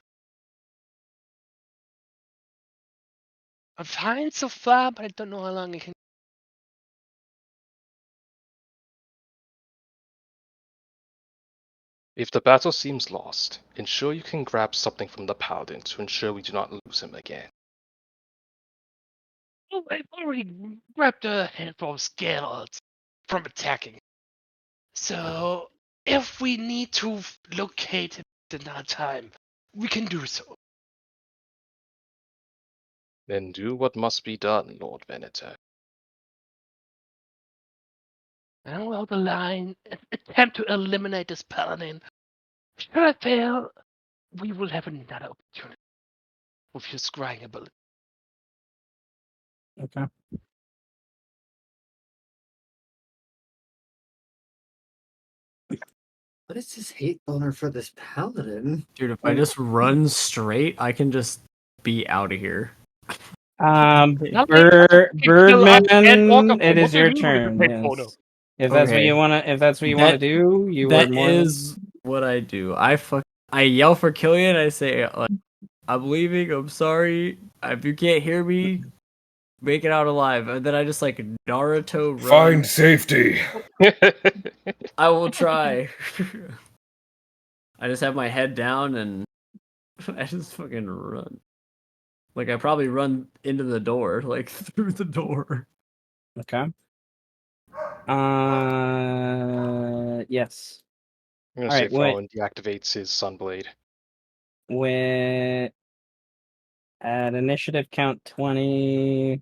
Speaker 3: I'm fine so far, but I don't know how long I can.
Speaker 5: If the battle seems lost, ensure you can grab something from the paladin to ensure we do not lose him again.
Speaker 3: Oh, I've already grabbed a handful of scales from attacking. So, if we need to locate him in our time, we can do so.
Speaker 5: Then do what must be done, Lord Veneter.
Speaker 3: And well, the line attempt to eliminate this paladin. Should I fail, we will have another opportunity with your scrying ability.
Speaker 2: Okay.
Speaker 4: What is this hate boner for this paladin?
Speaker 1: Dude, if I just run straight, I can just be out of here.
Speaker 2: Birdman, it is your turn. Yes. If that's what you wanna, do, you are
Speaker 1: That
Speaker 2: more.
Speaker 1: is what I do. I yell for Killian. I say, "I'm leaving. I'm sorry. If you can't hear me, make it out alive." And then I just like Naruto run.
Speaker 6: Find safety.
Speaker 1: I will try. I just have my head down and I just fucking run. Like I probably run into the door, like through the door.
Speaker 2: Okay. Yes.
Speaker 5: I'm gonna say Farwin deactivates his Sunblade.
Speaker 2: With at initiative count 20,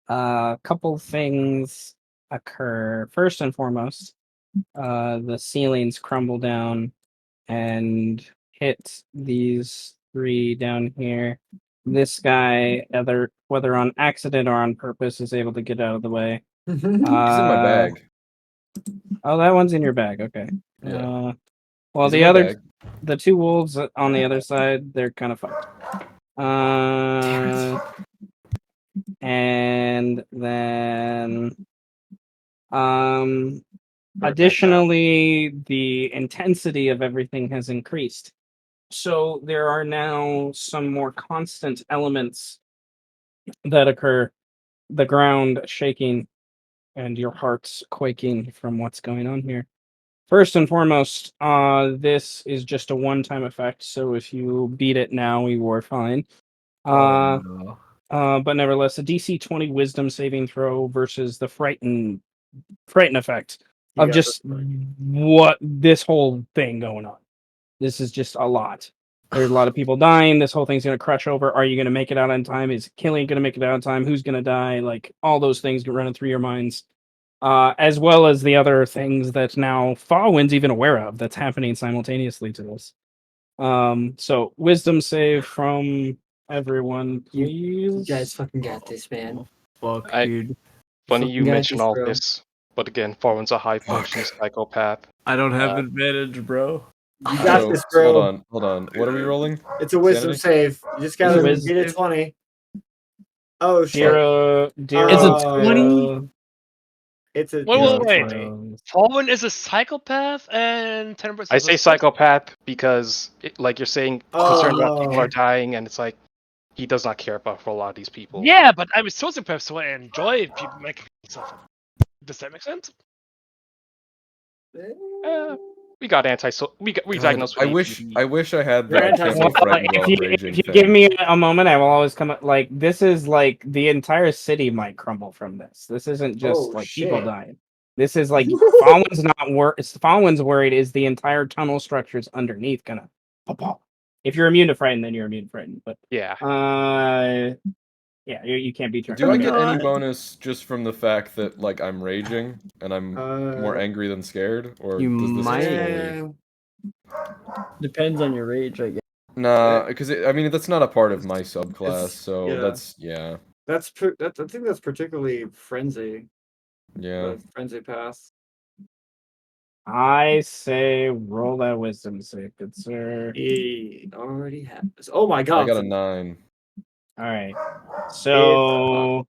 Speaker 2: a couple things occur. First and foremost, the ceilings crumble down and hit these 3 down here. This guy, whether on accident or on purpose, is able to get out of the way.
Speaker 6: It's in my bag.
Speaker 2: Oh, that one's in your bag. Okay.
Speaker 6: Yeah.
Speaker 2: Well,
Speaker 6: He's in my bag.
Speaker 2: the 2 wolves on the other side, they're kind of fucked. And then, additionally, the intensity of everything has increased. So there are now some more constant elements that occur. The ground shaking and your hearts quaking from what's going on here. First and foremost, this is just a one-time effect, so if you beat it now, you are fine.
Speaker 1: No.
Speaker 2: But nevertheless, a DC 20 Wisdom saving throw versus the frighten effect of just what this whole thing going on. This is just a lot. There's a lot of people dying. This whole thing's gonna crush over. Are you gonna make it out in time? Is Killian gonna make it out in time? Who's gonna die? Like all those things running through your minds. As well as the other things that now Farwin's even aware of that's happening simultaneously to this. So wisdom save from everyone, please.
Speaker 4: You guys fucking got this, man.
Speaker 1: Fuck, dude.
Speaker 5: Funny you mention all
Speaker 4: bro.
Speaker 5: this, but again, Farwin's a high-functioning psychopath.
Speaker 1: I don't have advantage, bro.
Speaker 4: You got
Speaker 6: So,
Speaker 4: this, bro.
Speaker 6: Hold on. What are we rolling?
Speaker 4: It's a wisdom save. You just gotta get a 20. Oh shit.
Speaker 1: It's a 20?
Speaker 4: It's a
Speaker 3: wait. Farwin is a psychopath and 10%.
Speaker 5: I say psychopath because, like you're saying, concerned about people are dying, and it's like he does not care about for a lot of these people.
Speaker 3: Yeah, but I'm a sociopath, so I enjoy people making stuff. Does that make sense?
Speaker 5: We got we diagnosed.
Speaker 6: I wish I had that
Speaker 2: if you give me a moment, I will always come up. Like this is like the entire city might crumble from this. This isn't just people dying. This is like Fallen's worried is the entire tunnel structures underneath gonna pop off. If you're immune to frighten, then you're immune to frighten. But you can't be turned.
Speaker 6: Do I get any bonus just from the fact that like I'm raging and I'm more angry than scared, or
Speaker 1: you
Speaker 6: does this
Speaker 1: might? Depends on your rage, I guess.
Speaker 6: Nah, because I mean that's not a part of my subclass, so that's
Speaker 4: I think that's particularly frenzy.
Speaker 6: Yeah.
Speaker 4: Frenzy pass.
Speaker 2: I say roll that wisdom save, good sir.
Speaker 4: It already happens. Oh my god.
Speaker 6: I got a 9.
Speaker 2: All right. So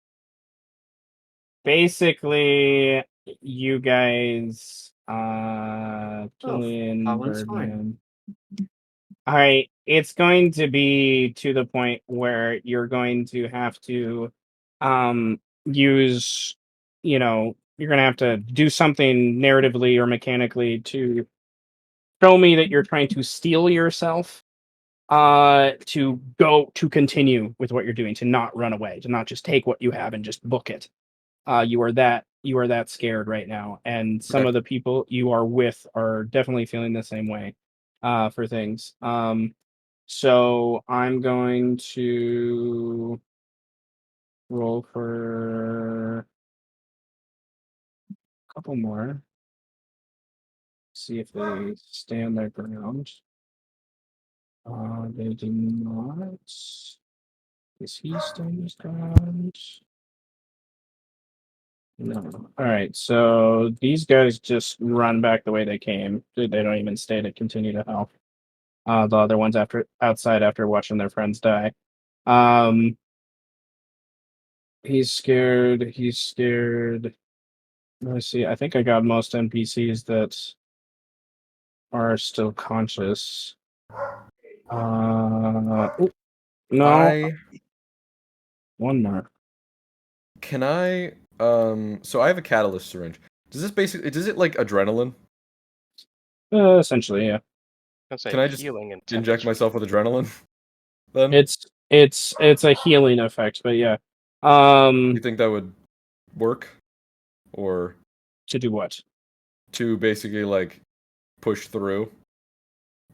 Speaker 2: basically you guys Killian, Birdman. All right, it's going to be to the point where you're going to have to use, you're going to have to do something narratively or mechanically to show me that you're trying to steel yourself to continue with what you're doing, to not run away, to not just take what you have and just book it. You are that scared right now, and some of the people you are with are definitely feeling the same way for things. So I'm going to roll for a couple more. See if they stand their ground. They do not. Does he stand his ground? No. All right, so these guys just run back the way they came. They don't even stay to continue to help. The other ones outside after watching their friends die. He's scared. He's scared. Let me see. I think I got most NPCs that are still conscious. No. One more.
Speaker 6: Can I? So I have a catalyst syringe. Does it like adrenaline?
Speaker 2: Essentially, yeah.
Speaker 6: Can I just inject myself with adrenaline? Then
Speaker 2: it's a healing effect, but yeah.
Speaker 6: You think that would work, or
Speaker 2: to do what?
Speaker 6: To basically like push through.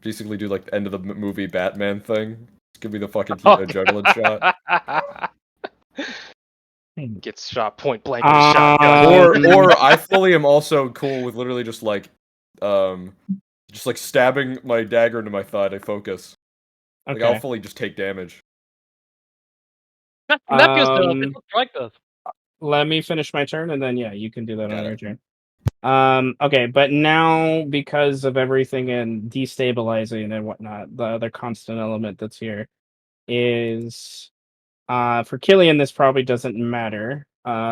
Speaker 6: Basically, do like the end of the movie Batman thing. Just give me the fucking adrenaline shot.
Speaker 5: Gets shot point blank with a shotgun.
Speaker 6: Or I fully am also cool with literally just like stabbing my dagger into my thigh to focus. Like I'll fully just take damage.
Speaker 3: Snap yourself. It looks like this.
Speaker 2: Let me finish my turn, and then yeah, you can do that on your turn. Okay, but now because of everything and destabilizing and whatnot, the other constant element that's here is for Killian. This probably doesn't matter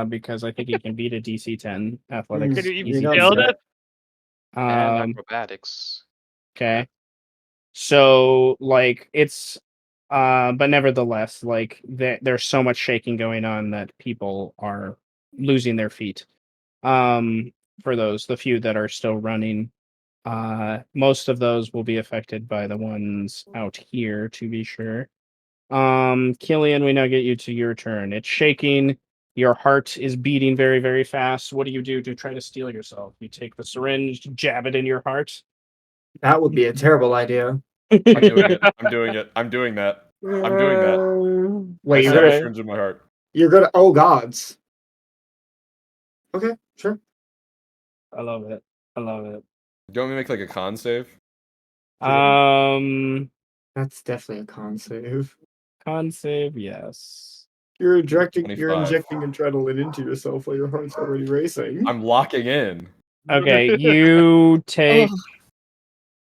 Speaker 2: because I think he can beat a DC 10 athletics.
Speaker 3: Can you even scale it?
Speaker 5: And acrobatics.
Speaker 2: Okay. So like it's but nevertheless, like there's so much shaking going on that people are losing their feet. For the few that are still running, most of those will be affected by the ones out here, to be sure. Killian, we now get you to your turn. It's shaking. Your heart is beating very, very fast. What do you do to try to steal yourself? You take the syringe, jab it in your heart.
Speaker 4: That would be a terrible idea.
Speaker 6: I'm doing it. I'm doing it. I'm doing that. I'm doing that.
Speaker 4: Wait,
Speaker 6: I
Speaker 4: you're
Speaker 6: syringe in my heart.
Speaker 4: You're gonna. Oh gods. Okay, sure.
Speaker 2: I love it. I love it.
Speaker 6: Do you want me to make like a con save?
Speaker 4: That's definitely a con save.
Speaker 2: Con save, yes.
Speaker 4: You're injecting
Speaker 6: 25.
Speaker 4: You're injecting adrenaline into yourself while your heart's already racing.
Speaker 6: I'm locking in.
Speaker 2: Okay, you take.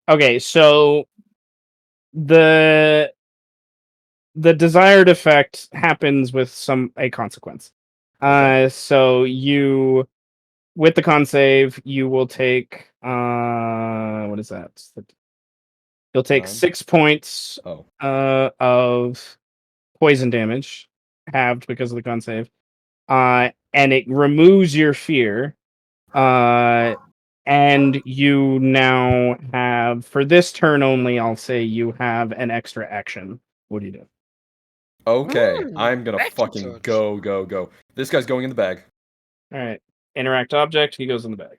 Speaker 2: Okay, so the desired effect happens with a consequence. So you, with the con save, you will take what is that? You'll take 6 points of poison damage, halved because of the con save. And it removes your fear. And you now have, for this turn only, I'll say you have an extra action. What do you do?
Speaker 6: Okay, I'm gonna fucking go. This guy's going in the bag.
Speaker 2: All right. Interact object, he goes in the bag.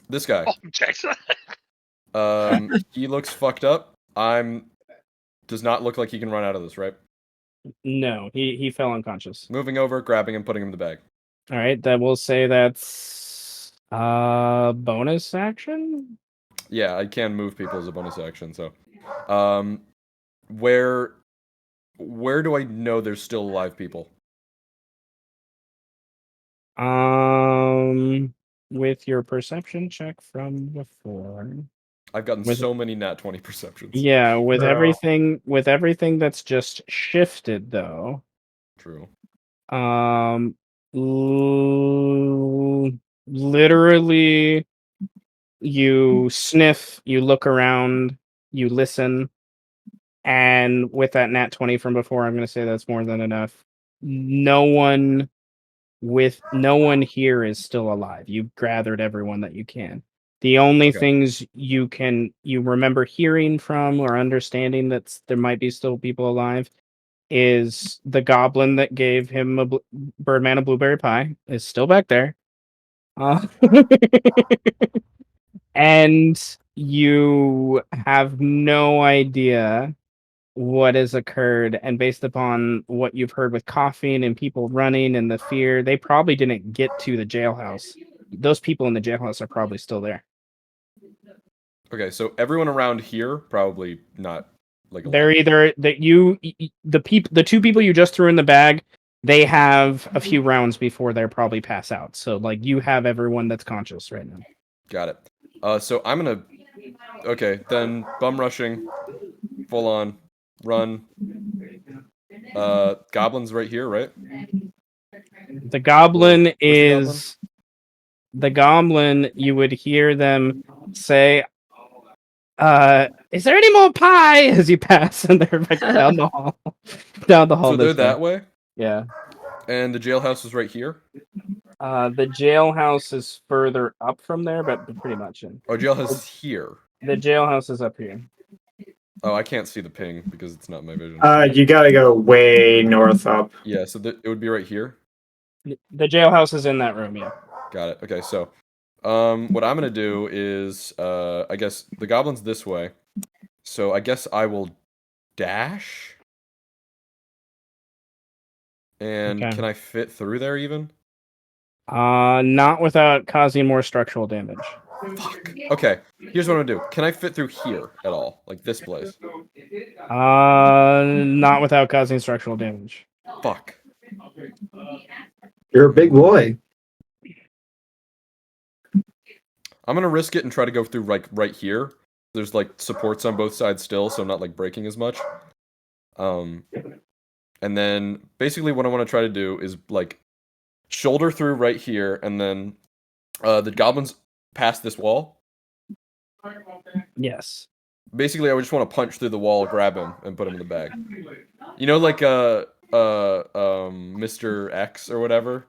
Speaker 6: This guy.
Speaker 3: Object.
Speaker 6: He looks fucked up. Does not look like he can run out of this, right?
Speaker 2: No, he fell unconscious.
Speaker 6: Moving over, grabbing him, putting him in the bag.
Speaker 2: All right, that will say that's bonus action.
Speaker 6: Yeah, I can move people as a bonus action. So, where do I know there's still alive people?
Speaker 2: With your perception check from before.
Speaker 6: I've gotten so many nat 20 perceptions.
Speaker 2: Yeah, with everything that's just shifted though.
Speaker 6: True.
Speaker 2: Literally, you sniff, you look around, you listen, and with that nat 20 from before, I'm going to say that's more than enough. No one here is still alive. You've gathered everyone that you can. The only things you remember hearing from or understanding that there might be still people alive is the goblin that gave him a Birdman a blueberry pie is still back there. And you have no idea what has occurred. And based upon what you've heard with coughing and people running and the fear, they probably didn't get to the jailhouse. Those people in the jailhouse are probably still there.
Speaker 6: Okay, so everyone around here probably not like alive.
Speaker 2: They're either that the two people you just threw in the bag they have a few rounds before they're probably pass out. So like you have everyone that's conscious right now.
Speaker 6: Got it. So I'm gonna. Okay, then bum rushing, full on, run. Goblin's right here, right?
Speaker 2: The goblin
Speaker 6: Where's
Speaker 2: is the goblin. You would hear them say, "Is there any more pie?" As you pass, and they're like down the hall, down the hall.
Speaker 6: So they're that way.
Speaker 2: Yeah.
Speaker 6: And the jailhouse is right here.
Speaker 2: The jailhouse is further up from there, but pretty much in.
Speaker 6: Oh, jailhouse is here.
Speaker 2: The jailhouse is up here.
Speaker 6: Oh, I can't see the ping because it's not my vision.
Speaker 4: You gotta go way north up.
Speaker 6: Yeah, so it would be right here.
Speaker 2: The jailhouse is in that room. Yeah.
Speaker 6: Got it. Okay, so, what I'm gonna do is, I guess the goblin's this way, so I guess I will dash. And
Speaker 2: Okay.
Speaker 6: can I fit through there even?
Speaker 2: Not without causing more structural damage.
Speaker 6: Fuck. Okay, here's what I'm gonna do. Can I fit through here at all? Like this place?
Speaker 2: Not without causing structural damage.
Speaker 6: Fuck.
Speaker 4: You're a big boy.
Speaker 6: I'm gonna risk it and try to go through like right here. There's like supports on both sides still, so I'm not like breaking as much. And then basically what I want to try to do is like shoulder through right here, and then the goblins past this wall.
Speaker 2: Yes.
Speaker 6: Basically, I would just want to punch through the wall, grab him, and put him in the bag. You know, like Mr. X or whatever.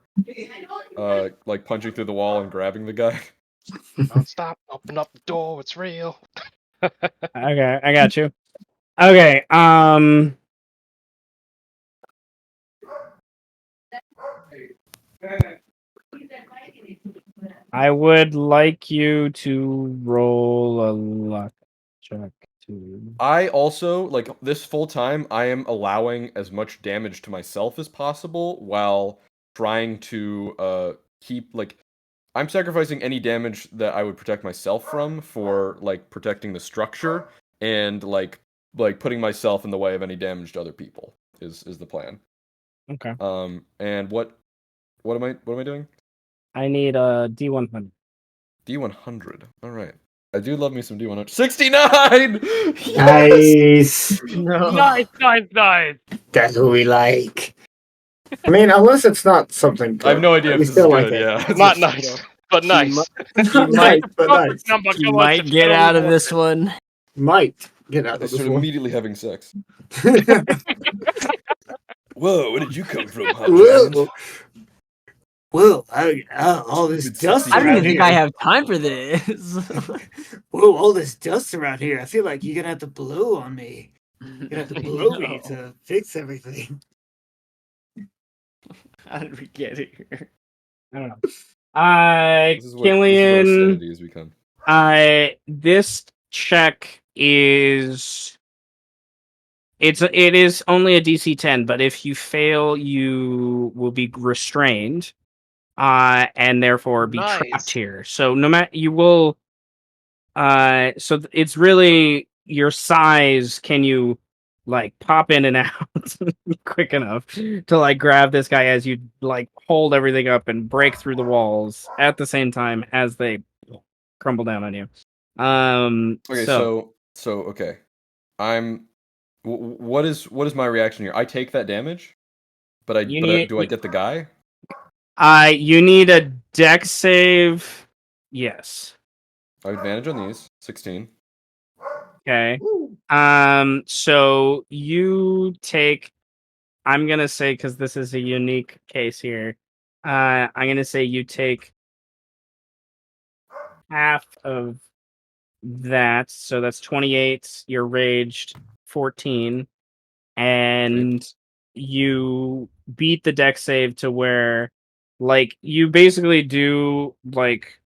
Speaker 6: Like punching through the wall and grabbing the guy.
Speaker 5: Don't stop! Open up the door. It's real.
Speaker 2: Okay, I got you. Okay. I would like you to roll a luck check too.
Speaker 6: I also, like, this full time, I am allowing as much damage to myself as possible while trying to keep, like, I'm sacrificing any damage that I would protect myself from for, like, protecting the structure and, like putting myself in the way of any damage to other people is the plan.
Speaker 2: Okay.
Speaker 6: And what am I doing?
Speaker 2: I need a D100.
Speaker 6: D100. All right. I do love me some D100. 69!
Speaker 4: Nice.
Speaker 1: No.
Speaker 3: Nice.
Speaker 4: That's what we like. I mean, unless it's not something good.
Speaker 6: I have no idea if
Speaker 4: we
Speaker 6: this is
Speaker 4: still
Speaker 6: good,
Speaker 4: like it.
Speaker 6: yeah.
Speaker 5: Not nice, but nice.
Speaker 1: might-
Speaker 4: but nice.
Speaker 3: Number,
Speaker 1: You
Speaker 3: come on,
Speaker 1: might
Speaker 3: it's
Speaker 1: get
Speaker 3: so
Speaker 1: out of
Speaker 3: important.
Speaker 1: this one.
Speaker 4: Might get out
Speaker 6: I
Speaker 4: of this
Speaker 6: started
Speaker 4: one.
Speaker 6: immediately having sex. Whoa, where did you come from, hot
Speaker 4: Whoa.
Speaker 6: giant?
Speaker 4: Whoa, all this
Speaker 6: Good
Speaker 4: dust
Speaker 6: sexy
Speaker 1: I don't
Speaker 4: around
Speaker 1: even think
Speaker 4: here.
Speaker 1: I have time for this.
Speaker 4: Whoa, all this dust around here. I feel like you're gonna have to blow on me. You're gonna have to blow me
Speaker 1: No.
Speaker 4: to fix everything.
Speaker 1: How did we get here?
Speaker 2: I don't know.
Speaker 6: This is what our
Speaker 2: Killian.
Speaker 6: sanity has become.
Speaker 2: This check is it is only a DC 10, but if you fail, you will be restrained, and therefore be trapped
Speaker 3: Nice.
Speaker 2: here. So no matter you will, it's really your size. Can you like pop in and out quick enough to like grab this guy as you like hold everything up and break through the walls at the same time as they crumble down on you.
Speaker 6: Okay, so okay. What is my reaction here? I take that damage, but do I get the guy?
Speaker 2: You need a dex save. Yes.
Speaker 6: I have advantage on these. 16.
Speaker 2: Okay. So you take. I'm gonna say because this is a unique case here. I'm gonna say you take half of that, so that's 28. You're raged 14, and you beat the dex save to where, like, you basically do like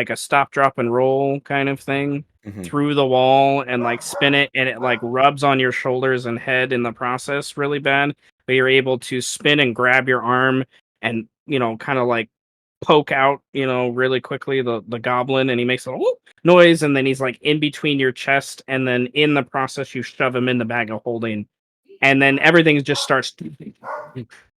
Speaker 2: a stop, drop, and roll kind of thing through the wall and like spin it, and it like rubs on your shoulders and head in the process really bad. But you're able to spin and grab your arm and kind of like poke out really quickly the goblin, and he makes a whoop noise, and then he's like in between your chest, and then in the process you shove him in the bag of holding, and then everything just starts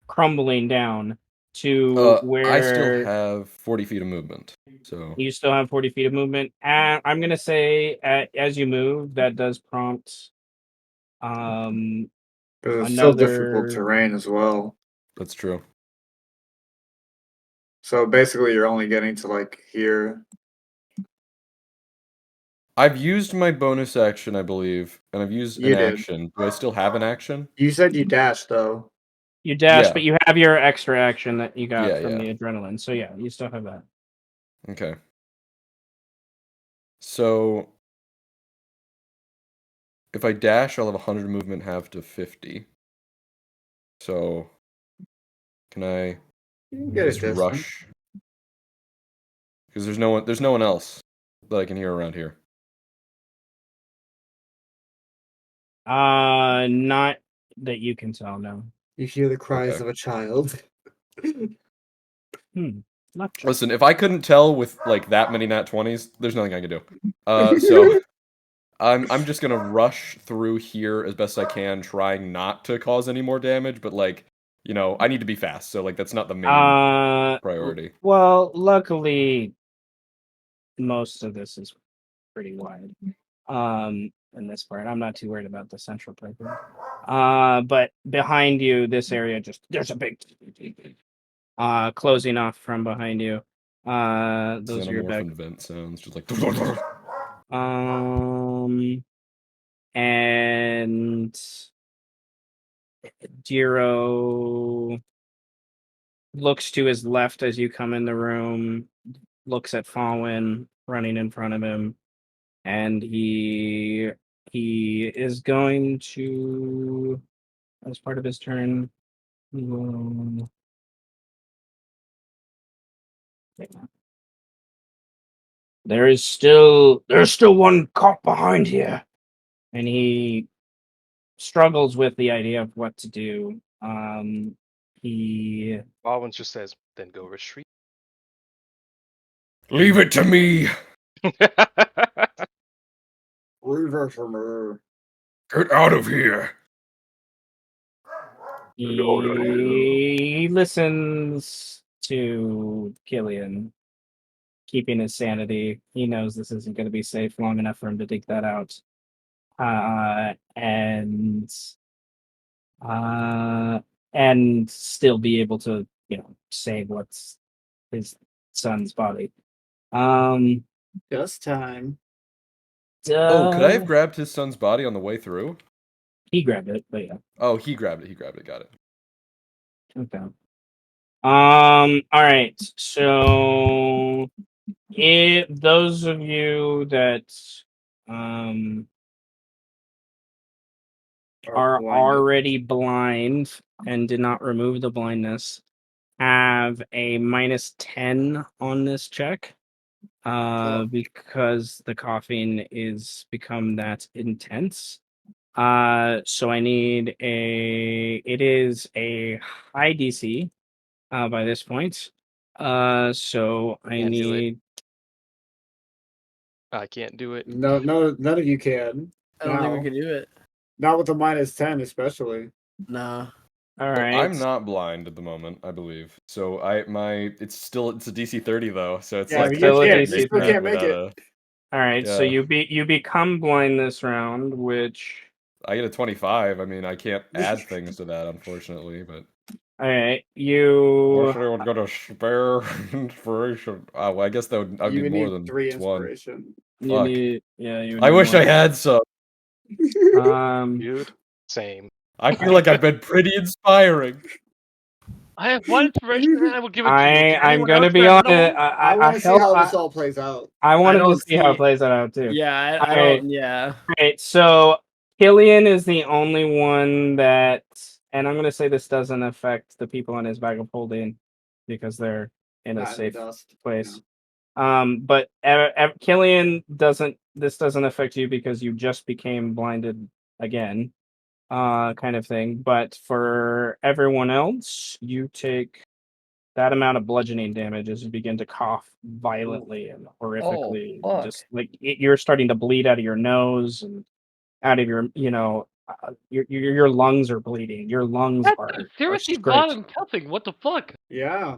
Speaker 2: crumbling down to where
Speaker 6: I still have 40 feet of movement. So
Speaker 2: you still have 40 feet of movement. I'm gonna say as you move, that does prompt
Speaker 4: It's still difficult
Speaker 2: another.
Speaker 4: terrain as well.
Speaker 6: that's true.
Speaker 4: So basically, you're only getting to like here.
Speaker 6: I've used my bonus action, I believe, and I've used
Speaker 4: You
Speaker 6: an
Speaker 4: did.
Speaker 6: action. Do I still have an action?
Speaker 4: You said you dashed though.
Speaker 2: You dash,
Speaker 6: Yeah.
Speaker 2: but you have your extra action that you got
Speaker 6: Yeah,
Speaker 2: from
Speaker 6: yeah.
Speaker 2: the adrenaline. So yeah, you still have that.
Speaker 6: Okay. So if I dash, I'll have 100 movement, half to 50. So can I
Speaker 4: You can get a
Speaker 6: just
Speaker 4: distance.
Speaker 6: rush? Because there's no one else that I can hear around here.
Speaker 2: Not that you can tell, no.
Speaker 4: You hear the cries
Speaker 6: Okay.
Speaker 4: of a child.
Speaker 2: Not true.
Speaker 6: Listen, if I couldn't tell with like that many nat 20s, there's nothing I can do. So I'm just gonna rush through here as best I can, trying not to cause any more damage, but like, I need to be fast, so like that's not the main priority.
Speaker 2: Well, luckily, most of this is pretty wide. In this part, I'm not too worried about the central part. But behind you, this area there's a big closing off from behind you. Those are your back.
Speaker 6: Xenomorph vent sounds just like
Speaker 2: And Jiro looks to his left as you come in the room, looks at Falwyn running in front of him, and he is going to, as part of his turn, he will- there's still one cop behind here, and he struggles with the idea of what to do. He
Speaker 5: Baldwin just says, then go retreat.
Speaker 6: Leave it to me.
Speaker 4: Reverse armor.
Speaker 6: Get out of here.
Speaker 2: He listens to Killian, keeping his sanity. He knows this isn't going to be safe long enough for him to dig that out. And still be able to, save what's his son's body.
Speaker 4: Just time.
Speaker 6: Oh, could I have grabbed his son's body on the way through?
Speaker 2: He grabbed it, but yeah.
Speaker 6: Oh, he grabbed it. Got it.
Speaker 2: Okay. All right. So, those of you that are already blind and did not remove the blindness have a -10 on this check. Because the coughing is become that intense. So I need it is a high DC by this point. So I
Speaker 5: Can't do it.
Speaker 2: need
Speaker 5: I can't do it.
Speaker 4: No, none of you can.
Speaker 1: I don't think we can do it.
Speaker 4: Not with the -10, especially.
Speaker 1: Nah.
Speaker 2: all
Speaker 6: Well,
Speaker 2: right.
Speaker 6: I'm not blind at the moment, I believe. So it's a DC 30 though, so it's
Speaker 4: Yeah,
Speaker 6: like
Speaker 4: but
Speaker 2: still a
Speaker 4: you
Speaker 2: DC
Speaker 4: still
Speaker 2: 30.
Speaker 4: can't make it.
Speaker 2: All right, so
Speaker 6: Yeah.
Speaker 2: you become blind this round, which
Speaker 6: I get a 25. I mean, I can't add things to that, unfortunately, but
Speaker 2: all right, you
Speaker 6: unfortunately, I would go to spare inspiration. Oh, well, I guess that would
Speaker 4: You
Speaker 6: be
Speaker 4: would
Speaker 6: more
Speaker 4: need
Speaker 6: than
Speaker 4: 3
Speaker 6: just one.
Speaker 4: inspiration.
Speaker 6: Fuck.
Speaker 2: need
Speaker 6: I wish I had some.
Speaker 5: Dude, same.
Speaker 6: I feel like I've been pretty inspiring.
Speaker 3: I have one inspiration and I will give it to you. Did
Speaker 2: I'm
Speaker 3: anyone
Speaker 2: gonna
Speaker 3: else
Speaker 2: be
Speaker 3: grab
Speaker 2: on
Speaker 3: another
Speaker 2: it.
Speaker 3: one?
Speaker 4: I want to see how this all plays out.
Speaker 2: I wanted to
Speaker 1: don't
Speaker 2: see how it
Speaker 1: see-
Speaker 2: plays that out too.
Speaker 1: Yeah, I
Speaker 2: All
Speaker 1: don't. Yeah.
Speaker 2: Right, so Killian is the only one that, and I'm going to say this doesn't affect the people in his bag of holding because they're in a
Speaker 4: Not in the
Speaker 2: safe
Speaker 4: dust.
Speaker 2: place. But Killian doesn't. This doesn't affect you because you just became blinded again, kind of thing. But for everyone else, you take that amount of bludgeoning damage as you begin to cough violently and horrifically.
Speaker 1: fuck.
Speaker 2: Just like you're starting to bleed out of your nose and out of your, Your lungs are bleeding. Your lungs are
Speaker 3: seriously
Speaker 2: scraped.
Speaker 3: violent cutting. What the fuck?
Speaker 4: Yeah.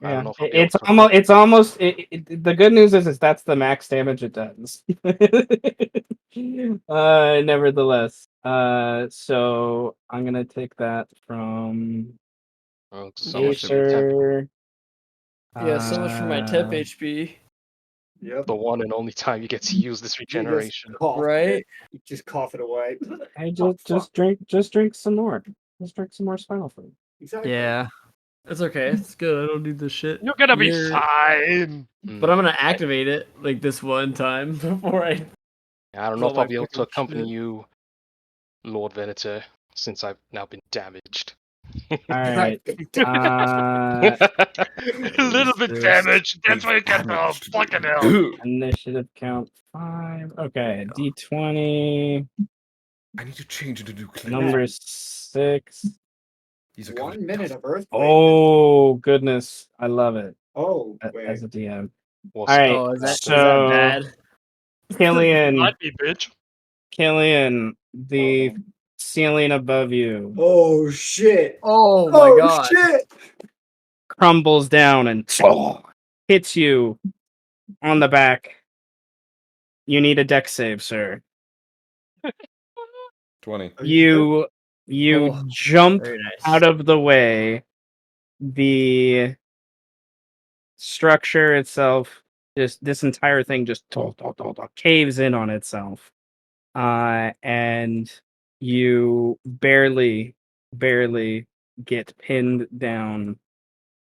Speaker 5: I don't know if I'll be
Speaker 2: It's
Speaker 5: able to
Speaker 2: almost. It's almost. The good news is that's the max damage it does. Nevertheless. So I'm gonna take that from
Speaker 5: Oh,
Speaker 1: So much for my
Speaker 5: temp.
Speaker 2: Acer.
Speaker 1: Yeah, so much for my temp
Speaker 2: Uh,
Speaker 1: HP.
Speaker 4: Yep.
Speaker 5: The one and only time you get to use this
Speaker 4: You
Speaker 5: regeneration.
Speaker 4: just cough
Speaker 1: Right?
Speaker 4: it. You just cough it away.
Speaker 2: I
Speaker 4: Oh,
Speaker 2: just
Speaker 4: fuck.
Speaker 2: drink some more. Just drink some more spinal fluid.
Speaker 4: Exactly.
Speaker 1: Yeah. It's okay. It's good. I don't need this shit.
Speaker 3: You're gonna be fine.
Speaker 1: But I'm gonna activate it like this one time before I.
Speaker 5: I don't know if
Speaker 1: all
Speaker 5: I'll
Speaker 1: my
Speaker 5: be able to
Speaker 1: fucking
Speaker 5: accompany
Speaker 1: shit.
Speaker 5: you, Lord Venator, since I've now been damaged.
Speaker 2: All right.
Speaker 3: A little bit damaged. That's why you get the fucking hell.
Speaker 2: Initiative count 5. Okay, D20
Speaker 6: I need to change into new clothes.
Speaker 2: number 6.
Speaker 6: These are
Speaker 4: 1 minute of earthquake.
Speaker 2: Oh goodness, I love it
Speaker 4: Oh,
Speaker 2: as
Speaker 4: wait.
Speaker 2: a DM. All
Speaker 5: Awesome.
Speaker 2: right,
Speaker 1: Oh, is that
Speaker 2: so
Speaker 1: bad?
Speaker 2: Killian,
Speaker 3: Might be, bitch.
Speaker 2: the ceiling above you
Speaker 4: Oh, shit.
Speaker 1: Oh my god.
Speaker 4: Shit.
Speaker 2: crumbles down and hits you on the back. You need a dex save, sir.
Speaker 6: 20.
Speaker 2: You
Speaker 1: Oh,
Speaker 2: jump
Speaker 1: very nice.
Speaker 2: out of the way. The structure itself, just this entire thing just caves in on itself. And you barely get pinned down.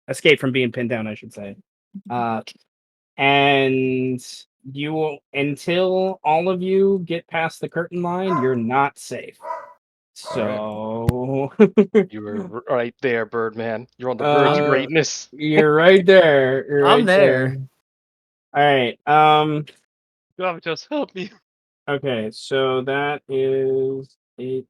Speaker 2: Escape from being pinned down, I should say. And you will, until all of you get past the curtain line, you're not safe. So
Speaker 5: You were right there, Birdman. You're on the verge of greatness.
Speaker 2: you're right there. You're
Speaker 1: I'm
Speaker 2: right
Speaker 1: there.
Speaker 2: All right.
Speaker 3: God, just help me.
Speaker 2: Okay, so that is 8.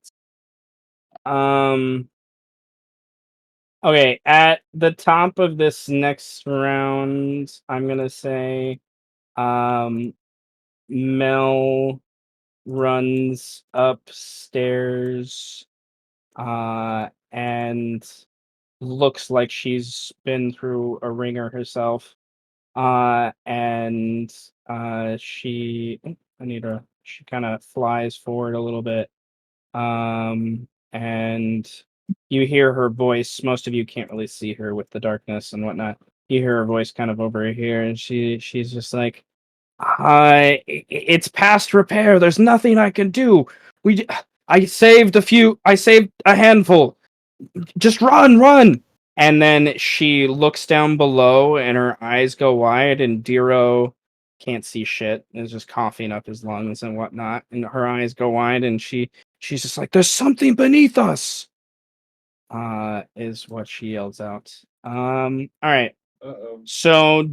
Speaker 2: Okay, at the top of this next round, I'm gonna say Mel runs upstairs and looks like she's been through a ringer herself. And she she kind of flies forward a little bit. And you hear her voice. Most of you can't really see her with the darkness and whatnot. You hear her voice kind of over here, and she's just like, it's past repair. There's nothing I can do. I saved a handful. Just run. And then she looks down below and her eyes go wide, and Diro can't see shit. Is just coughing up his lungs and whatnot. And her eyes go wide, and she's just like, there's something beneath us. Is what she yells out. All right. So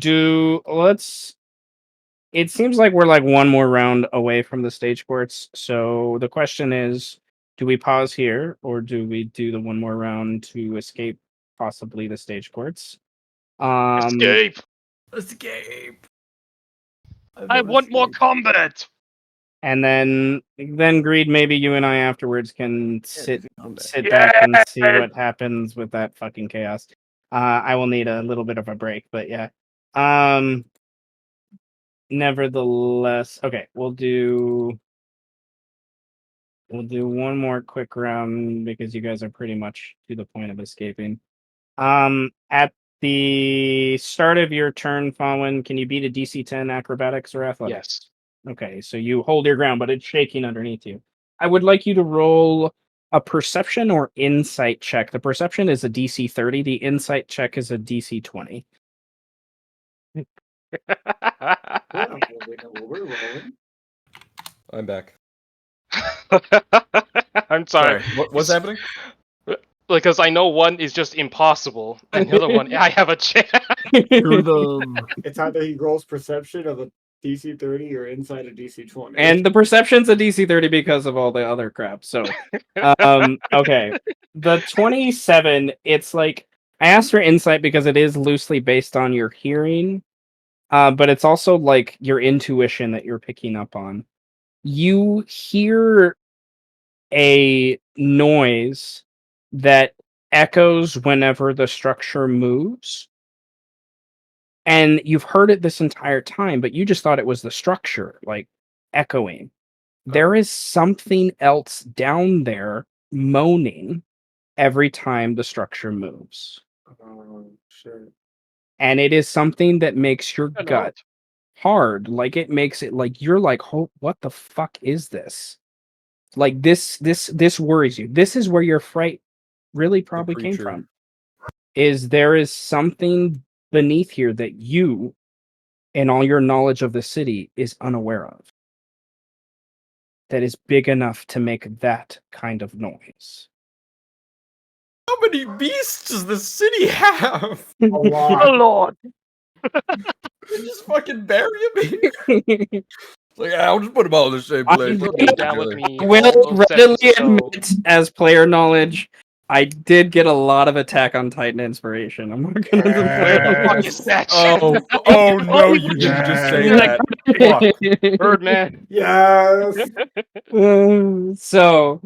Speaker 2: it seems like we're like one more round away from the stage courts. So the question is, do we pause here or do we do the one more round to escape possibly the stage courts?
Speaker 3: Escape!
Speaker 1: Escape.
Speaker 3: I want more combat!
Speaker 2: And then Greed, maybe you and I afterwards can sit
Speaker 3: Yeah!
Speaker 2: back and see what happens with that fucking chaos. I will need a little bit of a break, but yeah. Nevertheless, okay, we'll do one more quick round because you guys are pretty much to the point of escaping. At the start of your turn, Fawin, can you beat a DC 10 acrobatics or athletics?
Speaker 5: Yes.
Speaker 2: Okay, so you hold your ground, but it's shaking underneath you. I would like you to roll a perception or insight check. The perception is a DC 30. The insight check is a DC 20.
Speaker 4: We're rolling.
Speaker 6: I'm back.
Speaker 5: I'm sorry.
Speaker 6: What's happening?
Speaker 5: Because I know one is just impossible, and the other one, I have a chance.
Speaker 1: Through them.
Speaker 4: It's either he rolls perception of a DC 30 or inside a DC 20.
Speaker 2: And the perception's a DC 30 because of all the other crap. So, okay. The 27, it's like, I asked for insight because it is loosely based on your hearing, but it's also like your intuition that you're picking up on. You hear a noise that echoes whenever the structure moves. And you've heard it this entire time, but you just thought it was the structure, like echoing. There is something else down there moaning every time the structure moves.
Speaker 4: Oh, shit.
Speaker 2: And it is something that makes your
Speaker 3: I know
Speaker 2: gut
Speaker 3: it.
Speaker 2: hard. Like it makes it like you're like, oh, what the fuck is this? Like this worries you. This is where your fright really probably came
Speaker 6: creature.
Speaker 2: from. Is there is something beneath here that you and all your knowledge of the city is unaware of. That is big enough to make that kind of noise.
Speaker 6: How many beasts does the city have?
Speaker 4: A lot.
Speaker 3: Oh lord!
Speaker 6: They just fucking bury him. Like, I'll just put them all in the same
Speaker 2: I
Speaker 6: place.
Speaker 5: They'll
Speaker 6: They'll
Speaker 5: be
Speaker 6: live
Speaker 5: down with
Speaker 6: together.
Speaker 5: me
Speaker 2: will
Speaker 5: all those
Speaker 2: readily
Speaker 5: sessions, so
Speaker 2: admit, as player knowledge, I did get a lot of Attack on Titan inspiration. I'm not gonna
Speaker 3: Where the fuck is that?
Speaker 6: Oh no, you didn't just say
Speaker 4: Yes.
Speaker 6: that. Fuck.
Speaker 3: Birdman.
Speaker 4: Yes.
Speaker 2: So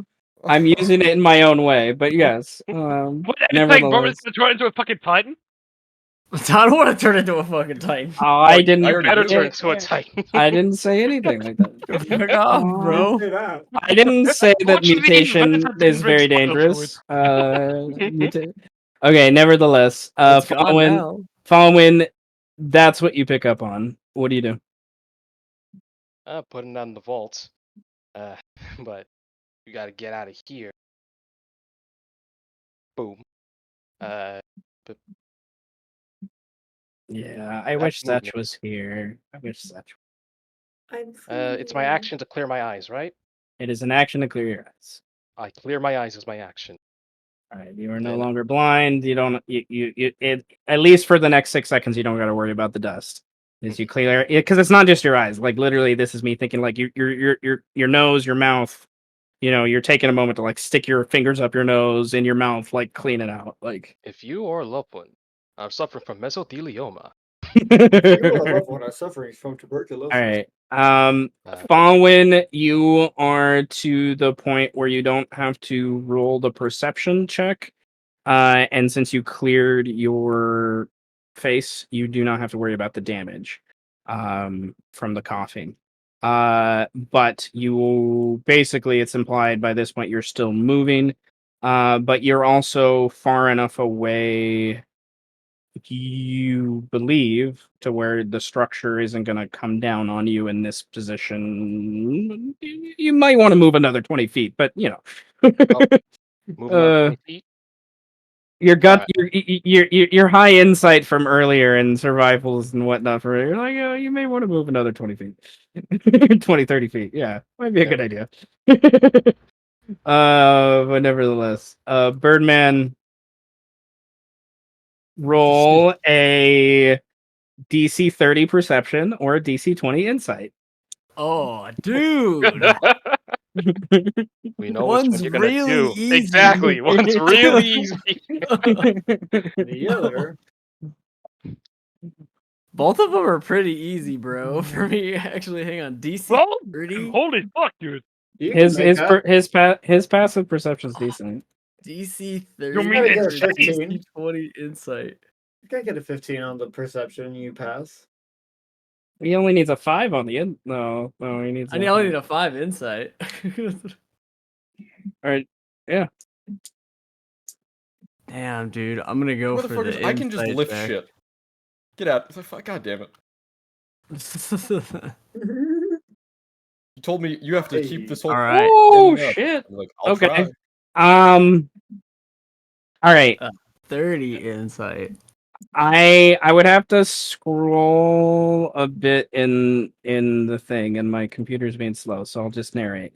Speaker 2: I'm using it in my own way, but yes.
Speaker 3: What? It's like
Speaker 2: Nevertheless,
Speaker 3: Robert's gonna turn into a fucking Titan?
Speaker 1: I don't want to turn into a fucking Titan.
Speaker 2: I
Speaker 6: I
Speaker 2: didn't.
Speaker 6: already
Speaker 5: better
Speaker 6: did.
Speaker 5: turn into a Titan.
Speaker 2: I didn't say anything like that.
Speaker 1: Fuck off, bro.
Speaker 4: Say that.
Speaker 2: I didn't say that
Speaker 3: Watch the
Speaker 2: mutation
Speaker 3: Inventor
Speaker 2: is
Speaker 3: didn't
Speaker 2: very
Speaker 3: drink soda
Speaker 2: dangerous. Okay, nevertheless,
Speaker 1: It's gone now.
Speaker 2: following, that's what you pick up on. What do you do?
Speaker 5: Putting that in the vault. But you gotta get out of here. Boom. But
Speaker 2: Yeah, I
Speaker 5: That's
Speaker 2: wish Satch
Speaker 5: movement.
Speaker 2: was here. I wish Satch.
Speaker 5: It's my action to clear my eyes, right?
Speaker 2: It is an action to clear your eyes.
Speaker 5: I clear my eyes as my action.
Speaker 2: All right, you are no
Speaker 5: Then-
Speaker 2: longer blind. You don't. At least for the next 6 seconds, you don't got to worry about the dust. As you clear, because it's not just your eyes. Like literally, this is me thinking like your nose, your mouth. You know, you're taking a moment to like stick your fingers up your nose in your mouth, like clean it out. Like
Speaker 5: If you or a loved one are suffering from mesothelioma,
Speaker 4: You or a loved one are suffering from tuberculosis.
Speaker 2: all right.
Speaker 5: Uh,
Speaker 2: Following, you are to the point where you don't have to roll the perception check. And since you cleared your face, you do not have to worry about the damage from the coughing. But you basically, it's implied by this point you're still moving, but you're also far enough away, you believe, to where the structure isn't going to come down on you in this position. You might want to move another 20 feet, but you know.
Speaker 5: move another 20 feet.
Speaker 2: Your gut,
Speaker 5: Alright.
Speaker 2: your high insight from earlier and survivals and whatnot. You're like, oh, you may want to move another 20 feet, 20, 30 feet. Yeah, might be a good idea. But nevertheless, Birdman, roll a DC 30 perception or a DC 20 insight.
Speaker 1: Oh, dude.
Speaker 5: We know which one
Speaker 1: One's
Speaker 5: you're gonna
Speaker 1: really
Speaker 5: do.
Speaker 1: easy.
Speaker 5: Exactly. One's really easy.
Speaker 4: The other.
Speaker 1: Both of them are pretty easy, bro. For me, actually, hang on. DC
Speaker 3: Well,
Speaker 1: 30,
Speaker 3: holy fuck, dude.
Speaker 4: You can make that.
Speaker 2: His passive perception's decent.
Speaker 1: DC
Speaker 3: You
Speaker 1: 30,
Speaker 3: mean
Speaker 4: gotta get a
Speaker 3: it's
Speaker 4: 15.
Speaker 1: DC 20 insight.
Speaker 4: You can't get a 15 on the perception. You pass.
Speaker 2: He only needs a 5 on the end. No, he needs.
Speaker 1: I only need a 5 insight.
Speaker 2: All right, yeah.
Speaker 1: Damn, dude. I'm gonna go for the
Speaker 6: Motherfuckers, I can just
Speaker 1: insight
Speaker 6: lift
Speaker 1: check.
Speaker 6: shit. Get out. God damn it. You told me you have to keep this whole
Speaker 1: All right.
Speaker 2: Oh
Speaker 6: thing up.
Speaker 2: shit.
Speaker 6: I'm like, I'll
Speaker 2: Okay.
Speaker 6: try.
Speaker 2: All right.
Speaker 1: 30 insight.
Speaker 2: I would have to scroll a bit in the thing, and my computer's being slow, so I'll just narrate.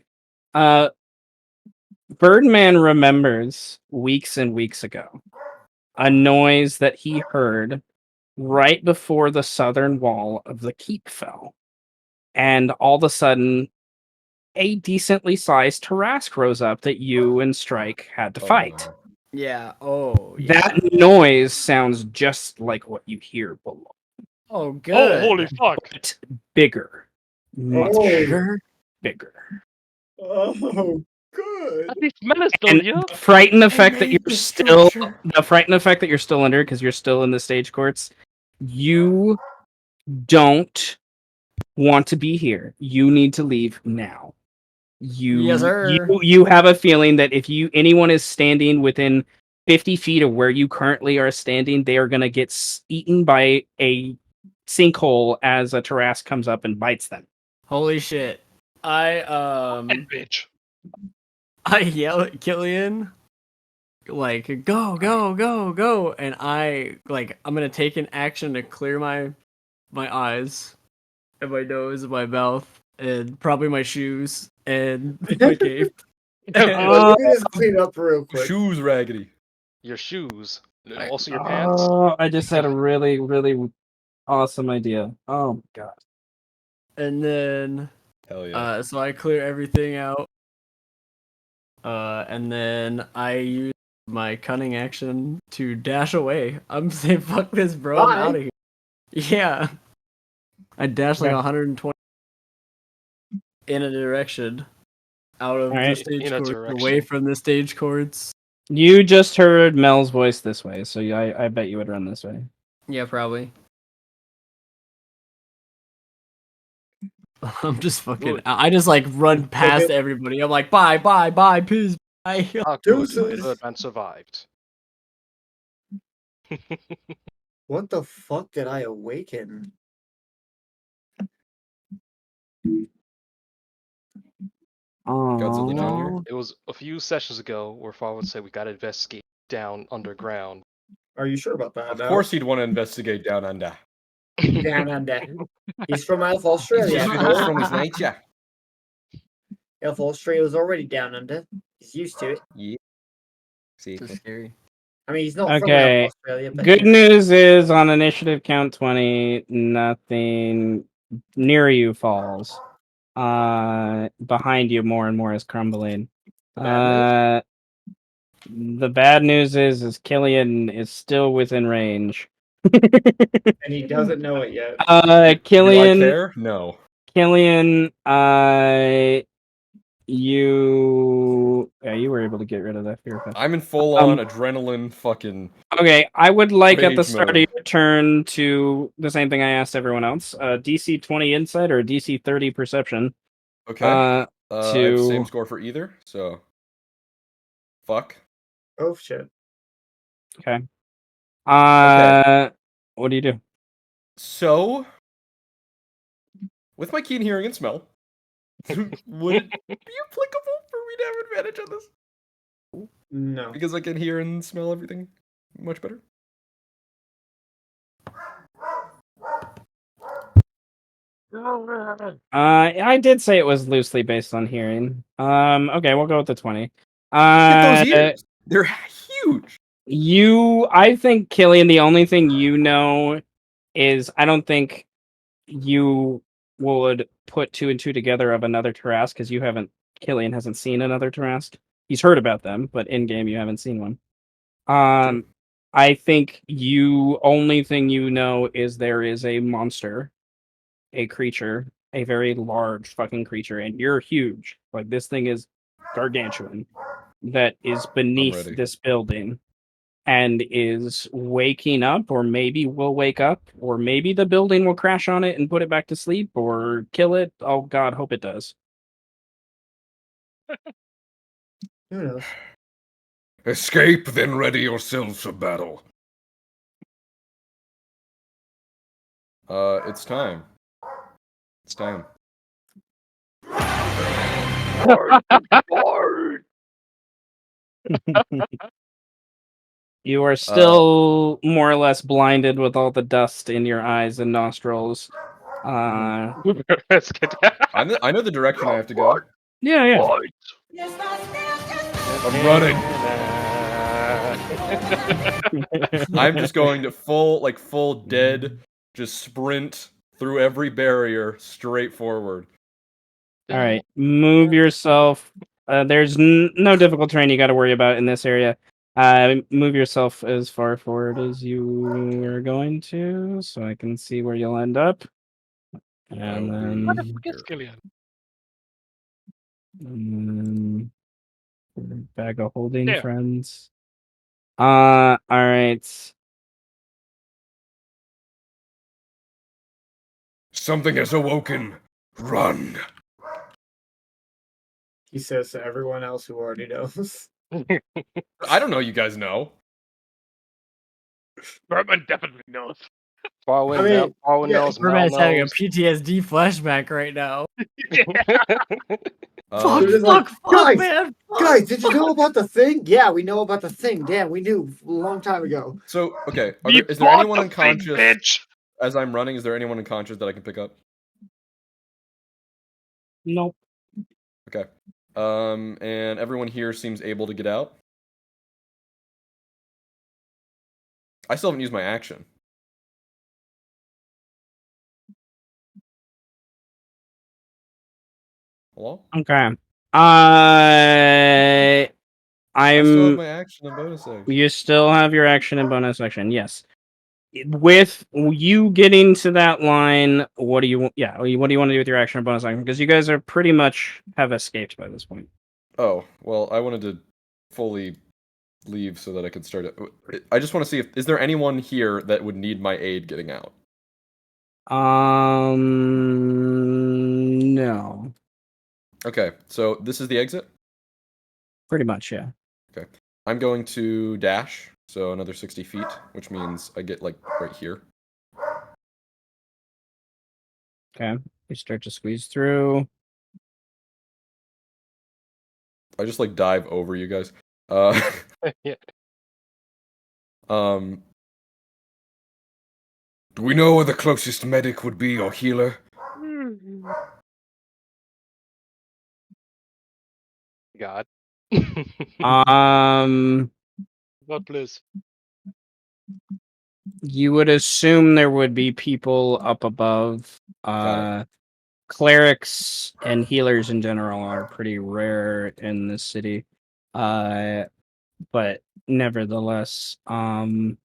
Speaker 2: Birdman remembers weeks and weeks ago a noise that he heard right before the southern wall of the keep fell. And all of a sudden, a decently sized Tarrasque rose up that you and Strike had to fight.
Speaker 1: Yeah. Oh, yeah.
Speaker 2: That noise sounds just like what you hear below.
Speaker 1: Oh, good.
Speaker 3: Oh, holy fuck.
Speaker 2: But bigger. Much
Speaker 4: Oh.
Speaker 2: bigger.
Speaker 4: Oh, good.
Speaker 3: At least Menace
Speaker 2: And
Speaker 3: done, yeah?
Speaker 2: the frightened effect that
Speaker 1: made
Speaker 2: you're
Speaker 1: the
Speaker 2: still
Speaker 1: structure.
Speaker 2: the frightened effect that you're still under because you're still in the stage courts. You don't want to be here. You need to leave now.
Speaker 1: Yes, sir.
Speaker 2: You have a feeling that if anyone is standing within 50 feet of where you currently are standing, they are going to get eaten by a sinkhole as a Tarrasque comes up and bites them.
Speaker 1: Holy shit. I
Speaker 3: Bitch.
Speaker 1: I yell at Killian like go, go, go, go, and I'm gonna take an action to clear my eyes and my nose and my mouth and probably my shoes and my cape.
Speaker 4: Let me just clean up real quick.
Speaker 6: Shoes raggedy.
Speaker 5: Your shoes, also your pants.
Speaker 2: Oh, I just had a really, really awesome idea. Oh my god.
Speaker 1: And then
Speaker 6: Hell yeah.
Speaker 1: so I clear everything out. And then I use my cunning action to dash away. I'm saying fuck this, bro. I'm out of here. Yeah. I dash like 120 in a direction out of the stage courts, away from the stage courts.
Speaker 2: You just heard Mel's voice this way, so I bet you would run this way.
Speaker 1: Yeah, probably. I'm just fucking. I just like run past everybody. I'm like, bye, bye, bye, peace, bye.
Speaker 5: Good man survived.
Speaker 4: What the fuck did I awaken?
Speaker 6: Godzilla Jr.
Speaker 5: It was a few sessions ago where Far would say we gotta investigate down underground.
Speaker 4: Are you sure about that?
Speaker 6: Of course he'd want to investigate down under.
Speaker 4: Down under. He's from Alpha Australia.
Speaker 6: He's from his nature.
Speaker 4: Alpha Australia was already down under. He's used to it.
Speaker 6: Yeah. See.
Speaker 1: That's scary.
Speaker 4: I mean, he's not from
Speaker 2: Okay.
Speaker 4: Alpha Australia. But
Speaker 2: Good news is on initiative count 20, nothing near you falls. Behind you more and more is crumbling. The bad news is Killian is still within range.
Speaker 4: And he doesn't know it yet.
Speaker 2: Killian.
Speaker 6: Do I care? No.
Speaker 2: Killian, you were able to get rid of that fear effect.
Speaker 6: I'm in full on adrenaline fucking.
Speaker 2: Okay, I would like at the
Speaker 6: rage
Speaker 2: start
Speaker 6: mode.
Speaker 2: of your turn to the same thing I asked everyone else. DC 20 insight or DC 30 perception.
Speaker 6: Okay. I have the
Speaker 2: to
Speaker 6: same score for either, so. Fuck.
Speaker 4: Oh shit.
Speaker 2: Okay.
Speaker 6: Okay.
Speaker 2: What do you do?
Speaker 6: So, with my keen hearing and smell, would it be applicable for me to have advantage on this?
Speaker 4: No.
Speaker 6: Because I can hear and smell everything much better?
Speaker 2: I did say it was loosely based on hearing. Okay, we'll go with the 20.
Speaker 6: Look at those ears. They're huge.
Speaker 2: I think, Killian, the only thing you know is I don't think you would put 2 and 2 together of another Tarrasque because Killian hasn't seen another Tarrasque. He's heard about them, but in game you haven't seen one.
Speaker 6: True.
Speaker 2: I think only thing you know is there is a monster, a creature, a very large fucking creature, and you're huge. Like this thing is gargantuan that is beneath this building and is waking up, or maybe will wake up, or maybe the building will crash on it and put it back to sleep, or kill it. Oh God, hope it does.
Speaker 4: Who knows?
Speaker 6: Escape, then ready yourselves for battle. It's time. It's time.
Speaker 2: You are still more or less blinded with all the dust in your eyes and nostrils.
Speaker 6: I know the direction I have to go.
Speaker 2: Yeah.
Speaker 6: I'm running. I'm just going to full dead, just sprint through every barrier straight forward.
Speaker 2: All right, move yourself. There's no difficult terrain you got to worry about in this area. Move yourself as far forward as you are going to, so I can see where you'll end up. And then, Bag of holding,
Speaker 3: Yeah.
Speaker 2: friends. All right.
Speaker 6: Something has awoken. Run.
Speaker 4: He says to everyone else who already knows.
Speaker 6: I don't know. You guys know.
Speaker 3: Berman definitely knows.
Speaker 4: I mean,
Speaker 5: Farwin
Speaker 4: yeah,
Speaker 5: knows, Mel
Speaker 1: Merman's having a
Speaker 5: knows.
Speaker 1: PTSD flashback right now.
Speaker 6: Um,
Speaker 4: They're just like,
Speaker 1: Fuck,
Speaker 4: guys,
Speaker 1: man. Fuck,
Speaker 4: guys, did you know about the thing? Yeah, we know about the thing. Damn, we knew a long time ago.
Speaker 6: So okay,
Speaker 3: We
Speaker 6: is there
Speaker 3: bought
Speaker 6: anyone
Speaker 3: the thing,
Speaker 6: unconscious
Speaker 3: bitch!
Speaker 6: as I'm running? Is there anyone unconscious that I can pick up?
Speaker 2: Nope.
Speaker 6: Okay. And everyone here seems able to get out. I still haven't used my action. Hello?
Speaker 2: Okay.
Speaker 6: I still have
Speaker 2: I'm.
Speaker 6: my action and bonus action.
Speaker 2: You still have your action and bonus action. Yes. With you getting to that line, what do you? Yeah. What do you want to do with your action and bonus action? Because you guys are pretty much have escaped by this point.
Speaker 6: Oh, well, I wanted to fully leave so that I could start it. I just want to see if is there anyone here that would need my aid getting out?
Speaker 2: No.
Speaker 6: Okay, so this is the exit?
Speaker 2: Pretty much, yeah.
Speaker 6: Okay. I'm going to dash, so another 60 feet, which means I get, like, right here.
Speaker 2: Okay. You start to squeeze through.
Speaker 6: I just, like, dive over you guys.
Speaker 5: Yeah.
Speaker 6: Do we know where the closest medic would be or healer?
Speaker 5: God.
Speaker 3: God please.
Speaker 2: You would assume there would be people up above.
Speaker 6: Got
Speaker 2: Clerics and healers in general are pretty rare in this city. But nevertheless, well,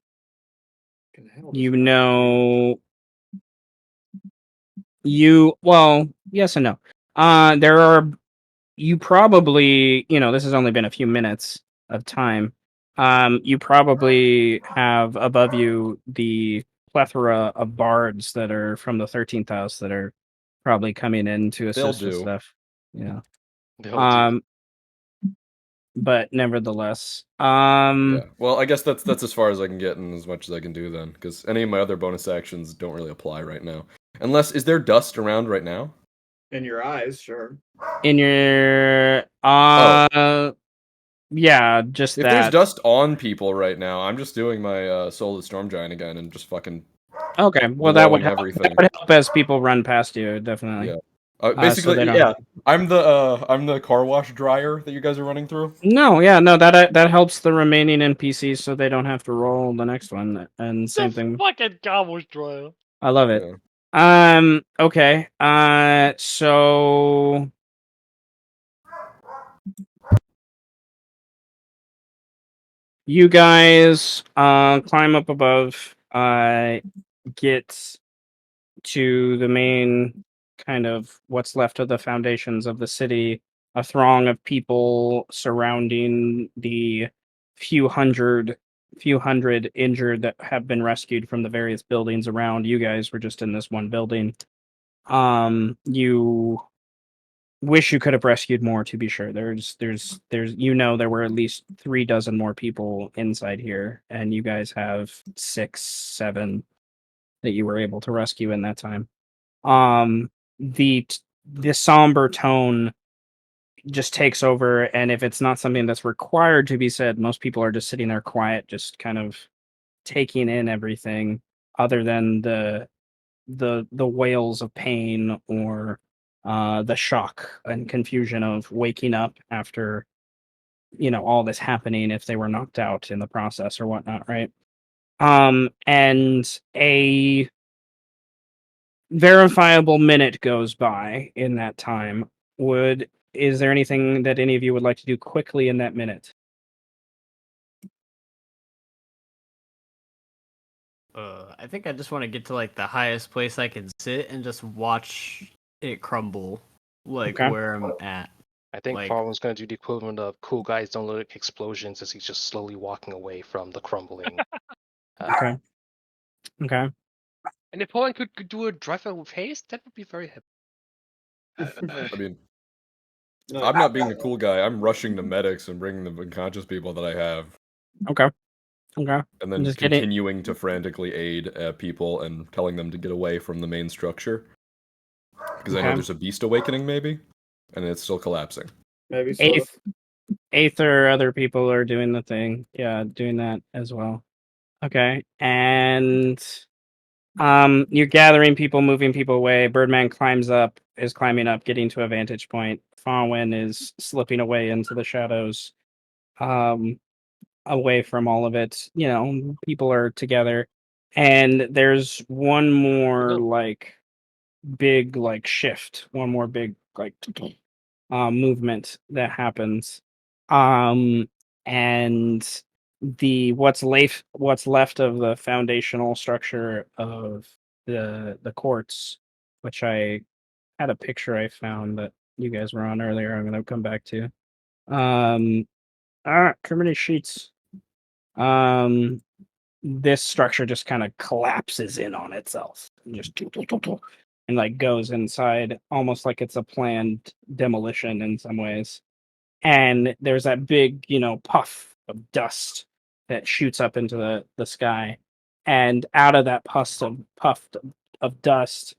Speaker 2: yes and no. There are you probably, this has only been a few minutes of time. You probably have above you the plethora of bards that are from the 13th house that are probably coming in to
Speaker 6: They'll
Speaker 2: assist with
Speaker 6: do.
Speaker 2: stuff. Yeah.
Speaker 5: They'll do.
Speaker 2: But nevertheless,
Speaker 6: Yeah. Well, I guess that's as far as I can get and as much as I can do then, because any of my other bonus actions don't really apply right now. Unless, is there dust around right now?
Speaker 4: In your eyes, sure.
Speaker 2: in your yeah, just
Speaker 6: If there's
Speaker 2: that.
Speaker 6: dust on people right now, I'm just doing my Soul of the Storm Giant again and just fucking
Speaker 2: Okay, well that would
Speaker 6: blowing
Speaker 2: help.
Speaker 6: everything.
Speaker 2: That would help as people run past you, definitely.
Speaker 6: Yeah.
Speaker 2: So
Speaker 6: Basically,
Speaker 2: they don't.
Speaker 6: yeah. I'm the car wash dryer that you guys are running through.
Speaker 2: No, yeah, no, that helps the remaining NPCs so they don't have to roll the next one. And same thing.
Speaker 3: Fucking garbage dryer.
Speaker 2: I love it.
Speaker 6: Yeah.
Speaker 2: Okay. So you guys climb up above, get to the main kind of what's left of the foundations of the city, a throng of people surrounding the few hundred injured that have been rescued from the various buildings around. You guys were just in this one building. You wish you could have rescued more, to be sure. There's there were at least 36 more people inside here, and you guys have 6, 7 that you were able to rescue in that time. The somber tone just takes over, and if it's not something that's required to be said, most people are just sitting there quiet, just kind of taking in everything, other than the wails of pain or the shock and confusion of waking up after all this happening if they were knocked out in the process or whatnot, right? And a verifiable minute goes by in that time. Is there anything that any of you would like to do quickly in that minute?
Speaker 1: I think I just want to get to like the highest place I can sit and just watch it crumble, like
Speaker 2: Okay.
Speaker 1: where I'm at.
Speaker 5: I think
Speaker 1: Like-
Speaker 5: Farwin's going to do the equivalent of cool guys don't like explosions as he's just slowly walking away from the crumbling.
Speaker 2: Okay. Okay.
Speaker 3: And if Farwin could do a drive-out with haste, that would be very happy.
Speaker 6: I mean, I'm not being the cool guy. I'm rushing the medics and bringing the unconscious people that I have,
Speaker 2: Okay. Okay.
Speaker 6: and then
Speaker 2: Just get it.
Speaker 6: continuing to frantically aid people and telling them to get away from the main structure. Because I know
Speaker 2: Okay.
Speaker 6: there's a beast awakening, maybe, and it's still collapsing.
Speaker 4: Maybe sort of.
Speaker 2: Aether, other people are doing the thing. Yeah, doing that as well. Okay. And you're gathering people, moving people away. Birdman is climbing up, getting to a vantage point. Farwin is slipping away into the shadows, away from all of it. You know, people are together. And there's one more like big like shift, one more big like movement that happens. And what's left of the foundational structure of the courts, which I had a picture I found that you guys were on earlier. I'm gonna come back to. Too many sheets. This structure just kind of collapses in on itself and just and like goes inside almost like it's a planned demolition in some ways. And there's that big, puff of dust that shoots up into the sky. And out of that puff of dust,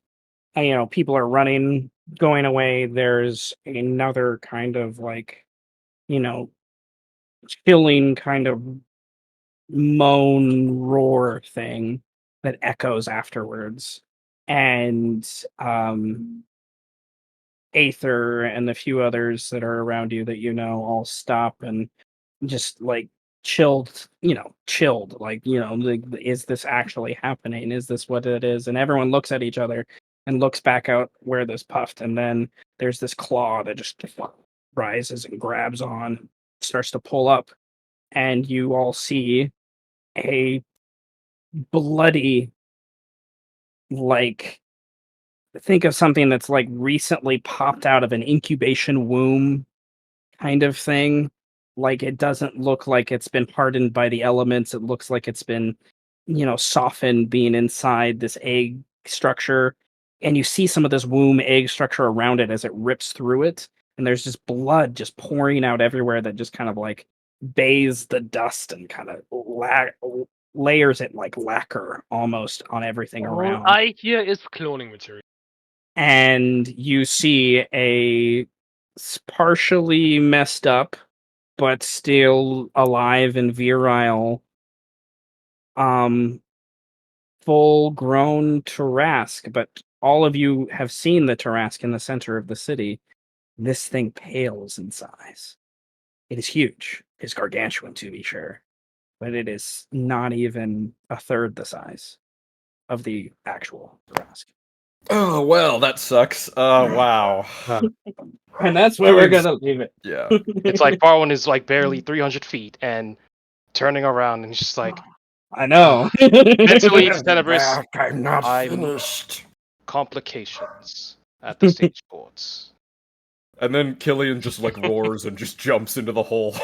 Speaker 2: people are running, going away. There's another kind of like, chilling kind of moan roar thing that echoes afterwards. And Aether and the few others that are around you that all stop and just like chilled, like, is this actually happening? Is this what it is? And everyone looks at each other and looks back out where this puffed, and then there's this claw that just rises and grabs on, starts to pull up, and you all see a bloody, like, think of something that's like recently popped out of an incubation womb kind of thing. Like, it doesn't look like it's been hardened by the elements. It looks like it's been, softened being inside this egg structure. And you see some of this womb egg structure around it as it rips through it. And there's just blood just pouring out everywhere that just kind of like bathes the dust and kind of layers it like lacquer almost on everything around.
Speaker 3: All I hear is cloning material.
Speaker 2: And you see a partially messed up but still alive and virile full grown Tarask. But all of you have seen the Tarask in the center of the city. This thing pales in size. It is huge. It's gargantuan, to be sure, but it is not even a third the size of the actual Tarask.
Speaker 6: Oh well, that sucks. Wow.
Speaker 2: And that's where we're gonna leave it.
Speaker 6: Yeah.
Speaker 5: It's like Farwin is like barely 300 feet and turning around, and he's just like,
Speaker 2: I know.
Speaker 5: mentally, Tenebris,
Speaker 6: I'm not
Speaker 5: I'm-
Speaker 6: finished.
Speaker 5: complications at the stage ports.
Speaker 6: And then Killian just like roars and just jumps into the hole.